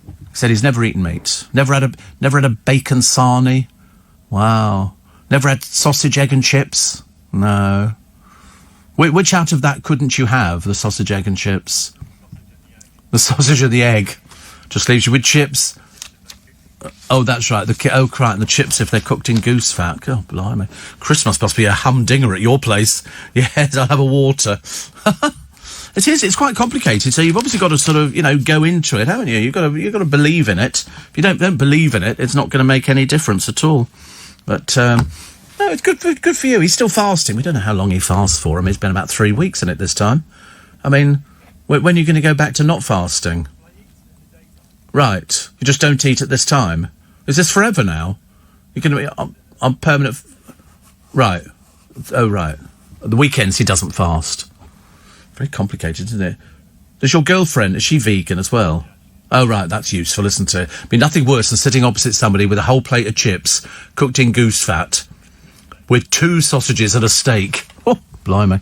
He said he's never eaten meat. Never had a bacon sarnie. Wow. Never had sausage, egg and chips. No. Which out of that couldn't you have? The sausage, egg and chips. The sausage and the egg just leaves you with chips. Oh, that's right. And the chips if they're cooked in goose fat. God, blimey. Christmas must be a humdinger at your place. Yes, I'll have a water. It is. It's quite complicated. So you've obviously got to sort of, you know, go into it, haven't you? You've got to believe in it. If you don't believe in it, it's not going to make any difference at all. But no, it's good for you. He's still fasting. We don't know how long he fasts for. I mean, it's been about 3 weeks in it this time. I mean, when are you going to go back to not fasting? Right. You just don't eat at this time. Is this forever now? You're going to be on permanent. Right. Oh, right. The weekends he doesn't fast. Very complicated, isn't it? Does your girlfriend, is she vegan as well? Oh, right, that's useful, isn't it? I mean, nothing worse than sitting opposite somebody with a whole plate of chips cooked in goose fat with 2 sausages and a steak. Oh, blimey.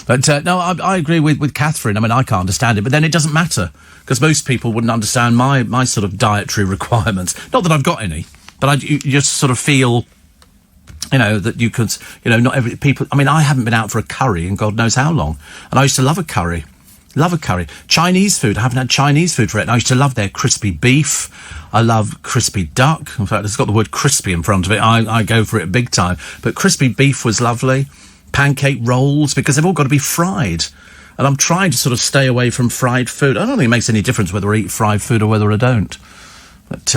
But, no, I agree with Catherine. I mean, I can't understand it, but then it doesn't matter, because most people wouldn't understand my sort of dietary requirements. Not that I've got any, but you just sort of feel, you know, that you could, you know, not every people. I mean, I haven't been out for a curry in God knows how long, and I used to love a curry. Love a curry. Chinese food, I haven't had Chinese food for it, and I used to love their crispy beef. I love crispy duck. In fact, it's got the word crispy in front of it. I go for it big time. But crispy beef was lovely. Pancake rolls, because they've all got to be fried. And I'm trying to sort of stay away from fried food. I don't think it makes any difference whether I eat fried food or whether I don't. But,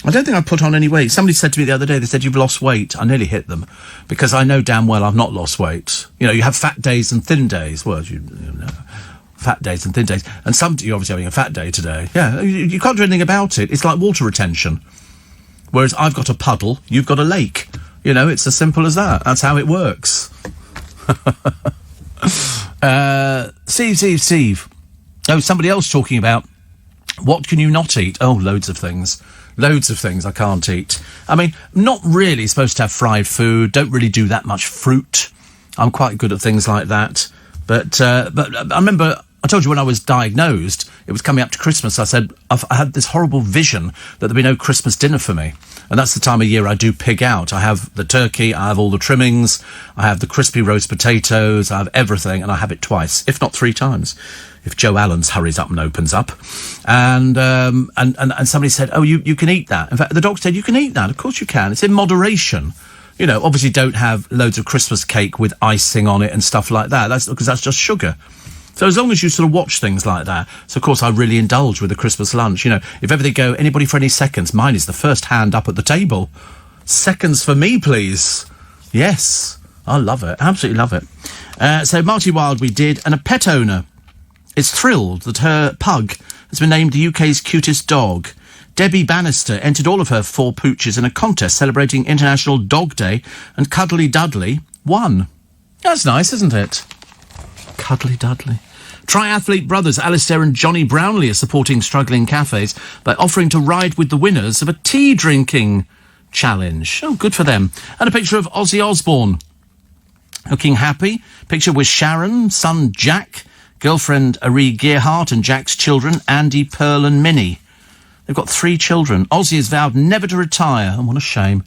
I don't think I put on any weight. Somebody said to me the other day, they said, you've lost weight. I nearly hit them, because I know damn well I've not lost weight. You know, you have fat days and thin days. Well, you know, fat days and thin days. And you're obviously having a fat day today. Yeah, you can't do anything about it. It's like water retention. Whereas I've got a puddle, you've got a lake. You know, it's as simple as that. That's how it works. Steve. Oh, somebody else talking about what can you not eat? Oh, loads of things. Loads of things I can't eat. I mean, not really supposed to have fried food. Don't really do that much fruit. I'm quite good at things like that. But I remember, I told you when I was diagnosed, it was coming up to Christmas, I said, I had this horrible vision that there'd be no Christmas dinner for me. And that's the time of year I do pig out. I have the turkey, I have all the trimmings, I have the crispy roast potatoes, I have everything, and I have it twice, if not 3 times. If Joe Allen's hurries up and opens up. And somebody said, oh, you can eat that. In fact, the doctor said, you can eat that. Of course you can. It's in moderation. You know, obviously don't have loads of Christmas cake with icing on it and stuff like that. That's because that's just sugar. So as long as you sort of watch things like that. So, of course, I really indulge with the Christmas lunch. You know, if ever they go, anybody for any seconds, mine is the first hand up at the table. Seconds for me, please. Yes. I love it. Absolutely love it. So Marty Wilde we did, and a pet owner is thrilled that her pug has been named the UK's cutest dog. Debbie Bannister entered all of her 4 pooches in a contest celebrating International Dog Day, and Cuddly Dudley won. That's nice, isn't it? Cuddly Dudley. Triathlete brothers Alistair and Johnny Brownlee are supporting struggling cafes by offering to ride with the winners of a tea drinking challenge. Oh, good for them. And a picture of Ozzy Osbourne. Looking happy. Picture with Sharon, son Jack, girlfriend Arie Gearhart, and Jack's children, Andy, Pearl and Minnie. They've got 3 children. Ozzy has vowed never to retire. Oh, what a shame.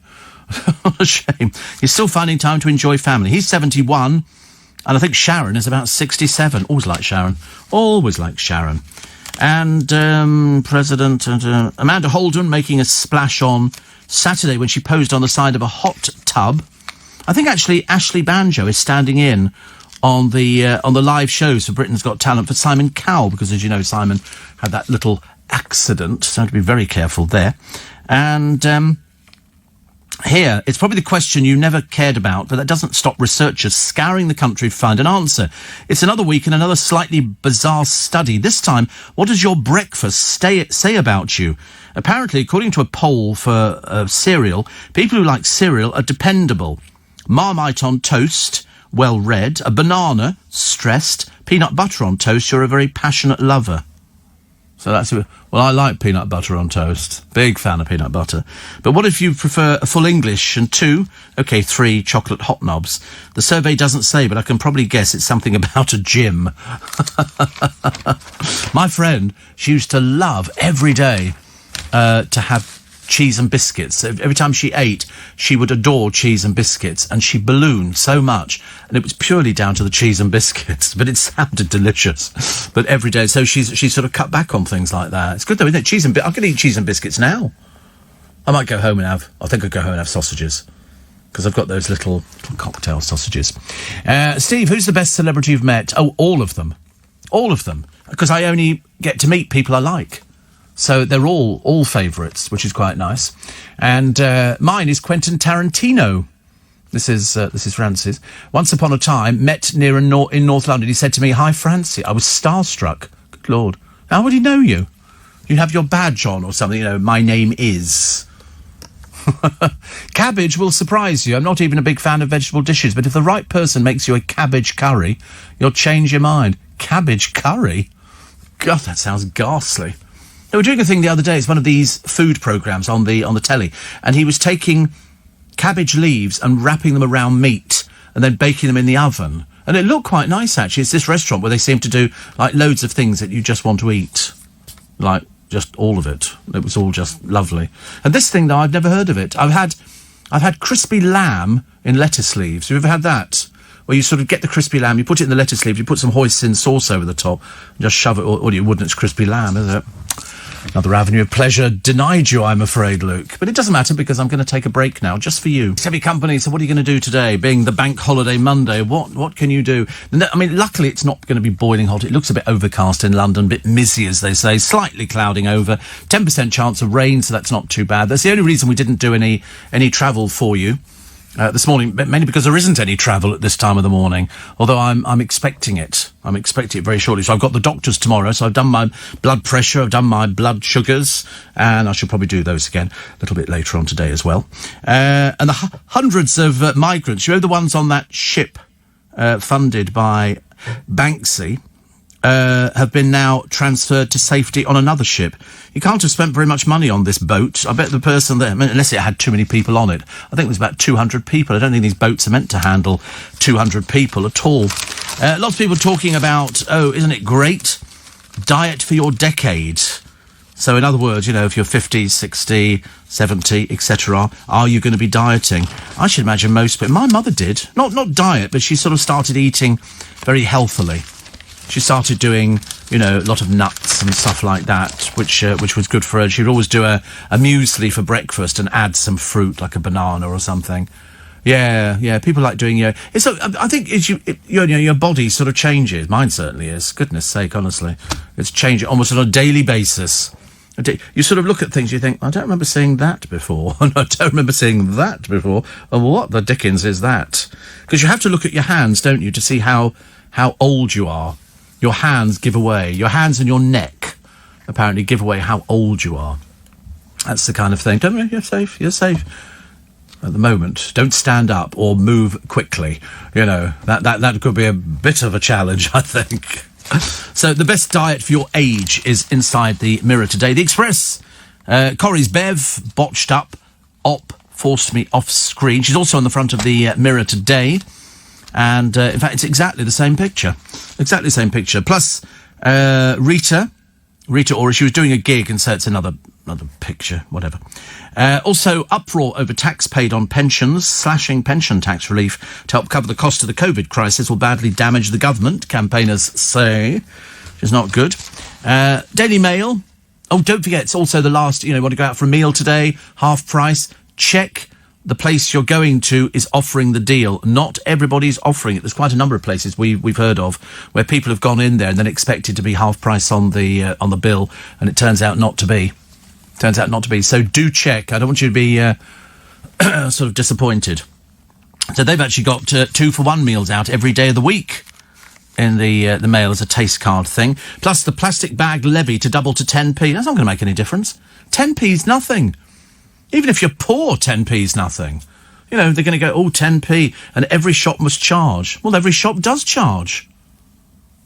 What a shame. He's still finding time to enjoy family. He's 71, and I think Sharon is about 67. Always liked Sharon. Always liked Sharon. And President Amanda Holden making a splash on Saturday when she posed on the side of a hot tub. I think actually Ashley Banjo is standing in on the live shows for Britain's Got Talent for Simon Cowell, because, as you know, Simon had that little accident, so I have to be very careful there. And here, it's probably the question you never cared about, but that doesn't stop researchers scouring the country to find an answer. It's another week and another slightly bizarre study. This time, what does your breakfast say about you? Apparently, according to a poll for cereal, people who like cereal are dependable. Marmite on toast, well read. A banana, stressed. Peanut butter on toast, you're a very passionate lover. So that's well, I like peanut butter on toast. Big fan of peanut butter. But what if you prefer a full English and 3 chocolate hot knobs? The survey doesn't say, but I can probably guess it's something about a gym. My friend, she used to love every day to have cheese and biscuits. Every time she ate, she would adore cheese and biscuits, and she ballooned so much, and it was purely down to the cheese and biscuits, but it sounded delicious. But every day, so she's sort of cut back on things like that. It's good though, isn't it? I could eat cheese and biscuits now. I might go home and I think I'll go home and have sausages, because I've got those little cocktail sausages. Steve, who's the best celebrity you've met? Oh, all of them. All of them. Because I only get to meet people I like. So they're all favourites, which is quite nice. And mine is Quentin Tarantino. This is Francis. Once upon a time, met near in North London. He said to me, "Hi, Francie." I was starstruck. Good Lord. How would he know you? You have your badge on or something, you know, "My name is." Cabbage will surprise you. I'm not even a big fan of vegetable dishes, but if the right person makes you a cabbage curry, you'll change your mind. Cabbage curry? God, that sounds ghastly. They were doing a thing the other day. It's one of these food programmes on the telly, and he was taking cabbage leaves and wrapping them around meat and then baking them in the oven. And it looked quite nice, actually. It's this restaurant where they seem to do, like, loads of things that you just want to eat. Like, just all of it. It was all just lovely. And this thing, though, I've never heard of it. I've had crispy lamb in lettuce leaves. Have you ever had that? Where you sort of get the crispy lamb, you put it in the lettuce leaves, you put some hoisin sauce over the top, and just shove it, or you wouldn't, it's crispy lamb, is it? Another avenue of pleasure denied you, I'm afraid, Luke. But it doesn't matter, because I'm going to take a break now, just for you. Heavy company, so what are you going to do today? Being the bank holiday Monday, what can you do? I mean, luckily it's not going to be boiling hot. It looks a bit overcast in London, a bit mizzy, as they say, slightly clouding over. 10% chance of rain, so that's not too bad. That's the only reason we didn't do any travel for you this morning, mainly because there isn't any travel at this time of the morning, although I'm expecting it. I'm expecting it very shortly. So I've got the doctors tomorrow, so I've done my blood pressure, I've done my blood sugars, and I should probably do those again a little bit later on today as well. And the hundreds of migrants, you know, the ones on that ship funded by Banksy, have been now transferred to safety on another ship. You can't have spent very much money on this boat. I bet the person there, unless it had too many people on it, I think there's about 200 people. I don't think these boats are meant to handle 200 people at all. Lots of people talking about, oh, isn't it great? Diet for your decade. So in other words, if you're 50, 60, 70, etc., are you going to be dieting? I should imagine most people. My mother did. Not diet, but she sort of started eating very healthily. She started doing, a lot of nuts and stuff like that, which was good for her. She would always do a muesli for breakfast and add some fruit, like a banana or something. Yeah, people like doing, It's. I think your body sort of changes. Mine certainly is. Goodness sake, honestly. It's changing almost on a daily basis. You sort of look at things, you think, I don't remember seeing that before. I don't remember seeing that before. Oh, what the dickens is that? Because you have to look at your hands, don't you, to see how old you are. Your hands give away. Your hands and your neck, apparently, give away how old you are. That's the kind of thing. Don't worry, you're safe. You're safe. At the moment, don't stand up or move quickly. That could be a bit of a challenge, I think. So the best diet for your age is inside the Mirror today. The Express, Corrie's Bev, botched up, forced me off screen. She's also on the front of the Mirror today. And, in fact, it's exactly the same picture. Exactly the same picture. Plus, Rita Ora, she was doing a gig, and so it's another picture, whatever. Also, uproar over tax paid on pensions. Slashing pension tax relief to help cover the cost of the COVID crisis will badly damage the government, campaigners say. Which is not good. Daily Mail. Oh, don't forget, it's also the last, want to go out for a meal today, half price. Check the place you're going to is offering the deal. Not everybody's offering it. There's quite a number of places we've heard of where people have gone in there and then expected to be half price on the bill, and it turns out not to be. So do check. I don't want you to be sort of disappointed. So they've actually got 2-for-1 meals out every day of the week in the Mail as a taste card thing. Plus the plastic bag levy to double to 10p. That's not going to make any difference. 10p's nothing. Even if you're poor, 10p's nothing. They're going to go, 10p, and every shop must charge. Well, every shop does charge.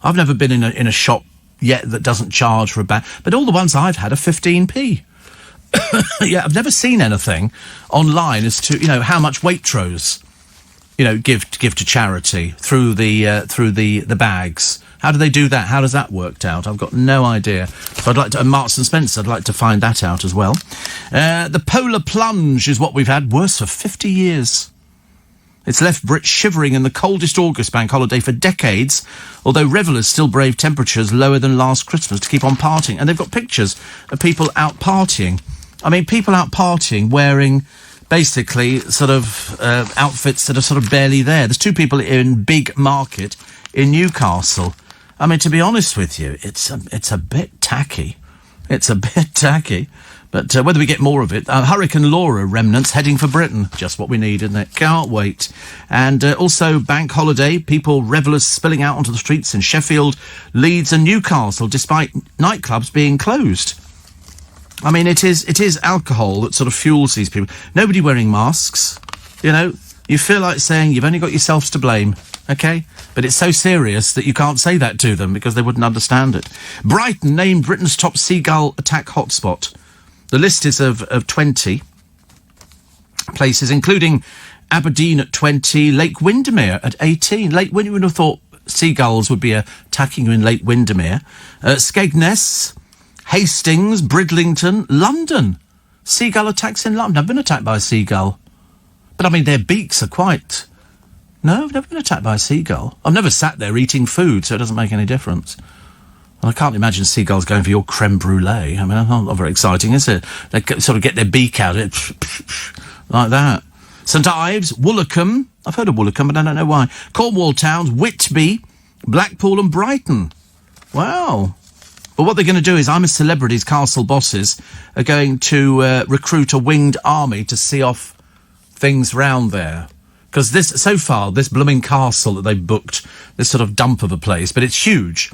I've never been in a shop yet that doesn't charge for a bag, but all the ones I've had are 15p. Yeah, I've never seen anything online as to, how much Waitrose, give to charity through the bags. How do they do that? How does that work out? I've got no idea. So I'd like to, Marks and Spencer, I'd like to find that out as well. The polar plunge is what we've had, worse for 50 years. It's left Brits shivering in the coldest August bank holiday for decades, although revellers still brave temperatures lower than last Christmas to keep on partying. And they've got pictures of people out partying. I mean, people out partying wearing basically sort of outfits that are sort of barely there. There's 2 people in Big Market in Newcastle. I mean, to be honest with you, it's a bit tacky. It's a bit tacky. But whether we get more of it, Hurricane Laura remnants heading for Britain. Just what we need, isn't it? Can't wait. And also bank holiday, revellers spilling out onto the streets in Sheffield, Leeds and Newcastle, despite nightclubs being closed. I mean, it is alcohol that sort of fuels these people. Nobody wearing masks, You feel like saying you've only got yourselves to blame, OK? But it's so serious that you can't say that to them because they wouldn't understand it. Brighton named Britain's top seagull attack hotspot. The list is of 20 places, including Aberdeen at 20, Lake Windermere at 18. Lake Windermere, would have thought seagulls would be attacking you in Lake Windermere. Skegness, Hastings, Bridlington, London. Seagull attacks in London. I've been attacked by a seagull. But, I mean, their beaks are quite... No, I've never been attacked by a seagull. I've never sat there eating food, so it doesn't make any difference. And I can't imagine seagulls going for your creme brulee. I mean, not very exciting, is it? They sort of get their beak out, like that. St Ives, Woolacombe. I've heard of Woolacombe, but I don't know why. Cornwall towns, Whitby, Blackpool and Brighton. Wow. Well, what they're going to do is I'm a Celebrity's castle bosses are going to recruit a winged army to see off things round there. Because this blooming castle that they've booked, this sort of dump of a place, but it's huge.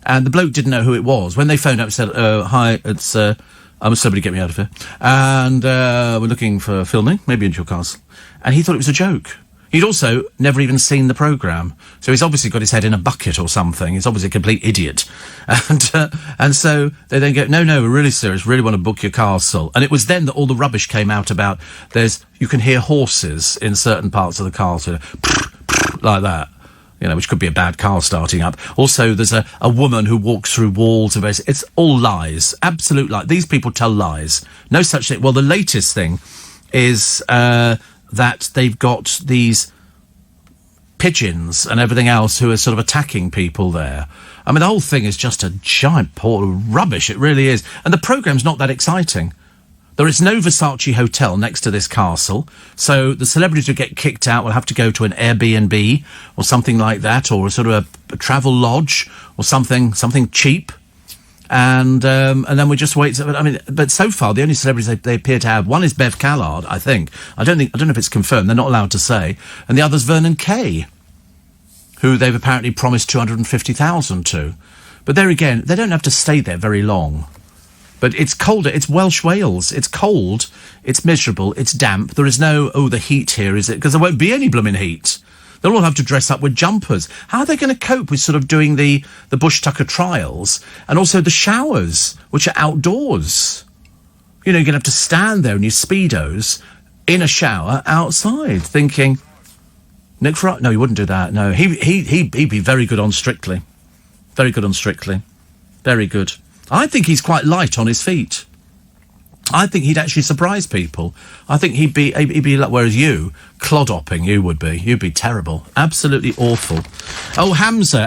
And the bloke didn't know who it was. When they phoned up and said, hi, it's, I'm a celebrity, get me out of here. And we're looking for filming, maybe in your castle. And he thought it was a joke. He'd also never even seen the programme. So he's obviously got his head in a bucket or something. He's obviously a complete idiot. And so they then go, no, we're really serious, really want to book your castle. And it was then that all the rubbish came out about you can hear horses in certain parts of the castle, like that. Which could be a bad car starting up. Also, there's a woman who walks through walls of it. It's all lies. Absolute lies. These people tell lies. No such thing. Well, the latest thing is that they've got these pigeons and everything else who are sort of attacking people there. I mean, the whole thing is just a giant pile of rubbish. It really is. And the programme's not that exciting. There is no Versace hotel next to this castle, so the celebrities who get kicked out will have to go to an Airbnb or something like that, or a sort of a travel lodge or something cheap. And then we just wait. But so far the only celebrities they appear to have, one is Bev Callard, I think. I don't know if it's confirmed. They're not allowed to say. And the other's Vernon Kay, who they've apparently promised $250,000 to. But there again, they don't have to stay there very long. But it's colder. It's Welsh Wales. It's cold. It's miserable. It's damp. There is no, the heat here, is it? Because there won't be any blooming heat. They'll all have to dress up with jumpers. How are they going to cope with sort of doing the Bush Tucker trials and also the showers, which are outdoors? You're going to have to stand there in your Speedos in a shower outside thinking, Nick Fry? No, he wouldn't do that. No, he'd be very good on Strictly. Very good on Strictly. Very good. I think he's quite light on his feet. I think he'd actually surprise people. I think he'd be like, whereas you, clodhopping, you'd be terrible. Absolutely awful. Oh,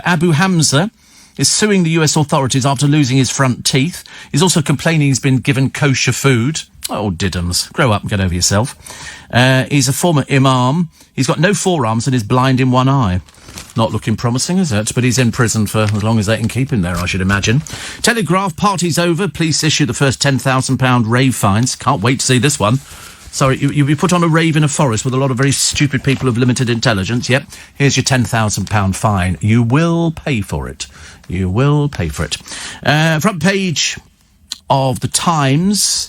Abu Hamza is suing the US authorities after losing his front teeth. He's also complaining he's been given kosher food. Oh, diddums. Grow up and get over yourself. He's a former imam. He's got no forearms and is blind in one eye. Not looking promising, is it? But he's in prison for as long as they can keep him there, I should imagine. Telegraph, party's over. Police issue the first £10,000 rave fines. Can't wait to see this one. Sorry, you'll be put on a rave in a forest with a lot of very stupid people of limited intelligence. Yep, here's your £10,000 fine. You will pay for it. You will pay for it. Front page of the Times...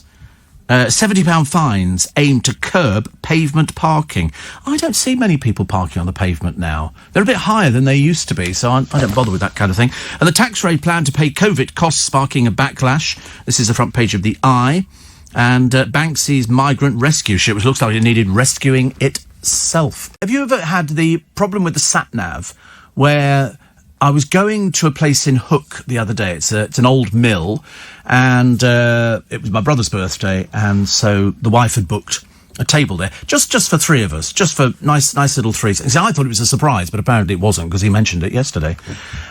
£70 fines aimed to curb pavement parking. I don't see many people parking on the pavement now. They're a bit higher than they used to be, so I don't bother with that kind of thing. And the tax rate plan to pay COVID costs sparking a backlash. This is the front page of the Eye. And Banksy's migrant rescue ship, which looks like it needed rescuing itself. Have you ever had the problem with the sat-nav where... I was going to a place in Hook the other day. It's an old mill, and it was my brother's birthday, and so the wife had booked a table there, just for three of us, just for nice little threes. See, I thought it was a surprise, but apparently it wasn't, because he mentioned it yesterday.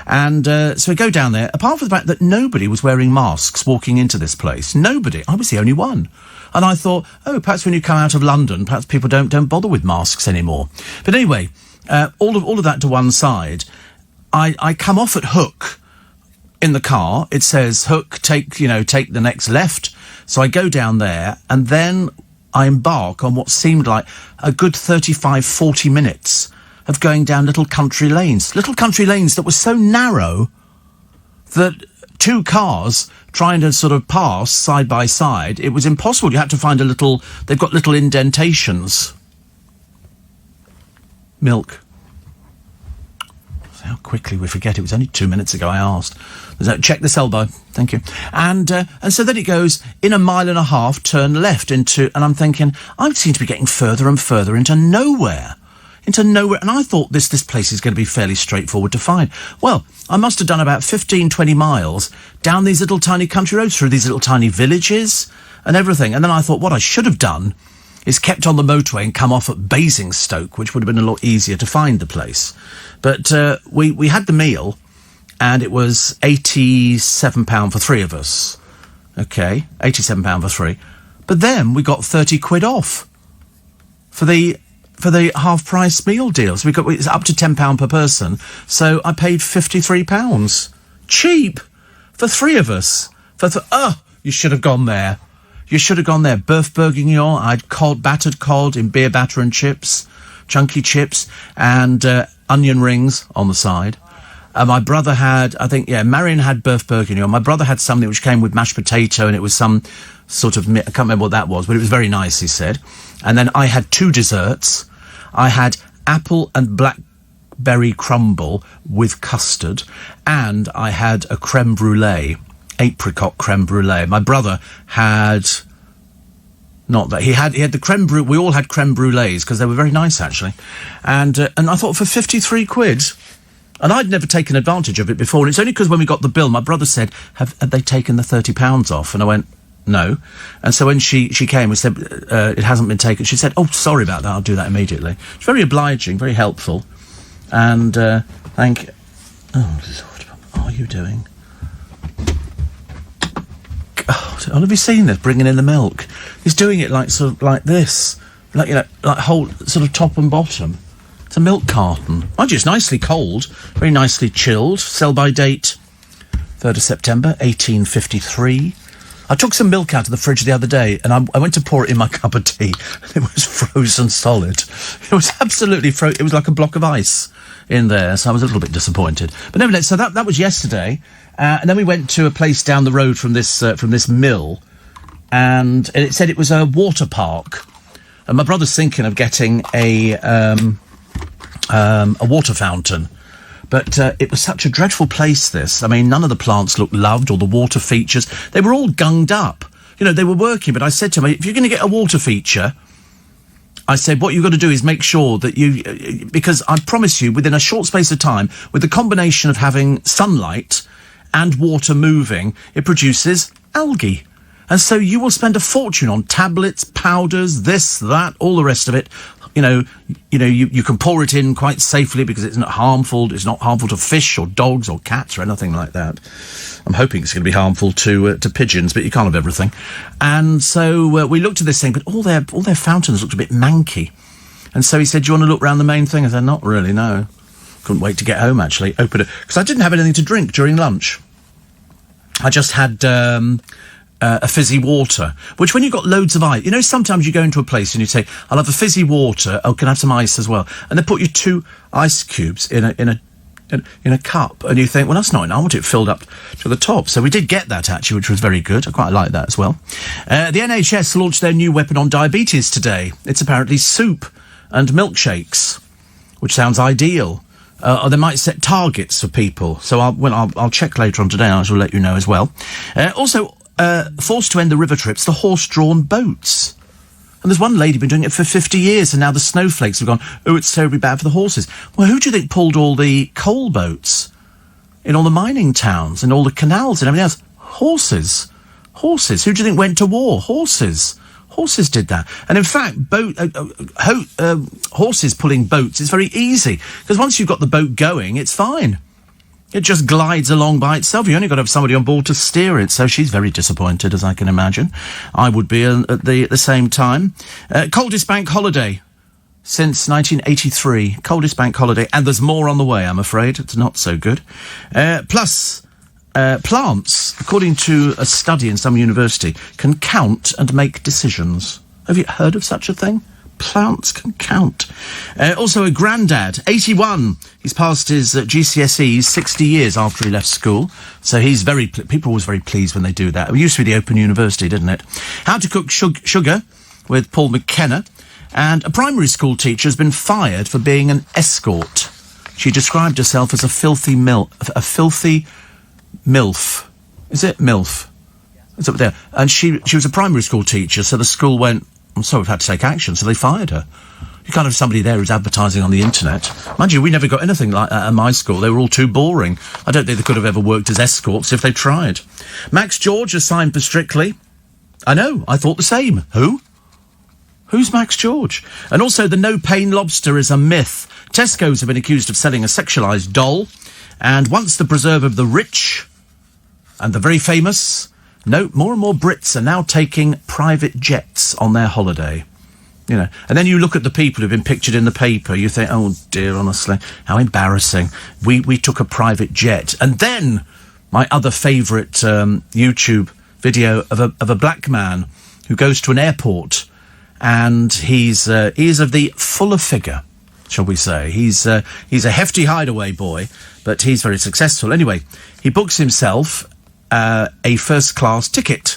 And so we go down there, apart from the fact that nobody was wearing masks walking into this place. Nobody. I was the only one. And I thought, perhaps when you come out of London, perhaps people don't bother with masks anymore. But anyway, all of that to one side... I come off at Hook in the car. It says, Hook, take the next left. So I go down there, and then I embark on what seemed like a good 35, 40 minutes of going down little country lanes that were so narrow that two cars trying to sort of pass side by side, it was impossible. You had to find they've got little indentations. Milk. How quickly we forget. It was only 2 minutes ago I asked. Check this elbow. Thank you. And so then it goes, in a mile and a half, turn left into... And I'm thinking, I seem to be getting further and further into nowhere. And I thought this place is going to be fairly straightforward to find. Well, I must have done about 15, 20 miles down these little tiny country roads, through these little tiny villages and everything. And then I thought what I should have done is kept on the motorway and come off at Basingstoke, which would have been a lot easier to find the place. But we had the meal, and it was £87 for three of us. Okay, £87 for three. But then we got 30 quid off for the half-price meal deal. So it's up to £10 per person. So I paid £53. Cheap for three of us. You should have gone there. You should have gone there. Beef bourguignon. I had battered cod in beer batter and chips, chunky chips, and onion rings on the side. My brother had, Marion had beef bourguignon. My brother had something which came with mashed potato, and it was some sort of, I can't remember what that was, but it was very nice, he said. And then I had two desserts. I had apple and blackberry crumble with custard, and I had a creme brulee, apricot creme brulee. My brother had... Not that. He had the creme brulee. We all had creme brulees because they were very nice, actually. And I thought for 53 quid... And I'd never taken advantage of it before. And it's only because when we got the bill, my brother said, have they taken the £30 off? And I went, no. And so when she came, we said, it hasn't been taken. She said, oh, sorry about that. I'll do that immediately. It's very obliging, very helpful. And thank... Oh, Lord, what are you doing? God, have you seen this, bringing in the milk? He's doing it like sort of like this. Like, you know, like whole sort of top and bottom. It's a milk carton. Mind you, it's nicely cold, very nicely chilled. Sell by date, 3rd of September, 1853. I took some milk out of the fridge the other day, and I went to pour it in my cup of tea, and it was frozen solid. It was absolutely frozen. It was like a block of ice in there, so I was a little bit disappointed. But nevertheless, so that was yesterday, and then we went to a place down the road from this mill, and it said it was a water park. And my brother's thinking of getting a water fountain. But it was such a dreadful place, this. I mean, none of the plants looked loved, or the water features. They were all gunged up. You know, they were working, but I said to him, if you're going to get a water feature, I said, what you've got to do is make sure that you... Because I promise you, within a short space of time, with the combination of having sunlight and water moving, it produces algae. And so you will spend a fortune on tablets, powders, this, that, all the rest of it. You can pour it in quite safely because it's not harmful. It's not harmful to fish or dogs or cats or anything like that. I'm hoping it's going to be harmful to pigeons, but you can't have everything. And so we looked at this thing, but all their fountains looked a bit manky. And so he said, do you want to look round the main thing? I said, not really, no. Couldn't wait to get home, actually. Open it. Because I didn't have anything to drink during lunch. I just had... a fizzy water, which when you've got loads of ice, you know, sometimes you go into a place and you say, I'll have a fizzy water, oh, can I have some ice as well? And they put you 2 ice cubes in a cup, and you think, well, that's not enough, I want it filled up to the top. So we did get that, actually, which was very good. I quite like that as well. The NHS launched their new weapon on diabetes today. It's apparently soup and milkshakes, which sounds ideal. Or they might set targets for people. So I'll check later on today, and I shall let you know as well. Also, forced to end the river trips, the horse-drawn boats. And there's one lady been doing it for 50 years, and now the snowflakes have gone, oh, it's terribly bad for the horses. Well, who do you think pulled all the coal boats in all the mining towns and all the canals and everything else? Horses. Horses. Who do you think went to war? Horses. Horses did that. And in fact, horses pulling boats is very easy, because once you've got the boat going, it's fine. It just glides along by itself. You only got to have somebody on board to steer it. So she's very disappointed, as I can imagine. I would be at the same time. Coldest bank holiday since 1983. Coldest bank holiday. And there's more on the way, I'm afraid. It's not so good. Plus, plants, according to a study in some university, can count and make decisions. Have you heard of such a thing? Plants can count. Also, a granddad, 81. He's passed his GCSEs 60 years after he left school. So he's people are always very pleased when they do that. It used to be the Open University, didn't it? How to Cook Sugar with Paul McKenna. And a primary school teacher has been fired for being an escort. She described herself as a filthy MILF. Is it MILF? It's up there. And she was a primary school teacher, so the school went, I'm sorry, we've had to take action, so they fired her. You can't have somebody there who's advertising on the internet. Mind you, we never got anything like that at my school. They were all too boring. I don't think they could have ever worked as escorts if they tried. Max George has signed for Strictly. I know, I thought the same. Who? Who's Max George? And also, the no-pain lobster is a myth. Tesco's have been accused of selling a sexualised doll. And once the preserve of the rich and the very famous... No, more and more Brits are now taking private jets on their holiday. You know, and then you look at the people who've been pictured in the paper, you think, oh dear, honestly, how embarrassing. We took a private jet. And then my other favourite YouTube video of a black man who goes to an airport, and he is of the fuller figure, shall we say. He's a hefty hideaway boy, but he's very successful. Anyway, he books himself a first-class ticket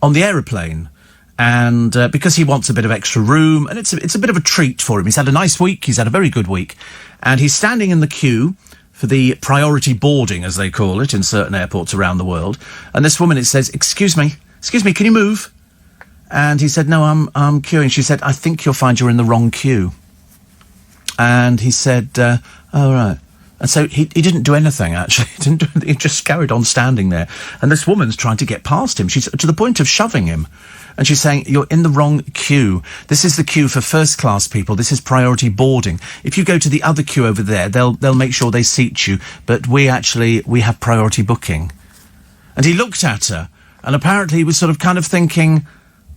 on the aeroplane, And because he wants a bit of extra room, and it's a bit of a treat for him. He's had a nice week. He's had a very good week. And he's standing in the queue for the priority boarding, as they call it, in certain airports around the world. And this woman, it says, excuse me, can you move? And he said, no, I'm queuing. She said, I think you'll find you're in the wrong queue. And he said, oh, right. And so he didn't do anything, actually. He didn't do anything. He just carried on standing there. And this woman's trying to get past him. She's to the point of shoving him. And she's saying, you're in the wrong queue. This is the queue for first-class people. This is priority boarding. If you go to the other queue over there, they'll make sure they seat you. But we have priority booking. And he looked at her, and apparently he was sort of kind of thinking,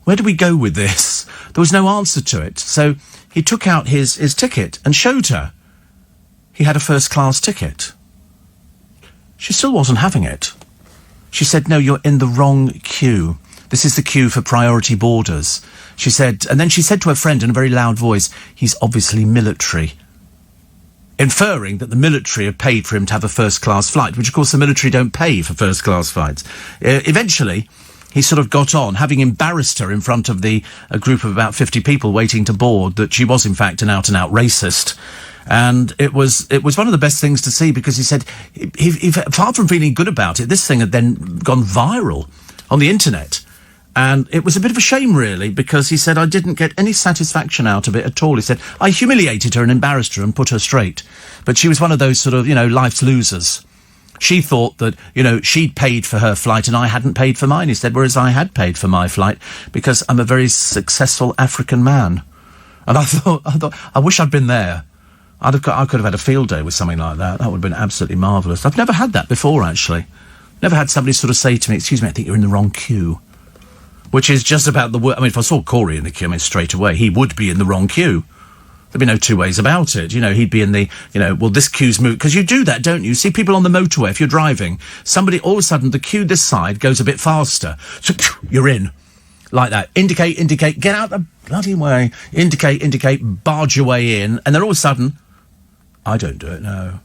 where do we go with this? There was no answer to it. So he took out his ticket and showed her. He had a first-class ticket. She still wasn't having it. She said, no, you're in the wrong queue. This is the queue for priority boarders. She said, and then she said to her friend in a very loud voice, he's obviously military. Inferring that the military have paid for him to have a first-class flight, which, of course, the military don't pay for first-class flights. Eventually, he sort of got on, having embarrassed her in front of a group of about 50 people waiting to board, that she was, in fact, an out-and-out racist. And it was one of the best things to see, because he said, he far from feeling good about it, this thing had then gone viral on the internet. And it was a bit of a shame, really, because he said, I didn't get any satisfaction out of it at all. He said, I humiliated her and embarrassed her and put her straight. But she was one of those sort of, life's losers. She thought that, she'd paid for her flight and I hadn't paid for mine. He said, whereas I had paid for my flight because I'm a very successful African man. And I thought, I wish I'd been there. I could have had a field day with something like that. That would have been absolutely marvellous. I've never had that before, actually. Never had somebody sort of say to me, excuse me, I think you're in the wrong queue. Which is just about the word. I mean, if I saw Corey in the queue, straight away, he would be in the wrong queue. There'd be no two ways about it. He'd be in the, well, this queue's moved. Because you do that, don't you? See people on the motorway, if you're driving, somebody, all of a sudden, the queue this side goes a bit faster. So, you're in. Like that. Indicate, get out the bloody way. Indicate, barge your way in. And then all of a sudden, I don't do it, no.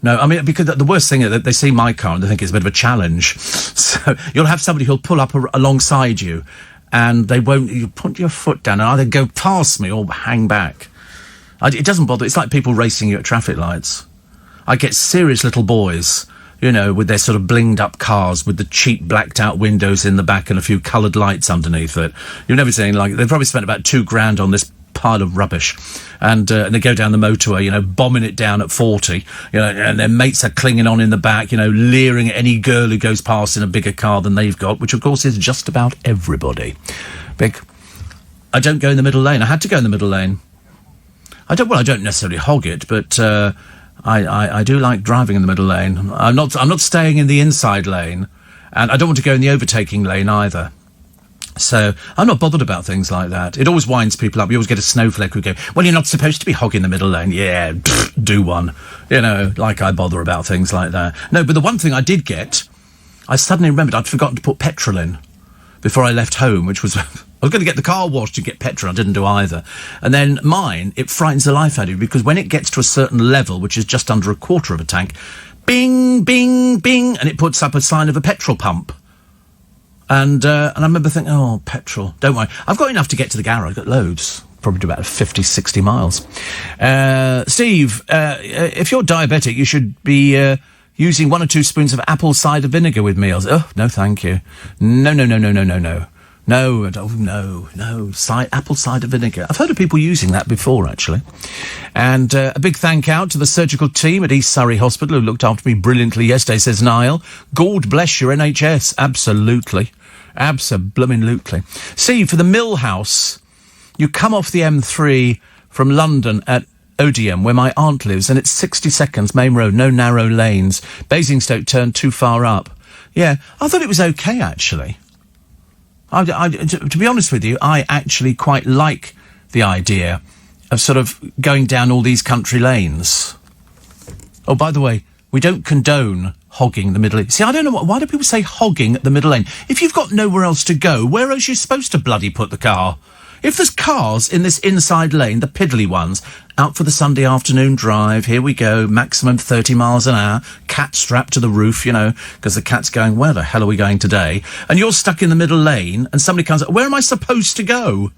No, I mean, because the worst thing is that they see my car and they think it's a bit of a challenge. So you'll have somebody who'll pull up alongside you and they won't, you put your foot down and either go past me or hang back. It doesn't bother. It's like people racing you at traffic lights. I get serious little boys, with their sort of blinged up cars with the cheap blacked out windows in the back and a few coloured lights underneath it. You've never seen they've probably spent about £2,000 on this pile of rubbish, and they go down the motorway, bombing it down at 40, and their mates are clinging on in the back, leering at any girl who goes past in a bigger car than they've got, which of course is just about everybody. I don't go in the middle lane. I had to go in the middle lane. I don't necessarily hog it, but I do like driving in the middle lane. I'm not staying in the inside lane, and I don't want to go in the overtaking lane either. So I'm not bothered about things like that. It always winds people up. You always get a snowflake who go, well, you're not supposed to be hogging the middle lane. Yeah, do one. Like I bother about things like that. No, but the one thing I did get, I suddenly remembered I'd forgotten to put petrol in before I left home, which was, I was going to get the car washed to get petrol. I didn't do either. And then mine, it frightens the life out of you, because when it gets to a certain level, which is just under a quarter of a tank, bing, bing, bing, and it puts up a sign of a petrol pump. And I remember thinking, oh, petrol, don't worry. I've got enough to get to the garage. I've got loads. Probably do about 50, 60 miles. Steve, if you're diabetic, you should be using 1 or 2 spoons of apple cider vinegar with meals. Oh, no, thank you. No. No. Apple cider vinegar. I've heard of people using that before, actually. And a big thank out to the surgical team at East Surrey Hospital who looked after me brilliantly yesterday, says Niall. God bless your NHS. Absolutely. Abso-blooming-lutely. See, for the Mill House, you come off the M3 from London at Odium, where my aunt lives, and it's 60 seconds, main road, no narrow lanes. Basingstoke turned too far up. Yeah, I thought it was okay, actually. To be honest with you, I actually quite like the idea of sort of going down all these country lanes. Oh, by the way, we don't condone hogging the middle lane. See, I don't know why do people say hogging the middle lane? If you've got nowhere else to go, where else are you supposed to bloody put the car? If there's cars in this inside lane, the piddly ones, out for the Sunday afternoon drive, here we go, maximum 30 miles an hour, cat strapped to the roof, you know, because the cat's going, where the hell are we going today? And you're stuck in the middle lane, and somebody comes up, where am I supposed to go?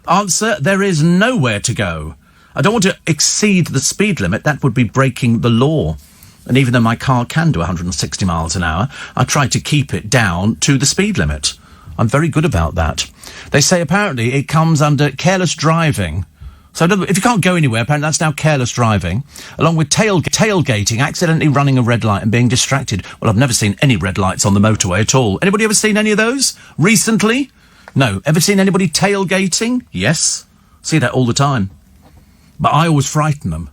Answer, there is nowhere to go. I don't want to exceed the speed limit. That would be breaking the law. And even though my car can do 160 miles an hour, I try to keep it down to the speed limit. I'm very good about that. They say apparently it comes under careless driving. So if you can't go anywhere, apparently that's now careless driving, along with tailgating, accidentally running a red light and being distracted. Well, I've never seen any red lights on the motorway at all. Anybody ever seen any of those recently? No. Ever seen anybody tailgating? Yes. See that all the time. But I always frighten them.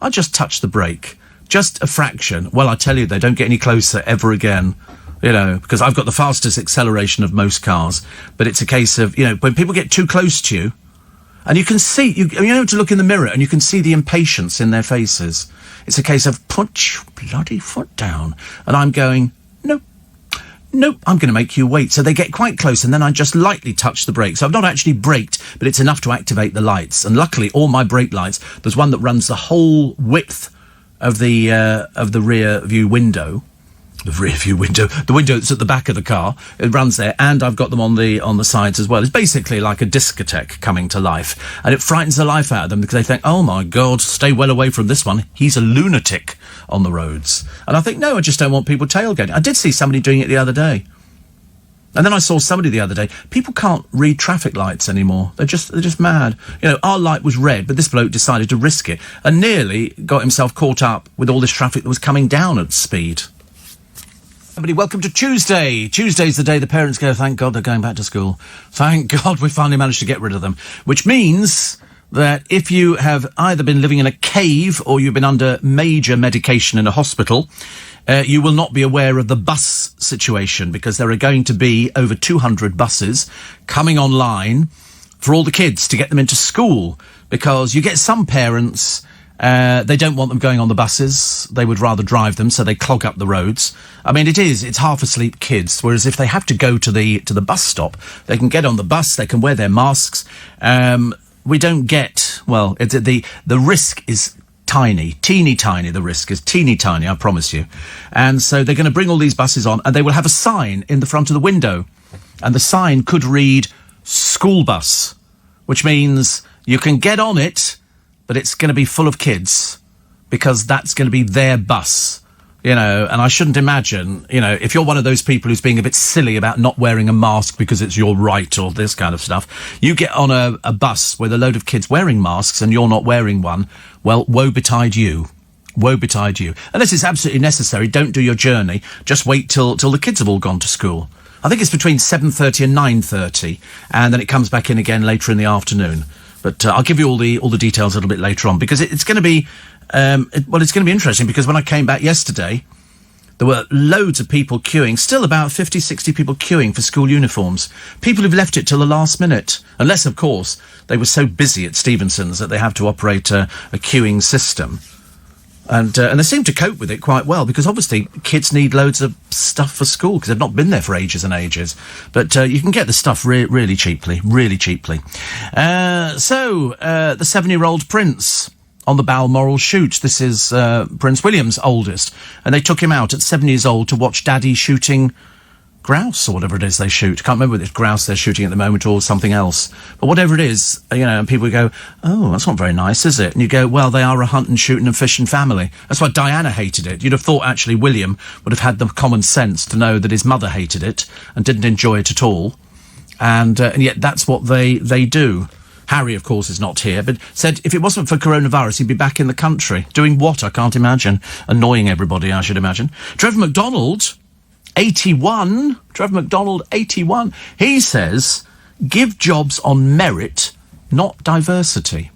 I just touch the brake. Just a fraction. Well, I tell you, they don't get any closer ever again. You know, because I've got the fastest acceleration of most cars. But it's a case of, you know, when people get too close to you, and you can see, you know, to look in the mirror and you can see the impatience in their faces. It's a case of, put your bloody foot down. And I'm going, no, I'm going to make you wait. So they get quite close, and then I just lightly touch the brake. So I've not actually braked, but it's enough to activate the lights. And luckily, all my brake lights, there's one that runs the whole width of the rear view window. The window that's at the back of the car, it runs there, and I've got them on the sides as well. It's basically like a discotheque coming to life, and it frightens the life out of them because they think, oh my God, stay well away from this one. He's a lunatic on the roads. And I think, no, I just don't want people tailgating. I did see somebody doing it the other day. And then I saw somebody the other day. People can't read traffic lights anymore. They're just mad. You know, our light was red, but this bloke decided to risk it and nearly got himself caught up with all this traffic that was coming down at speed. Everybody, welcome to Tuesday. Tuesday's the day the parents go, thank God they're going back to school. Thank God we finally managed to get rid of them. Which means that if you have either been living in a cave or you've been under major medication in a hospital, you will not be aware of the bus situation, because there are going to be over 200 buses coming online for all the kids to get them into school, because you get some parents... they don't want them going on the buses. They would rather drive them, so they clog up the roads. I mean, it's half asleep kids, whereas if they have to go to the bus stop, they can get on the bus, they can wear their masks. We don't get, well, the risk is teeny tiny, the risk is teeny tiny, I promise you. And so they're going to bring all these buses on, and they will have a sign in the front of the window. And the sign could read, school bus, which means you can get on it, but it's going to be full of kids, because that's going to be their bus, you know. And I shouldn't imagine, you know, if you're one of those people who's being a bit silly about not wearing a mask because it's your right or this kind of stuff, you get on a bus with a load of kids wearing masks and you're not wearing one, well, woe betide you. Woe betide you. Unless it's absolutely necessary, don't do your journey. Just wait till the kids have all gone to school. I think it's between 7:30 and 9:30, and then it comes back in again later in the afternoon. But I'll give you all the details a little bit later on, because it's going to be, it's going to be interesting, because when I came back yesterday, there were loads of people queuing, still about 50, 60 people queuing for school uniforms. People who've left it till the last minute, unless, of course, they were so busy at Stevenson's that they have to operate a queuing system. And they seem to cope with it quite well, because obviously kids need loads of stuff for school because they've not been there for ages and ages. But you can get the stuff really cheaply, really cheaply. So the 7-year-old prince on the Balmoral shoot. This is Prince William's oldest. And they took him out at 7 years old to watch Daddy shooting grouse, or whatever it is they shoot. Can't remember whether it's grouse they're shooting at the moment or something else. But whatever it is, you know, and people go, oh, that's not very nice, is it? And you go, well, they are a hunting, shooting and fishing family. That's why Diana hated it. You'd have thought, actually, William would have had the common sense to know that his mother hated it and didn't enjoy it at all. And yet that's what they do. Harry, of course, is not here, but said if it wasn't for coronavirus, he'd be back in the country. Doing what? I can't imagine. Annoying everybody, I should imagine. Trevor McDonald... 81, Trevor McDonald, 81, he says, give jobs on merit, not diversity.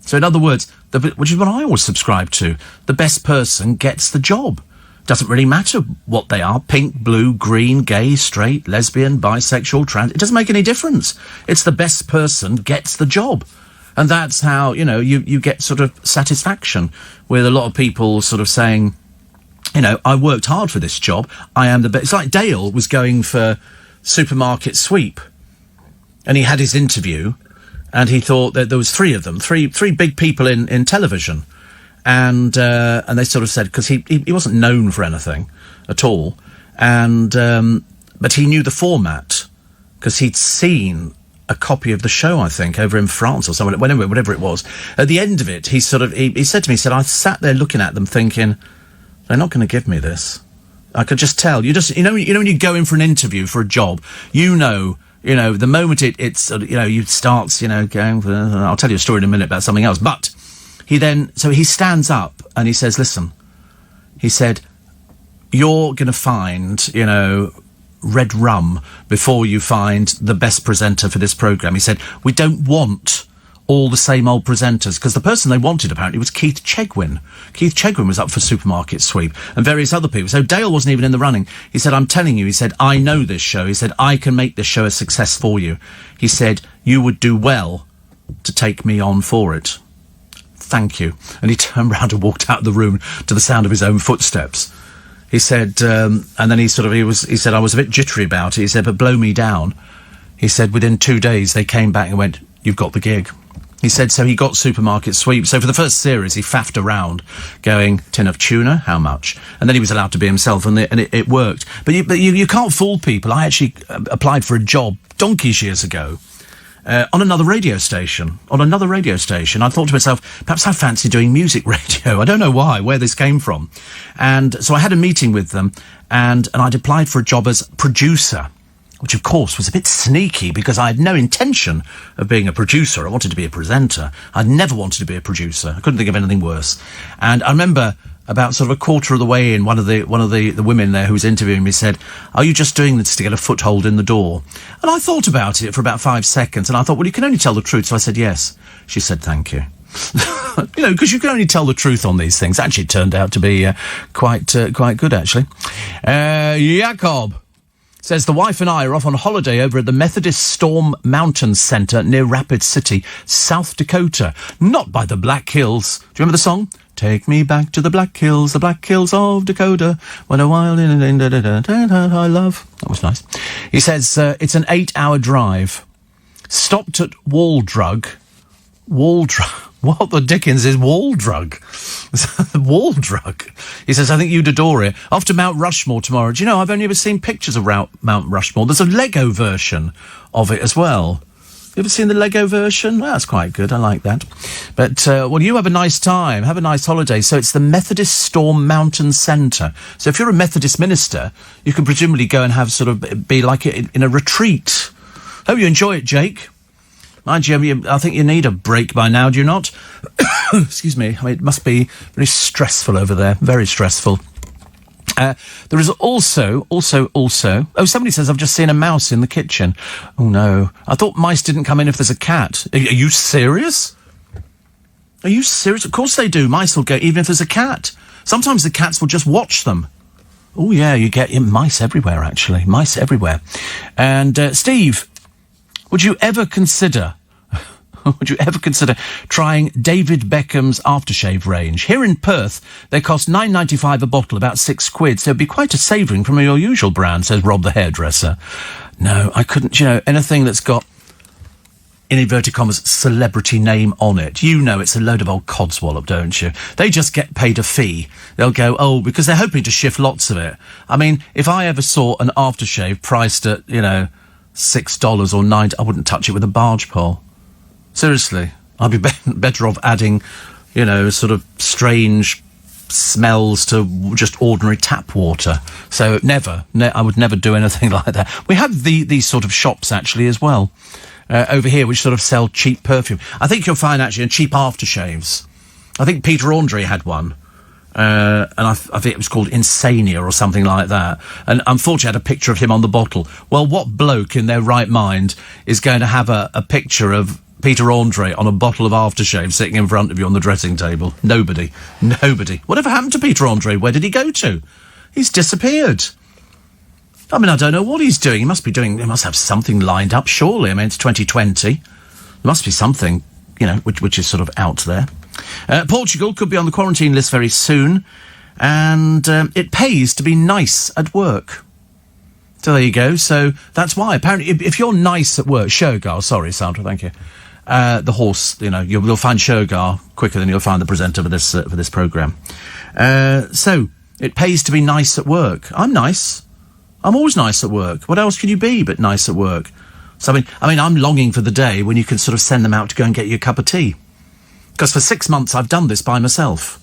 So in other words, which is what I always subscribe to, the best person gets the job. Doesn't really matter what they are, pink, blue, green, gay, straight, lesbian, bisexual, trans, it doesn't make any difference. It's the best person gets the job. And that's how, you know, you get sort of satisfaction with a lot of people sort of saying, you know, I worked hard for this job. I am the best. It's like Dale was going for supermarket sweep. and he had his interview, and he thought that there was three of them, three big people in television, and they sort of said, because he wasn't known for anything at all, and but he knew the format because he'd seen a copy of the show, I think, over in France or somewhere, whatever it was. At the end of it, he said to me, he said, I sat there looking at them thinking, they're not going to give me this. I could just tell. You know when you go in for an interview for a job, you know, the moment it's, you starts, going for, I'll tell you a story in a minute about something else. But so he stands up and he says, listen, he said, you're going to find, red rum before you find the best presenter for this programme. He said, we don't want all the same old presenters, because the person they wanted apparently was Keith Chegwin. Keith Chegwin was up for Supermarket Sweep and various other people. So Dale wasn't even in the running. He said, I'm telling you, he said, I know this show. He said, I can make this show a success for you. He said, you would do well to take me on for it. Thank you. And he turned round and walked out of the room to the sound of his own footsteps. He said, and then he said, I was a bit jittery about it. He said, but blow me down. He said, within 2 days, they came back and went, you've got the gig. He said, so he got Supermarket Sweep. So for the first series, he faffed around going, tin of tuna, how much? And then he was allowed to be himself, and it worked. But you can't fool people. I actually applied for a job donkey's years ago. On another radio station. I thought to myself, perhaps I fancy doing music radio. I don't know where this came from. And so I had a meeting with them, and I'd applied for a job as producer, which of course was a bit sneaky because I had no intention of being a producer. I wanted to be a presenter. I'd never wanted to be a producer. I couldn't think of anything worse. And I remember about sort of a quarter of the way in, one of the women there who was interviewing me said, are you just doing this to get a foothold in the door? And I thought about it for about 5 seconds, and I thought, well, you can only tell the truth. So I said, yes. She said, thank you. Because you can only tell the truth on these things. Actually, it turned out to be quite good, actually. Jacob says, the wife and I are off on holiday over at the Methodist Storm Mountain Centre near Rapid City, South Dakota. Not by the Black Hills. Do you remember the song? Take me back to the Black Hills of Dakota, when a wild I love. That was nice. He says, it's an 8-hour drive. Stopped at Waldrug. What the dickens is Waldrug? Waldrug. He says, I think you'd adore it. Off to Mount Rushmore tomorrow. Do you know, I've only ever seen pictures of Mount Rushmore. There's a Lego version of it as well. You ever seen the Lego version? Well, that's quite good. I like that. But, well, you have a nice time. Have a nice holiday. So it's the Methodist Storm Mountain Centre. So if you're a Methodist minister, you can presumably go and have sort of be like in a retreat. Hope you enjoy it, Jake. Mind you, I think you need a break by now, do you not? Excuse me. I mean, it must be very stressful over there. Very stressful. There is also... Oh, somebody says, I've just seen a mouse in the kitchen. Oh, no. I thought mice didn't come in if there's a cat. Are you serious? Are you serious? Of course they do. Mice will go even if there's a cat. Sometimes the cats will just watch them. Oh, yeah, you get mice everywhere, actually. Mice everywhere. And, Steve, would you ever consider trying David Beckham's aftershave range? Here in Perth, they cost $9.95 a bottle, about £6, so it'd be quite a saving from your usual brand, says Rob the hairdresser. No, I couldn't, anything that's got, in inverted commas, celebrity name on it. You know it's a load of old codswallop, don't you? They just get paid a fee. They'll go, because they're hoping to shift lots of it. I mean, if I ever saw an aftershave priced at, $6 or $9, I wouldn't touch it with a barge pole. Seriously, I'd be better off adding, sort of strange smells to just ordinary tap water. So I would never do anything like that. We have these sort of shops, actually, as well, over here, which sort of sell cheap perfume. I think you'll find, actually, cheap aftershaves. I think Peter Andre had one. And I think it was called Insania or something like that. And unfortunately, I had a picture of him on the bottle. Well, what bloke in their right mind is going to have a picture of Peter Andre on a bottle of aftershave sitting in front of you on the dressing table? Nobody. Whatever happened to Peter Andre? Where did he go to? He's disappeared. I mean, I don't know what he's doing. He must have something lined up, surely. I mean, it's 2020. There must be something, which is sort of out there. Portugal could be on the quarantine list very soon, and it pays to be nice at work. So there you go. So that's why. Apparently, if you're nice at work, Shogar, sorry, Sandra, thank you. The horse, you'll find Shogar quicker than you'll find the presenter for this programme. So it pays to be nice at work. I'm nice. I'm always nice at work. What else can you be but nice at work? So I mean, I'm longing for the day when you can sort of send them out to go and get you a cup of tea. Because for 6 months I've done this by myself.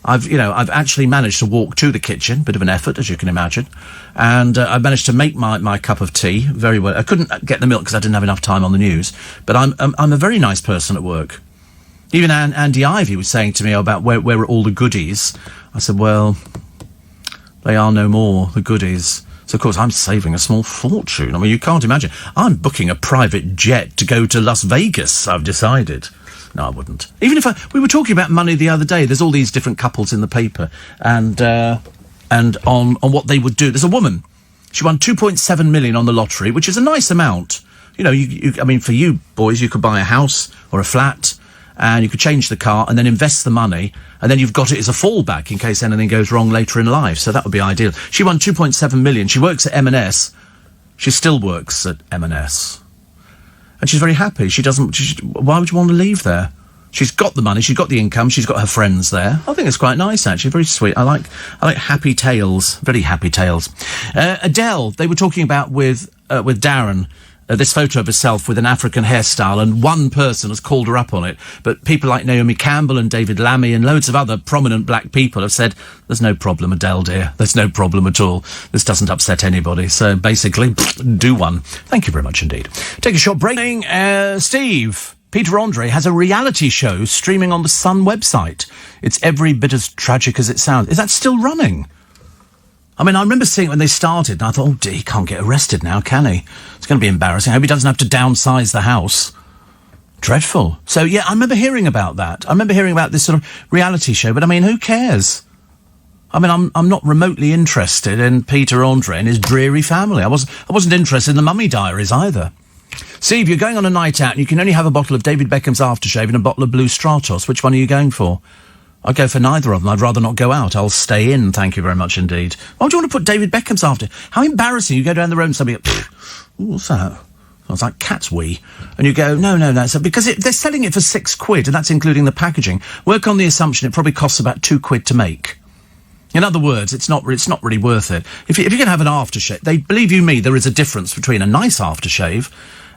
I've actually managed to walk to the kitchen, bit of an effort, as you can imagine, and I managed to make my cup of tea very well. I couldn't get the milk because I didn't have enough time on the news, but I'm a very nice person at work. Even Andy Ivey was saying to me about where are all the goodies. I said, well, they are no more, the goodies. So, of course, I'm saving a small fortune. I mean, you can't imagine. I'm booking a private jet to go to Las Vegas, I've decided. No, I wouldn't. Even if we were talking about money the other day, there's all these different couples in the paper, and on what they would do. There's a woman. She won 2.7 million on the lottery, which is a nice amount. I mean, for you boys, you could buy a house or a flat, and you could change the car and then invest the money, and then you've got it as a fallback in case anything goes wrong later in life. So that would be ideal. She won 2.7 million. She works at M&S. She still works at M&S. And she's very happy. Why would you want to leave there? She's got the money, she's got the income, she's got her friends there. I think it's quite nice, actually, very sweet. I like happy tales, very happy tales. Adele, they were talking about with Darren, this photo of herself with an African hairstyle, and one person has called her up on it. But people like Naomi Campbell and David Lammy and loads of other prominent black people have said, there's no problem, Adele, dear. There's no problem at all. This doesn't upset anybody. So basically, do one. Thank you very much indeed. Take a short break. Steve, Peter Andre has a reality show streaming on the Sun website. It's every bit as tragic as it sounds. Is that still running? I mean, I remember seeing it when they started, and I thought, oh dear, he can't get arrested now, can he? It's going to be embarrassing. I hope he doesn't have to downsize the house. Dreadful. So, yeah, I remember hearing about that. I remember hearing about this sort of reality show, but I mean, who cares? I mean, I'm not remotely interested in Peter Andre and his dreary family. I wasn't interested in the Mummy Diaries either. See, if you're going on a night out and you can only have a bottle of David Beckham's aftershave and a bottle of Blue Stratos, which one are you going for? I'd go for neither of them. I'd rather not go out. I'll stay in, thank you very much indeed. Why do you want to put David Beckham's after? How embarrassing. You go down the road and somebody goes, what's that? It's like cat's wee. And you go, no. So because they're selling it for £6, and that's including the packaging. Work on the assumption it probably costs about £2 to make. In other words, it's not really worth it. If you're going to have an aftershave, believe you me, there is a difference between a nice aftershave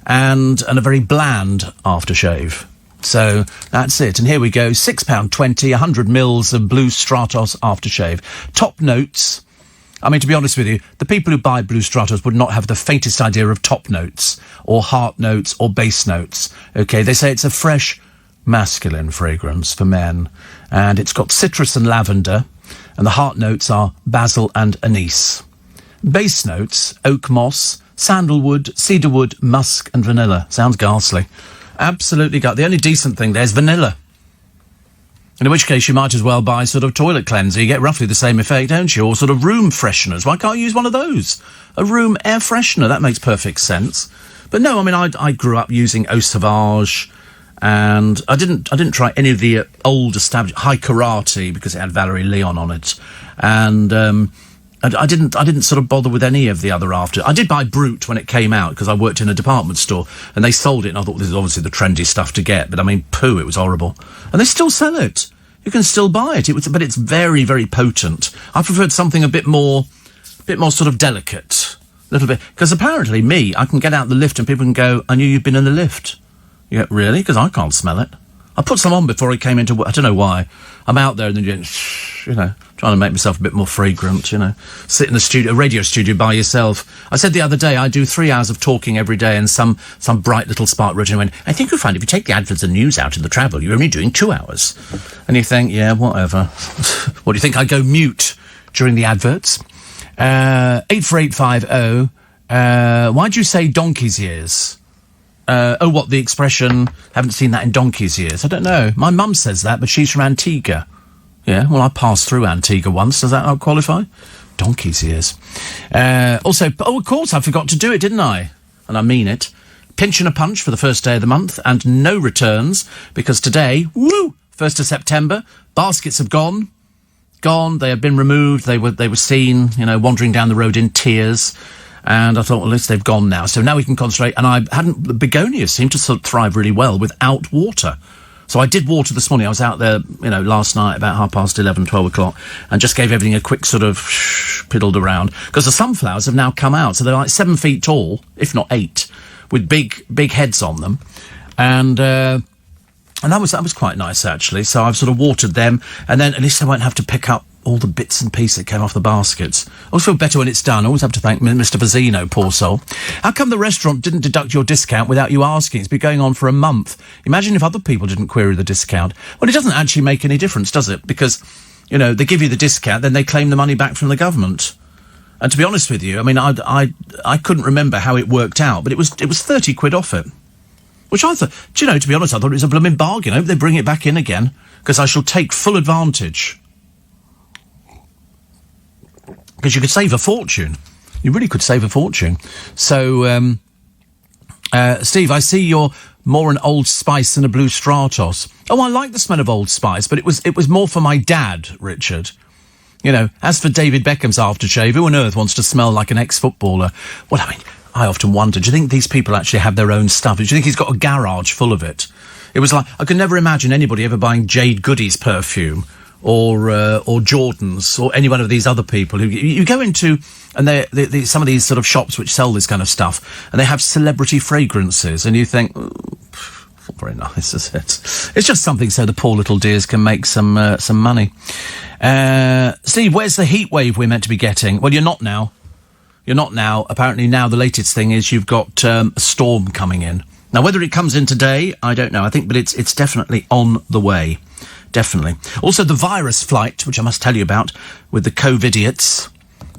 and a very bland aftershave. So that's it. And here we go. £6.20, 100 mils of Blue Stratos aftershave. Top notes. I mean, to be honest with you, the people who buy Blue Stratos would not have the faintest idea of top notes or heart notes or base notes. Okay, they say it's a fresh, masculine fragrance for men. And it's got citrus and lavender. And the heart notes are basil and anise. Base notes, oak moss, sandalwood, cedarwood, musk and vanilla. Sounds ghastly. Absolutely got. The only decent thing there's vanilla. In which case you might as well buy sort of toilet cleanser. You get roughly the same effect, don't you? Or sort of room fresheners. Why can't you use one of those? A room air freshener. That makes perfect sense. But no, I mean, I grew up using Eau Sauvage, and I didn't try any of the old established High Karate because it had Valerie Leon on it, and I didn't sort of bother with any of the other after. I did buy Brute when it came out because I worked in a department store and they sold it and I thought this is obviously the trendy stuff to get, but I mean, it was horrible. And they still sell it. You can still buy it. But it's very, very potent. I preferred something a bit more sort of delicate. A little bit. Because apparently I can get out the lift and people can go, I knew you'd been in the lift. You go, really? Because I can't smell it. I put some on before I came into work. I don't know why. I'm out there and then trying to make myself a bit more fragrant, Sit in the radio studio by yourself. I said the other day, I do 3 hours of talking every day and some bright little spark wrote in and went, I think you'll find if you take the adverts and news out in the travel, you're only doing 2 hours. And you think, yeah, whatever. What do you think? I go mute during the adverts. 84850, why'd you say donkey's years? What, the expression, haven't seen that in donkey's years? I don't know. My mum says that, but she's from Antigua. Yeah, well, I passed through Antigua once. Does that not qualify? Donkey's years. Also, of course, I forgot to do it, didn't I? And I mean it. Pinch and a punch for the first day of the month, and no returns, because today, 1st of September, baskets have gone. They have been removed. They were seen, wandering down the road in tears. And I thought, well, at least they've gone now. So now we can concentrate. And the begonias seem to sort of thrive really well without water. So I did water this morning. I was out there, last night about 11:30, 12 o'clock, and just gave everything a quick sort of piddled around. Because the sunflowers have now come out. So they're like 7 feet tall, if not 8, with big heads on them. And that was quite nice, actually. So I've sort of watered them, and then at least I won't have to pick up all the bits and pieces that came off the baskets. I always feel better when it's done. I always have to thank Mr. Vazino, poor soul. How come the restaurant didn't deduct your discount without you asking? It's been going on for a month. Imagine if other people didn't query the discount. Well, it doesn't actually make any difference, does it? Because, they give you the discount, then they claim the money back from the government. And to be honest with you, I mean, I couldn't remember how it worked out, but it was 30 quid off it. Which I thought, to be honest, I thought it was a blooming bargain. I hope they bring it back in again, because I shall take full advantage. Because you could save a fortune. You really could save a fortune. So, Steve, I see you're more an Old Spice than a Blue Stratos. Oh, I like the smell of Old Spice, but it was more for my dad, Richard. As for David Beckham's aftershave, who on earth wants to smell like an ex-footballer? Well, I mean, I often wonder, do you think these people actually have their own stuff? Do you think he's got a garage full of it? It was like, I could never imagine anybody ever buying Jade Goody's perfume or Jordan's or any one of these other people who you go into, and they some of these sort of shops which sell this kind of stuff, and they have celebrity fragrances, and you think, not very nice, is it? It's just something so the poor little dears can make some money. Steve, where's the heat wave we're meant to be getting? Well, you're not now. You're not now. Apparently now the latest thing is you've got a storm coming in. Now, whether it comes in today, I don't know. I think, but it's definitely on the way. Definitely. Also, the virus flight, which I must tell you about, with the COVIDiots.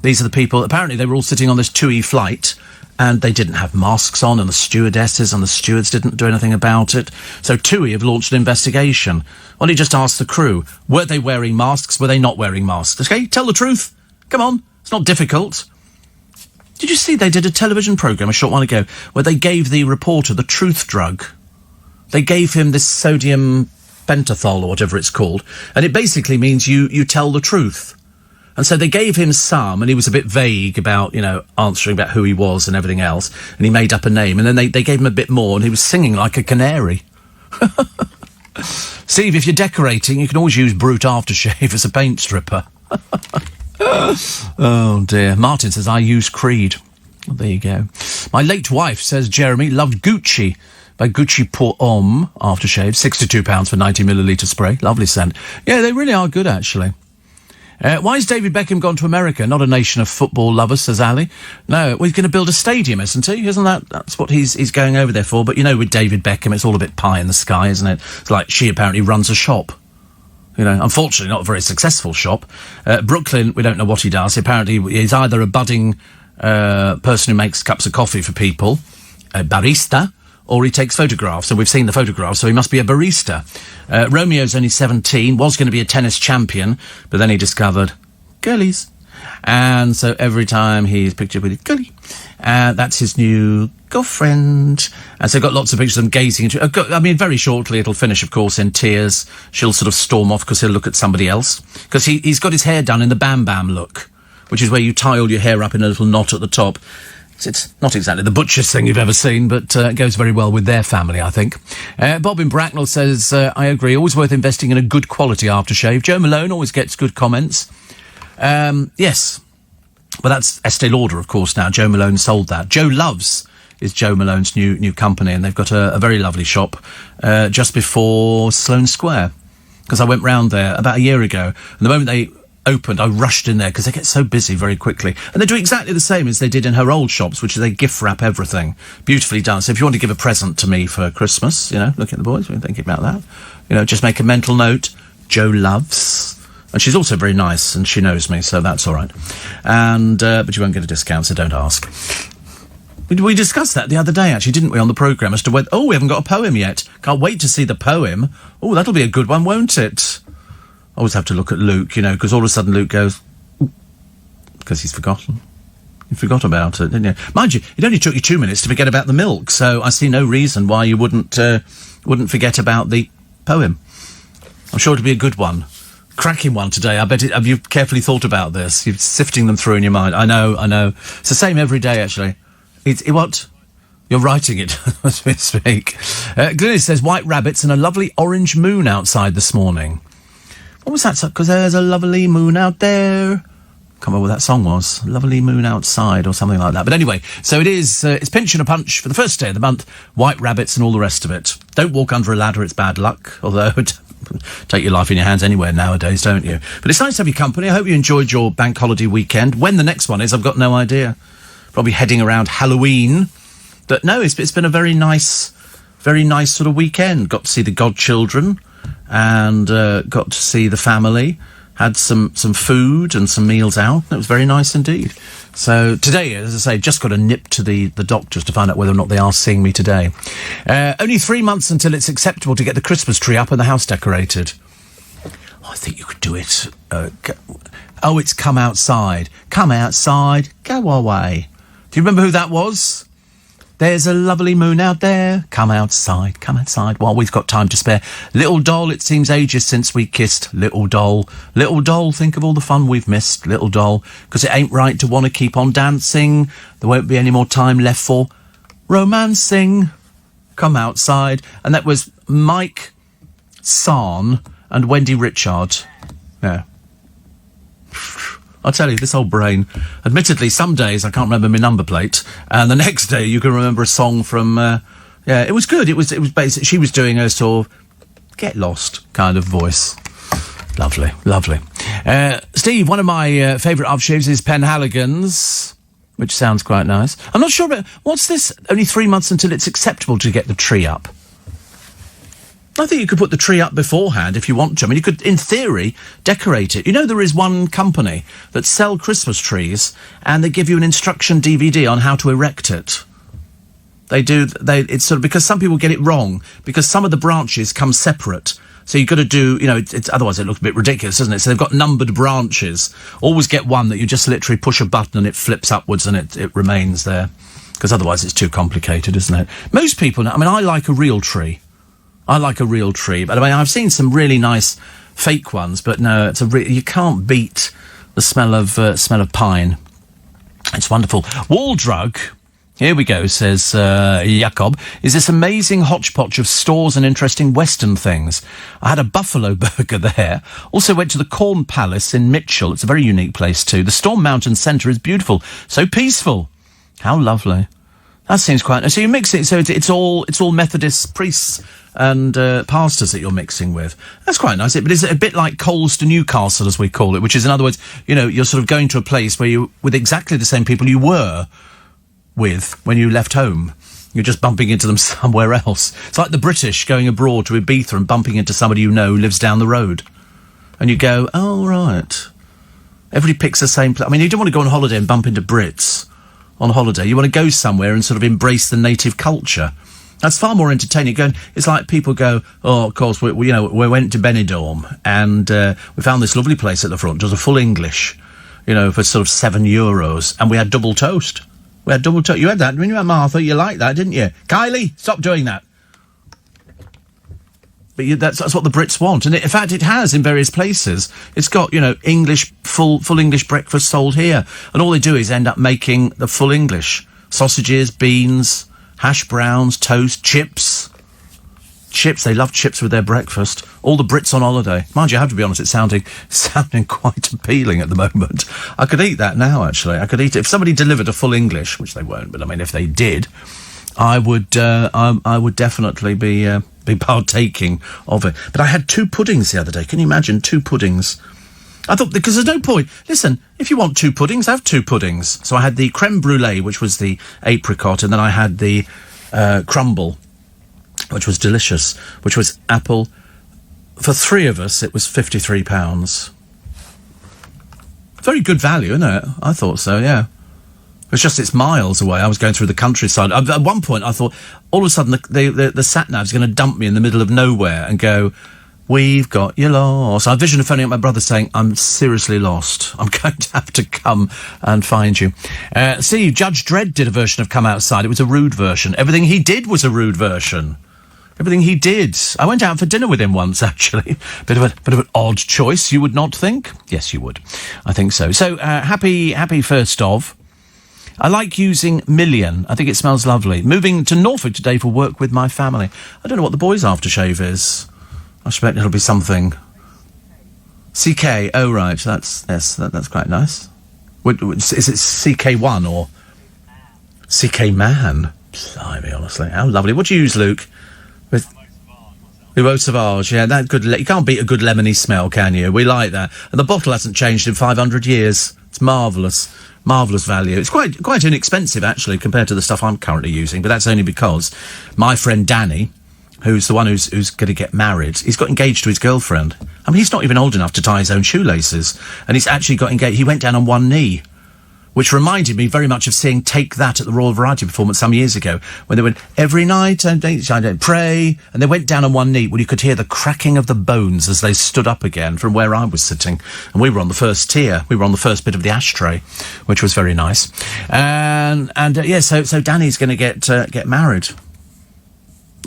These are the people, apparently they were all sitting on this TUI flight, and they didn't have masks on, and the stewardesses and the stewards didn't do anything about it. So TUI have launched an investigation. Why don't you just ask the crew, were they wearing masks? Were they not wearing masks? Okay, tell the truth. Come on, it's not difficult. Did you see they did a television programme a short while ago where they gave the reporter the truth drug? They gave him this sodium pentothal or whatever it's called, and it basically means you tell the truth. And so they gave him some, and he was a bit vague about, answering about who he was and everything else, and he made up a name, and then they gave him a bit more, and he was singing like a canary. Steve, if you're decorating, you can always use Brute aftershave as a paint stripper. Oh, dear. Martin says, I use Creed. Well, there you go. My late wife, says Jeremy, loved Gucci by Gucci Pour Homme aftershave. £62 for 90ml spray. Lovely scent. Yeah, they really are good, actually. Why has David Beckham gone to America? Not a nation of football lovers, says Ali. No, well, he's going to build a stadium, isn't he? That's what he's going over there for. But, with David Beckham, it's all a bit pie in the sky, isn't it? It's like she apparently runs a shop. Unfortunately, not a very successful shop. Brooklyn, we don't know what he does. Apparently, he's either a budding person who makes cups of coffee for people, a barista, or he takes photographs. So we've seen the photographs, so he must be a barista. Romeo's only 17, was going to be a tennis champion, but then he discovered girlies. And so every time he's pictured with a girlie, that's his new girlfriend. And so got lots of pictures of them gazing into very shortly it'll finish, of course, in tears. She'll sort of storm off because he'll look at somebody else. Because he's got his hair done in the Bam Bam look, which is where you tie all your hair up in a little knot at the top. It's not exactly the butchest thing you've ever seen, but it goes very well with their family, I think. Bob in Bracknell says, I agree, always worth investing in a good quality aftershave. Joe Malone always gets good comments. Yes, but that's Estee Lauder, of course, now. Joe Malone sold that. Joe Loves is Joe Malone's new company, and they've got a very lovely shop just before Sloane Square, because I went round there about a year ago, and the moment they opened, I rushed in there because they get so busy very quickly, and they do exactly the same as they did in her old shops, which is they gift wrap everything. Beautifully done. So if you want to give a present to me for Christmas, look at the boys, we're thinking about that, just make a mental note, Joe Loves. And she's also very nice, and she knows me, so that's all right. And but you won't get a discount, so don't ask. We discussed that the other day, actually, didn't we, on the programme, as to whether... Oh, we haven't got a poem yet. Can't wait to see the poem. Oh, that'll be a good one, won't it? I always have to look at Luke, because all of a sudden Luke goes... Because he's forgotten. You forgot about it, didn't you? Mind you, it only took you 2 minutes to forget about the milk, so I see no reason why you wouldn't forget about the poem. I'm sure it'll be a good one. cracking one today. I bet have you carefully thought about this? You're sifting them through in your mind. I know. It's the same every day, actually. What? You're writing it as we speak. Glynis says, white rabbits and a lovely orange moon outside this morning. What was that? Because there's a lovely moon out there. Can't remember what that song was. Lovely moon outside or something like that. But anyway, so it is, it's pinch and a punch for the first day of the month. White rabbits and all the rest of it. Don't walk under a ladder, it's bad luck. Although, take your life in your hands anywhere nowadays, don't you? But it's nice to have your company. I hope you enjoyed your bank holiday weekend. When the next one is, I've got no idea. Probably heading around Halloween. But no, it's been a very nice sort of weekend. Got to see the godchildren and got to see the family. Had some food and some meals out. It was very nice indeed. So today, as I say, just got a nip to the doctors to find out whether or not they are seeing me today. Only 3 months until it's acceptable to get the Christmas tree up and the house decorated. Oh, I think you could do it. It's Come Outside. Come outside, go away. Do you remember who that was? There's a lovely moon out there. Come outside while we've got time to spare. Little doll, it seems ages since we kissed. Little doll, think of all the fun we've missed. Little doll, 'cause it ain't right to want to keep on dancing. There won't be any more time left for romancing. Come outside. And that was Mike Sarn and Wendy Richard. Yeah. I'll tell you, this old brain. Admittedly, some days I can't remember my number plate, and the next day you can remember a song from. It was good. It was basically she was doing a sort of get lost kind of voice. Lovely. Steve, one of my favourite aftershaves is Penhaligon's, which sounds quite nice. I'm not sure about what's this. Only 3 months until it's acceptable to get the tree up. I think you could put the tree up beforehand if you want to. I mean, you could, in theory, decorate it. You know, there is one company that sell Christmas trees and they give you an instruction DVD on how to erect it. It's sort of, because some people get it wrong, because some of the branches come separate. So you've got to do, otherwise it looks a bit ridiculous, doesn't it? So they've got numbered branches. Always get one that you just literally push a button and it flips upwards and it remains there. Because otherwise it's too complicated, isn't it? Most people, I like a real tree. But I've seen some really nice fake ones, but no, you can't beat the smell of pine. It's wonderful. Waldrug, here we go, says Jacob, is this amazing hodgepodge of stores and interesting Western things. I had a buffalo burger there. Also went to the Corn Palace in Mitchell. It's a very unique place too. The Storm Mountain Centre is beautiful, so peaceful. How lovely. That seems quite nice. So you mix it, so it's all Methodist priests and pastors that you're mixing with. That's quite nice. But it's a bit like Coles to Newcastle, as we call it, which is, in other words, you're sort of going to a place where you with exactly the same people you were with when you left home. You're just bumping into them somewhere else. It's like the British going abroad to Ibiza and bumping into somebody who lives down the road. And you go, oh, right. Everybody picks the same place. I mean, you don't want to go on holiday and bump into Brits on holiday. You want to go somewhere and sort of embrace the native culture. That's far more entertaining. It's like people go, oh, of course, we went to Benidorm and we found this lovely place at the front. It was a full English, for sort of €7, and we had double toast. You had that, didn't you, Martha? You liked that, didn't you? Kylie, stop doing that. But that's what the Brits want, and in fact, it has in various places. It's got English full English breakfast sold here, and all they do is end up making the full English sausages, beans, hash browns, toast, chips. They love chips with their breakfast. All the Brits on holiday. Mind you, I have to be honest, it's sounding quite appealing at the moment. I could eat that now, actually. I could eat it. If somebody delivered a full English, which they won't, but I mean, if they did, I would definitely be partaking of it. But I had 2 puddings the other day. Can you imagine 2 puddings? I thought, because there's no point. Listen, if you want 2 puddings, have 2 puddings. So I had the creme brulee, which was the apricot, and then I had the crumble, which was delicious, which was apple. For 3 of us, it was £53. Very good value, isn't it? I thought so, yeah. It's just it's miles away. I was going through the countryside. At one point, I thought, all of a sudden, the sat-nav's going to dump me in the middle of nowhere and go, we've got you lost. I visioned of phoning up my brother saying, I'm seriously lost. I'm going to have to come and find you. See, Judge Dredd did a version of Come Outside. It was a rude version. Everything he did was a rude version. Everything he did. I went out for dinner with him once, actually. Bit of an odd choice, you would not think? Yes, you would. I think so. So, happy first of. I like using million. I think it smells lovely. Moving to Norfolk today for work with my family. I don't know what the boys' aftershave is. I expect it'll be something. CK. Oh, right. That's quite nice. Is it CK1 or CK Man? Blimey, honestly. How lovely. What do you use, Luke? With Eau Sauvage, yeah, that good. You can't beat a good lemony smell, can you? We like that. And the bottle hasn't changed in 500 years. It's marvellous. Marvellous value. It's quite inexpensive, actually, compared to the stuff I'm currently using, but that's only because my friend Danny, who's the one who's going to get married, he's got engaged to his girlfriend. I mean, he's not even old enough to tie his own shoelaces, and he's actually got engaged. He went down on one knee, which reminded me very much of seeing Take That at the Royal Variety Performance some years ago, when they went, every night I don't pray, and they went down on one knee. Well, you could hear the cracking of the bones as they stood up again from where I was sitting. And we were on the first tier. We were on the first bit of the ashtray, which was very nice. So Danny's going to get married.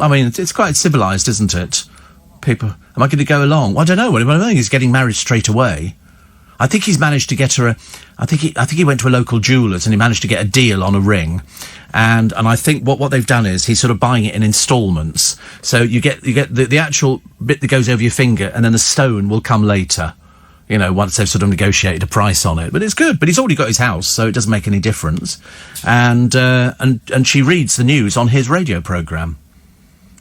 I mean, it's quite civilised, isn't it? People, am I going to go along? Well, I don't know. I think he's getting married straight away. I think he's managed to get her I think he went to a local jeweller's and he managed to get a deal on a ring. And I think what they've done is he's sort of buying it in instalments. So you get the actual bit that goes over your finger, and then the stone will come later, you know, once they've sort of negotiated a price on it. But it's good. But he's already got his house, so it doesn't make any difference. And she reads the news on his radio programme,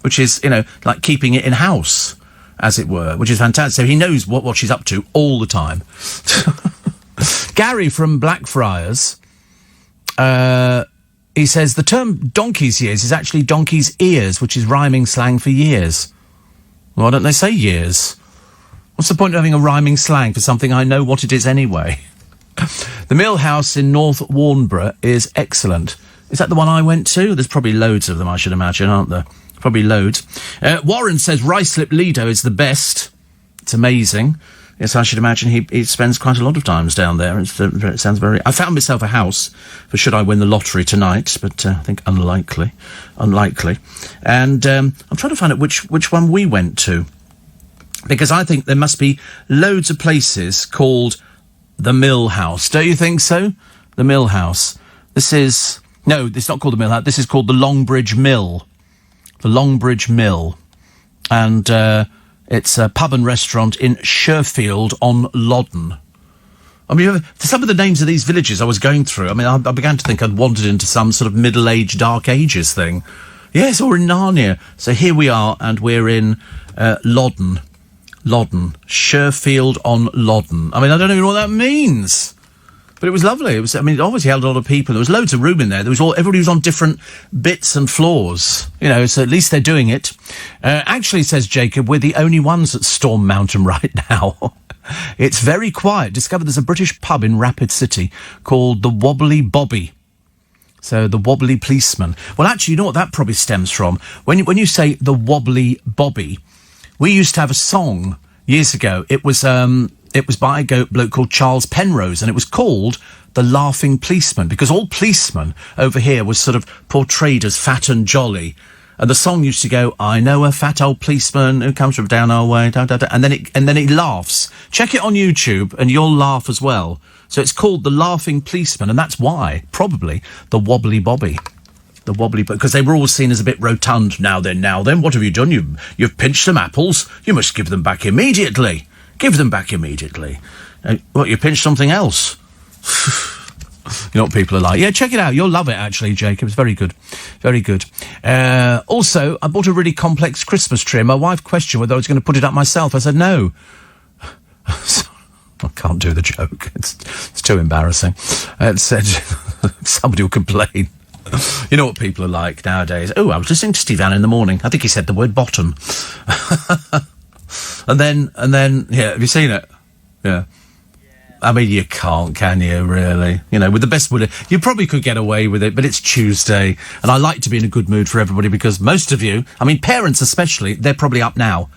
which is, you know, like keeping it in-house, as it were, which is fantastic. So he knows what she's up to all the time. Gary from Blackfriars, he says, the term donkey's years is actually donkey's ears, which is rhyming slang for years. Why don't they say years? What's the point of having a rhyming slang for something I know what it is anyway? The Mill House in North Warnborough is excellent. Is that the one I went to? There's probably loads of them, I should imagine, aren't there? Probably loads. Warren says Ruislip Lido is the best. It's amazing. Yes, I should imagine he spends quite a lot of times down there. It sounds very... I found myself a house for should I win the lottery tonight, but I think unlikely. And I'm trying to find out which one we went to, because I think there must be loads of places called the Mill House. Don't you think so? The Mill House. No, it's not called the Mill House. This is called the Longbridge Mill. The Longbridge Mill. And it's a pub and restaurant in Sherfield on Loddon. I mean, some of the names of these villages I was going through, I mean, I began to think I'd wandered into some sort of middle-aged, Dark Ages thing. Yes, or in Narnia. So here we are, and we're in Loddon. Sherfield on Loddon. I mean, I don't even know what that means. But it was lovely. It obviously held a lot of people. There was loads of room in there. Everybody was on different bits and floors. You know, so at least they're doing it. Actually, says Jacob, we're the only ones at Storm Mountain right now. It's very quiet. Discovered there's a British pub in Rapid City called the Wobbly Bobby. So, the Wobbly Policeman. Well, actually, you know what that probably stems from? When you say the Wobbly Bobby, we used to have a song years ago. It was by a bloke called Charles Penrose, and it was called The Laughing Policeman, because all policemen over here was sort of portrayed as fat and jolly. And the song used to go, I know a fat old policeman who comes from down our way, da, da, da, and then it laughs. Check it on YouTube and you'll laugh as well. So it's called The Laughing Policeman, and that's why, probably, the Wobbly Bobby. The Wobbly, because they were always seen as a bit rotund. Now then, what have you done? You've pinched some apples. You must give them back immediately. Give them back immediately. You pinched something else? You know what people are like. Yeah, check it out. You'll love it, actually, Jacob. It's very good. Very good. Also, I bought a really complex Christmas tree, and my wife questioned whether I was going to put it up myself. I said no. I can't do the joke. It's too embarrassing. It said somebody will complain. You know what people are like nowadays. Oh, I was listening to Steve Allen in the morning. I think he said the word bottom. And then, yeah, have you seen it? Yeah. I mean, you can't, can you, really? You know, with the best will, you probably could get away with it, but it's Tuesday, and I like to be in a good mood for everybody, because most of you, I mean, parents especially, they're probably up now,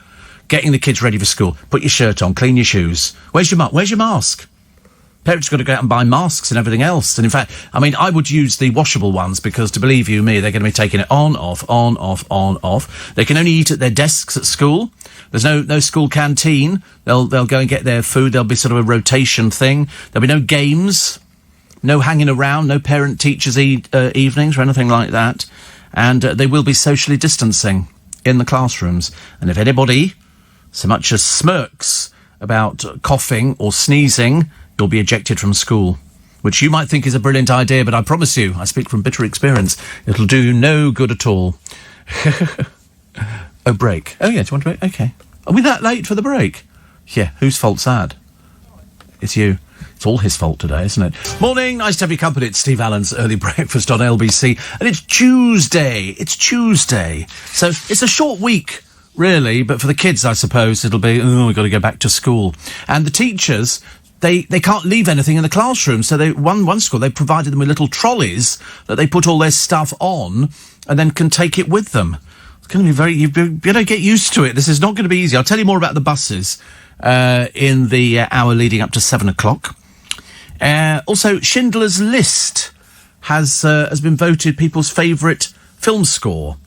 getting the kids ready for school. Put your shirt on, clean your shoes. Where's your mask? Parents have got to go out and buy masks and everything else. And in fact, I mean, I would use the washable ones because, to believe you me, they're going to be taking it on, off, on, off, on, off. They can only eat at their desks at school. There's no school canteen. They'll go and get their food. There'll be sort of a rotation thing. There'll be no games, no hanging around, no parent-teachers evenings or anything like that. And they will be socially distancing in the classrooms. And if anybody so much as smirks about coughing or sneezing, you'll be ejected from school, which you might think is a brilliant idea, but I promise you, I speak from bitter experience, it'll do you no good at all. Oh, break. Oh, yeah, do you want to break? OK. Are we that late for the break? Yeah, whose fault's that? It's you. It's all his fault today, isn't it? Morning, nice to have your company. It's Steve Allen's Early Breakfast on LBC, and it's Tuesday. It's Tuesday. So it's a short week, really, but for the kids, I suppose, it'll be, we've got to go back to school. And the teachers, they can't leave anything in the classroom, so one school, they provided them with little trolleys that they put all their stuff on and then can take it with them. It's going to be you better get used to it. This is not going to be easy. I'll tell you more about the buses in the hour leading up to 7 o'clock. Also, Schindler's List has been voted people's favourite film score,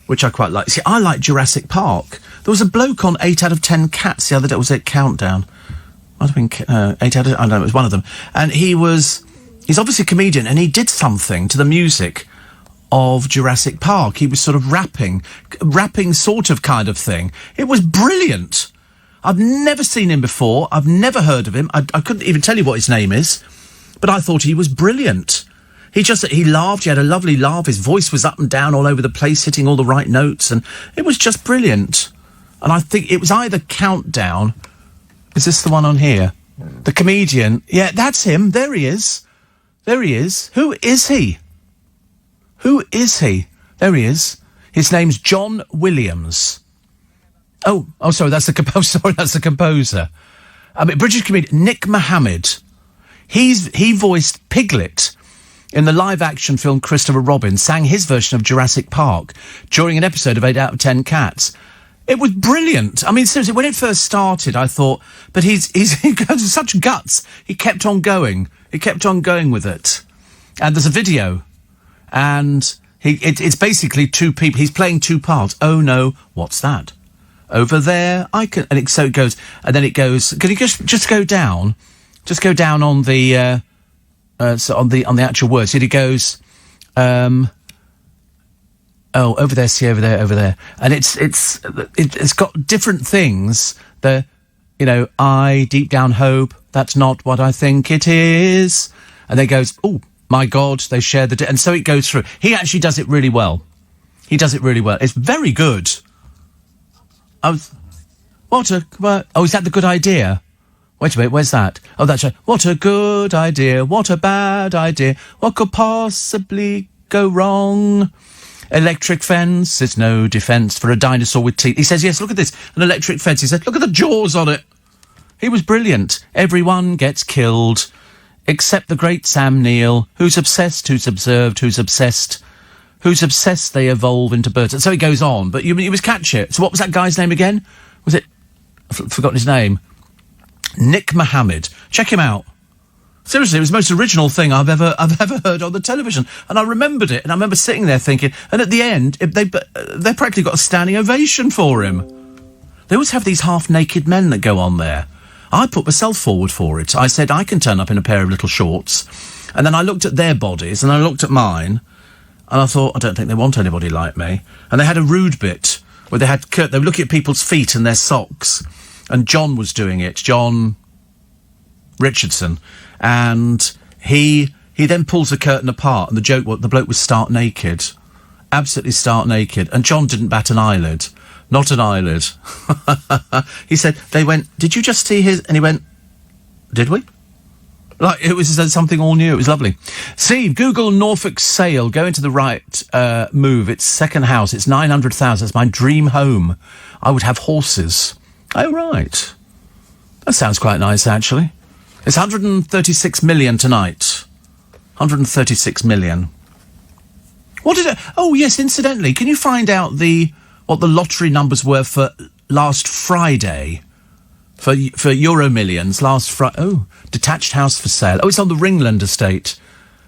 which I quite like. See, I like Jurassic Park. There was a bloke on 8 out of 10 Cats the other day. Was it Countdown? Might have been 8 out of... I don't know, it was one of them. And he's obviously a comedian, and he did something to the music of Jurassic Park. He was sort of rapping sort of kind of thing. It was brilliant. I've never seen him before. I've never heard of him. I couldn't even tell you what his name is, but I thought he was brilliant. He laughed. He had a lovely laugh. His voice was up and down all over the place, hitting all the right notes, and it was just brilliant. And I think it was either Countdown. Is this the one on here? The comedian. Yeah, that's him. There he is. There he is. Who is he? Who is he? There he is. His name's John Williams. Oh, sorry, that's the composer. Sorry, that's the composer. I mean, British comedian Nick Mohammed. He voiced Piglet in the live-action film Christopher Robin, sang his version of Jurassic Park during an episode of 8 out of 10 Cats. It was brilliant. I mean, seriously, when it first started, I thought, but he has such guts. He kept on going. He kept on going with it. And there's a video, and it's basically two people. He's playing two parts. Oh no, what's that? Over there, so it goes, and then it goes. Can you just go down? Just go down on the on the actual words. It goes, over there, see, over there, and it's got different things. I deep down hope that's not what I think it is, and then it goes, oh my God, they share and so it goes through. He actually does it really well. He does it really well. It's very good. Is that the good idea? Wait a minute, where's that? Oh, that's right. What a good idea. What a bad idea. What could possibly go wrong? Electric fence is no defence for a dinosaur with teeth. He says, yes, look at this. An electric fence. He said, look at the jaws on it. He was brilliant. Everyone gets killed, except the great Sam Neill, who's obsessed, who's observed, who's obsessed. Who's obsessed, they evolve into birds. And so he goes on, but you was catch it. So what was that guy's name again? Was it... I've forgotten his name. Nick Mohammed. Check him out. Seriously, it was the most original thing I've ever heard on the television. And I remembered it, and I remember sitting there thinking... And at the end, they practically got a standing ovation for him. They always have these half-naked men that go on there. I put myself forward for it. I said, I can turn up in a pair of little shorts. And then I looked at their bodies, and I looked at mine... And I thought, I don't think they want anybody like me. And they had a rude bit where they were looking at people's feet and their socks. And John was doing it, John Richardson. And he then pulls the curtain apart. And the bloke was stark naked. Absolutely stark naked. And John didn't bat an eyelid. Not an eyelid. He said, they went, did you just see his... And he went, did we? Like, it was something all new. It was lovely. Steve, Google Norfolk sale. Go into the right move. It's second house. It's 900,000. It's my dream home. I would have horses. Oh, right. That sounds quite nice, actually. It's 136 million tonight. 136 million. What did it... Oh, yes, incidentally, can you find out what the lottery numbers were for last Friday? for Euro Millions last Friday. Oh, detached house for sale. Oh, it's on the Ringland estate.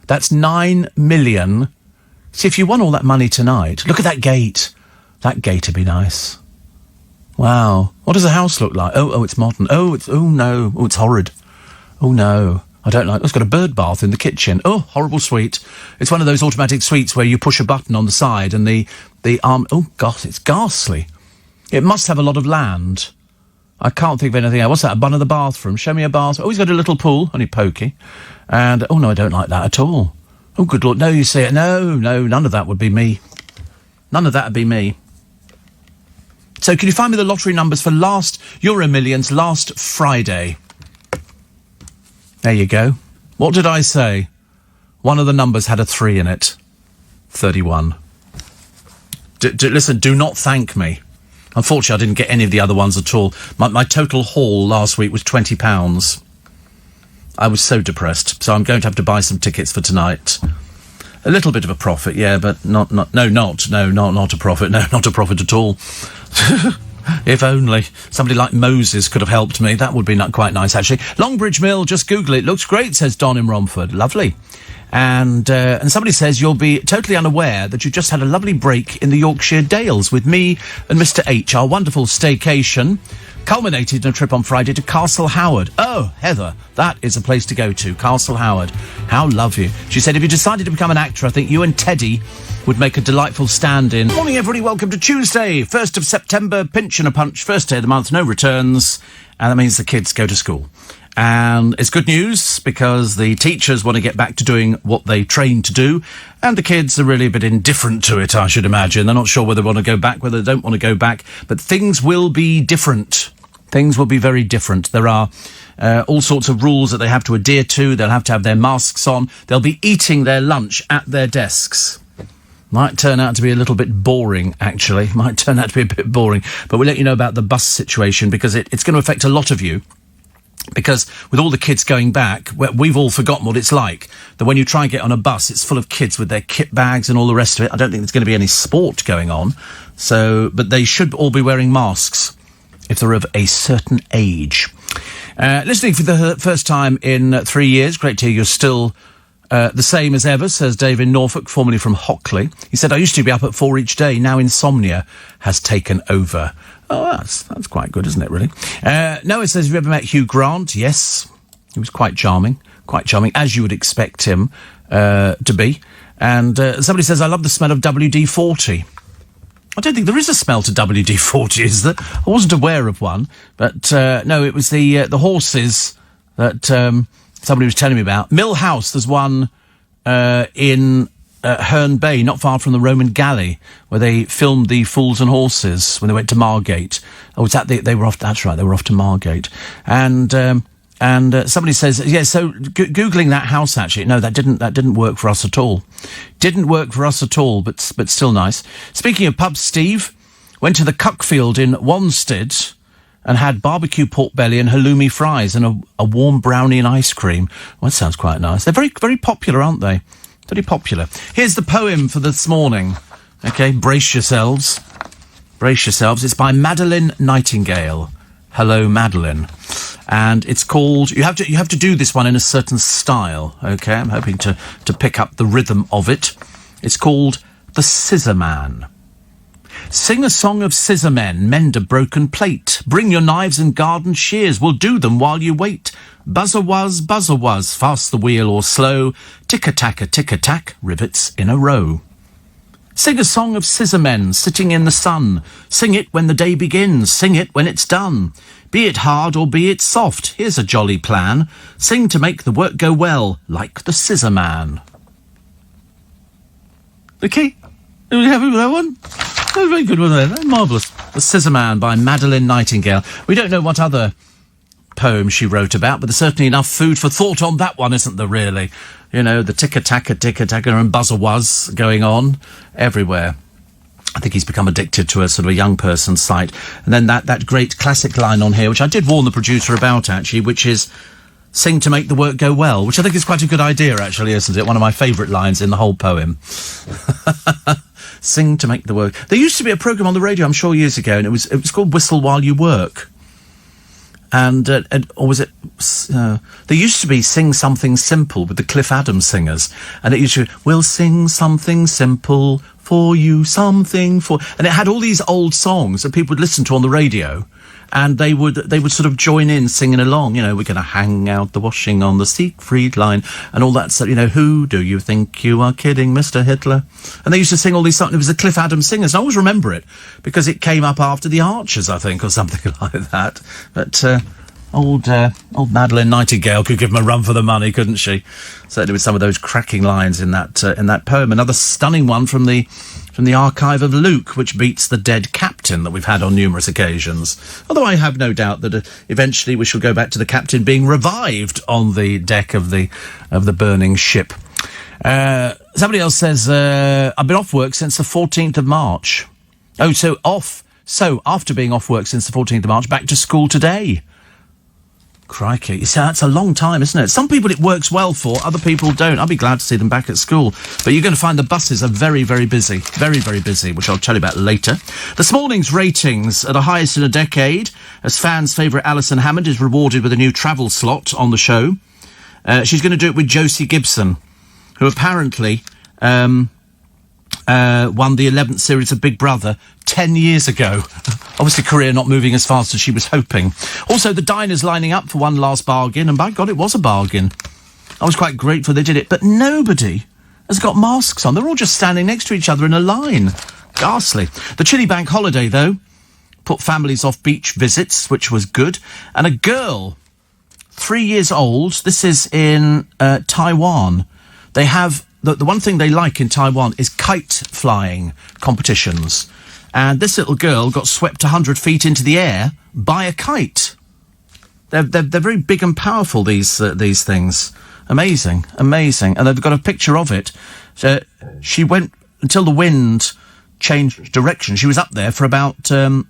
That's 9 million. See, if you won all that money tonight, look at that gate. That gate would be nice. Wow. What does the house look like? Oh, it's modern. Oh, no. Oh, it's horrid. Oh, no. I don't like it. It's got a bird bath in the kitchen. Oh, horrible suite. It's one of those automatic suites where you push a button on the side and the arm... Oh, God, it's ghastly. It must have a lot of land. I can't think of anything else. What's that? One of the bathroom. Show me a bath. Oh, he's got a little pool. Only pokey. And, oh, no, I don't like that at all. Oh, good Lord. No, you see it. No, none of that would be me. None of that would be me. So can you find me the lottery numbers for last Euro Millions last Friday? There you go. What did I say? One of the numbers had a 3 in it. 31. Listen, do not thank me. Unfortunately, I didn't get any of the other ones at all. My total haul last week was £20. I was so depressed, so I'm going to have to buy some tickets for tonight. A little bit of a profit, yeah, but not a profit. No, not a profit at all. If only somebody like Moses could have helped me. That would be not quite nice, actually. Longbridge Mill, just Google it. Looks great, says Don in Romford. Lovely. And somebody says you'll be totally unaware that you just had a lovely break in the Yorkshire Dales with me and Mr. H. Our wonderful staycation culminated in a trip on Friday to Castle Howard. Oh, Heather, that is a place to go to, Castle Howard. How lovely. She said, if you decided to become an actor, I think you and Teddy would make a delightful stand-in. Morning, everybody. Welcome to Tuesday, 1st of September. Pinch and a punch. First day of the month, no returns. And that means the kids go to school. And it's good news because the teachers want to get back to doing what they trained to do. And the kids are really a bit indifferent to it, I should imagine. They're not sure whether they want to go back, whether they don't want to go back. But things will be different. Things will be very different. There are all sorts of rules that they have to adhere to. They'll have to have their masks on. They'll be eating their lunch at their desks. Might turn out to be a little bit boring, actually. Might turn out to be a bit boring. But we'll let you know about the bus situation because it's going to affect a lot of you. Because with all the kids going back, we've all forgotten what it's like. That when you try and get on a bus, it's full of kids with their kit bags and all the rest of it. I don't think there's going to be any sport going on. But they should all be wearing masks if they're of a certain age. Listening for the first time in 3 years. Great to hear you're still the same as ever, says Dave in Norfolk, formerly from Hockley. He said, I used to be up at 4 each day. Now insomnia has taken over. Oh, that's quite good, isn't it, really? Noah says, have you ever met Hugh Grant? Yes. He was quite charming, as you would expect him to be. And somebody says, I love the smell of WD-40. I don't think there is a smell to WD-40, is there? I wasn't aware of one. But, no, it was the horses that somebody was telling me about. Mill House, there's one in Herne Bay, not far from the Roman Galley, where they filmed the Fools and Horses when they went to Margate. Oh, was that they were off? That's right, they were off to Margate. And somebody says, yeah. So googling that house, actually, no, that didn't work for us at all. Didn't work for us at all, but still nice. Speaking of pubs, Steve went to the Cuckfield in Wanstead and had barbecue pork belly and halloumi fries and a warm brownie and ice cream. Well, that sounds quite nice. They're very, very popular, aren't they? Very popular. Here's the poem for this morning. Okay, brace yourselves. Brace yourselves. It's by Madeline Nightingale. Hello, Madeline. And it's called... You have to do this one in a certain style. Okay, I'm hoping to pick up the rhythm of it. It's called The Scissor Man. Sing a song of scissor men, mend a broken plate. Bring your knives and garden shears, we'll do them while you wait. Buzzer was, fast the wheel or slow. Tick-a-tack, rivets in a row. Sing a song of scissor men sitting in the sun. Sing it when the day begins, sing it when it's done. Be it hard or be it soft, here's a jolly plan. Sing to make the work go well, like the Scissor Man. Okay, are we happy with that one? That's a very good one there. That's marvellous. The Scissor Man by Madeline Nightingale. We don't know what other poem she wrote about, but there's certainly enough food for thought on that one, isn't there, really? You know, the tick-a-tack and buzzer was going on everywhere. I think he's become addicted to a sort of a young person's site. And then that great classic line on here, which I did warn the producer about, actually, which is sing to make the work go well, which I think is quite a good idea, actually, isn't it? One of my favourite lines in the whole poem. Sing to make the work... There used to be a programme on the radio, I'm sure, years ago, and it was called Whistle While You Work. or was it? There used to be Sing Something Simple with the Cliff Adams singers, and it used to we'll sing something simple for you, something for, and it had all these old songs that people would listen to on the radio. And they would sort of join in singing along, we're going to hang out the washing on the Siegfried line and all that stuff, who do you think you are kidding, Mr. Hitler? And they used to sing all these songs. It was the Cliff Adams singers. I always remember it because it came up after the Archers, I think, or something like that. But old Madeleine Nightingale could give them a run for the money, couldn't she? Certainly with some of those cracking lines in that poem. Another stunning one from the archive of Luke, which beats the Dead Captain that we've had on numerous occasions. Although I have no doubt that eventually we shall go back to the captain being revived on the deck of the burning ship. Somebody else says, I've been off work since the 14th of March. Oh, so after being off work since the 14th of March, back to school today. Crikey. You see, that's a long time, isn't it? Some people it works well for, other people don't. I'll be glad to see them back at school. But you're going to find the buses are very, very busy. Very, very busy, which I'll tell you about later. This morning's ratings are the highest in a decade, as fans' favourite Alison Hammond is rewarded with a new travel slot on the show. She's going to do it with Josie Gibson, who apparently won the 11th series of Big Brother 10 years ago. Obviously, career not moving as fast as she was hoping. Also, the diners lining up for one last bargain, and by God, it was a bargain. I was quite grateful they did it, but nobody has got masks on. They're all just standing next to each other in a line. Ghastly. The Chile bank holiday, though, put families off beach visits, which was good. And a girl, 3 years old, this is in Taiwan. They have, the one thing they like in Taiwan is kite flying competitions. And this little girl got swept 100 feet into the air by a kite. They're very big and powerful, these things. Amazing. And they've got a picture of it. She went until the wind changed direction. She was up there for about 30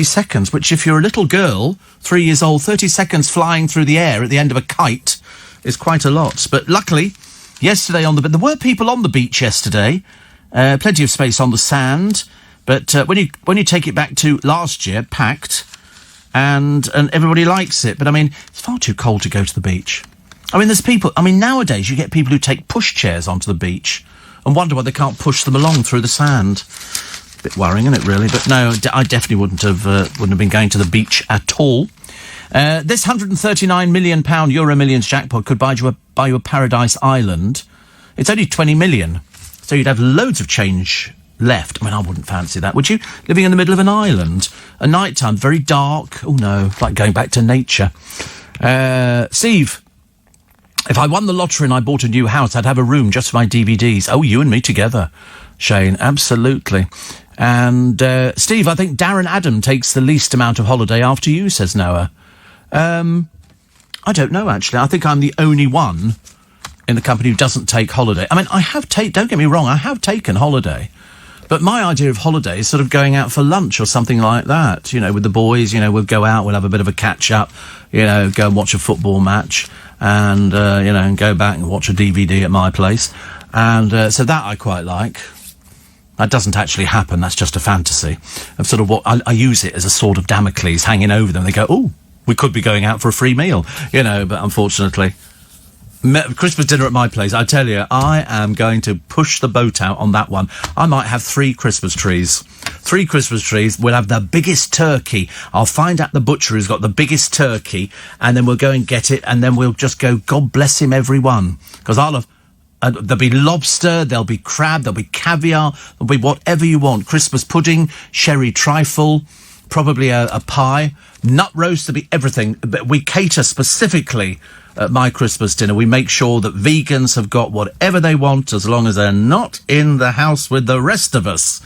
seconds, which if you're a little girl, 3 years old, 30 seconds flying through the air at the end of a kite is quite a lot. But luckily, yesterday there were people on the beach yesterday. Plenty of space on the sand, but when you take it back to last year, packed, and everybody likes it. But I mean, it's far too cold to go to the beach. I mean, there's people. I mean, nowadays you get people who take pushchairs onto the beach and wonder why they can't push them along through the sand. A bit worrying, isn't it, really? But no, I definitely wouldn't have been going to the beach at all. This £139 million Euro Millions jackpot could buy you a paradise island. It's only 20 million. So you'd have loads of change left. I mean, I wouldn't fancy that, would you? Living in the middle of an island. At night time, very dark. Oh, no, like going back to nature. Steve, if I won the lottery and I bought a new house, I'd have a room just for my DVDs. Oh, you and me together, Shane. Absolutely. And, Steve, I think Darren Adam takes the least amount of holiday after you, says Noah. I don't know, actually. I think I'm the only one in the company who doesn't take holiday. I mean, don't get me wrong, I have taken holiday. But my idea of holiday is sort of going out for lunch or something like that, with the boys, we'll go out, we'll have a bit of a catch-up, go and watch a football match, and, and go back and watch a DVD at my place. And so that I quite like. That doesn't actually happen, that's just a fantasy. Of sort of what I use it as a sword of Damocles hanging over them. They go, oh, we could be going out for a free meal, but unfortunately... Christmas dinner at my place, I tell you, I am going to push the boat out on that one. I might have 3 Christmas trees. 3 Christmas trees. We'll have the biggest turkey. I'll find out the butcher who's got the biggest turkey, and then we'll go and get it, and then we'll just go, God bless him, everyone. Because I'll have... there'll be lobster, there'll be crab, there'll be caviar, there'll be whatever you want. Christmas pudding, sherry trifle, probably a pie, nut roast, there'll be everything. But we cater specifically... at my Christmas dinner, we make sure that vegans have got whatever they want as long as they're not in the house with the rest of us.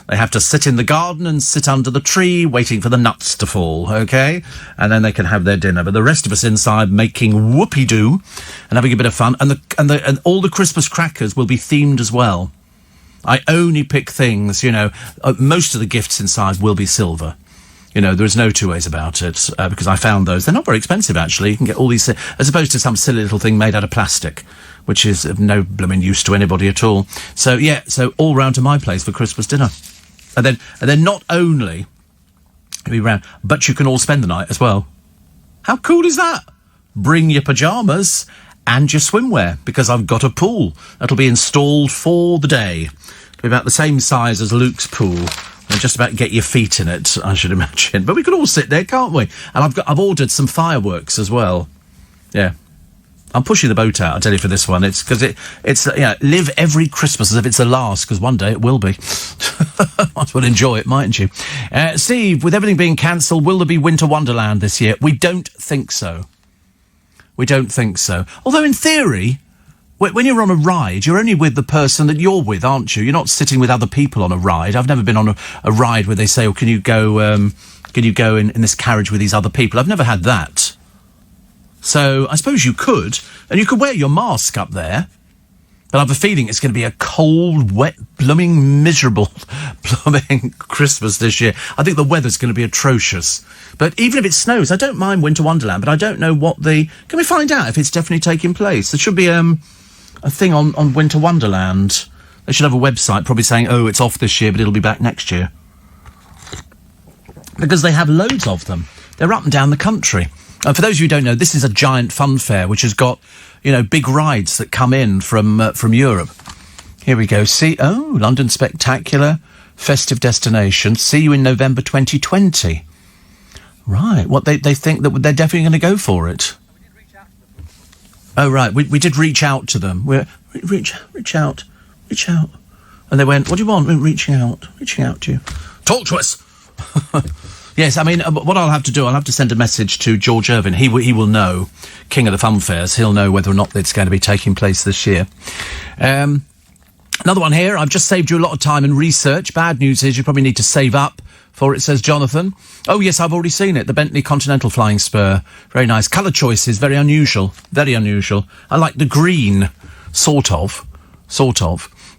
They have to sit in the garden and sit under the tree waiting for the nuts to fall, okay? And then they can have their dinner. But the rest of us inside making whoopee-doo and having a bit of fun. And all the Christmas crackers will be themed as well. I only pick things, most of the gifts inside will be silver. There's no two ways about it, because I found those. They're not very expensive, actually. You can get all these, as opposed to some silly little thing made out of plastic, which is of no blooming use to anybody at all. So, yeah, all round to my place for Christmas dinner. And then not only Be round. But you can all spend the night as well. How cool is that? Bring your pyjamas and your swimwear, because I've got a pool that'll be installed for the day. It'll be about the same size as Luke's pool. And just about get your feet in it, I should imagine. But we can all sit there, can't we? And I've ordered some fireworks as well. Yeah. I'm pushing the boat out, I tell you, for this one. It's because it's live every Christmas as if it's the last, because one day it will be. Might as well enjoy it, mightn't you? Steve, with everything being cancelled, will there be Winter Wonderland this year? We don't think so. We don't think so. Although, in theory, when you're on a ride, you're only with the person that you're with, aren't you? You're not sitting with other people on a ride. I've never been on a ride where they say, can you go in this carriage with these other people? I've never had that. So I suppose you could, and you could wear your mask up there. But I have a feeling it's going to be a cold, wet, blooming, miserable, blooming Christmas this year. I think the weather's going to be atrocious. But even if it snows, I don't mind Winter Wonderland, but I don't know can we find out if it's definitely taking place? There should be a thing on Winter Wonderland. They should have a website probably saying, it's off this year, but it'll be back next year. Because they have loads of them. They're up and down the country. For those of you who don't know, this is a giant fun fair which has got, big rides that come in from Europe. Here we go. London Spectacular, festive destination. See you in November 2020. Right. What they think that they're definitely going to go for it. We did reach out to them. Oh, right. We did reach out to them. Reach out. And they went, what do you want? We're reaching out to you. Talk to us. Yes, I mean, what I'll have to do, I'll have to send a message to George Irvine. He will know, King of the Fun Fairs. He'll know whether or not it's going to be taking place this year. Another one here. I've just saved you a lot of time and research. Bad news is you probably need to save up for it, says Jonathan. Oh, yes, I've already seen it. The Bentley Continental Flying Spur. Very nice. Colour choices, very unusual. Very unusual. I like the green, sort of.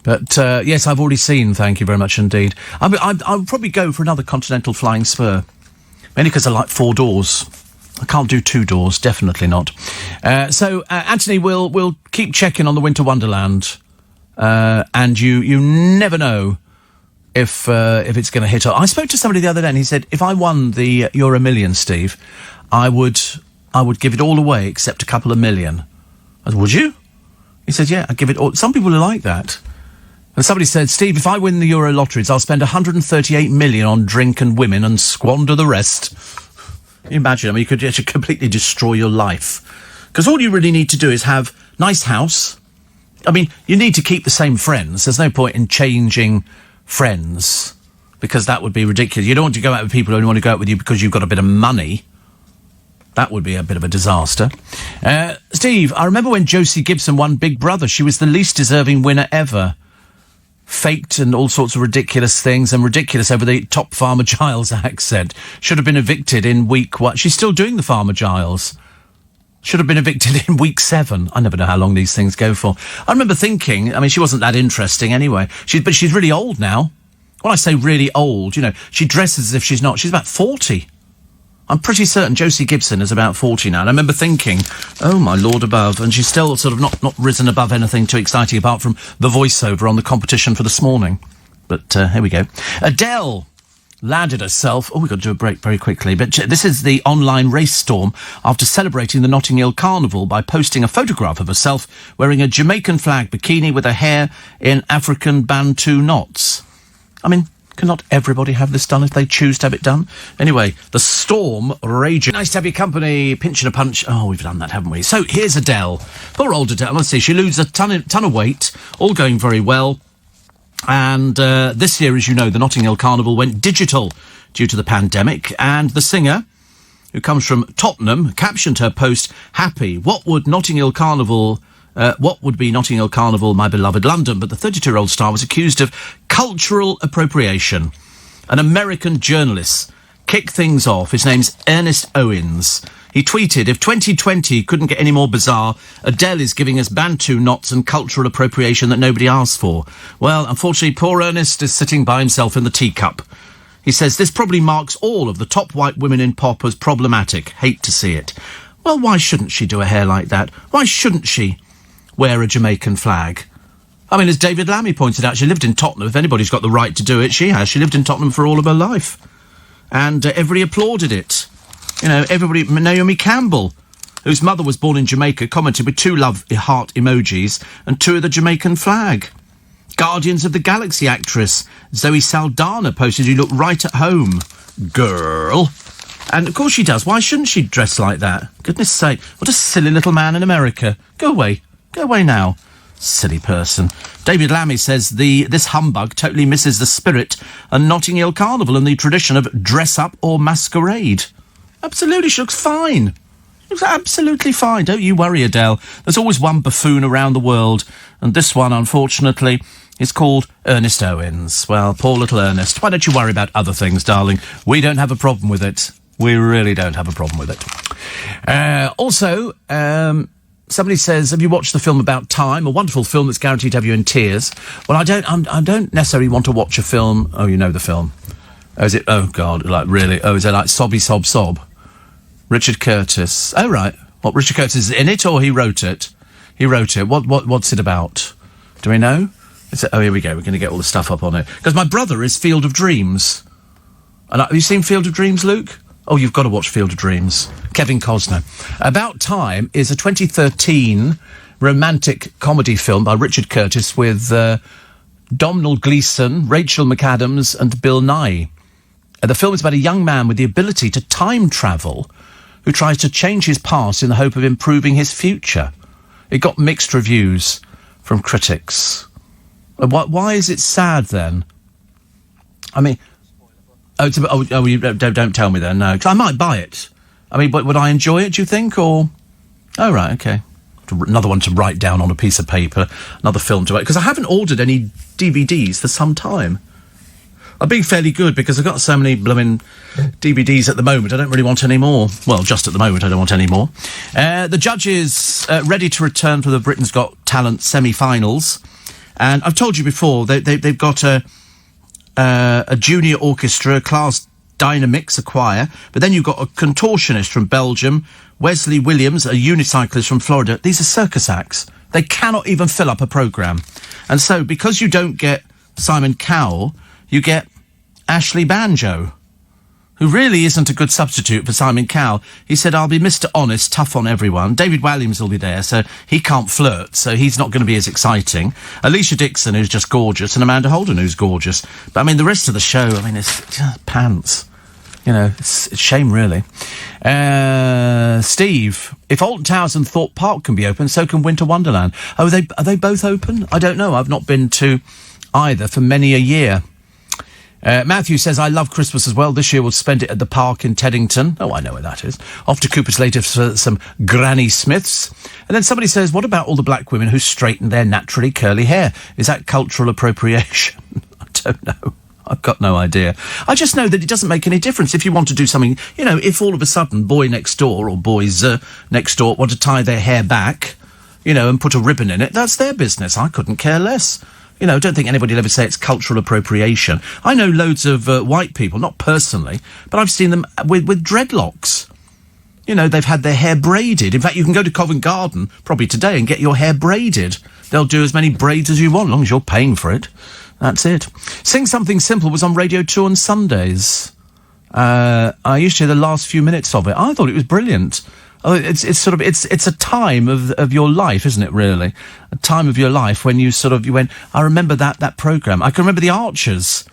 But, yes, I've already seen, thank you very much indeed. I'll probably go for another Continental Flying Spur. Mainly because I like 4 doors. I can't do 2 doors, definitely not. So, Anthony, we'll keep checking on the Winter Wonderland. And you never know if it's going to hit. I spoke to somebody the other day and he said, if I won the Euro Million, Steve, I would give it all away except a couple of million. I said, would you? He said, yeah, I'd give it all. Some people are like that. And somebody said, Steve, if I win the Euro lotteries, I'll spend 138 million on drink and women and squander the rest. Can you imagine? I mean, you could actually completely destroy your life. Because all you really need to do is have nice house. I mean, you need to keep the same friends. There's no point in changing friends, because that would be ridiculous. You don't want to go out with people who only want to go out with you because you've got a bit of money. That would be a bit of a disaster. Steve, I remember when Josie Gibson won Big Brother. She was the least deserving winner ever. Faked and all sorts of ridiculous things, and ridiculous over the top Farmer Giles accent. Should have been evicted in week 1. She's still doing the Farmer Giles. Should have been evicted in week 7. I never know how long these things go for. I remember thinking, I mean, she wasn't that interesting anyway. But she's really old now. When I say really old, she dresses as if she's not. She's about 40. I'm pretty certain Josie Gibson is about 40 now. And I remember thinking, oh, my Lord above. And she's still sort of not risen above anything too exciting apart from the voiceover on the competition for this morning. But here we go. Adele landed herself. Oh, we've got to do a break very quickly. But this is the online race storm after celebrating the Notting Hill Carnival by posting a photograph of herself wearing a Jamaican flag bikini with her hair in African Bantu knots. I mean, cannot everybody have this done if they choose to have it done? Anyway, the storm raging. Nice to have your company, pinching a punch. Oh, we've done that, haven't we? So here's Adele. Poor old Adele. Let's see, she loses a ton of weight, all going very well. And this year, as you know, the Notting Hill Carnival went digital due to the pandemic. And the singer, who comes from Tottenham, captioned her post, happy. What would be Notting Hill Carnival, my beloved London? But the 32-year-old star was accused of cultural appropriation. An American journalist kicked things off. His name's Ernest Owens. He tweeted, if 2020 couldn't get any more bizarre, Adele is giving us Bantu knots and cultural appropriation that nobody asked for. Well, unfortunately, poor Ernest is sitting by himself in the teacup. He says this probably marks all of the top white women in pop as problematic. Hate to see it. Well, why shouldn't she do a hair like that? Why shouldn't she wear a Jamaican flag? I mean, as David Lammy pointed out, she lived in Tottenham. If anybody's got the right to do it, she has. She lived in Tottenham for all of her life. and everybody applauded it. You know, everybody... Naomi Campbell, whose mother was born in Jamaica, commented with 2 love heart emojis and 2 of the Jamaican flag. Guardians of the Galaxy actress Zoe Saldana posted, "You look right at home, girl." And of course she does. Why shouldn't she dress like that? Goodness sake, what a silly little man in America. Go away. Go away now. Silly person. David Lammy says this humbug totally misses the spirit of Notting Hill Carnival and the tradition of dress up or masquerade. Absolutely, she looks fine. She looks absolutely fine. Don't you worry, Adele. There's always one buffoon around the world, and this one, unfortunately, is called Ernest Owens. Well, poor little Ernest. Why don't you worry about other things, darling? We don't have a problem with it. We really don't have a problem with it. Also, somebody says, have you watched the film About Time? A wonderful film that's guaranteed to have you in tears. Well, I don't necessarily want to watch a film... Oh, you know the film. Oh, is it... Oh, God, like, really? Oh, is it like Sobby Sob Sob? Richard Curtis. Oh, right. What, Richard Curtis is in it, or he wrote it? He wrote it. What's it about? Do we know? Oh, here we go. We're going to get all the stuff up on it. Because my brother is Field of Dreams. And have you seen Field of Dreams, Luke? Oh, you've got to watch Field of Dreams. Kevin Costner. About Time is a 2013 romantic comedy film by Richard Curtis with Domhnall Gleeson, Rachel McAdams and Bill Nighy. The film is about a young man with the ability to time travel who tries to change his past in the hope of improving his future. It got mixed reviews from critics. Why is it sad, then? I mean... you don't tell me then, no. 'Cause I might buy it. I mean, would I enjoy it, do you think, or... Oh, right, OK. Another one to write down on a piece of paper. Another film to write. Because I haven't ordered any DVDs for some time. I'm being fairly good because I've got so many blooming DVDs at the moment. I don't really want any more. Well, just at the moment, I don't want any more. The judges ready to return for the Britain's Got Talent semi-finals. And I've told you before, they've got a junior orchestra, a class Dynamix, a choir, but then you've got a contortionist from Belgium, Wesley Williams, a unicyclist from Florida. These are circus acts. They cannot even fill up a programme. And so, because you don't get Simon Cowell, you get Ashley Banjo, who really isn't a good substitute for Simon Cowell. He said, I'll be Mr. Honest, tough on everyone. David Walliams will be there, so he can't flirt, so he's not going to be as exciting. Alicia Dixon, who's just gorgeous, and Amanda Holden, who's gorgeous. But, I mean, the rest of the show, I mean, it's just pants. You know, it's a shame, really. Steve, if Alton Towers and Thorpe Park can be open, so can Winter Wonderland. Oh, are they both open? I don't know. I've not been to either for many a year. Matthew says, I love Christmas as well. This year we'll spend it at the park in Teddington. Oh, I know where that is. Off to Cooper's later for some Granny Smiths. And then somebody says, what about all the black women who straighten their naturally curly hair? Is that cultural appropriation? I don't know. I've got no idea. I just know that it doesn't make any difference if you want to do something. You know, if all of a sudden boy next door or boys next door want to tie their hair back, you know, and put a ribbon in it, that's their business. I couldn't care less. You know, I don't think anybody will ever say it's cultural appropriation. I know loads of white people, not personally, but I've seen them with dreadlocks. You know, they've had their hair braided. In fact, you can go to Covent Garden, probably today, and get your hair braided. They'll do as many braids as you want, as long as you're paying for it. That's it. Sing Something Simple was on Radio 2 on Sundays. I used to hear the last few minutes of it. I thought it was brilliant. Oh, it's a time of your life, isn't it, really? A time of your life when you went, I remember that programme. I can remember the Archers,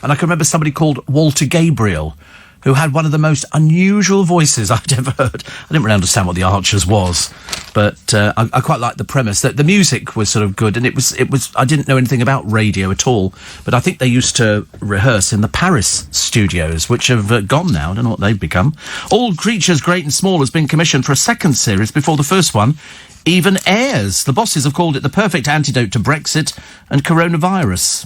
and I can remember somebody called Walter Gabriel, who had one of the most unusual voices I'd ever heard. I didn't really understand what the Archers was, but I quite liked the premise. That the music was sort of good, and it was. I didn't know anything about radio at all, but I think they used to rehearse in the Paris studios, which have gone now. I don't know what they've become. All Creatures Great and Small has been commissioned for a second series before the first one even airs. The bosses have called it the perfect antidote to Brexit and coronavirus.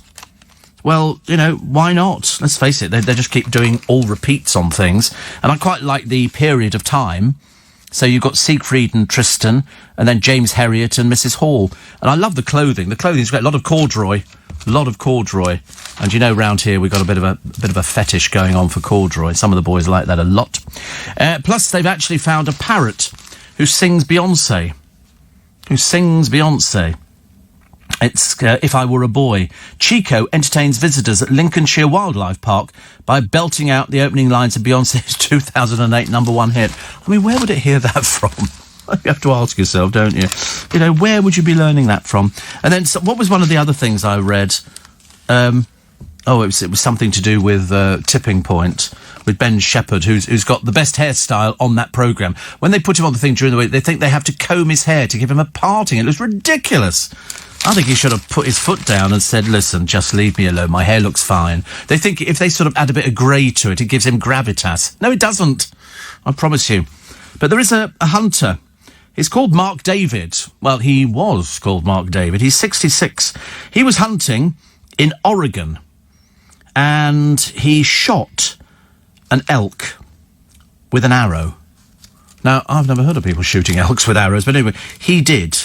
Well, you know, why not? Let's face it, they just keep doing all repeats on things. And I quite like the period of time. So you've got Siegfried and Tristan, and then James Herriot and Mrs. Hall. And I love the clothing. The clothing's great. A lot of corduroy. And you know, round here we've got a bit of a fetish going on for corduroy. Some of the boys like that a lot. Plus, they've actually found a parrot who sings Beyonce. It's If I Were a Boy. Chico entertains visitors at Lincolnshire Wildlife Park by belting out the opening lines of Beyoncé's 2008 #1 hit. I mean, where would it hear that from? You have to ask yourself, don't you? You know, where would you be learning that from? And then, what was one of the other things I read? It was something to do with Tipping Point, with Ben Shepherd, who's got the best hairstyle on that programme. When they put him on the thing during the week, they think they have to comb his hair to give him a parting. It looks ridiculous. I think he should have put his foot down and said, listen, just leave me alone, my hair looks fine. They think if they sort of add a bit of grey to it, it gives him gravitas. No, it doesn't. I promise you. But there is a hunter. He's called Mark David. Well, he was called Mark David. He's 66. He was hunting in Oregon, and he shot an elk with an arrow. Now, I've never heard of people shooting elks with arrows, but anyway, he did.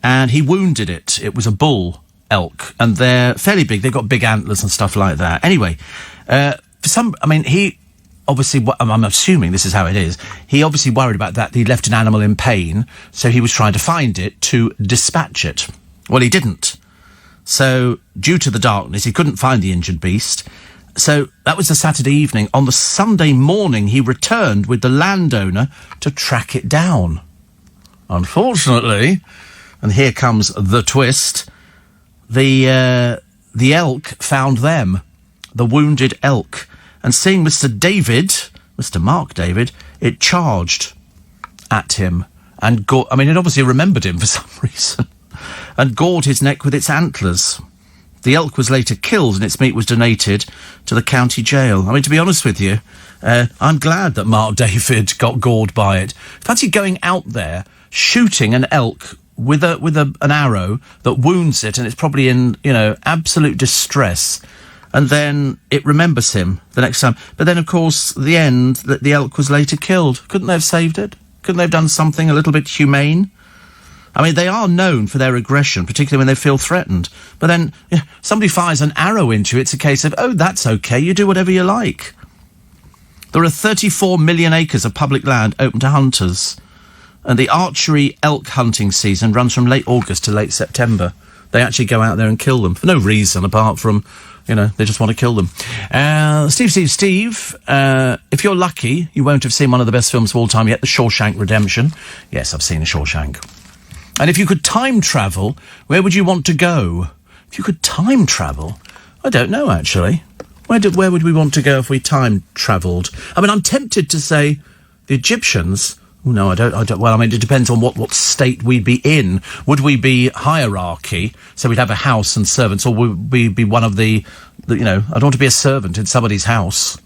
And he wounded it. It was a bull elk, and they're fairly big. They've got big antlers and stuff like that. Anyway, he obviously, I'm assuming this is how it is, he obviously worried about that. He left an animal in pain, so he was trying to find it to dispatch it. Well, he didn't. So, due to the darkness, he couldn't find the injured beast. So, that was the Saturday evening. On the Sunday morning, he returned with the landowner to track it down. Unfortunately, and here comes the twist, the elk found them, the wounded elk. And seeing Mr. Mark David, it charged at him and it obviously remembered him for some reason, and gored his neck with its antlers. The elk was later killed and its meat was donated to the county jail. I mean, to be honest with you, I'm glad that Mark David got gored by it. Fancy going out there, shooting an elk with an arrow that wounds it, and it's probably in, absolute distress. And then it remembers him the next time. But then, of course, the end, that the elk was later killed. Couldn't they have saved it? Couldn't they have done something a little bit humane? I mean, they are known for their aggression, particularly when they feel threatened. But then, somebody fires an arrow into you, it's a case of, oh, that's okay, you do whatever you like. There are 34 million acres of public land open to hunters. And the archery elk hunting season runs from late August to late September. They actually go out there and kill them for no reason apart from, they just want to kill them. Steve, if you're lucky, you won't have seen one of the best films of all time yet, The Shawshank Redemption. Yes, I've seen The Shawshank. And if you could time travel, where would you want to go? If you could time travel? I don't know, actually. Where would we want to go if we time travelled? I mean, I'm tempted to say the Egyptians. No, I don't. Well, I mean, it depends on what state we'd be in. Would we be hierarchy, so we'd have a house and servants, or would we be one of the I don't want to be a servant in somebody's house.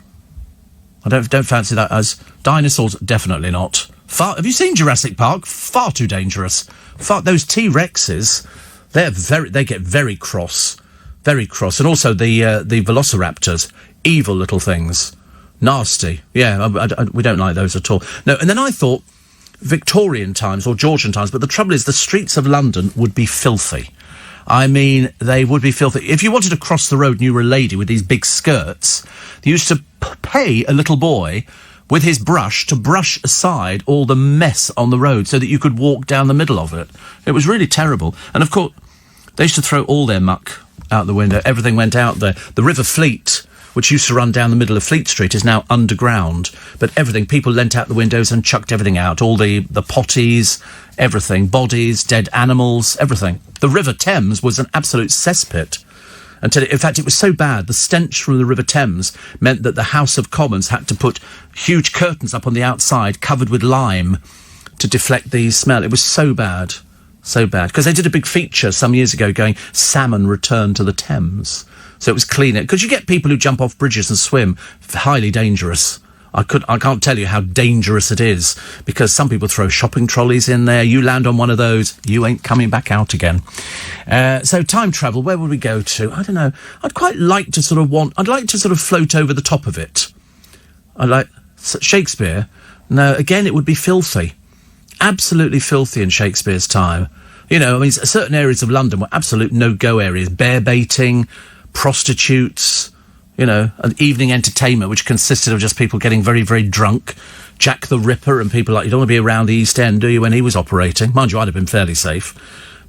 I don't fancy that as dinosaurs. Definitely not. Have you seen Jurassic Park? Far too dangerous. Those T-Rexes, they get very cross, and also the Velociraptors, evil little things. Nasty. Yeah, we don't like those at all. No, and then I thought Victorian times or Georgian times, but the trouble is the streets of London would be filthy. I mean, they would be filthy. If you wanted to cross the road and you were a lady with these big skirts, they used to pay a little boy with his brush to brush aside all the mess on the road so that you could walk down the middle of it. It was really terrible. And, of course, they used to throw all their muck out the window. Everything went out there. The River Fleet, which used to run down the middle of Fleet Street, is now underground. But everything, people leant out the windows and chucked everything out. All the potties, everything, bodies, dead animals, everything. The River Thames was an absolute cesspit. In fact, it was so bad, the stench from the River Thames meant that the House of Commons had to put huge curtains up on the outside covered with lime to deflect the smell. It was so bad. So bad. Because they did a big feature some years ago going, salmon return to the Thames. So it was cleaner. Because you get people who jump off bridges and swim. Highly dangerous. I can't tell you how dangerous it is. Because some people throw shopping trolleys in there. You land on one of those, you ain't coming back out again. So time travel, where would we go to? I don't know. I'd like to sort of float over the top of it. Shakespeare. No, again, it would be filthy. Absolutely filthy in Shakespeare's time. Certain areas of London were absolute no-go areas. Bear baiting, prostitutes, an evening entertainment which consisted of just people getting very, very drunk. Jack the Ripper and people like, you don't want to be around the East End, do you, when he was operating? Mind you, I'd have been fairly safe.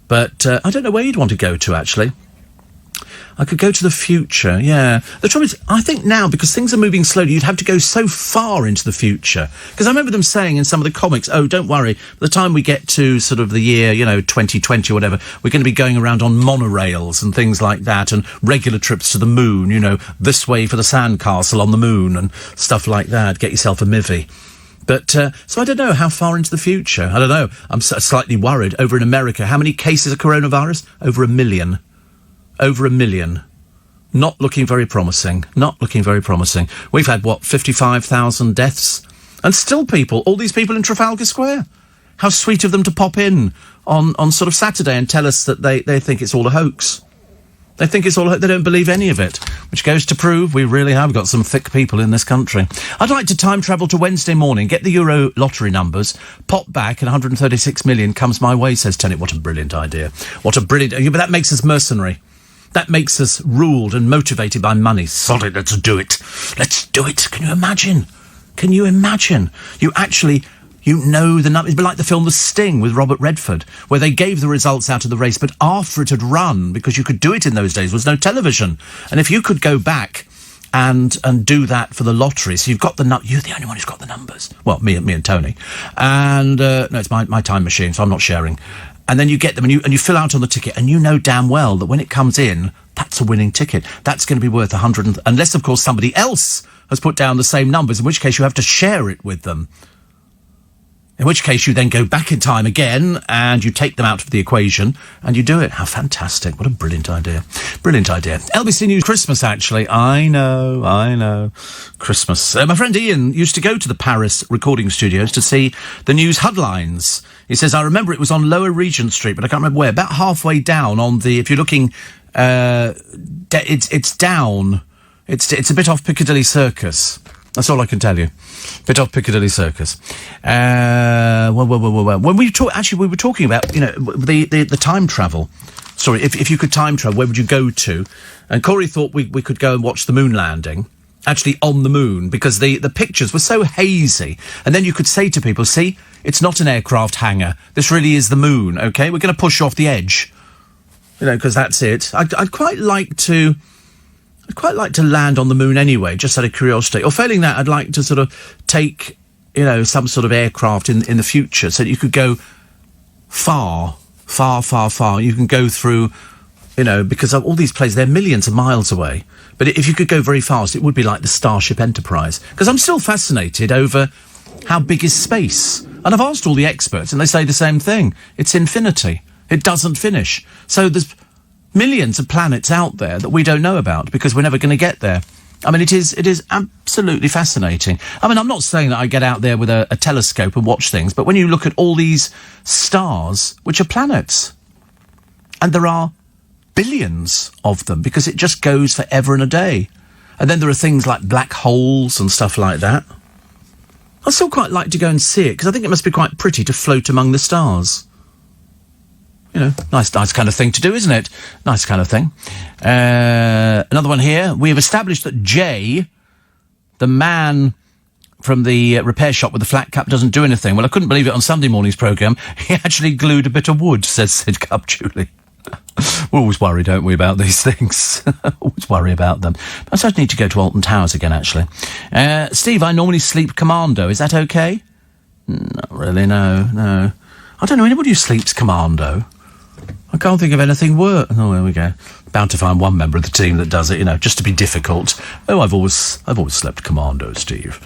But I don't know where you'd want to go to, actually. I could go to the future, yeah. The trouble is, I think now, because things are moving slowly, you'd have to go so far into the future. Because I remember them saying in some of the comics, oh, don't worry, by the time we get to sort of the year, 2020 or whatever, we're going to be going around on monorails and things like that, and regular trips to the moon, this way for the sandcastle on the moon and stuff like that. Get yourself a mivvy. But, so I don't know how far into the future. I don't know. I'm slightly worried. Over in America, how many cases of coronavirus? Over 1 million. Over 1 million. Not looking very promising. Not looking very promising. We've had, 55,000 deaths? And still all these people in Trafalgar Square. How sweet of them to pop in on sort of Saturday and tell us that they think it's all a hoax. They think it's all a hoax. They don't believe any of it. Which goes to prove we really have got some thick people in this country. I'd like to time travel to Wednesday morning, get the Euro lottery numbers, pop back, and 136 million comes my way, says Tony. What a brilliant idea. What a brilliant... But that makes us mercenary. That makes us ruled and motivated by money. Solid, let's do it. Let's do it. Can you imagine? Can you imagine? You know the numbers. It's like the film The Sting with Robert Redford, where they gave the results out of the race, but after it had run, because you could do it in those days, there was no television. And if you could go back and do that for the lottery, so you've got you're the only one who's got the numbers. Well, me and Tony. And, no, it's my time machine, so I'm not sharing. And then you get them and you fill out on the ticket, and you know damn well that when it comes in, that's a winning ticket. That's going to be worth 100, unless, of course, somebody else has put down the same numbers, in which case you have to share it with them. In which case you then go back in time again and you take them out of the equation and you do it. How fantastic. What a brilliant idea. Brilliant idea. LBC News Christmas, actually. I know. Christmas. My friend Ian used to go to the Paris recording studios to see the news headlines. He says, I remember it was on Lower Regent Street, but I can't remember where. About halfway down on the, if you're looking, it's down. It's a bit off Piccadilly Circus. That's all I can tell you. Bit off Piccadilly Circus. When we were talking about, the time travel. Sorry, if you could time travel, where would you go to? And Corey thought we could go and watch the moon landing, actually on the moon, because the pictures were so hazy. And then you could say to people, see, it's not an aircraft hangar. This really is the moon, okay? We're going to push you off the edge. Because that's it. I'd quite like to land on the moon anyway, just out of curiosity. Or failing that, I'd like to sort of take, some sort of aircraft in the future so that you could go far. You can go through, because of all these places, they're millions of miles away. But if you could go very fast, it would be like the Starship Enterprise. Because I'm still fascinated over how big is space. And I've asked all the experts, and they say the same thing. It's infinity. It doesn't finish. So there's millions of planets out there that we don't know about because we're never going to get there. I mean, it is absolutely fascinating. I mean, I'm not saying that I get out there with a telescope and watch things, but when you look at all these stars, which are planets, and there are billions of them because it just goes forever and a day. And then there are things like black holes and stuff like that. I'd still quite like to go and see it because I think it must be quite pretty to float among the stars. Nice kind of thing to do, isn't it? Nice kind of thing. Another one here. We have established that Jay, the man from the repair shop with the flat cap, doesn't do anything. Well, I couldn't believe it on Sunday morning's programme. He actually glued a bit of wood, says Sid Cup Julie. We always worry, don't we, about these things? Always worry about them. But I need to go to Alton Towers again, actually. Steve, I normally sleep commando. Is that okay? Not really, no. I don't know anybody who sleeps commando. I can't think of anything worse. Oh, there we go. Bound to find one member of the team that does it, just to be difficult. Oh, I've always slept commando, Steve.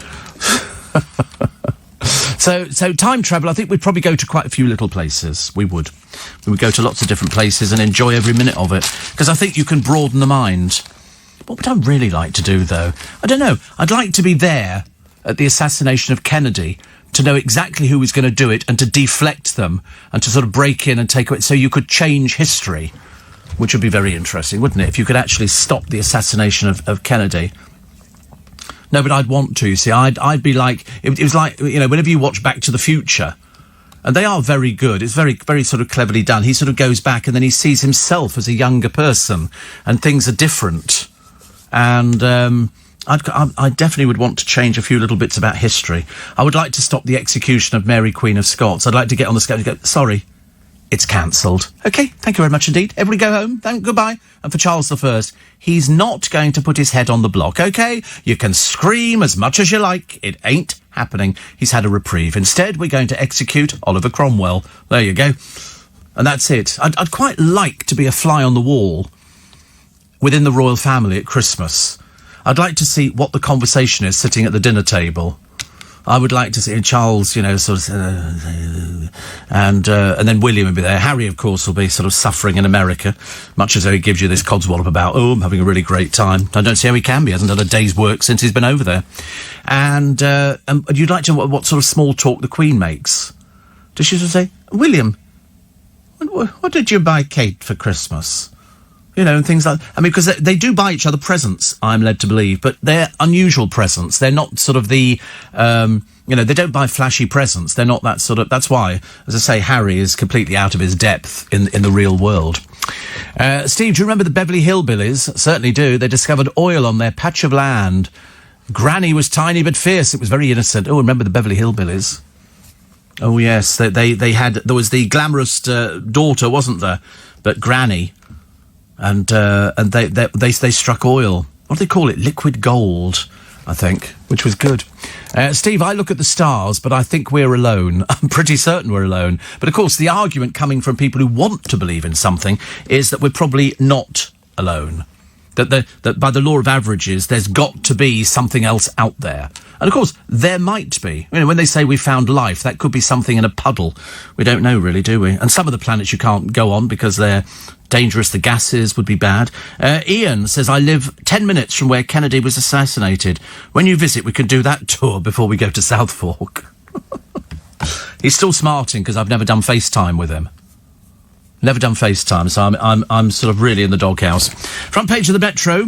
So time travel, I think we'd probably go to quite a few little places. We would go to lots of different places and enjoy every minute of it. Because I think you can broaden the mind. What would I really like to do, though? I don't know. I'd like to be there at the assassination of Kennedy, to know exactly who was going to do it and to deflect them and to sort of break in and take it so you could change history, which would be very interesting, wouldn't it, if you could actually stop the assassination of Kennedy. No, but I'd want to, see. I'd be like... It was like, whenever you watch Back to the Future, and they are very good, it's very, very sort of cleverly done. He sort of goes back and then he sees himself as a younger person and things are different. And... I definitely would want to change a few little bits about history. I would like to stop the execution of Mary, Queen of Scots. I'd like to get on the scale and go, sorry, it's cancelled. OK, thank you very much indeed. Everybody go home. Goodbye. And for Charles I, he's not going to put his head on the block, OK? You can scream as much as you like. It ain't happening. He's had a reprieve. Instead, we're going to execute Oliver Cromwell. There you go. And that's it. I'd quite like to be a fly on the wall within the royal family at Christmas. I'd like to see what the conversation is sitting at the dinner table. I would like to see Charles, you know, sort of, and then William would be there. Harry, of course, will be sort of suffering in America, much as though he gives you this codswallop about, oh, I'm having a really great time. I don't see how he can be. He hasn't done a day's work since he's been over there. And you'd like to know what sort of small talk the Queen makes. Does she sort of say, William, what did you buy Kate for Christmas? You know, and things like... I mean, because they do buy each other presents, I'm led to believe, but they're unusual presents. They're not sort of the... you know, they don't buy flashy presents. They're not that sort of... That's why, as I say, Harry is completely out of his depth in the real world. Steve, do you remember the Beverly Hillbillies? Certainly do. They discovered oil on their patch of land. Granny was tiny but fierce. It was very innocent. Oh, remember the Beverly Hillbillies? Oh, yes. They had... There was the glamorous daughter, wasn't there? But Granny... And they struck oil. What do they call it? Liquid gold, I think, which was good. Steve, I look at the stars, but I think we're alone. I'm pretty certain we're alone. But, of course, the argument coming from people who want to believe in something is that we're probably not alone. That by the law of averages, there's got to be something else out there. And, of course, there might be. You know, when they say we found life, that could be something in a puddle. We don't know, really, do we? And some of the planets you can't go on because they're dangerous. The gases would be bad. Ian says, I live 10 minutes from where Kennedy was assassinated. When you visit, we can do that tour before we go to South Fork. He's still smarting because I've never done FaceTime with him. Never done FaceTime, so I'm sort of really in the doghouse. Front page of the Metro.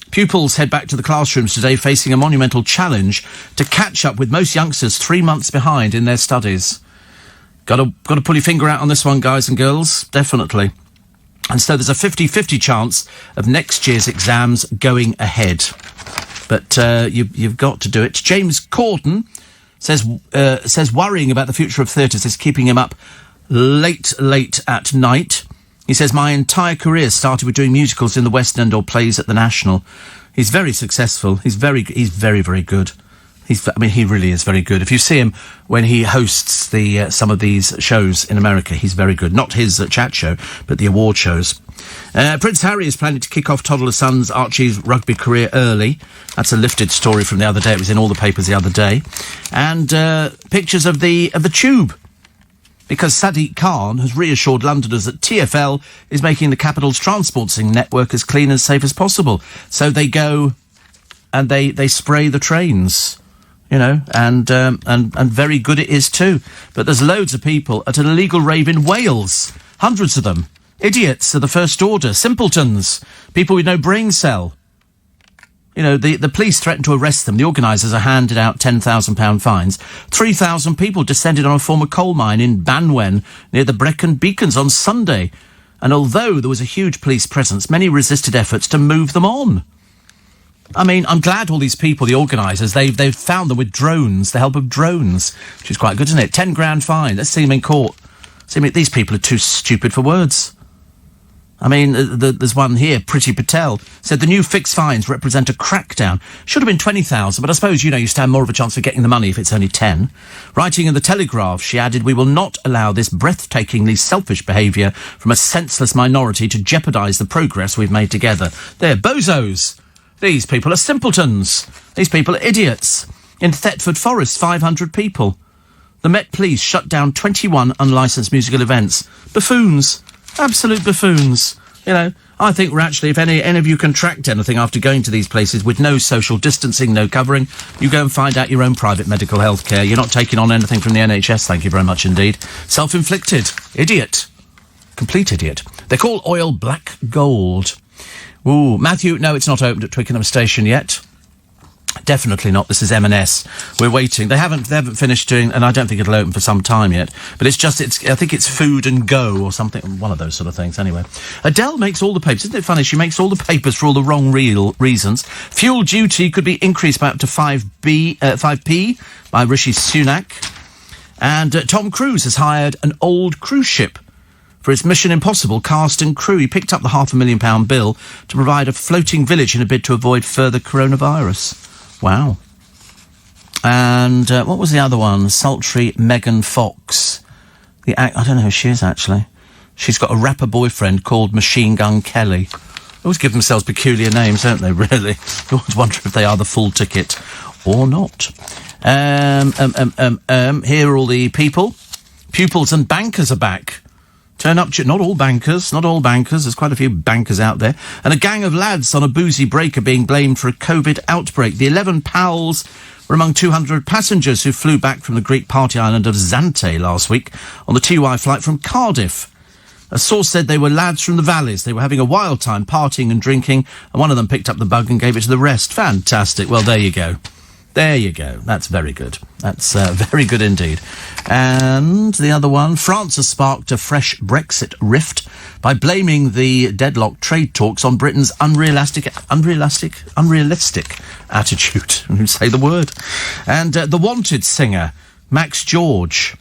Pupils head back to the classrooms today facing a monumental challenge to catch up with most youngsters 3 months behind in their studies. Got to pull your finger out on this one, guys and girls, definitely. And so there's a 50-50 chance of next year's exams going ahead. But you've got to do it. James Corden says worrying about the future of theatres is keeping him up late at night. He says, my entire career started with doing musicals in the West End or plays at the National. He's very successful. He's very, very good. He really is very good. If you see him when he hosts some of these shows in America, he's very good. Not his chat show, but the award shows. Prince Harry is planning to kick off toddler son's Archie's rugby career early. That's a lifted story from the other day. It was in all the papers the other day. And pictures of the Tube. Because Sadiq Khan has reassured Londoners that TfL is making the capital's transporting network as clean and safe as possible. So they go and they spray the trains, you know, and very good it is too. But there's loads of people at an illegal rave in Wales. Hundreds of them. Idiots of the first order. Simpletons. People with no brain cell. You know, the police threatened to arrest them. The organisers are handed out £10,000 fines. 3,000 people descended on a former coal mine in Banwen near the Brecon Beacons on Sunday. And although there was a huge police presence, many resisted efforts to move them on. I mean, I'm glad all these people, the organisers, they've found them with drones, the help of drones, which is quite good, isn't it? 10 grand fine. Let's see them in court. These people are too stupid for words. I mean, there's one here, Priti Patel, said the new fixed fines represent a crackdown. Should have been 20,000, but I suppose, you know, you stand more of a chance of getting the money if it's only 10. Writing in the Telegraph, she added, we will not allow this breathtakingly selfish behaviour from a senseless minority to jeopardise the progress we've made together. They're bozos. These people are simpletons. These people are idiots. In Thetford Forest, 500 people. The Met Police shut down 21 unlicensed musical events. Buffoons. Absolute buffoons. You know, I think we're actually, if any of you contract anything after going to these places with no social distancing, no covering, you go and find out your own private medical health care. You're not taking on anything from the NHS, thank you very much indeed. Self-inflicted. Idiot. Complete idiot. They call oil black gold. Ooh, Matthew, no, it's not opened at Twickenham Station yet. Definitely not. This is M&S. We're waiting. They haven't finished doing, and I don't think it'll open for some time yet. But I think it's Food and Go or something, one of those sort of things. Anyway, Adele makes all the papers. Isn't it funny? She makes all the papers for all the wrong reasons. Fuel duty could be increased by up to 5p by Rishi Sunak. And Tom Cruise has hired an old cruise ship for his Mission Impossible cast and crew. He picked up the £500,000 bill to provide a floating village in a bid to avoid further coronavirus. Wow. And what was the other one? Sultry Megan Fox. I don't know who she is, actually. She's got a rapper boyfriend called Machine Gun Kelly. They always give themselves peculiar names, don't they, really? You always wonder if they are the full ticket or not. Here are all the people. Pupils and bankers are back. Turn up, not all bankers. There's quite a few bankers out there. And a gang of lads on a boozy break are being blamed for a COVID outbreak. The 11 pals were among 200 passengers who flew back from the Greek party island of Zante last week on the TY flight from Cardiff. A source said they were lads from the valleys. They were having a wild time partying and drinking, and one of them picked up the bug and gave it to the rest. Fantastic. Well, there you go. There you go. That's very good. That's very good indeed. And the other one, France has sparked a fresh Brexit rift by blaming the deadlocked trade talks on Britain's unrealistic attitude. Say the word. And The Wanted singer, Max George.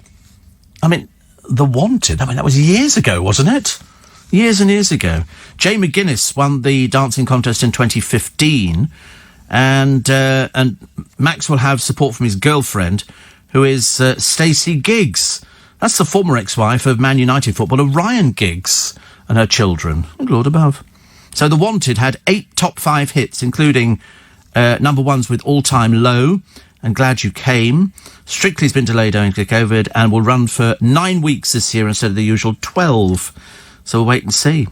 The Wanted, that was years ago, wasn't it? Years and years ago. Jay McGuinness won the dancing contest in 2015. And Max will have support from his girlfriend, who is Stacey Giggs. That's the former ex-wife of Man United footballer Ryan Giggs and her children. Good Lord above. So The Wanted had 8 top 5 hits, including number ones with All Time Low and Glad You Came. Strictly's been delayed owing to COVID and will run for 9 weeks this year instead of the usual 12. So we'll wait and see.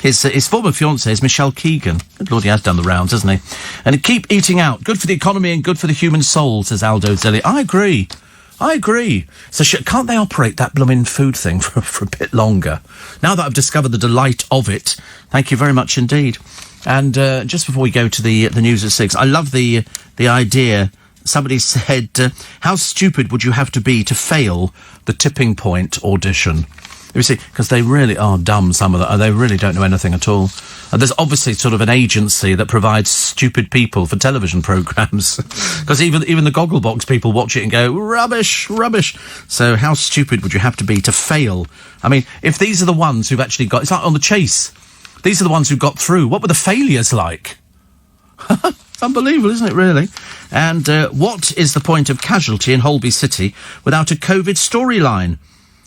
His former fiancée is Michelle Keegan. Good Lord, he has done the rounds, hasn't he? And keep eating out. Good for the economy and good for the human soul, says Aldo Zelli. I agree. So can't they operate that blooming food thing for a bit longer? Now that I've discovered the delight of it, thank you very much indeed. And just before we go to the news at 6, I love the idea. Somebody said, how stupid would you have to be to fail the Tipping Point audition? You see, because they really are dumb, some of them. They really don't know anything at all. And there's obviously sort of an agency that provides stupid people for television programmes. Because even the Gogglebox people watch it and go, rubbish. So how stupid would you have to be to fail? If these are the ones who've actually got... It's like on The Chase. These are the ones who got through. What were the failures like? It's unbelievable, isn't it, really? And what is the point of Casualty in Holby City without a COVID storyline?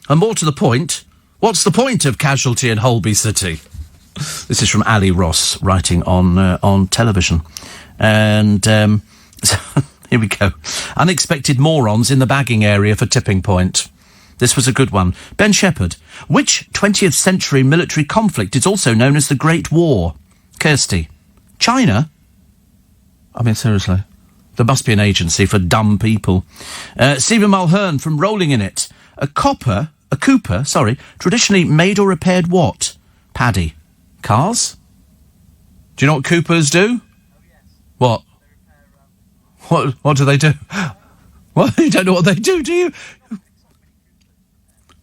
And more to the point... What's the point of Casualty in Holby City? This is from Ali Ross, writing on television. And here we go. Unexpected morons in the bagging area for Tipping Point. This was a good one. Ben Shepherd. Which 20th century military conflict is also known as the Great War? Kirsty. China? Seriously. There must be an agency for dumb people. Stephen Mulhern from Rolling in It. A Cooper, traditionally made or repaired what? Paddy. Cars? Do you know what Coopers do? Oh, yes. What? What do they do? What? You don't know what they do you?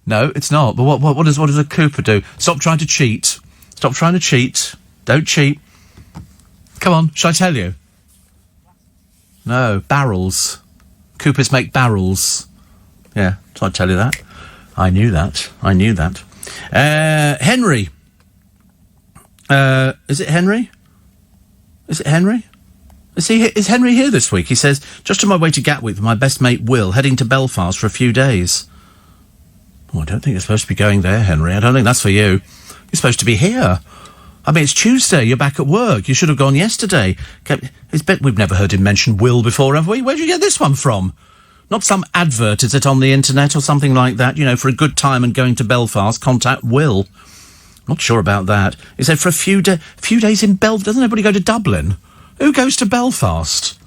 No, it's not. But what does a Cooper do? Stop trying to cheat. Don't cheat. Come on, shall I tell you? No, barrels. Coopers make barrels. Yeah, so I tell you that. I knew that. Henry. Is it Henry? Is Henry here this week? He says, just on my way to Gatwick with my best mate Will, heading to Belfast for a few days. Oh, I don't think you're supposed to be going there, Henry. I don't think that's for you. You're supposed to be here. It's Tuesday. You're back at work. You should have gone yesterday. We've never heard him mention Will before, have we? Where'd you get this one from? Not some advert, is it, on the internet or something like that? For a good time and going to Belfast, contact Will. Not sure about that. He said for a few days in Belfast. Doesn't everybody go to Dublin? Who goes to Belfast?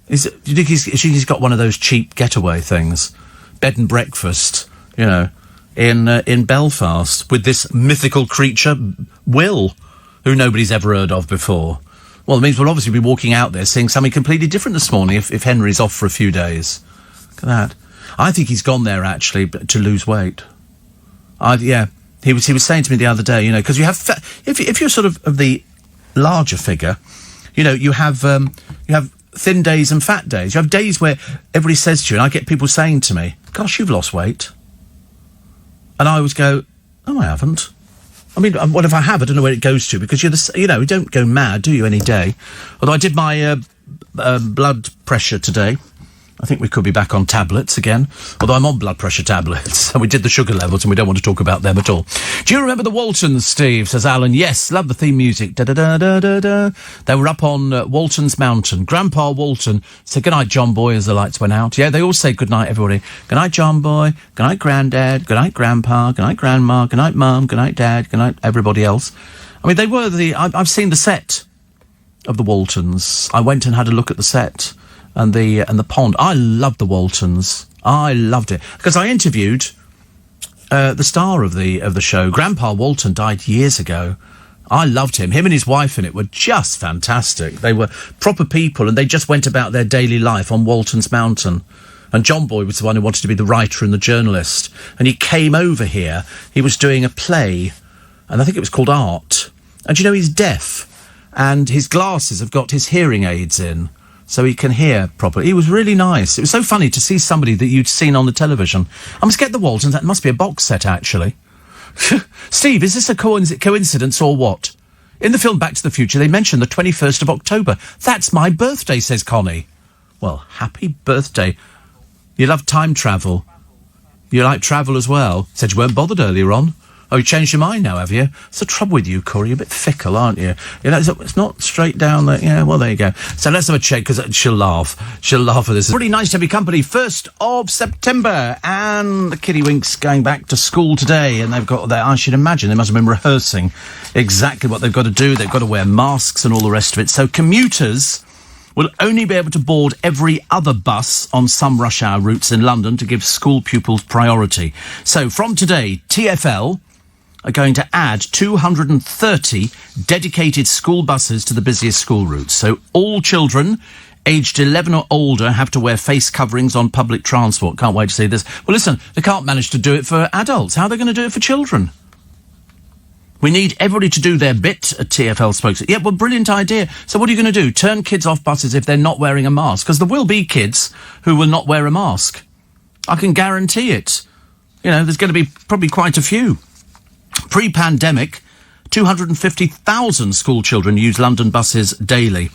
Do you think he's got one of those cheap getaway things? Bed and breakfast, in Belfast with this mythical creature, Will, who nobody's ever heard of before. Well, it means we'll obviously be walking out there seeing something completely different this morning if Henry's off for a few days. Look at that. I think he's gone there, actually, to lose weight. He was saying to me the other day, because you have... If you're sort of the larger figure, you have thin days and fat days. You have days where everybody says to you, and I get people saying to me, gosh, you've lost weight. And I always go, oh, I haven't. I mean, what if I have? I don't know where it goes to, because you don't go mad, do you, any day? Although I did my blood pressure today. I think we could be back on tablets again, although I'm on blood pressure tablets, and we did the sugar levels, and we don't want to talk about them at all. Do you remember the Waltons, Steve? Says Alan. Yes, love the theme music. Da-da-da-da-da-da. They were up on Walton's Mountain. Grandpa Walton said goodnight, John Boy, as the lights went out. Yeah, they all say goodnight, everybody. Goodnight, John Boy. Goodnight, Grandad. Goodnight, Grandpa. Goodnight, Grandma. Goodnight, Mum. Goodnight, Dad. Goodnight, everybody else. I mean, they were I've seen the set of the Waltons. I went and had a look at the set. And the pond. I loved the Waltons. I loved it because I interviewed the star of the show. Grandpa Walton died years ago. I loved him. Him and his wife in it were just fantastic. They were proper people, and they just went about their daily life on Walton's Mountain. And John Boy was the one who wanted to be the writer and the journalist. And he came over here. He was doing a play, and I think it was called Art. And you know, he's deaf, and his glasses have got his hearing aids in, so he can hear properly. He was really nice. It was so funny to see somebody that you'd seen on the television. I must get the Waltons. That must be a box set, actually. Steve, is this a coincidence or what? In the film Back to the Future, they mentioned the 21st of October. That's my birthday, says Connie. Well, happy birthday. You love time travel. You like travel as well. Said you weren't bothered earlier on. Oh, you changed your mind now, have you? It's the trouble with you, Corey. You're a bit fickle, aren't you? You know, it's not straight down there. Yeah, well, there you go. So let's have a check, because she'll laugh. She'll laugh at this. It's really nice to have your company. 1st of September. And the Kiddywinks going back to school today. And they've got their, I should imagine, they must have been rehearsing exactly what they've got to do. They've got to wear masks and all the rest of it. So commuters will only be able to board every other bus on some rush hour routes in London to give school pupils priority. So from today, TfL are going to add 230 dedicated school buses to the busiest school routes. So all children aged 11 or older have to wear face coverings on public transport. Can't wait to see this. Well, listen, they can't manage to do it for adults. How are they going to do it for children? We need everybody to do their bit, a TfL spokesman. Yeah, well, brilliant idea. So what are you going to do? Turn kids off buses if they're not wearing a mask? Because there will be kids who will not wear a mask. I can guarantee it. You know, there's going to be probably quite a few. Pre-pandemic, 250,000 school children use London buses daily.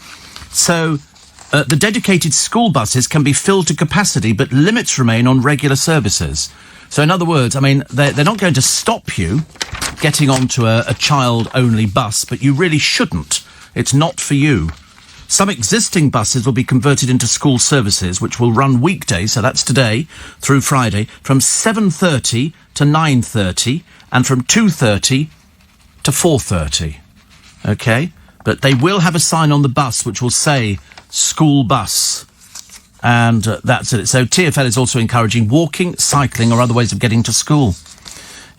So the dedicated school buses can be filled to capacity, but limits remain on regular services. So in other words, I mean, they're not going to stop you getting onto a child-only bus, but you really shouldn't. It's not for you. Some existing buses will be converted into school services, which will run weekdays, so that's today through Friday, from 7:30 to 9:30, and from 2:30 to 4:30. OK? But they will have a sign on the bus which will say school bus. And that's it. So TfL is also encouraging walking, cycling, or other ways of getting to school.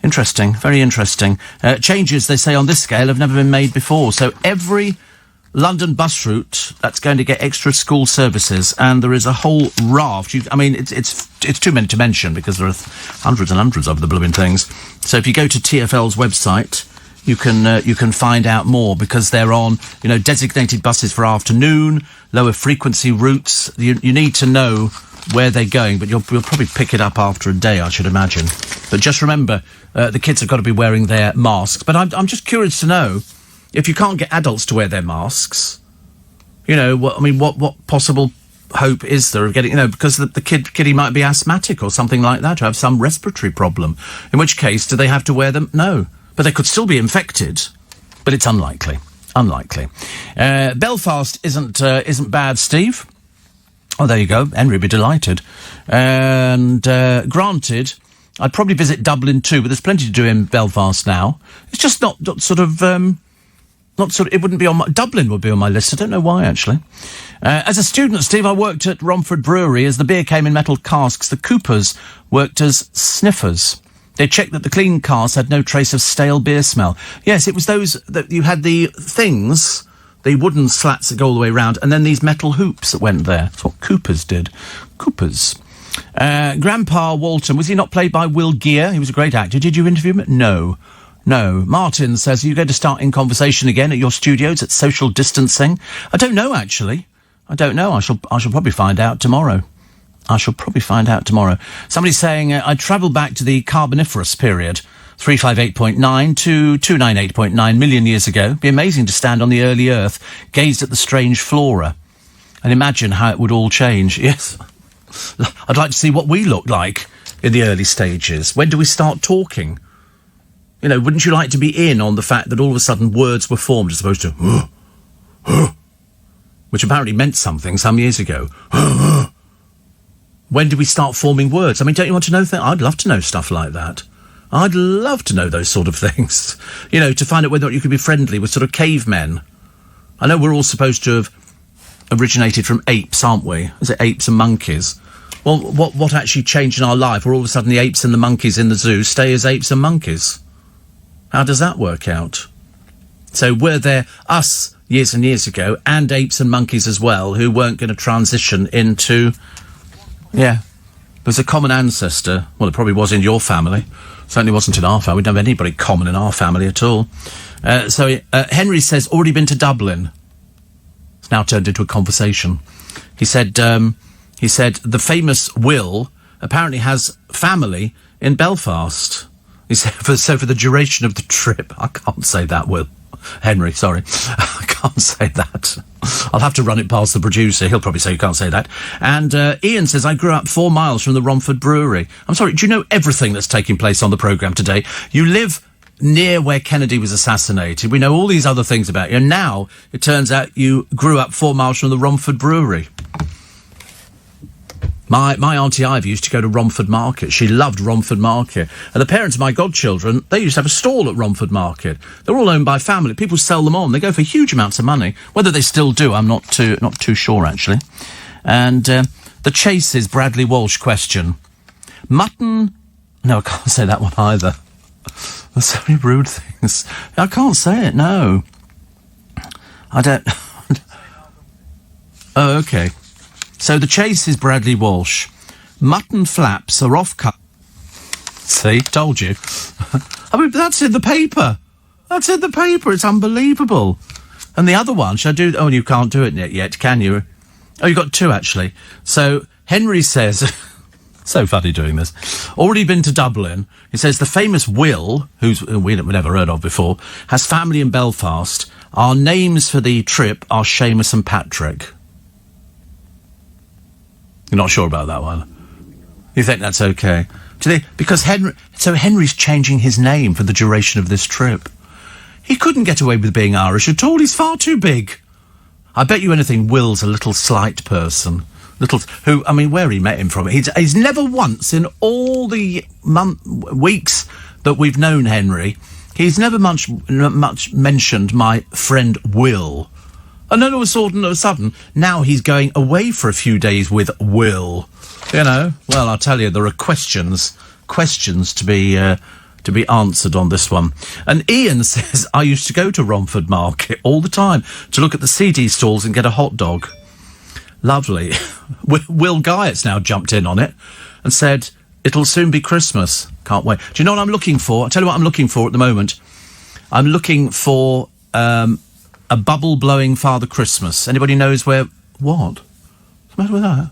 Interesting. Very interesting. Changes, they say, on this scale have never been made before. So every London bus route that's going to get extra school services, and there is a whole raft. I mean, it's too many to mention because there are hundreds and hundreds of the blooming things. So if you go to TfL's website, you can find out more, because they're on, you know, designated buses for afternoon, lower frequency routes. You need to know where they're going, but you'll probably pick it up after a day, I should imagine. But just remember, the kids have got to be wearing their masks. But I'm just curious to know, if you can't get adults to wear their masks, you know, what possible hope is there of getting, you know, because the kiddie might be asthmatic or something like that, or have some respiratory problem, in which case, do they have to wear them? No. But they could still be infected, but it's unlikely. Unlikely. Belfast isn't bad, Steve. Oh, there you go. Henry would be delighted. And granted, I'd probably visit Dublin too, but there's plenty to do in Belfast now. It's just not sort of, it wouldn't be on Dublin would be on my list. I don't know why, actually. As a student, Steve, I worked at Romford Brewery. As the beer came in metal casks, the coopers worked as sniffers. They checked that the clean casks had no trace of stale beer smell. Yes, it was those that you had the things, the wooden slats that go all the way round, and then these metal hoops that went there. That's what coopers did. Coopers. Grandpa Walton, was he not played by Will Geer? He was a great actor. Did you interview him? No. Martin says, are you going to start in conversation again at your studios at social distancing? I don't know, actually. I don't know. I shall probably find out tomorrow. Somebody's saying, I travelled back to the Carboniferous period, 358.9 to 298.9 million years ago. Be amazing to stand on the early Earth, gaze at the strange flora, and imagine how it would all change. Yes. I'd like to see what we looked like in the early stages. When do we start talking? You know, wouldn't you like to be in on the fact that all of a sudden words were formed as opposed to which apparently meant something some years ago. When do we start forming words? I mean, don't you want to know things? I'd love to know stuff like that. I'd love to know those sort of things. You know, to find out whether or not you could be friendly with sort of cavemen. I know we're all supposed to have originated from apes, aren't we? Is it apes and monkeys? Well, what actually changed in our life where all of a sudden the apes and the monkeys in the zoo stay as apes and monkeys? How does that work out? So were there us years and years ago and apes and monkeys as well who weren't going to transition into... Yeah. There's a common ancestor. Well, it probably was in your family. Certainly wasn't in our family. We don't have anybody common in our family at all. Henry says, already been to Dublin. It's now turned into a conversation. He said, the famous Will apparently has family in Belfast. He said, for the duration of the trip. I can't say that, Will. Henry, sorry. I can't say that. I'll have to run it past the producer. He'll probably say you can't say that. And Ian says, I grew up 4 miles from the Romford Brewery. I'm sorry, do you know everything that's taking place on the programme today? You live near where Kennedy was assassinated. We know all these other things about you. And now it turns out you grew up 4 miles from the Romford Brewery. My Auntie Ivy used to go to Romford Market. She loved Romford Market. And the parents of my godchildren, they used to have a stall at Romford Market. They're all owned by family. People sell them on. They go for huge amounts of money. Whether they still do, I'm not too sure, actually. And the Chase's Bradley Walsh question. Mutton... No, I can't say that one either. There's so many rude things. I can't say it, no. I don't... Oh, OK. So the Chase is Bradley Walsh. Mutton flaps are off-cut. See, told you. I mean, that's in the paper. That's in the paper. It's unbelievable. And the other one, should I do... Oh, you can't do it yet, can you? Oh, you've got two, actually. So Henry says... So funny doing this. Already been to Dublin. He says the famous Will, who's we've never heard of before, has family in Belfast. Our names for the trip are Seamus and Patrick. You're not sure about that one? You think that's okay? Because Henry's changing his name for the duration of this trip. He couldn't get away with being Irish at all. He's far too big. I bet you anything Will's a little slight person. Where he met him from. He's never once in all the weeks that we've known Henry, he's never much mentioned my friend Will. And then all of a sudden, now he's going away for a few days with Will. You know, well, I'll tell you, there are questions to be answered on this one. And Ian says, I used to go to Romford Market all the time to look at the CD stalls and get a hot dog. Lovely. Will Guyot's now jumped in on it and said, it'll soon be Christmas. Can't wait. Do you know what I'm looking for? I'll tell you what I'm looking for at the moment. I'm looking for... a bubble-blowing Father Christmas. Anybody knows where... What? What's the matter with that?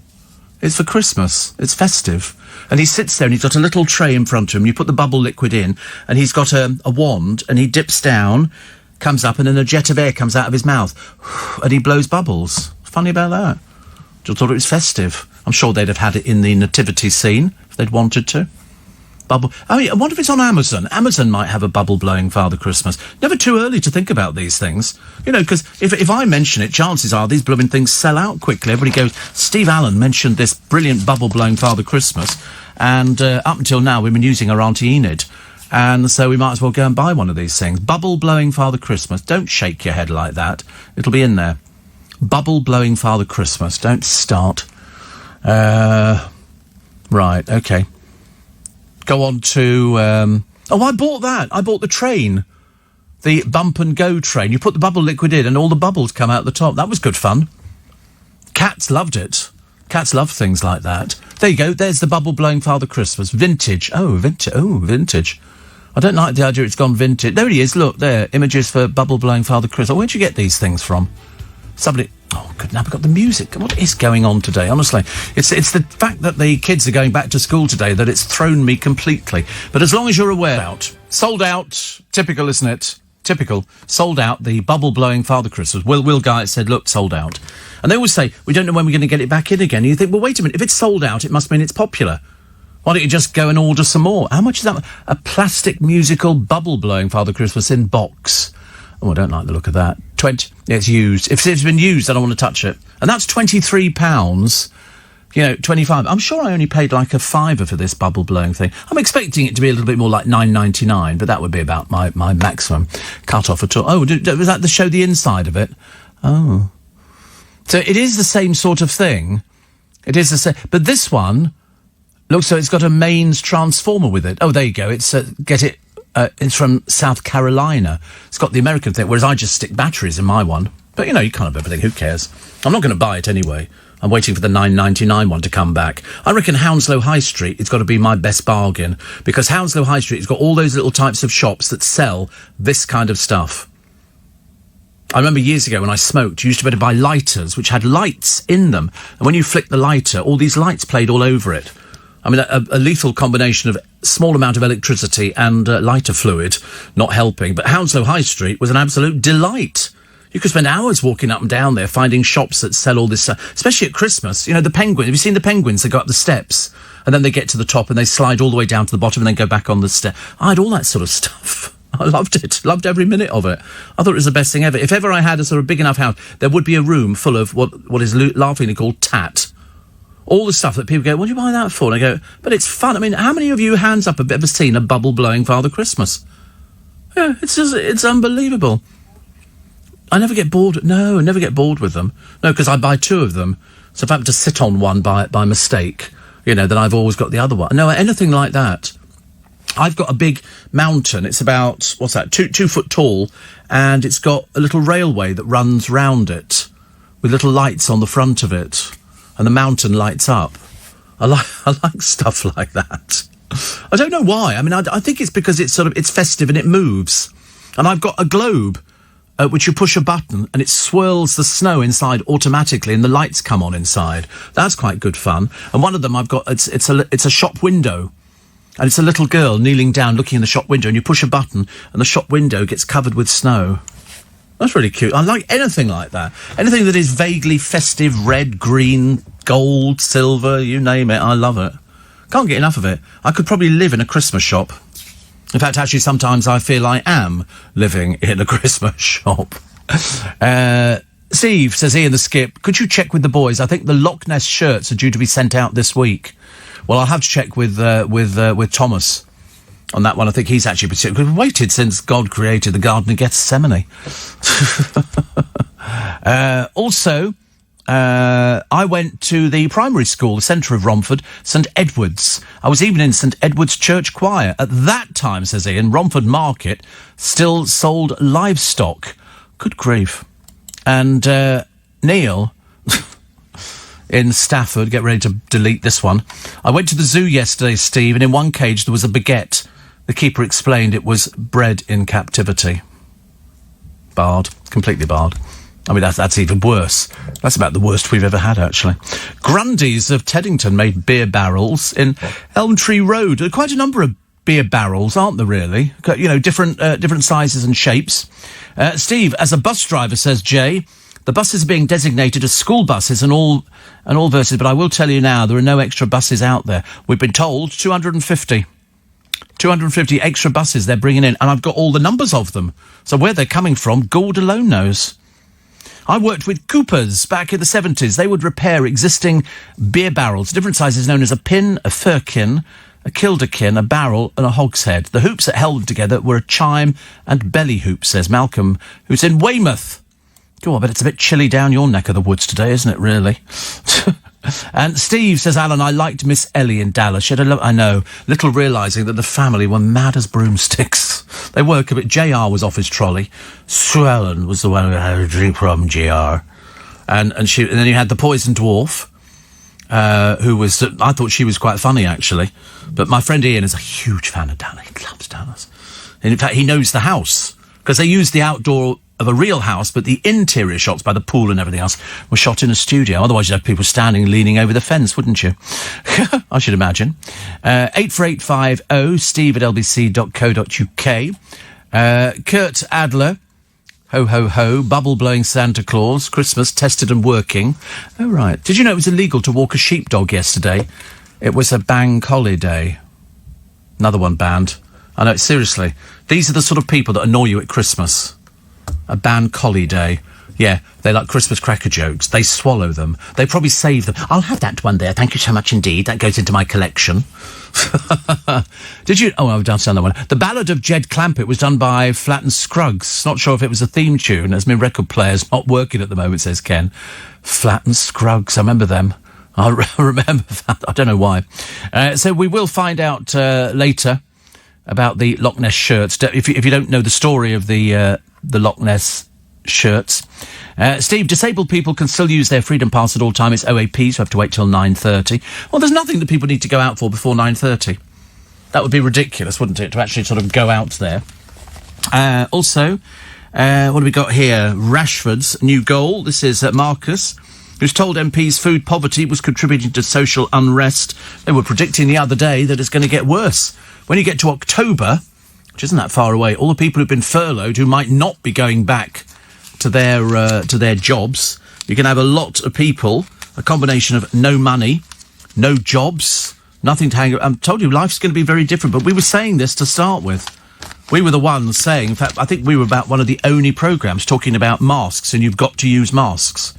It's for Christmas. It's festive. And he sits there and he's got a little tray in front of him. You put the bubble liquid in and he's got a wand and he dips down, comes up, and then a jet of air comes out of his mouth. And he blows bubbles. What's funny about that? Just thought it was festive. I'm sure they'd have had it in the nativity scene if they'd wanted to. Bubble. I mean, I wonder if it's on Amazon. Amazon might have a bubble-blowing Father Christmas. Never too early to think about these things. You know, because if I mention it, chances are these blooming things sell out quickly. Everybody goes, Steve Allen mentioned this brilliant bubble-blowing Father Christmas, and up until now we've been using our Auntie Enid. And so we might as well go and buy one of these things. Bubble-blowing Father Christmas. Don't shake your head like that. It'll be in there. Bubble-blowing Father Christmas. Don't start. Right, OK. Go on to... I bought that. I bought the train. The bump and go train. You put the bubble liquid in and all the bubbles come out the top. That was good fun. Cats loved it. Cats love things like that. There you go. There's the bubble-blowing Father Christmas. Vintage. Oh, vintage. I don't like the idea it's gone vintage. There he is. Look, there. Images for bubble-blowing Father Christmas. Where'd you get these things from? Somebody... Oh, good. Now we've got the music. What is going on today? Honestly, it's the fact that the kids are going back to school today that it's thrown me completely. But as long as you're aware, sold out. Typical, isn't it? Typical. Sold out. The bubble blowing Father Christmas. Will Guy said, look, sold out. And they always say, we don't know when we're going to get it back in again. And you think, well, wait a minute. If it's sold out, it must mean it's popular. Why don't you just go and order some more? How much is that? A plastic musical bubble blowing Father Christmas in box. Oh, I don't like the look of that. It's used. If it's been used, I don't want to touch it. And that's £23. 25. I'm sure I only paid like a £5 for this bubble blowing thing. I'm expecting it to be a little bit more like £9.99, but that would be about my maximum cut off at all. Oh, was that to show the inside of it? Oh. So it is the same sort of thing. It is the same. But this one looks so it's got a mains transformer with it. Oh, there you go. It's it's from South Carolina. It's got the American thing, whereas I just stick batteries in my one. But, you can't have everything. Who cares? I'm not going to buy it anyway. I'm waiting for the £9.99 one to come back. I reckon Hounslow High Street has got to be my best bargain, because Hounslow High Street has got all those little types of shops that sell this kind of stuff. I remember years ago when I smoked, you used to be able to buy lighters which had lights in them. And when you flicked the lighter, all these lights played all over it. I mean, a lethal combination of small amount of electricity and lighter fluid not helping. But Hounslow High Street was an absolute delight. You could spend hours walking up and down there finding shops that sell all this stuff, especially at Christmas. The penguin. Have you seen the penguins that go up the steps and then they get to the top and they slide all the way down to the bottom and then go back on the step? I had all that sort of stuff. I loved it. Loved every minute of it. I thought it was the best thing ever. If ever I had a sort of big enough house, there would be a room full of what is laughingly called tat. All the stuff that people go, what do you buy that for? And I go, but it's fun. I mean, how many of you, hands up, have ever seen a bubble-blowing Father Christmas? Yeah, it's unbelievable. I never get bored. No, I never get bored with them. No, because I buy two of them. So if I happen to sit on one by mistake, then I've always got the other one. No, anything like that. I've got a big mountain. It's about, 2 foot tall, and it's got a little railway that runs round it with little lights on the front of it, and the mountain lights up. I like stuff like that. I don't know why. I mean, I think it's because it's festive and it moves. And I've got a globe, which you push a button and it swirls the snow inside automatically, and the lights come on inside. That's quite good fun. And one of them I've got, it's a shop window. And it's a little girl kneeling down looking in the shop window, and you push a button and the shop window gets covered with snow. That's really cute. I like anything like that. Anything that is vaguely festive, red, green, gold, silver, you name it. I love it. Can't get enough of it. I could probably live in a Christmas shop. In fact, actually, sometimes I feel I am living in a Christmas shop. Steve, says Ian the Skip, could you check with the boys? I think the Loch Ness shirts are due to be sent out this week. Well, I'll have to check with Thomas on that one. I think he's actually particularly waited since God created the Garden of Gethsemane. Also, I went to the primary school, the centre of Romford, St Edward's. I was even in St Edward's Church Choir. At that time, says Ian, Romford Market still sold livestock. Good grief. And Neil... in Stafford, get ready to delete this one. I went to the zoo yesterday, Steve, and in one cage there was a baguette. The keeper explained it was bred in captivity. Barred. Completely barred. I mean, that's even worse. That's about the worst we've ever had, actually. Grundy's of Teddington made beer barrels in Elm Tree Road. There are quite a number of beer barrels, aren't there, really? Different sizes and shapes. Steve, as a bus driver, says Jay, the buses are being designated as school buses and all verses, but I will tell you now, there are no extra buses out there. We've been told 250 extra buses they're bringing in, and I've got all the numbers of them. So where they're coming from, God alone knows. I worked with Coopers back in the 70s. They would repair existing beer barrels, different sizes known as a pin, a firkin, a kilderkin, a barrel and a hogshead. The hoops that held them together were a chime and belly hoop, says Malcolm, who's in Weymouth. Go on, but it's a bit chilly down your neck of the woods today, isn't it, really? And Steve says, Alan, I liked Miss Ellie in Dallas. She had I know, little realising that the family were mad as broomsticks. They woke up, JR was off his trolley. Sue Ellen was the one who had a drink from JR. And then you had the Poison Dwarf, who was, I thought she was quite funny, actually. But my friend Ian is a huge fan of Dallas. He loves Dallas. And in fact, he knows the house, because they use the outdoor of a real house, but the interior shots by the pool and everything else were shot in a studio. Otherwise, you'd have people standing, leaning over the fence, wouldn't you? I should imagine. 84850 steve@lbc.co.uk. Kurt Adler, ho, ho, ho, bubble-blowing Santa Claus, Christmas, tested and working. Oh, right. Did you know it was illegal to walk a sheepdog yesterday? It was a bank holiday. Another one banned. I know, seriously. These are the sort of people that annoy you at Christmas. A bank holiday. Yeah, they like Christmas cracker jokes. They swallow them. They probably save them. I'll have that one there. Thank you so much indeed. That goes into my collection. Did you... Oh, I've done that one. The Ballad of Jed Clampett was done by Flatt and Scruggs. Not sure if it was a theme tune, as my record player's not working at the moment, says Ken. Flatt and Scruggs. I remember them. I remember that. I don't know why. So we will find out later about the Loch Ness shirts. If you don't know the story of the Loch Ness shirts. Steve, disabled people can still use their Freedom Pass at all time. It's OAP, so have to wait till 9:30. Well, there's nothing that people need to go out for before 9:30. That would be ridiculous, wouldn't it, to actually sort of go out there. Also, what have we got here? Rashford's new goal. This is Marcus, who's told MPs food poverty was contributing to social unrest. They were predicting the other day that it's going to get worse. When you get to October, which isn't that far away, all the people who've been furloughed who might not be going back to their jobs, you can have a lot of people, a combination of no money, no jobs, nothing to hang... I told you, life's going to be very different, but we were saying this to start with. We were the ones saying... In fact, I think we were about one of the only programmes talking about masks, and you've got to use masks.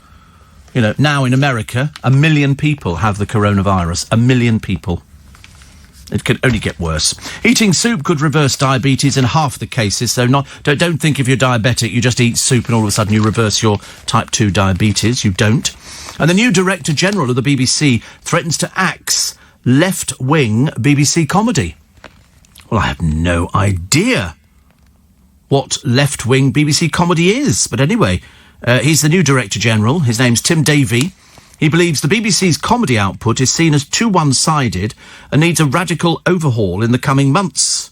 You know, now in America, 1 million people have the coronavirus. 1 million people. It could only get worse. Eating soup could reverse diabetes in half the cases, so don't think if you're diabetic you just eat soup and all of a sudden you reverse your type 2 diabetes. You don't. And the new Director General of the BBC threatens to axe left-wing BBC comedy. Well, I have no idea what left-wing BBC comedy is, but anyway, he's the new Director General. His name's Tim Davie. He believes the BBC's comedy output is seen as too one-sided and needs a radical overhaul in the coming months.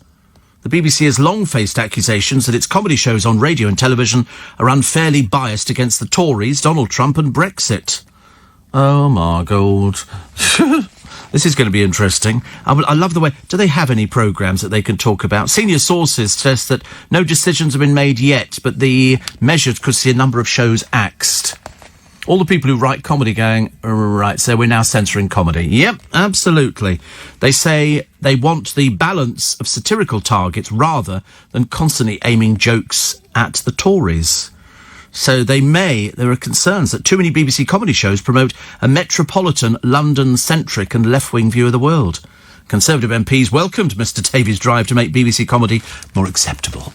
The BBC has long faced accusations that its comedy shows on radio and television are unfairly biased against the Tories, Donald Trump and Brexit. Oh, my God. This is going to be interesting. I love the way... Do they have any programmes that they can talk about? Senior sources suggest that no decisions have been made yet, but the measures could see a number of shows axed. All the people who write comedy going, right, so we're now censoring comedy. Yep, absolutely. They say they want the balance of satirical targets rather than constantly aiming jokes at the Tories. So there are concerns that too many BBC comedy shows promote a metropolitan, London-centric and left-wing view of the world. Conservative MPs welcomed Mr Davies' drive to make BBC comedy more acceptable.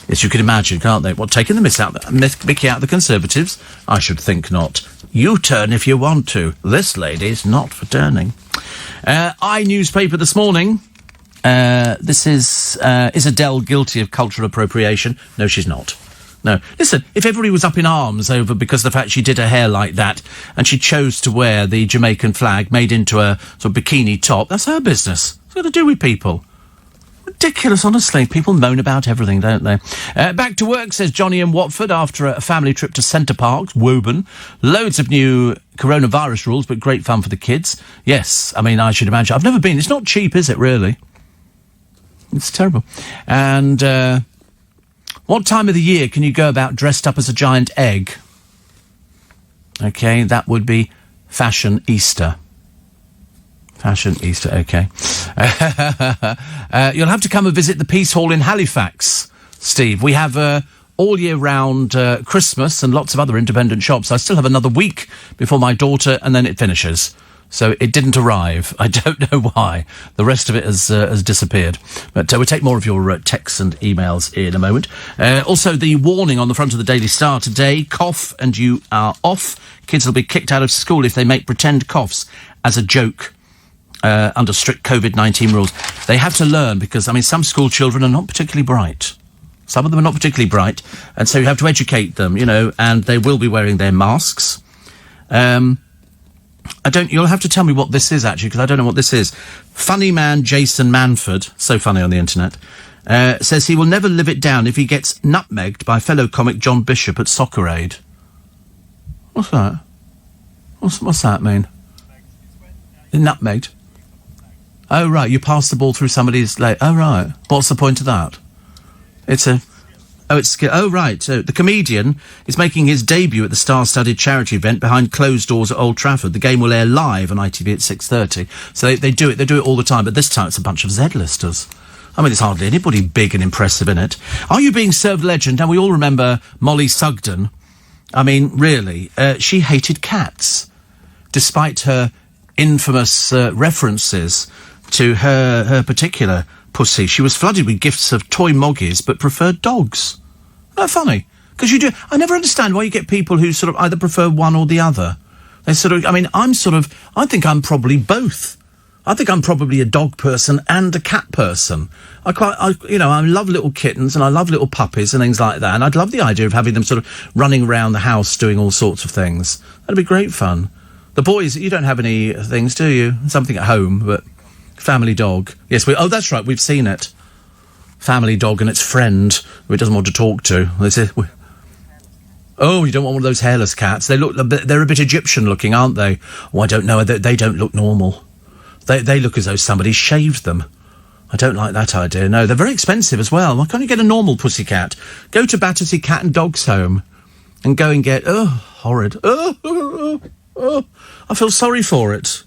Yes, you can imagine, can't they? What, taking the mickey out of the Conservatives? I should think not. You turn if you want to. This lady's not for turning. iNewspaper this morning. This is Adele guilty of cultural appropriation? No, she's not. No. Listen, if everybody was up in arms over because of the fact she did her hair like that and she chose to wear the Jamaican flag made into a sort of bikini top, that's her business. What's it got to do with people? Ridiculous, honestly. People moan about everything, don't they? Back to work, says Johnny in Watford, after a family trip to Centre Parks, Woburn. Loads of new coronavirus rules, but great fun for the kids. Yes, I mean, I should imagine. I've never been. It's not cheap, is it, really? It's terrible. And... what time of the year can you go about dressed up as a giant egg? OK, that would be Fashion Easter. Fashion Easter, OK. You'll have to come and visit the Peace Hall in Halifax, Steve. We have all year round Christmas and lots of other independent shops. I still have another week before my daughter and then it finishes. So it didn't arrive. I don't know why. The rest of it has disappeared. But we'll take more of your texts and emails in a moment. Also, the warning on the front of the Daily Star today, cough and you are off. Kids will be kicked out of school if they make pretend coughs as a joke under strict COVID-19 rules. They have to learn because, I mean, some school children are not particularly bright. Some of them are not particularly bright. And so you have to educate them, you know, and they will be wearing their masks. You'll have to tell me what this is, actually, because I don't know what this is. Funny man Jason Manford, so funny on the internet, says he will never live it down if he gets nutmegged by fellow comic John Bishop at Soccer Aid. What's that? What's that mean? Nutmegged? Oh, right, you pass the ball through somebody's leg. Oh, right. What's the point of that? Oh, right. So the comedian is making his debut at the star-studded charity event behind closed doors at Old Trafford. The game will air live on ITV at 6:30. So they do it all the time, but this time it's a bunch of Z-listers. I mean, there's hardly anybody big and impressive in it. Are You Being Served legend? Now, we all remember Molly Sugden. I mean, really, she hated cats, despite her infamous references to her particular pussy. She was flooded with gifts of toy moggies, but preferred dogs. Isn't that funny? Because you do. I never understand why you get people who sort of either prefer one or the other. They sort of. I mean, I think I'm probably both. I think I'm probably a dog person and a cat person. I love little kittens and I love little puppies and things like that. And I'd love the idea of having them sort of running around the house doing all sorts of things. That'd be great fun. The boys, you don't have any things, do you? Something at home, but family dog. Yes, that's right, we've seen it. Family dog and its friend, who it doesn't want to talk to. They say, oh, you don't want one of those hairless cats. They're a bit Egyptian looking, aren't they? Oh, I don't know. They don't look normal. They look as though somebody shaved them. I don't like that idea. No, they're very expensive as well. Why can't you get a normal pussycat? Go to Battersea Cat and Dogs Home and go and get... Oh, horrid. Oh, I feel sorry for it.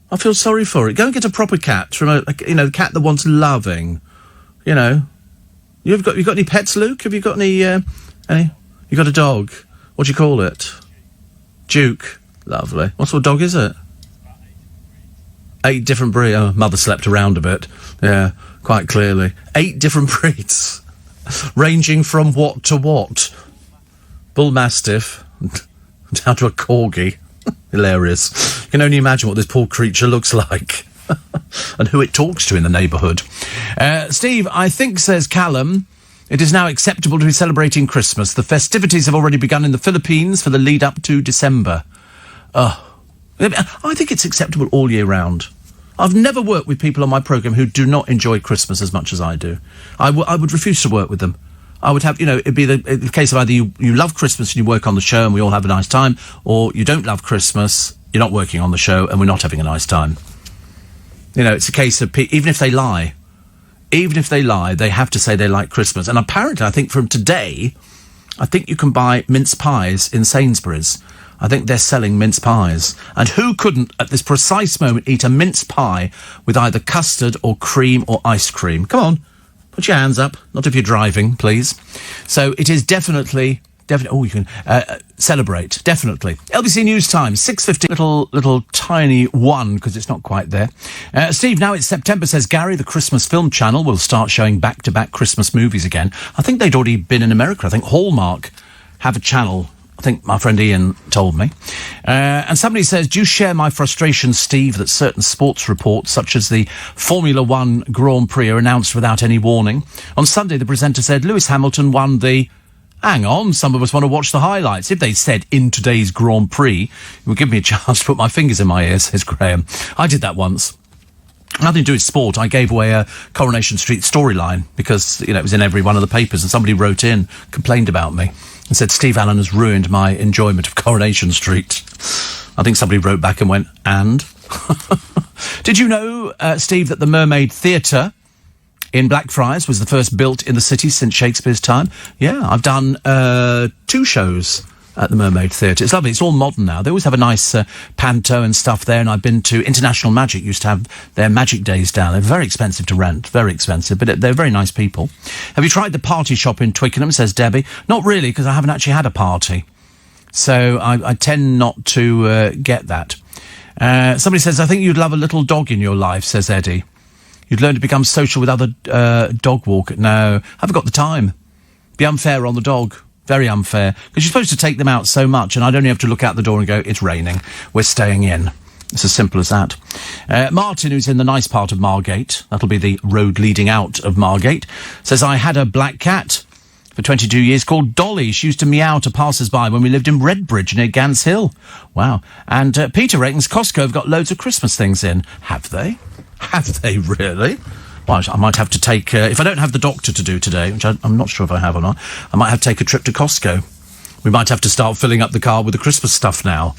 I feel sorry for it. Go and get a proper cat from a cat that wants loving. You know. You've got any pets, Luke? Have you got any? You got a dog? What do you call it? Duke. Lovely. What sort of dog is it? 8 different breeds. Oh, mother slept around a bit. Yeah, quite clearly. 8 different breeds, ranging from what to what? Bull Mastiff down to a corgi. Hilarious. You can only imagine what this poor creature looks like and who it talks to in the neighbourhood. Steve, I think, says Callum, it is now acceptable to be celebrating Christmas. The festivities have already begun in the Philippines for the lead up to December. I think it's acceptable all year round. I've never worked with people on my programme who do not enjoy Christmas as much as I do. I would refuse to work with them. I would have, it'd be the case of either you love Christmas and you work on the show and we all have a nice time, or you don't love Christmas, you're not working on the show and we're not having a nice time. It's a case of, even if they lie, they have to say they like Christmas. And apparently, I think from today, I think you can buy mince pies in Sainsbury's. I think they're selling mince pies. And who couldn't, at this precise moment, eat a mince pie with either custard or cream or ice cream? Come on, put your hands up. Not if you're driving, please. So it is definitely... Oh, you can celebrate, definitely. LBC News Time, 6:50. Little tiny one, because it's not quite there. Steve, now it's September, says Gary. The Christmas Film Channel will start showing back-to-back Christmas movies again. I think they'd already been in America. I think Hallmark have a channel. I think my friend Ian told me. And somebody says, do you share my frustration, Steve, that certain sports reports, such as the Formula One Grand Prix, are announced without any warning? On Sunday, the presenter said Lewis Hamilton won the... Hang on, some of us want to watch the highlights. If they said, in today's Grand Prix, it would give me a chance to put my fingers in my ears, says Graham. I did that once. Nothing to do with sport. I gave away a Coronation Street storyline because, it was in every one of the papers, and somebody wrote in, complained about me, and said, Steve Allen has ruined my enjoyment of Coronation Street. I think somebody wrote back and went, and? Did you know, Steve, that the Mermaid Theatre in Blackfriars was the first built in the city since Shakespeare's time? Yeah, I've done 2 shows at the Mermaid Theatre. It's lovely. It's all modern now. They always have a nice panto and stuff there, and I've been to International Magic, used to have their magic days down. They're very expensive to rent, very expensive, but they're very nice people. Have you tried the party shop in Twickenham, says Debbie? Not really, because I haven't actually had a party. So I tend not to get that. Somebody says, I think you'd love a little dog in your life, says Eddie. You'd learn to become social with other dog walkers. No, I haven't got the time. Be unfair on the dog. Very unfair. Because you're supposed to take them out so much, and I'd only have to look out the door and go, it's raining. We're staying in. It's as simple as that. Martin, who's in the nice part of Margate, that'll be the road leading out of Margate, says, I had a black cat for 22 years called Dolly. She used to meow to passers-by when we lived in Redbridge near Gants Hill. Wow. And Peter reckons Costco have got loads of Christmas things in. Have they? Have they really? Well, I might have to take, if I don't have the doctor to do today, which I'm not sure if I have or not, I might have to take a trip to Costco. We might have to start filling up the car with the Christmas stuff now.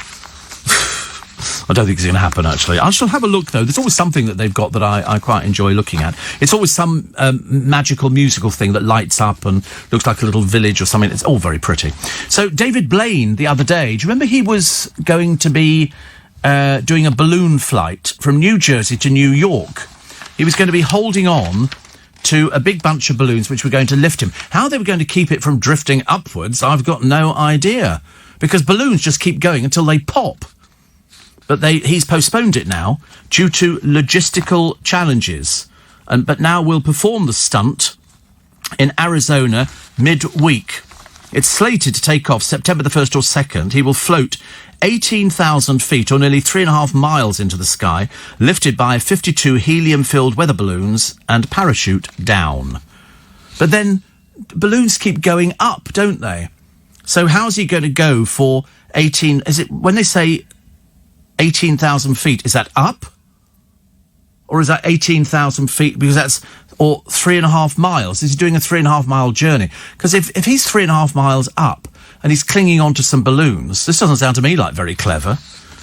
I don't think it's going to happen, actually. I shall have a look, though. There's always something that they've got that I quite enjoy looking at. It's always some magical musical thing that lights up and looks like a little village or something. It's all very pretty. So David Blaine, the other day, do you remember he was going to be doing a balloon flight from New Jersey to New York? He was going to be holding on to a big bunch of balloons which were going to lift him. How they were going to keep it from drifting upwards, I've got no idea. Because balloons just keep going until they pop. But he's postponed it now due to logistical challenges. But now will perform the stunt in Arizona midweek. It's slated to take off September the 1st or 2nd. He will float 18,000 feet, or nearly 3.5 miles into the sky, lifted by 52 helium-filled weather balloons and parachute down. But then balloons keep going up, don't they? So how's he going to go for 18... Is it when they say 18,000 feet, is that up? Or is that 18,000 feet? Because that's... Or 3.5 miles. Is he doing a 3.5 mile journey? Because if he's 3.5 miles up and he's clinging onto some balloons, this doesn't sound to me like very clever.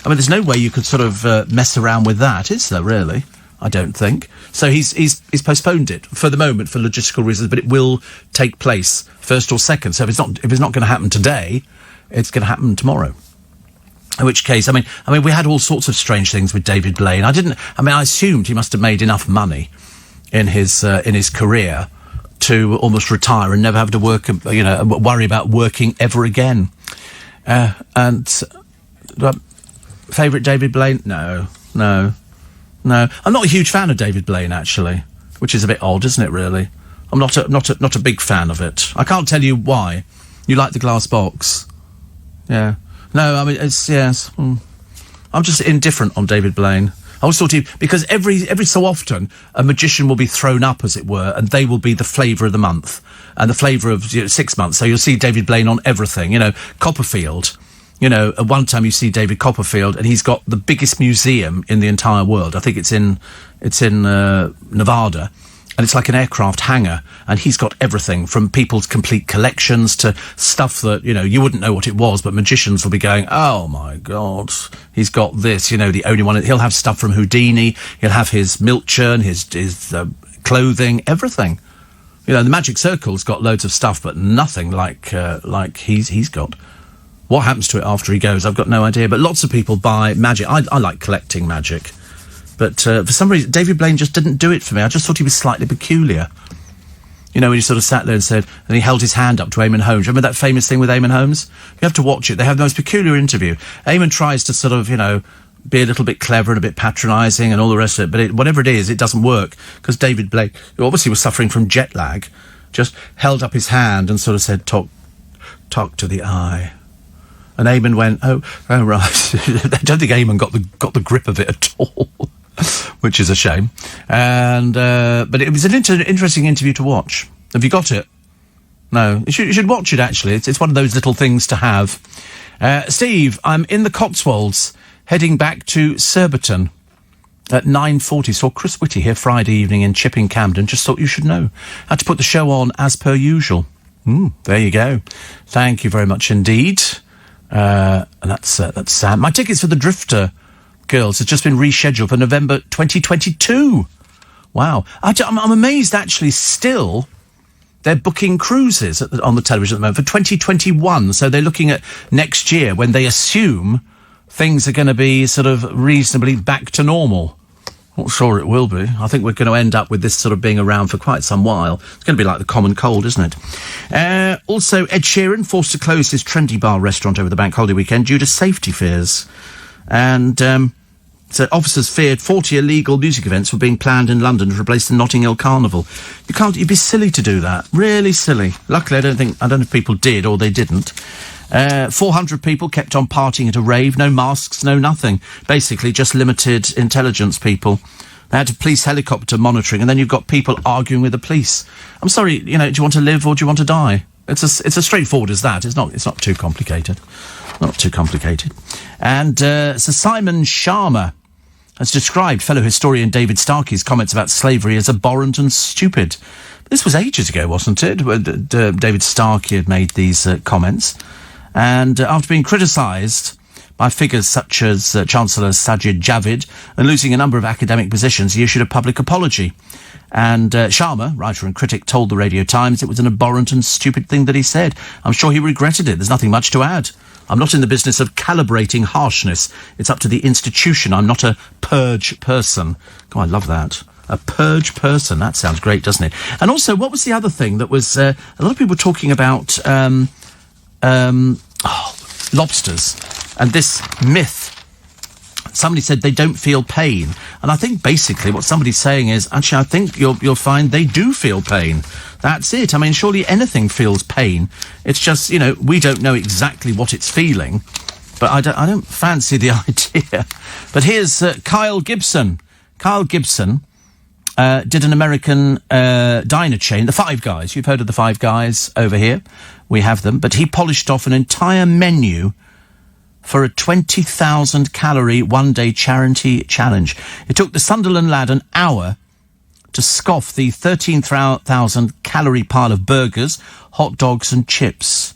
I mean, there's no way you could sort of mess around with that, is there, really? I don't think. So he's postponed it for the moment for logistical reasons, but it will take place 1st or 2nd. So if it's not going to happen today, it's going to happen tomorrow. In which case, I mean, we had all sorts of strange things with David Blaine. I assumed he must have made enough money in his career to almost retire and never have to work, worry about working ever again. Favourite David Blaine? No. I'm not a huge fan of David Blaine, actually, which is a bit odd, isn't it, really? I'm not a big fan of it. I can't tell you why. You like the glass box? Yeah. No, I mean, it's, yes. I'm just indifferent on David Blaine. I always thought because every so often a magician will be thrown up, as it were, and they will be the flavour of the month and the flavour of 6 months. So you'll see David Blaine on everything. Copperfield. At one time you see David Copperfield, and he's got the biggest museum in the entire world. I think it's in Nevada. And it's like an aircraft hangar, and he's got everything from people's complete collections to stuff that, you wouldn't know what it was, but magicians will be going, oh my God, he's got this, the only one. He'll have stuff from Houdini, he'll have his milk churn, his clothing, everything. The Magic Circle's got loads of stuff, but nothing like he's got. What happens to it after he goes, I've got no idea, but lots of people buy magic. I like collecting magic. But for some reason, David Blaine just didn't do it for me. I just thought he was slightly peculiar. When he sort of sat there and he held his hand up to Eamon Holmes. Remember that famous thing with Eamon Holmes? You have to watch it. They have the most peculiar interview. Eamon tries to sort of, be a little bit clever and a bit patronising and all the rest of it. But whatever it is, it doesn't work. Because David Blaine, who obviously was suffering from jet lag, just held up his hand and sort of said, talk to the eye. And Eamon went, oh right. I don't think Eamon got the grip of it at all. Which is a shame. And but it was an interesting interview to watch. Have you got it? No. You should watch it, actually. It's one of those little things to have. Steve, I'm in the Cotswolds, heading back to Surbiton at 9:40. Saw Chris Whitty here Friday evening in Chipping Campden. Just thought you should know. Had to put the show on as per usual. There you go. Thank you very much indeed. And that's Sam. My tickets for the Drifter Girls has just been rescheduled for November 2022. Wow. I'm amazed, actually, still they're booking cruises on the television at the moment for 2021. So they're looking at next year when they assume things are going to be sort of reasonably back to normal. Not sure it will be. I think we're going to end up with this sort of being around for quite some while. It's going to be like the common cold, isn't it? Also, Ed Sheeran forced to close his trendy bar restaurant over the bank holiday weekend due to safety fears. And so officers feared 40 illegal music events were being planned in London to replace the Notting Hill Carnival. You'd be silly to do that. Really silly. Luckily, I don't know if people did or they didn't. 400 people kept on partying at a rave. No masks, no nothing. Basically, just limited intelligence people. They had a police helicopter monitoring, and then you've got people arguing with the police. I'm sorry, do you want to live or do you want to die? It's as straightforward as that. It's not too complicated. Not too complicated. And Sir Simon Sharma has described fellow historian David Starkey's comments about slavery as abhorrent and stupid. This was ages ago, wasn't it? David Starkey had made these comments. And after being criticised by figures such as Chancellor Sajid Javid and losing a number of academic positions, he issued a public apology. And Sharma, writer and critic, told the Radio Times it was an abhorrent and stupid thing that he said. I'm sure he regretted it. There's nothing much to add. I'm not in the business of calibrating harshness. It's up to the institution. I'm not a purge person. Oh, I love that. A purge person. That sounds great, doesn't it? And also, what was the other thing that was... a lot of people talking about lobsters and this myth. Somebody said they don't feel pain. And I think basically what somebody's saying is, actually, I think you'll find they do feel pain. That's it. I mean, surely anything feels pain. It's just, you know, we don't know exactly what it's feeling. But I don't fancy the idea. But here's Kyle Gibson. Kyle Gibson did an American diner chain, the Five Guys. You've heard of the Five Guys over here. We have them. But he polished off an entire menu for a 20,000-calorie one-day charity challenge. It took the Sunderland lad an hour to scoff the 13,000-calorie pile of burgers, hot dogs and chips.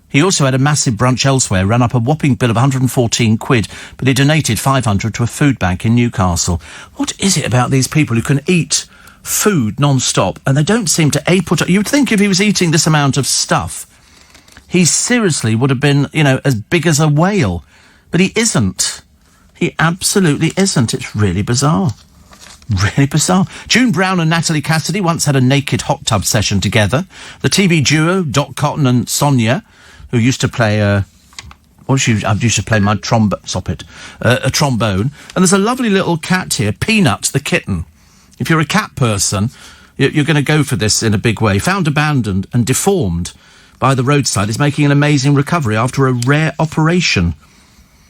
He also had a massive brunch elsewhere, ran up a whopping bill of 114 quid, but he donated 500 to a food bank in Newcastle. What is it about these people who can eat food non-stop and they don't seem to put... You'd think if he was eating this amount of stuff, he seriously would have been, you know, as big as a whale. But he isn't. He absolutely isn't. It's really bizarre. Really bizarre. June Brown and Natalie Cassidy once had a naked hot tub session together. The TV duo, Dot Cotton and Sonia, who used to play I used to play my a trombone. And there's a lovely little cat here, Peanut the kitten. If you're a cat person, you're going to go for this in a big way. Found abandoned and deformed by the roadside, is making an amazing recovery after a rare operation.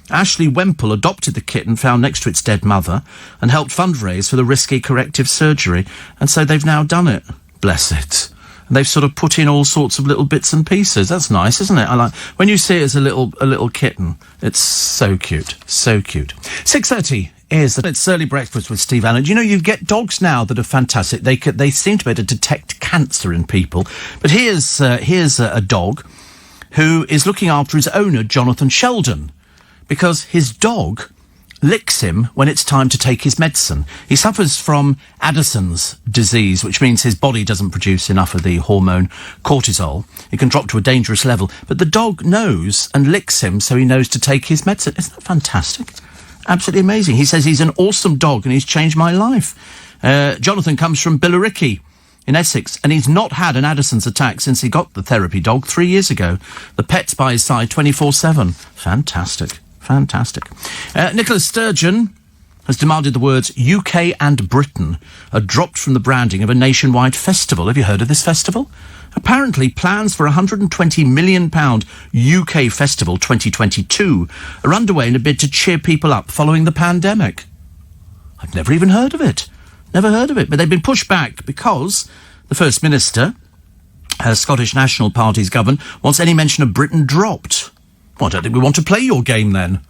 Ashley Wemple adopted the kitten found next to its dead mother and helped fundraise for the risky corrective surgery. And so they've now done it. Bless it. And they've sort of put in all sorts of little bits and pieces. That's nice, isn't it? I like when you see it as a little kitten. It's so cute. So cute. 6:30 is it's early breakfast with Steve Allen. You know, you get dogs now that are fantastic. They seem to be able to detect cancer in people. But here's a dog who is looking after his owner, Jonathan Sheldon, because his dog licks him when it's time to take his medicine. He suffers from Addison's disease, which means his body doesn't produce enough of the hormone cortisol. It can drop to a dangerous level. But the dog knows and licks him so he knows to take his medicine. Isn't that fantastic? Absolutely amazing. He says he's an awesome dog and he's changed my life. Jonathan comes from Billericay in Essex, and he's not had an Addison's attack since he got the therapy dog 3 years ago. The pet's by his side 24/7. Fantastic. Fantastic. Nicola Sturgeon has demanded the words UK and Britain are dropped from the branding of a nationwide festival. Have you heard of this festival? Apparently, plans for a £120 million UK Festival 2022 are underway in a bid to cheer people up following the pandemic. I've never even heard of it. Never heard of it. But they've been pushed back because the First Minister, Scottish National Party's government, wants any mention of Britain dropped. Well, I don't think we want to play your game then.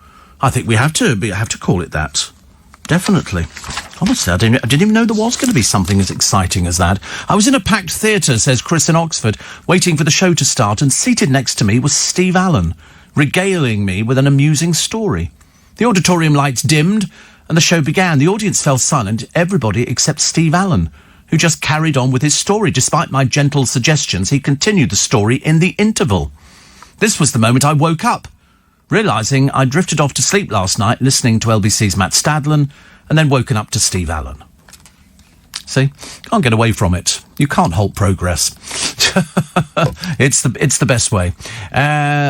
I think we have to call it that. Definitely. Honestly, I didn't even know there was going to be something as exciting as that. I was in a packed theatre, says Chris in Oxford, waiting for the show to start, and seated next to me was Steve Allen, regaling me with an amusing story. The auditorium lights dimmed, and the show began. The audience fell silent, everybody except Steve Allen, who just carried on with his story. Despite my gentle suggestions, he continued the story in the interval. This was the moment I woke up, realising I'd drifted off to sleep last night listening to LBC's Matt Stadlen and then woken up to Steve Allen. See? Can't get away from it. You can't halt progress. It's the best way.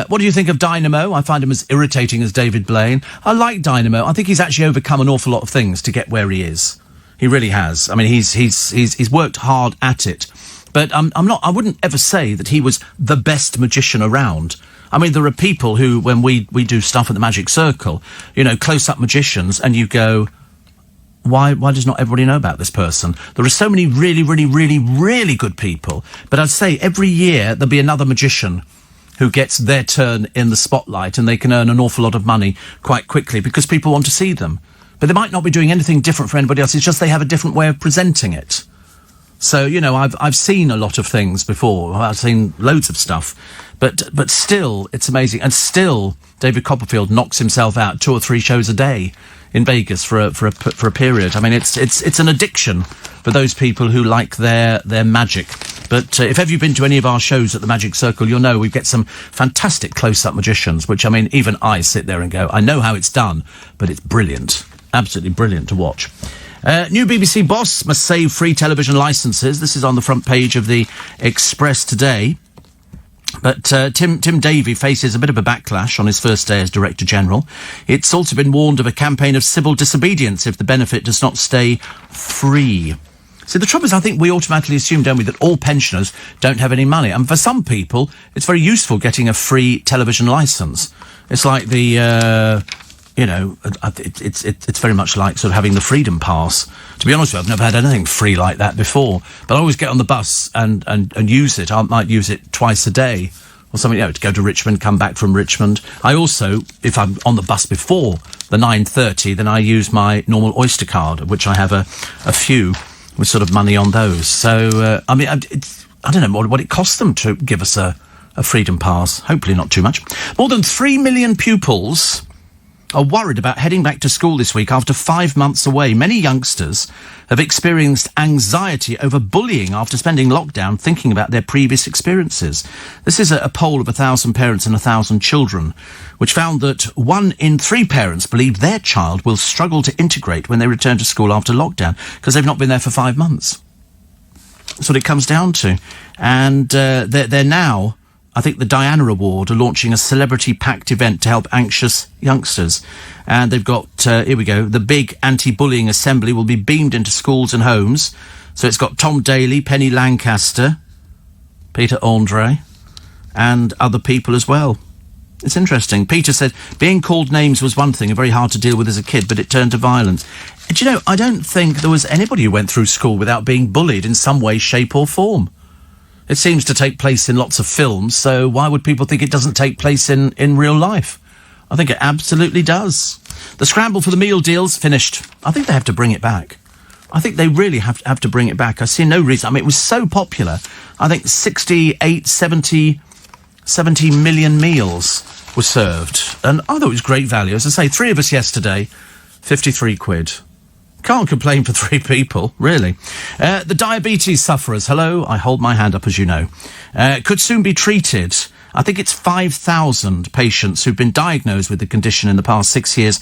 What do you think of Dynamo? I find him as irritating as David Blaine. I like Dynamo. I think he's actually overcome an awful lot of things to get where he is. He really has. I mean, he's worked hard at it. But I wouldn't ever say that he was the best magician around. I mean, there are people who, when we do stuff at the Magic Circle, you know, close-up magicians, and you go, why does not everybody know about this person? There are so many really, really, really, really good people. But I'd say every year there'll be another magician who gets their turn in the spotlight, and they can earn an awful lot of money quite quickly because people want to see them. But they might not be doing anything different for anybody else. It's just they have a different way of presenting it. So, you know, I've seen a lot of things before. I've seen loads of stuff. But still, it's amazing. And still, David Copperfield knocks himself out 2 or 3 shows a day in Vegas for a period. I mean, it's an addiction for those people who like their magic. But if ever you've been to any of our shows at the Magic Circle, you'll know we get some fantastic close-up magicians, which, I mean, even I sit there and go, I know how it's done, but it's brilliant. Absolutely brilliant to watch. New BBC boss must save free television licences. This is on the front page of the Express today. But Tim Davie faces a bit of a backlash on his first day as Director General. It's also been warned of a campaign of civil disobedience if the benefit does not stay free. See, the trouble is, I think we automatically assume, don't we, that all pensioners don't have any money. And for some people, it's very useful getting a free television licence. It's like the... you know, it's very much like sort of having the Freedom Pass. To be honest with you, I've never had anything free like that before. But I always get on the bus and use it. I might use it twice a day or something, you know, to go to Richmond, come back from Richmond. I also, if I'm on the bus before the 9:30, then I use my normal Oyster card, of which I have a few with sort of money on those. So, I mean, I don't know what it costs them to give us a Freedom Pass. Hopefully not too much. More than 3 million pupils are worried about heading back to school this week after 5 months away. Many youngsters have experienced anxiety over bullying after spending lockdown thinking about their previous experiences. This is a poll of 1,000 parents and 1,000 children, which found that 1 in 3 parents believe their child will struggle to integrate when they return to school after lockdown because they've not been there for 5 months. That's what it comes down to. And they're now... I think the Diana Award are launching a celebrity-packed event to help anxious youngsters. And they've got, here we go, the big anti-bullying assembly will be beamed into schools and homes. So it's got Tom Daley, Penny Lancaster, Peter Andre, and other people as well. It's interesting. Peter said, being called names was one thing, very hard to deal with as a kid, but it turned to violence. Do you know, I don't think there was anybody who went through school without being bullied in some way, shape or form. It seems to take place in lots of films, so why would people think it doesn't take place in real life? I think it absolutely does. The scramble for the meal deal's finished. I think they have to bring it back. I think they really have to bring it back. I see no reason. I mean, it was so popular. I think 70 million meals were served. And I thought it was great value. As I say, 3 of us yesterday, 53 quid. Can't complain for 3 people, really. The diabetes sufferers, hello, I hold my hand up as you know, could soon be treated. I think it's 5,000 patients who've been diagnosed with the condition in the past 6 years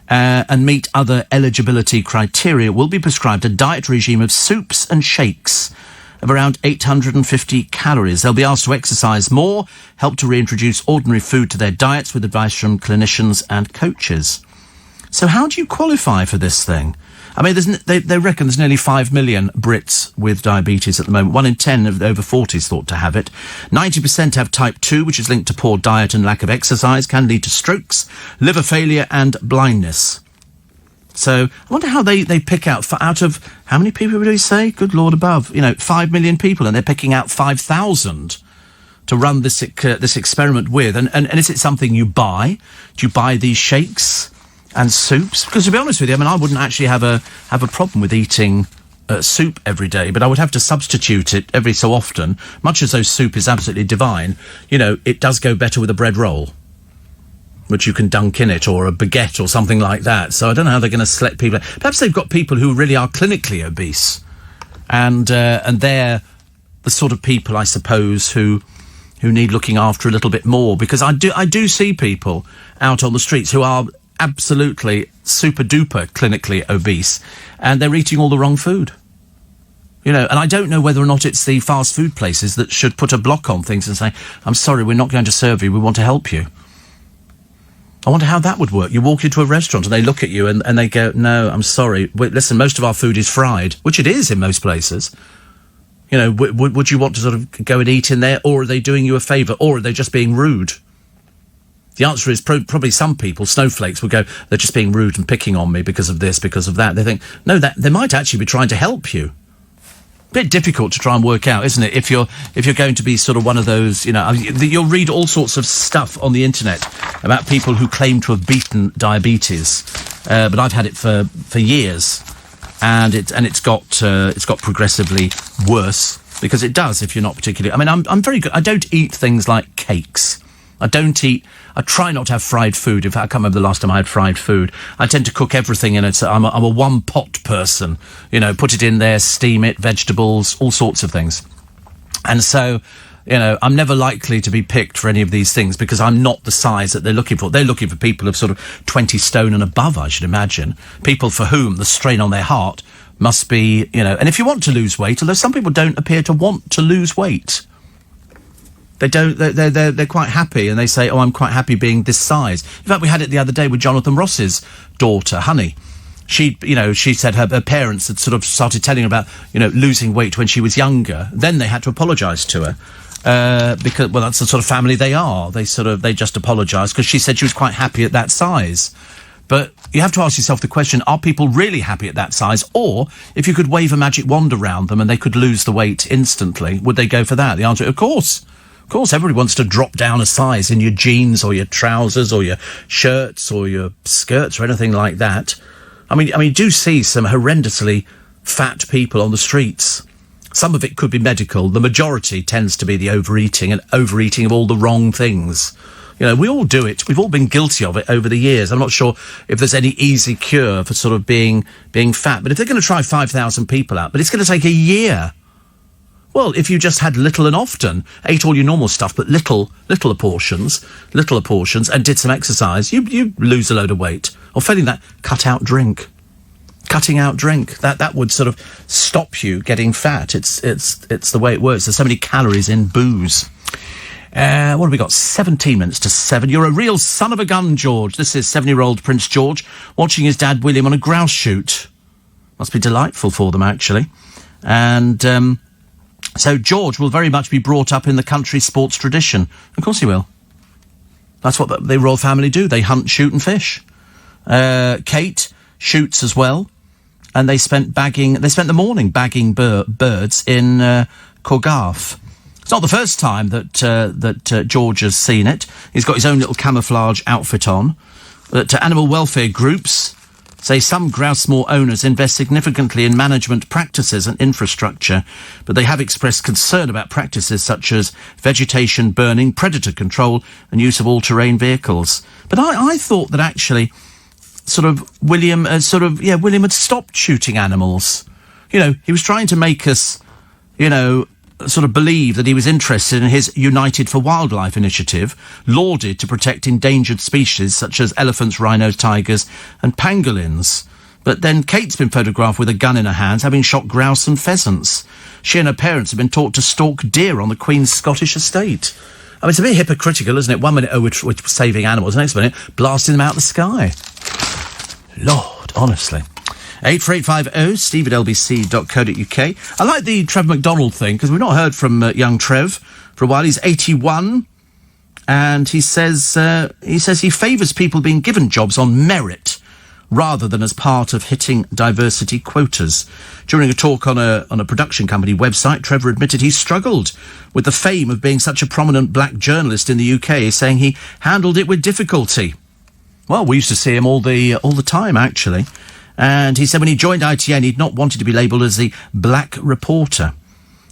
and meet other eligibility criteria will be prescribed a diet regime of soups and shakes of around 850 calories. They'll be asked to exercise more, help to reintroduce ordinary food to their diets with advice from clinicians and coaches. So how do you qualify for this thing? I mean, they reckon there's nearly 5 million Brits with diabetes at the moment. 1 in 10 of over 40 is thought to have it. 90% have type 2, which is linked to poor diet and lack of exercise, can lead to strokes, liver failure and blindness. So I wonder how they pick out of how many people would we say? Good Lord above. 5 million people, and they're picking out 5,000 to run this experiment with. And is it something you buy? Do you buy these shakes and soups? Because to be honest with you, I mean, I wouldn't actually have a problem with eating soup every day, but I would have to substitute it every so often. Much as though soup is absolutely divine, it does go better with a bread roll, which you can dunk in it, or a baguette or something like that. So I don't know how they're going to select people. Perhaps they've got people who really are clinically obese, and they're the sort of people, I suppose, who need looking after a little bit more. Because I do see people out on the streets who are absolutely super duper clinically obese, and they're eating all the wrong food. And I don't know whether or not it's the fast food places that should put a block on things and say, I'm sorry, we're not going to serve you, we want to help you. I wonder how that would work. You walk into a restaurant and they look at you and they go, no, I'm sorry, listen, most of our food is fried, which it is in most places. Would you want to sort of go and eat in there, or are they doing you a favour, or are they just being rude? The answer is probably some people, snowflakes, would go, they're just being rude and picking on me because of this, because of that. They think, no, that they might actually be trying to help you. A bit difficult to try and work out, isn't it? If you're going to be sort of one of those, you'll read all sorts of stuff on the internet about people who claim to have beaten diabetes. but I've had it for years, and it's got progressively worse, because it does if you're not particularly. I mean, I'm very good. I don't eat things like cakes. I try not to have fried food. In fact, I can't remember the last time I had fried food. I tend to cook everything in it. I'm a one-pot person. You know, put it in there, steam it, vegetables, all sorts of things. And so, you know, I'm never likely to be picked for any of these things, because I'm not the size that they're looking for. They're looking for people of sort of 20 stone and above, I should imagine. People for whom the strain on their heart must be, you know... And if you want to lose weight, although some people don't appear to want to lose weight... They don't. They're quite happy, and they say, "Oh, I'm quite happy being this size." In fact, we had it the other day with Jonathan Ross's daughter, Honey. She said her parents had sort of started telling her about, you know, losing weight when she was younger. Then they had to apologise to her because, well, that's the sort of family they are. They just apologised because she said she was quite happy at that size. But you have to ask yourself the question: are people really happy at that size? Or if you could wave a magic wand around them and they could lose the weight instantly, would they go for that? The answer, of course. Of course, everybody wants to drop down a size in your jeans or your trousers or your shirts or your skirts or anything like that. I mean, you do see some horrendously fat people on the streets. Some of it could be medical. The majority tends to be the overeating, and overeating of all the wrong things. You know, we all do it. We've all been guilty of it over the years. I'm not sure if there's any easy cure for sort of being fat. But if they're going to try 5,000 people out, but it's going to take a year. Well, if you just had little and often, ate all your normal stuff, but little portions, and did some exercise, you lose a load of weight. Or failing that, cutting out drink. That would sort of stop you getting fat. It's the way it works. There's so many calories in booze. What have we got? 17 minutes to 7. You're a real son of a gun, George. This is 7-year-old Prince George watching his dad William on a grouse shoot. Must be delightful for them, actually. And so George will very much be brought up in the country sports tradition. Of course he will. That's what the royal family do. They hunt, shoot and fish. Kate shoots as well. And they spent the morning bagging birds in Corgarth. It's not the first time that George has seen it. He's got his own little camouflage outfit on. But animal welfare groups say some Grousemoor owners invest significantly in management practices and infrastructure, but they have expressed concern about practices such as vegetation burning, predator control and use of all-terrain vehicles. But I thought that actually William had stopped shooting animals. You know, he was trying to make us, you know, sort of believe that he was interested in his United for Wildlife initiative, lauded to protect endangered species such as elephants, rhinos, tigers and pangolins. But then Kate's been photographed with a gun in her hands, having shot grouse and pheasants. She and her parents have been taught to stalk deer on the Queen's Scottish estate. I mean, it's a bit hypocritical, isn't it? 1 minute, we're saving animals, the next minute, blasting them out of the sky. Lord, honestly. 84850 steve@lbc.co.uk. I like the Trev McDonald thing, because we've not heard from young Trev for a while. He's 81, and he says he favours people being given jobs on merit rather than as part of hitting diversity quotas. During a talk on a production company website, Trevor admitted he struggled with the fame of being such a prominent black journalist in the UK, saying he handled it with difficulty. Well, we used to see him all the time, actually. And he said when he joined ITN, he'd not wanted to be labelled as the black reporter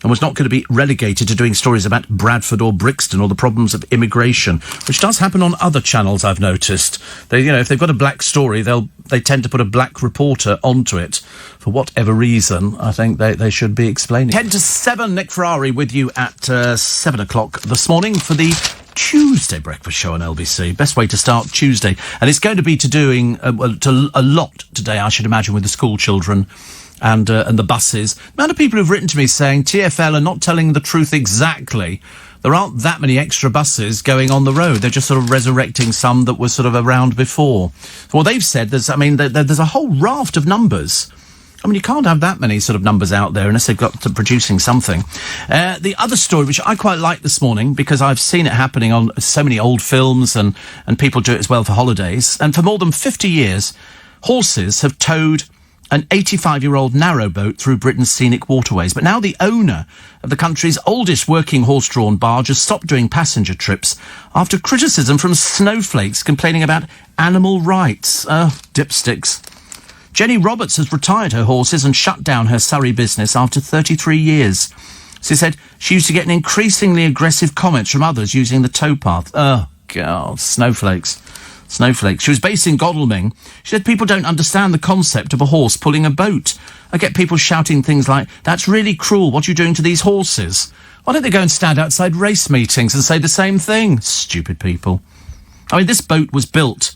and was not going to be relegated to doing stories about Bradford or Brixton or the problems of immigration, which does happen on other channels, I've noticed. They, you know, if they've got a black story, they tend to put a black reporter onto it. For whatever reason, I think they should be explaining. 10 to 7, Nick Ferrari with you at 7 o'clock this morning for the Tuesday breakfast show on LBC. Best way to start Tuesday. And it's going to be doing a lot today, I should imagine, with the school children and the buses. The amount of people who've written to me saying TfL are not telling the truth exactly. There aren't that many extra buses going on the road. They're just sort of resurrecting some that were sort of around before. Well, they've said there's a whole raft of numbers. I mean, you can't have that many sort of numbers out there unless they've got to producing something. The other story, which I quite like this morning, because I've seen it happening on so many old films and people do it as well for holidays. And for more than 50 years, horses have towed an 85-year-old narrowboat through Britain's scenic waterways. But now the owner of the country's oldest working horse-drawn barge has stopped doing passenger trips after criticism from snowflakes complaining about animal rights. Dipsticks. Jenny Roberts has retired her horses and shut down her Surrey business after 33 years. She said she used to get an increasingly aggressive comments from others using the towpath. Oh, God, snowflakes. Snowflakes. She was based in Godalming. She said people don't understand the concept of a horse pulling a boat. I get people shouting things like, that's really cruel, what are you doing to these horses? Why don't they go and stand outside race meetings and say the same thing? Stupid people. I mean, this boat was built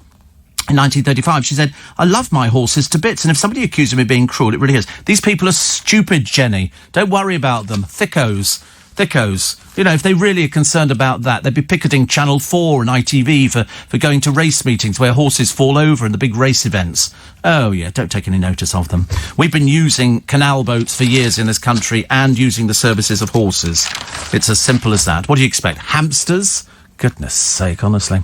in 1935. She said, I love my horses to bits, and if somebody accuses me of being cruel, it really is. These people are stupid, Jenny. Don't worry about them. Thickos. You know, if they really are concerned about that, they'd be picketing Channel 4 and ITV for going to race meetings where horses fall over in the big race events. Oh, yeah, don't take any notice of them. We've been using canal boats for years in this country and using the services of horses. It's as simple as that. What do you expect? Hamsters? Goodness sake, honestly.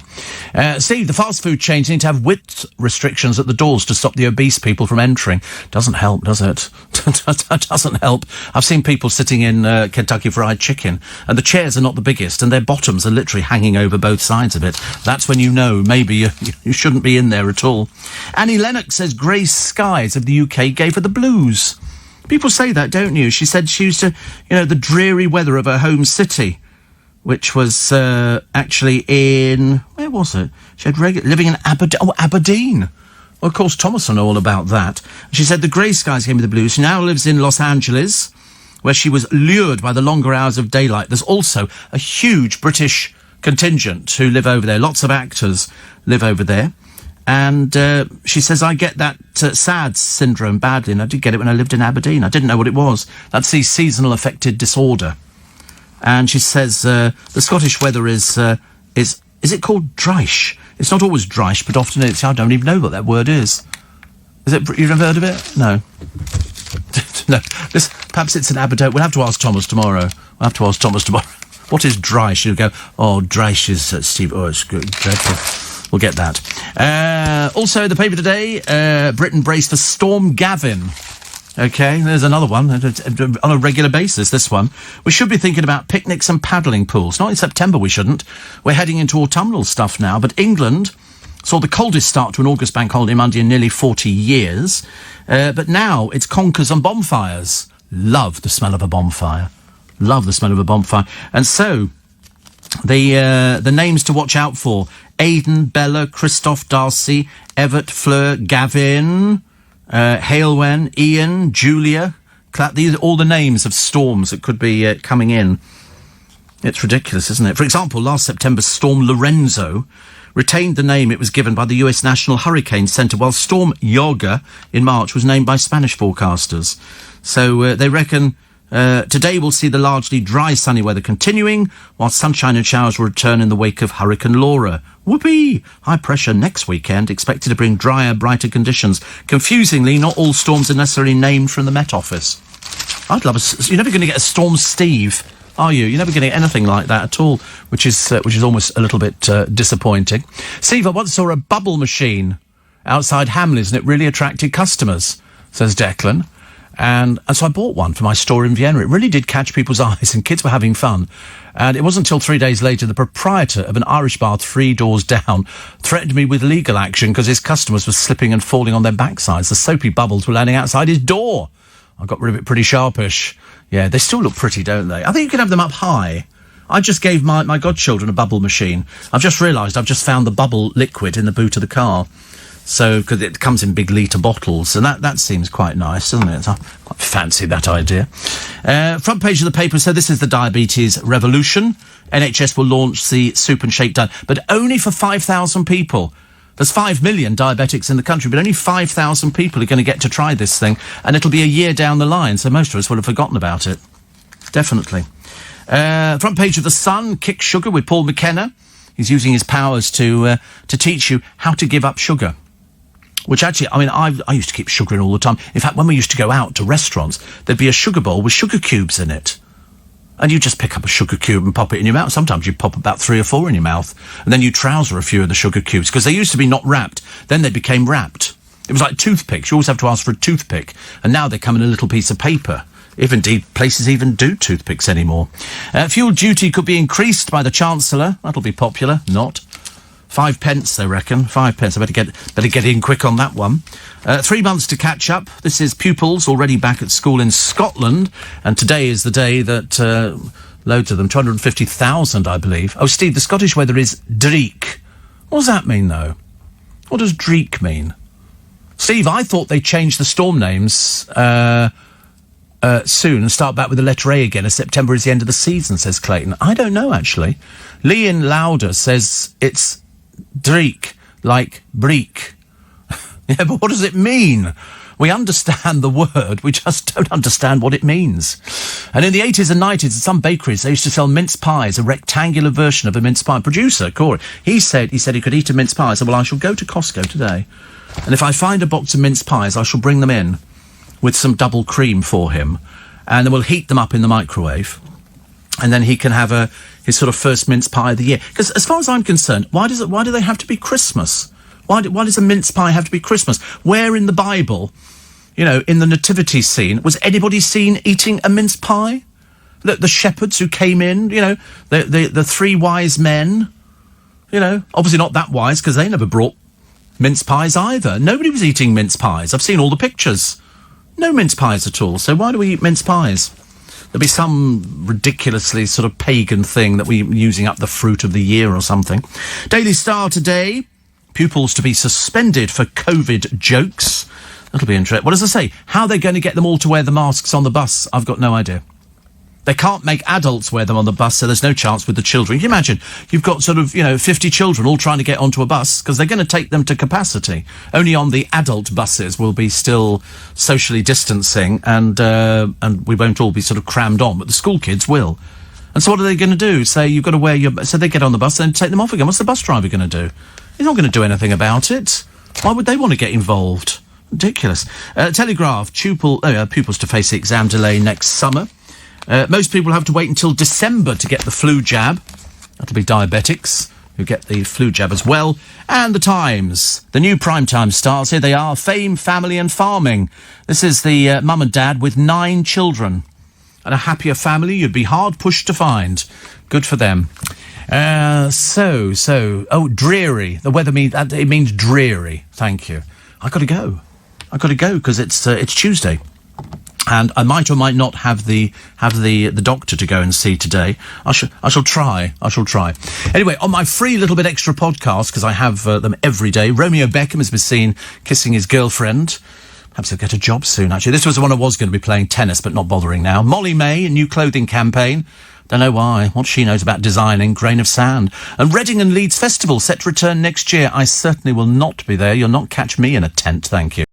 Steve, the fast food chains need to have width restrictions at the doors to stop the obese people from entering. Doesn't help, does it? Doesn't help. I've seen people sitting in Kentucky Fried Chicken, and the chairs are not the biggest, and their bottoms are literally hanging over both sides of it. That's when you know maybe you shouldn't be in there at all. Annie Lennox says grey skies of the UK gave her the blues. People say that, don't you? She said she used to, the dreary weather of her home city, which was actually in... Where was it? She had living in Aberdeen. Well, of course, Thomas will know all about that. She said the grey skies gave me the blues. She now lives in Los Angeles, where she was lured by the longer hours of daylight. There's also a huge British contingent who live over there. Lots of actors live over there. And she says, I get that SAD syndrome badly, and I did get it when I lived in Aberdeen. I didn't know what it was. That's the seasonal affected disorder. And she says the Scottish weather is it called dreish? It's not always dreish, but often it's... I don't even know what that word is. Is it... You've never heard of it? No. No. Perhaps it's an Aberdeen. We'll have to ask Thomas tomorrow. What is dreish? He'll go, dreish is, Steve... Oh, it's good. Dreadful. We'll get that. Also, the paper today, Britain braced for Storm Gavin. OK, there's another one on a regular basis, this one. We should be thinking about picnics and paddling pools. Not in September, we shouldn't. We're heading into autumnal stuff now. But England saw the coldest start to an August bank holiday Monday in nearly 40 years. But now it's conkers and bonfires. Love the smell of a bonfire. And so the names to watch out for: Aidan, Bella, Christoph, Darcy, Everett, Fleur, Gavin... Hailwen, Ian, Julia. These are all the names of storms that could be coming in. It's ridiculous, isn't it? For example, last September's Storm Lorenzo retained the name it was given by the US National Hurricane Center, while Storm Yoga in March was named by Spanish forecasters. So they reckon today we'll see the largely dry, sunny weather continuing, while sunshine and showers will return in the wake of Hurricane Laura. Whoopee! High pressure next weekend, expected to bring drier, brighter conditions. Confusingly, not all storms are necessarily named from the Met Office. I'd love you're never going to get a Storm Steve, are you? You're never going to get anything like that at all, which is almost a little bit disappointing. Steve, I once saw a bubble machine outside Hamleys, and it really attracted customers, says Declan. And so I bought one for my store in Vienna. It really did catch people's eyes, and kids were having fun. And it wasn't until 3 days later the proprietor of an Irish bar 3 doors down threatened me with legal action because his customers were slipping and falling on their backsides. The soapy bubbles were landing outside his door. I got rid of it pretty sharpish. Yeah, they still look pretty, don't they? I think you can have them up high. I just gave my godchildren a bubble machine. I've just realised I've just found the bubble liquid in the boot of the car. So, because it comes in big litre bottles, and that seems quite nice, doesn't it? I quite fancy that idea. Front page of the paper, so this is the diabetes revolution. NHS will launch the Soup and Shake Diet, but only for 5,000 people. There's 5 million diabetics in the country, but only 5,000 people are going to get to try this thing, and it'll be a year down the line, so most of us will have forgotten about it. Definitely. Front page of The Sun, Kick Sugar with Paul McKenna. He's using his powers to teach you how to give up sugar. Which actually, I mean, I used to keep sugar in all the time. In fact, when we used to go out to restaurants, there'd be a sugar bowl with sugar cubes in it. And you just pick up a sugar cube and pop it in your mouth. Sometimes you pop about 3 or 4 in your mouth. And then you trouser a few of the sugar cubes, because they used to be not wrapped. Then they became wrapped. It was like toothpicks. You always have to ask for a toothpick. And now they come in a little piece of paper. If indeed places even do toothpicks anymore. Fuel duty could be increased by the Chancellor. That'll be popular. Not. 5 pence, they reckon. 5 pence. I better get in quick on that one. 3 months to catch up. This is pupils already back at school in Scotland. And today is the day that loads of them, 250,000, I believe. Oh, Steve, the Scottish weather is dreek. What does that mean, though? What does dreek mean? Steve, I thought they changed the storm names soon and start back with the letter A again, as September is the end of the season, says Clayton. I don't know, actually. Lee in Lauder says it's dreek, like breek. Yeah, but what does it mean? We understand the word, we just don't understand what it means. And in the 80s and 90s, at some bakeries, they used to sell mince pies, a rectangular version of a mince pie. Producer, Corey, he said he could eat a mince pie. I said, well, I shall go to Costco today, and if I find a box of mince pies, I shall bring them in with some double cream for him, and then we'll heat them up in the microwave, and then he can have his sort of first mince pie of the year. Because as far as I'm concerned, why do they have to be Christmas? Why does a mince pie have to be Christmas? Where in the Bible, in the nativity scene, was anybody seen eating a mince pie? The shepherds who came in, the 3 wise men, obviously not that wise, because they never brought mince pies either. Nobody was eating mince pies. I've seen all the pictures. No mince pies at all. So why do we eat mince pies? There'll be some ridiculously sort of pagan thing that we're using up the fruit of the year or something. Daily Star today, pupils to be suspended for COVID jokes. That'll be interesting. What does it say? How they're going to get them all to wear the masks on the bus, I've got no idea. They can't make adults wear them on the bus, so there's no chance with the children. Can you imagine? You've got 50 children all trying to get onto a bus, because they're going to take them to capacity. Only on the adult buses will be still socially distancing, and we won't all be sort of crammed on, but the school kids will. And so what are they going to do? Say, you've got to wear so they get on the bus and take them off again. What's the bus driver going to do? He's not going to do anything about it. Why would they want to get involved? Ridiculous. Telegraph, pupils to face the exam delay next summer. Most people have to wait until December to get the flu jab. That'll be diabetics who get the flu jab as well. And the Times. The new primetime stars, here they are. Fame, family and farming. This is the mum and dad with 9 children. And a happier family you'd be hard pushed to find. Good for them. Dreary. The weather it means dreary. Thank you. I got to go because it's Tuesday. And I might or might not have the doctor to go and see today. I shall try. Anyway, on my free little bit extra podcast, because I have them every day, Romeo Beckham has been seen kissing his girlfriend. Perhaps he'll get a job soon, actually. This was the one I was going to be playing tennis, but not bothering now. Molly May, a new clothing campaign. Don't know why. What she knows about designing, grain of sand. And Reading and Leeds Festival set to return next year. I certainly will not be there. You'll not catch me in a tent, thank you.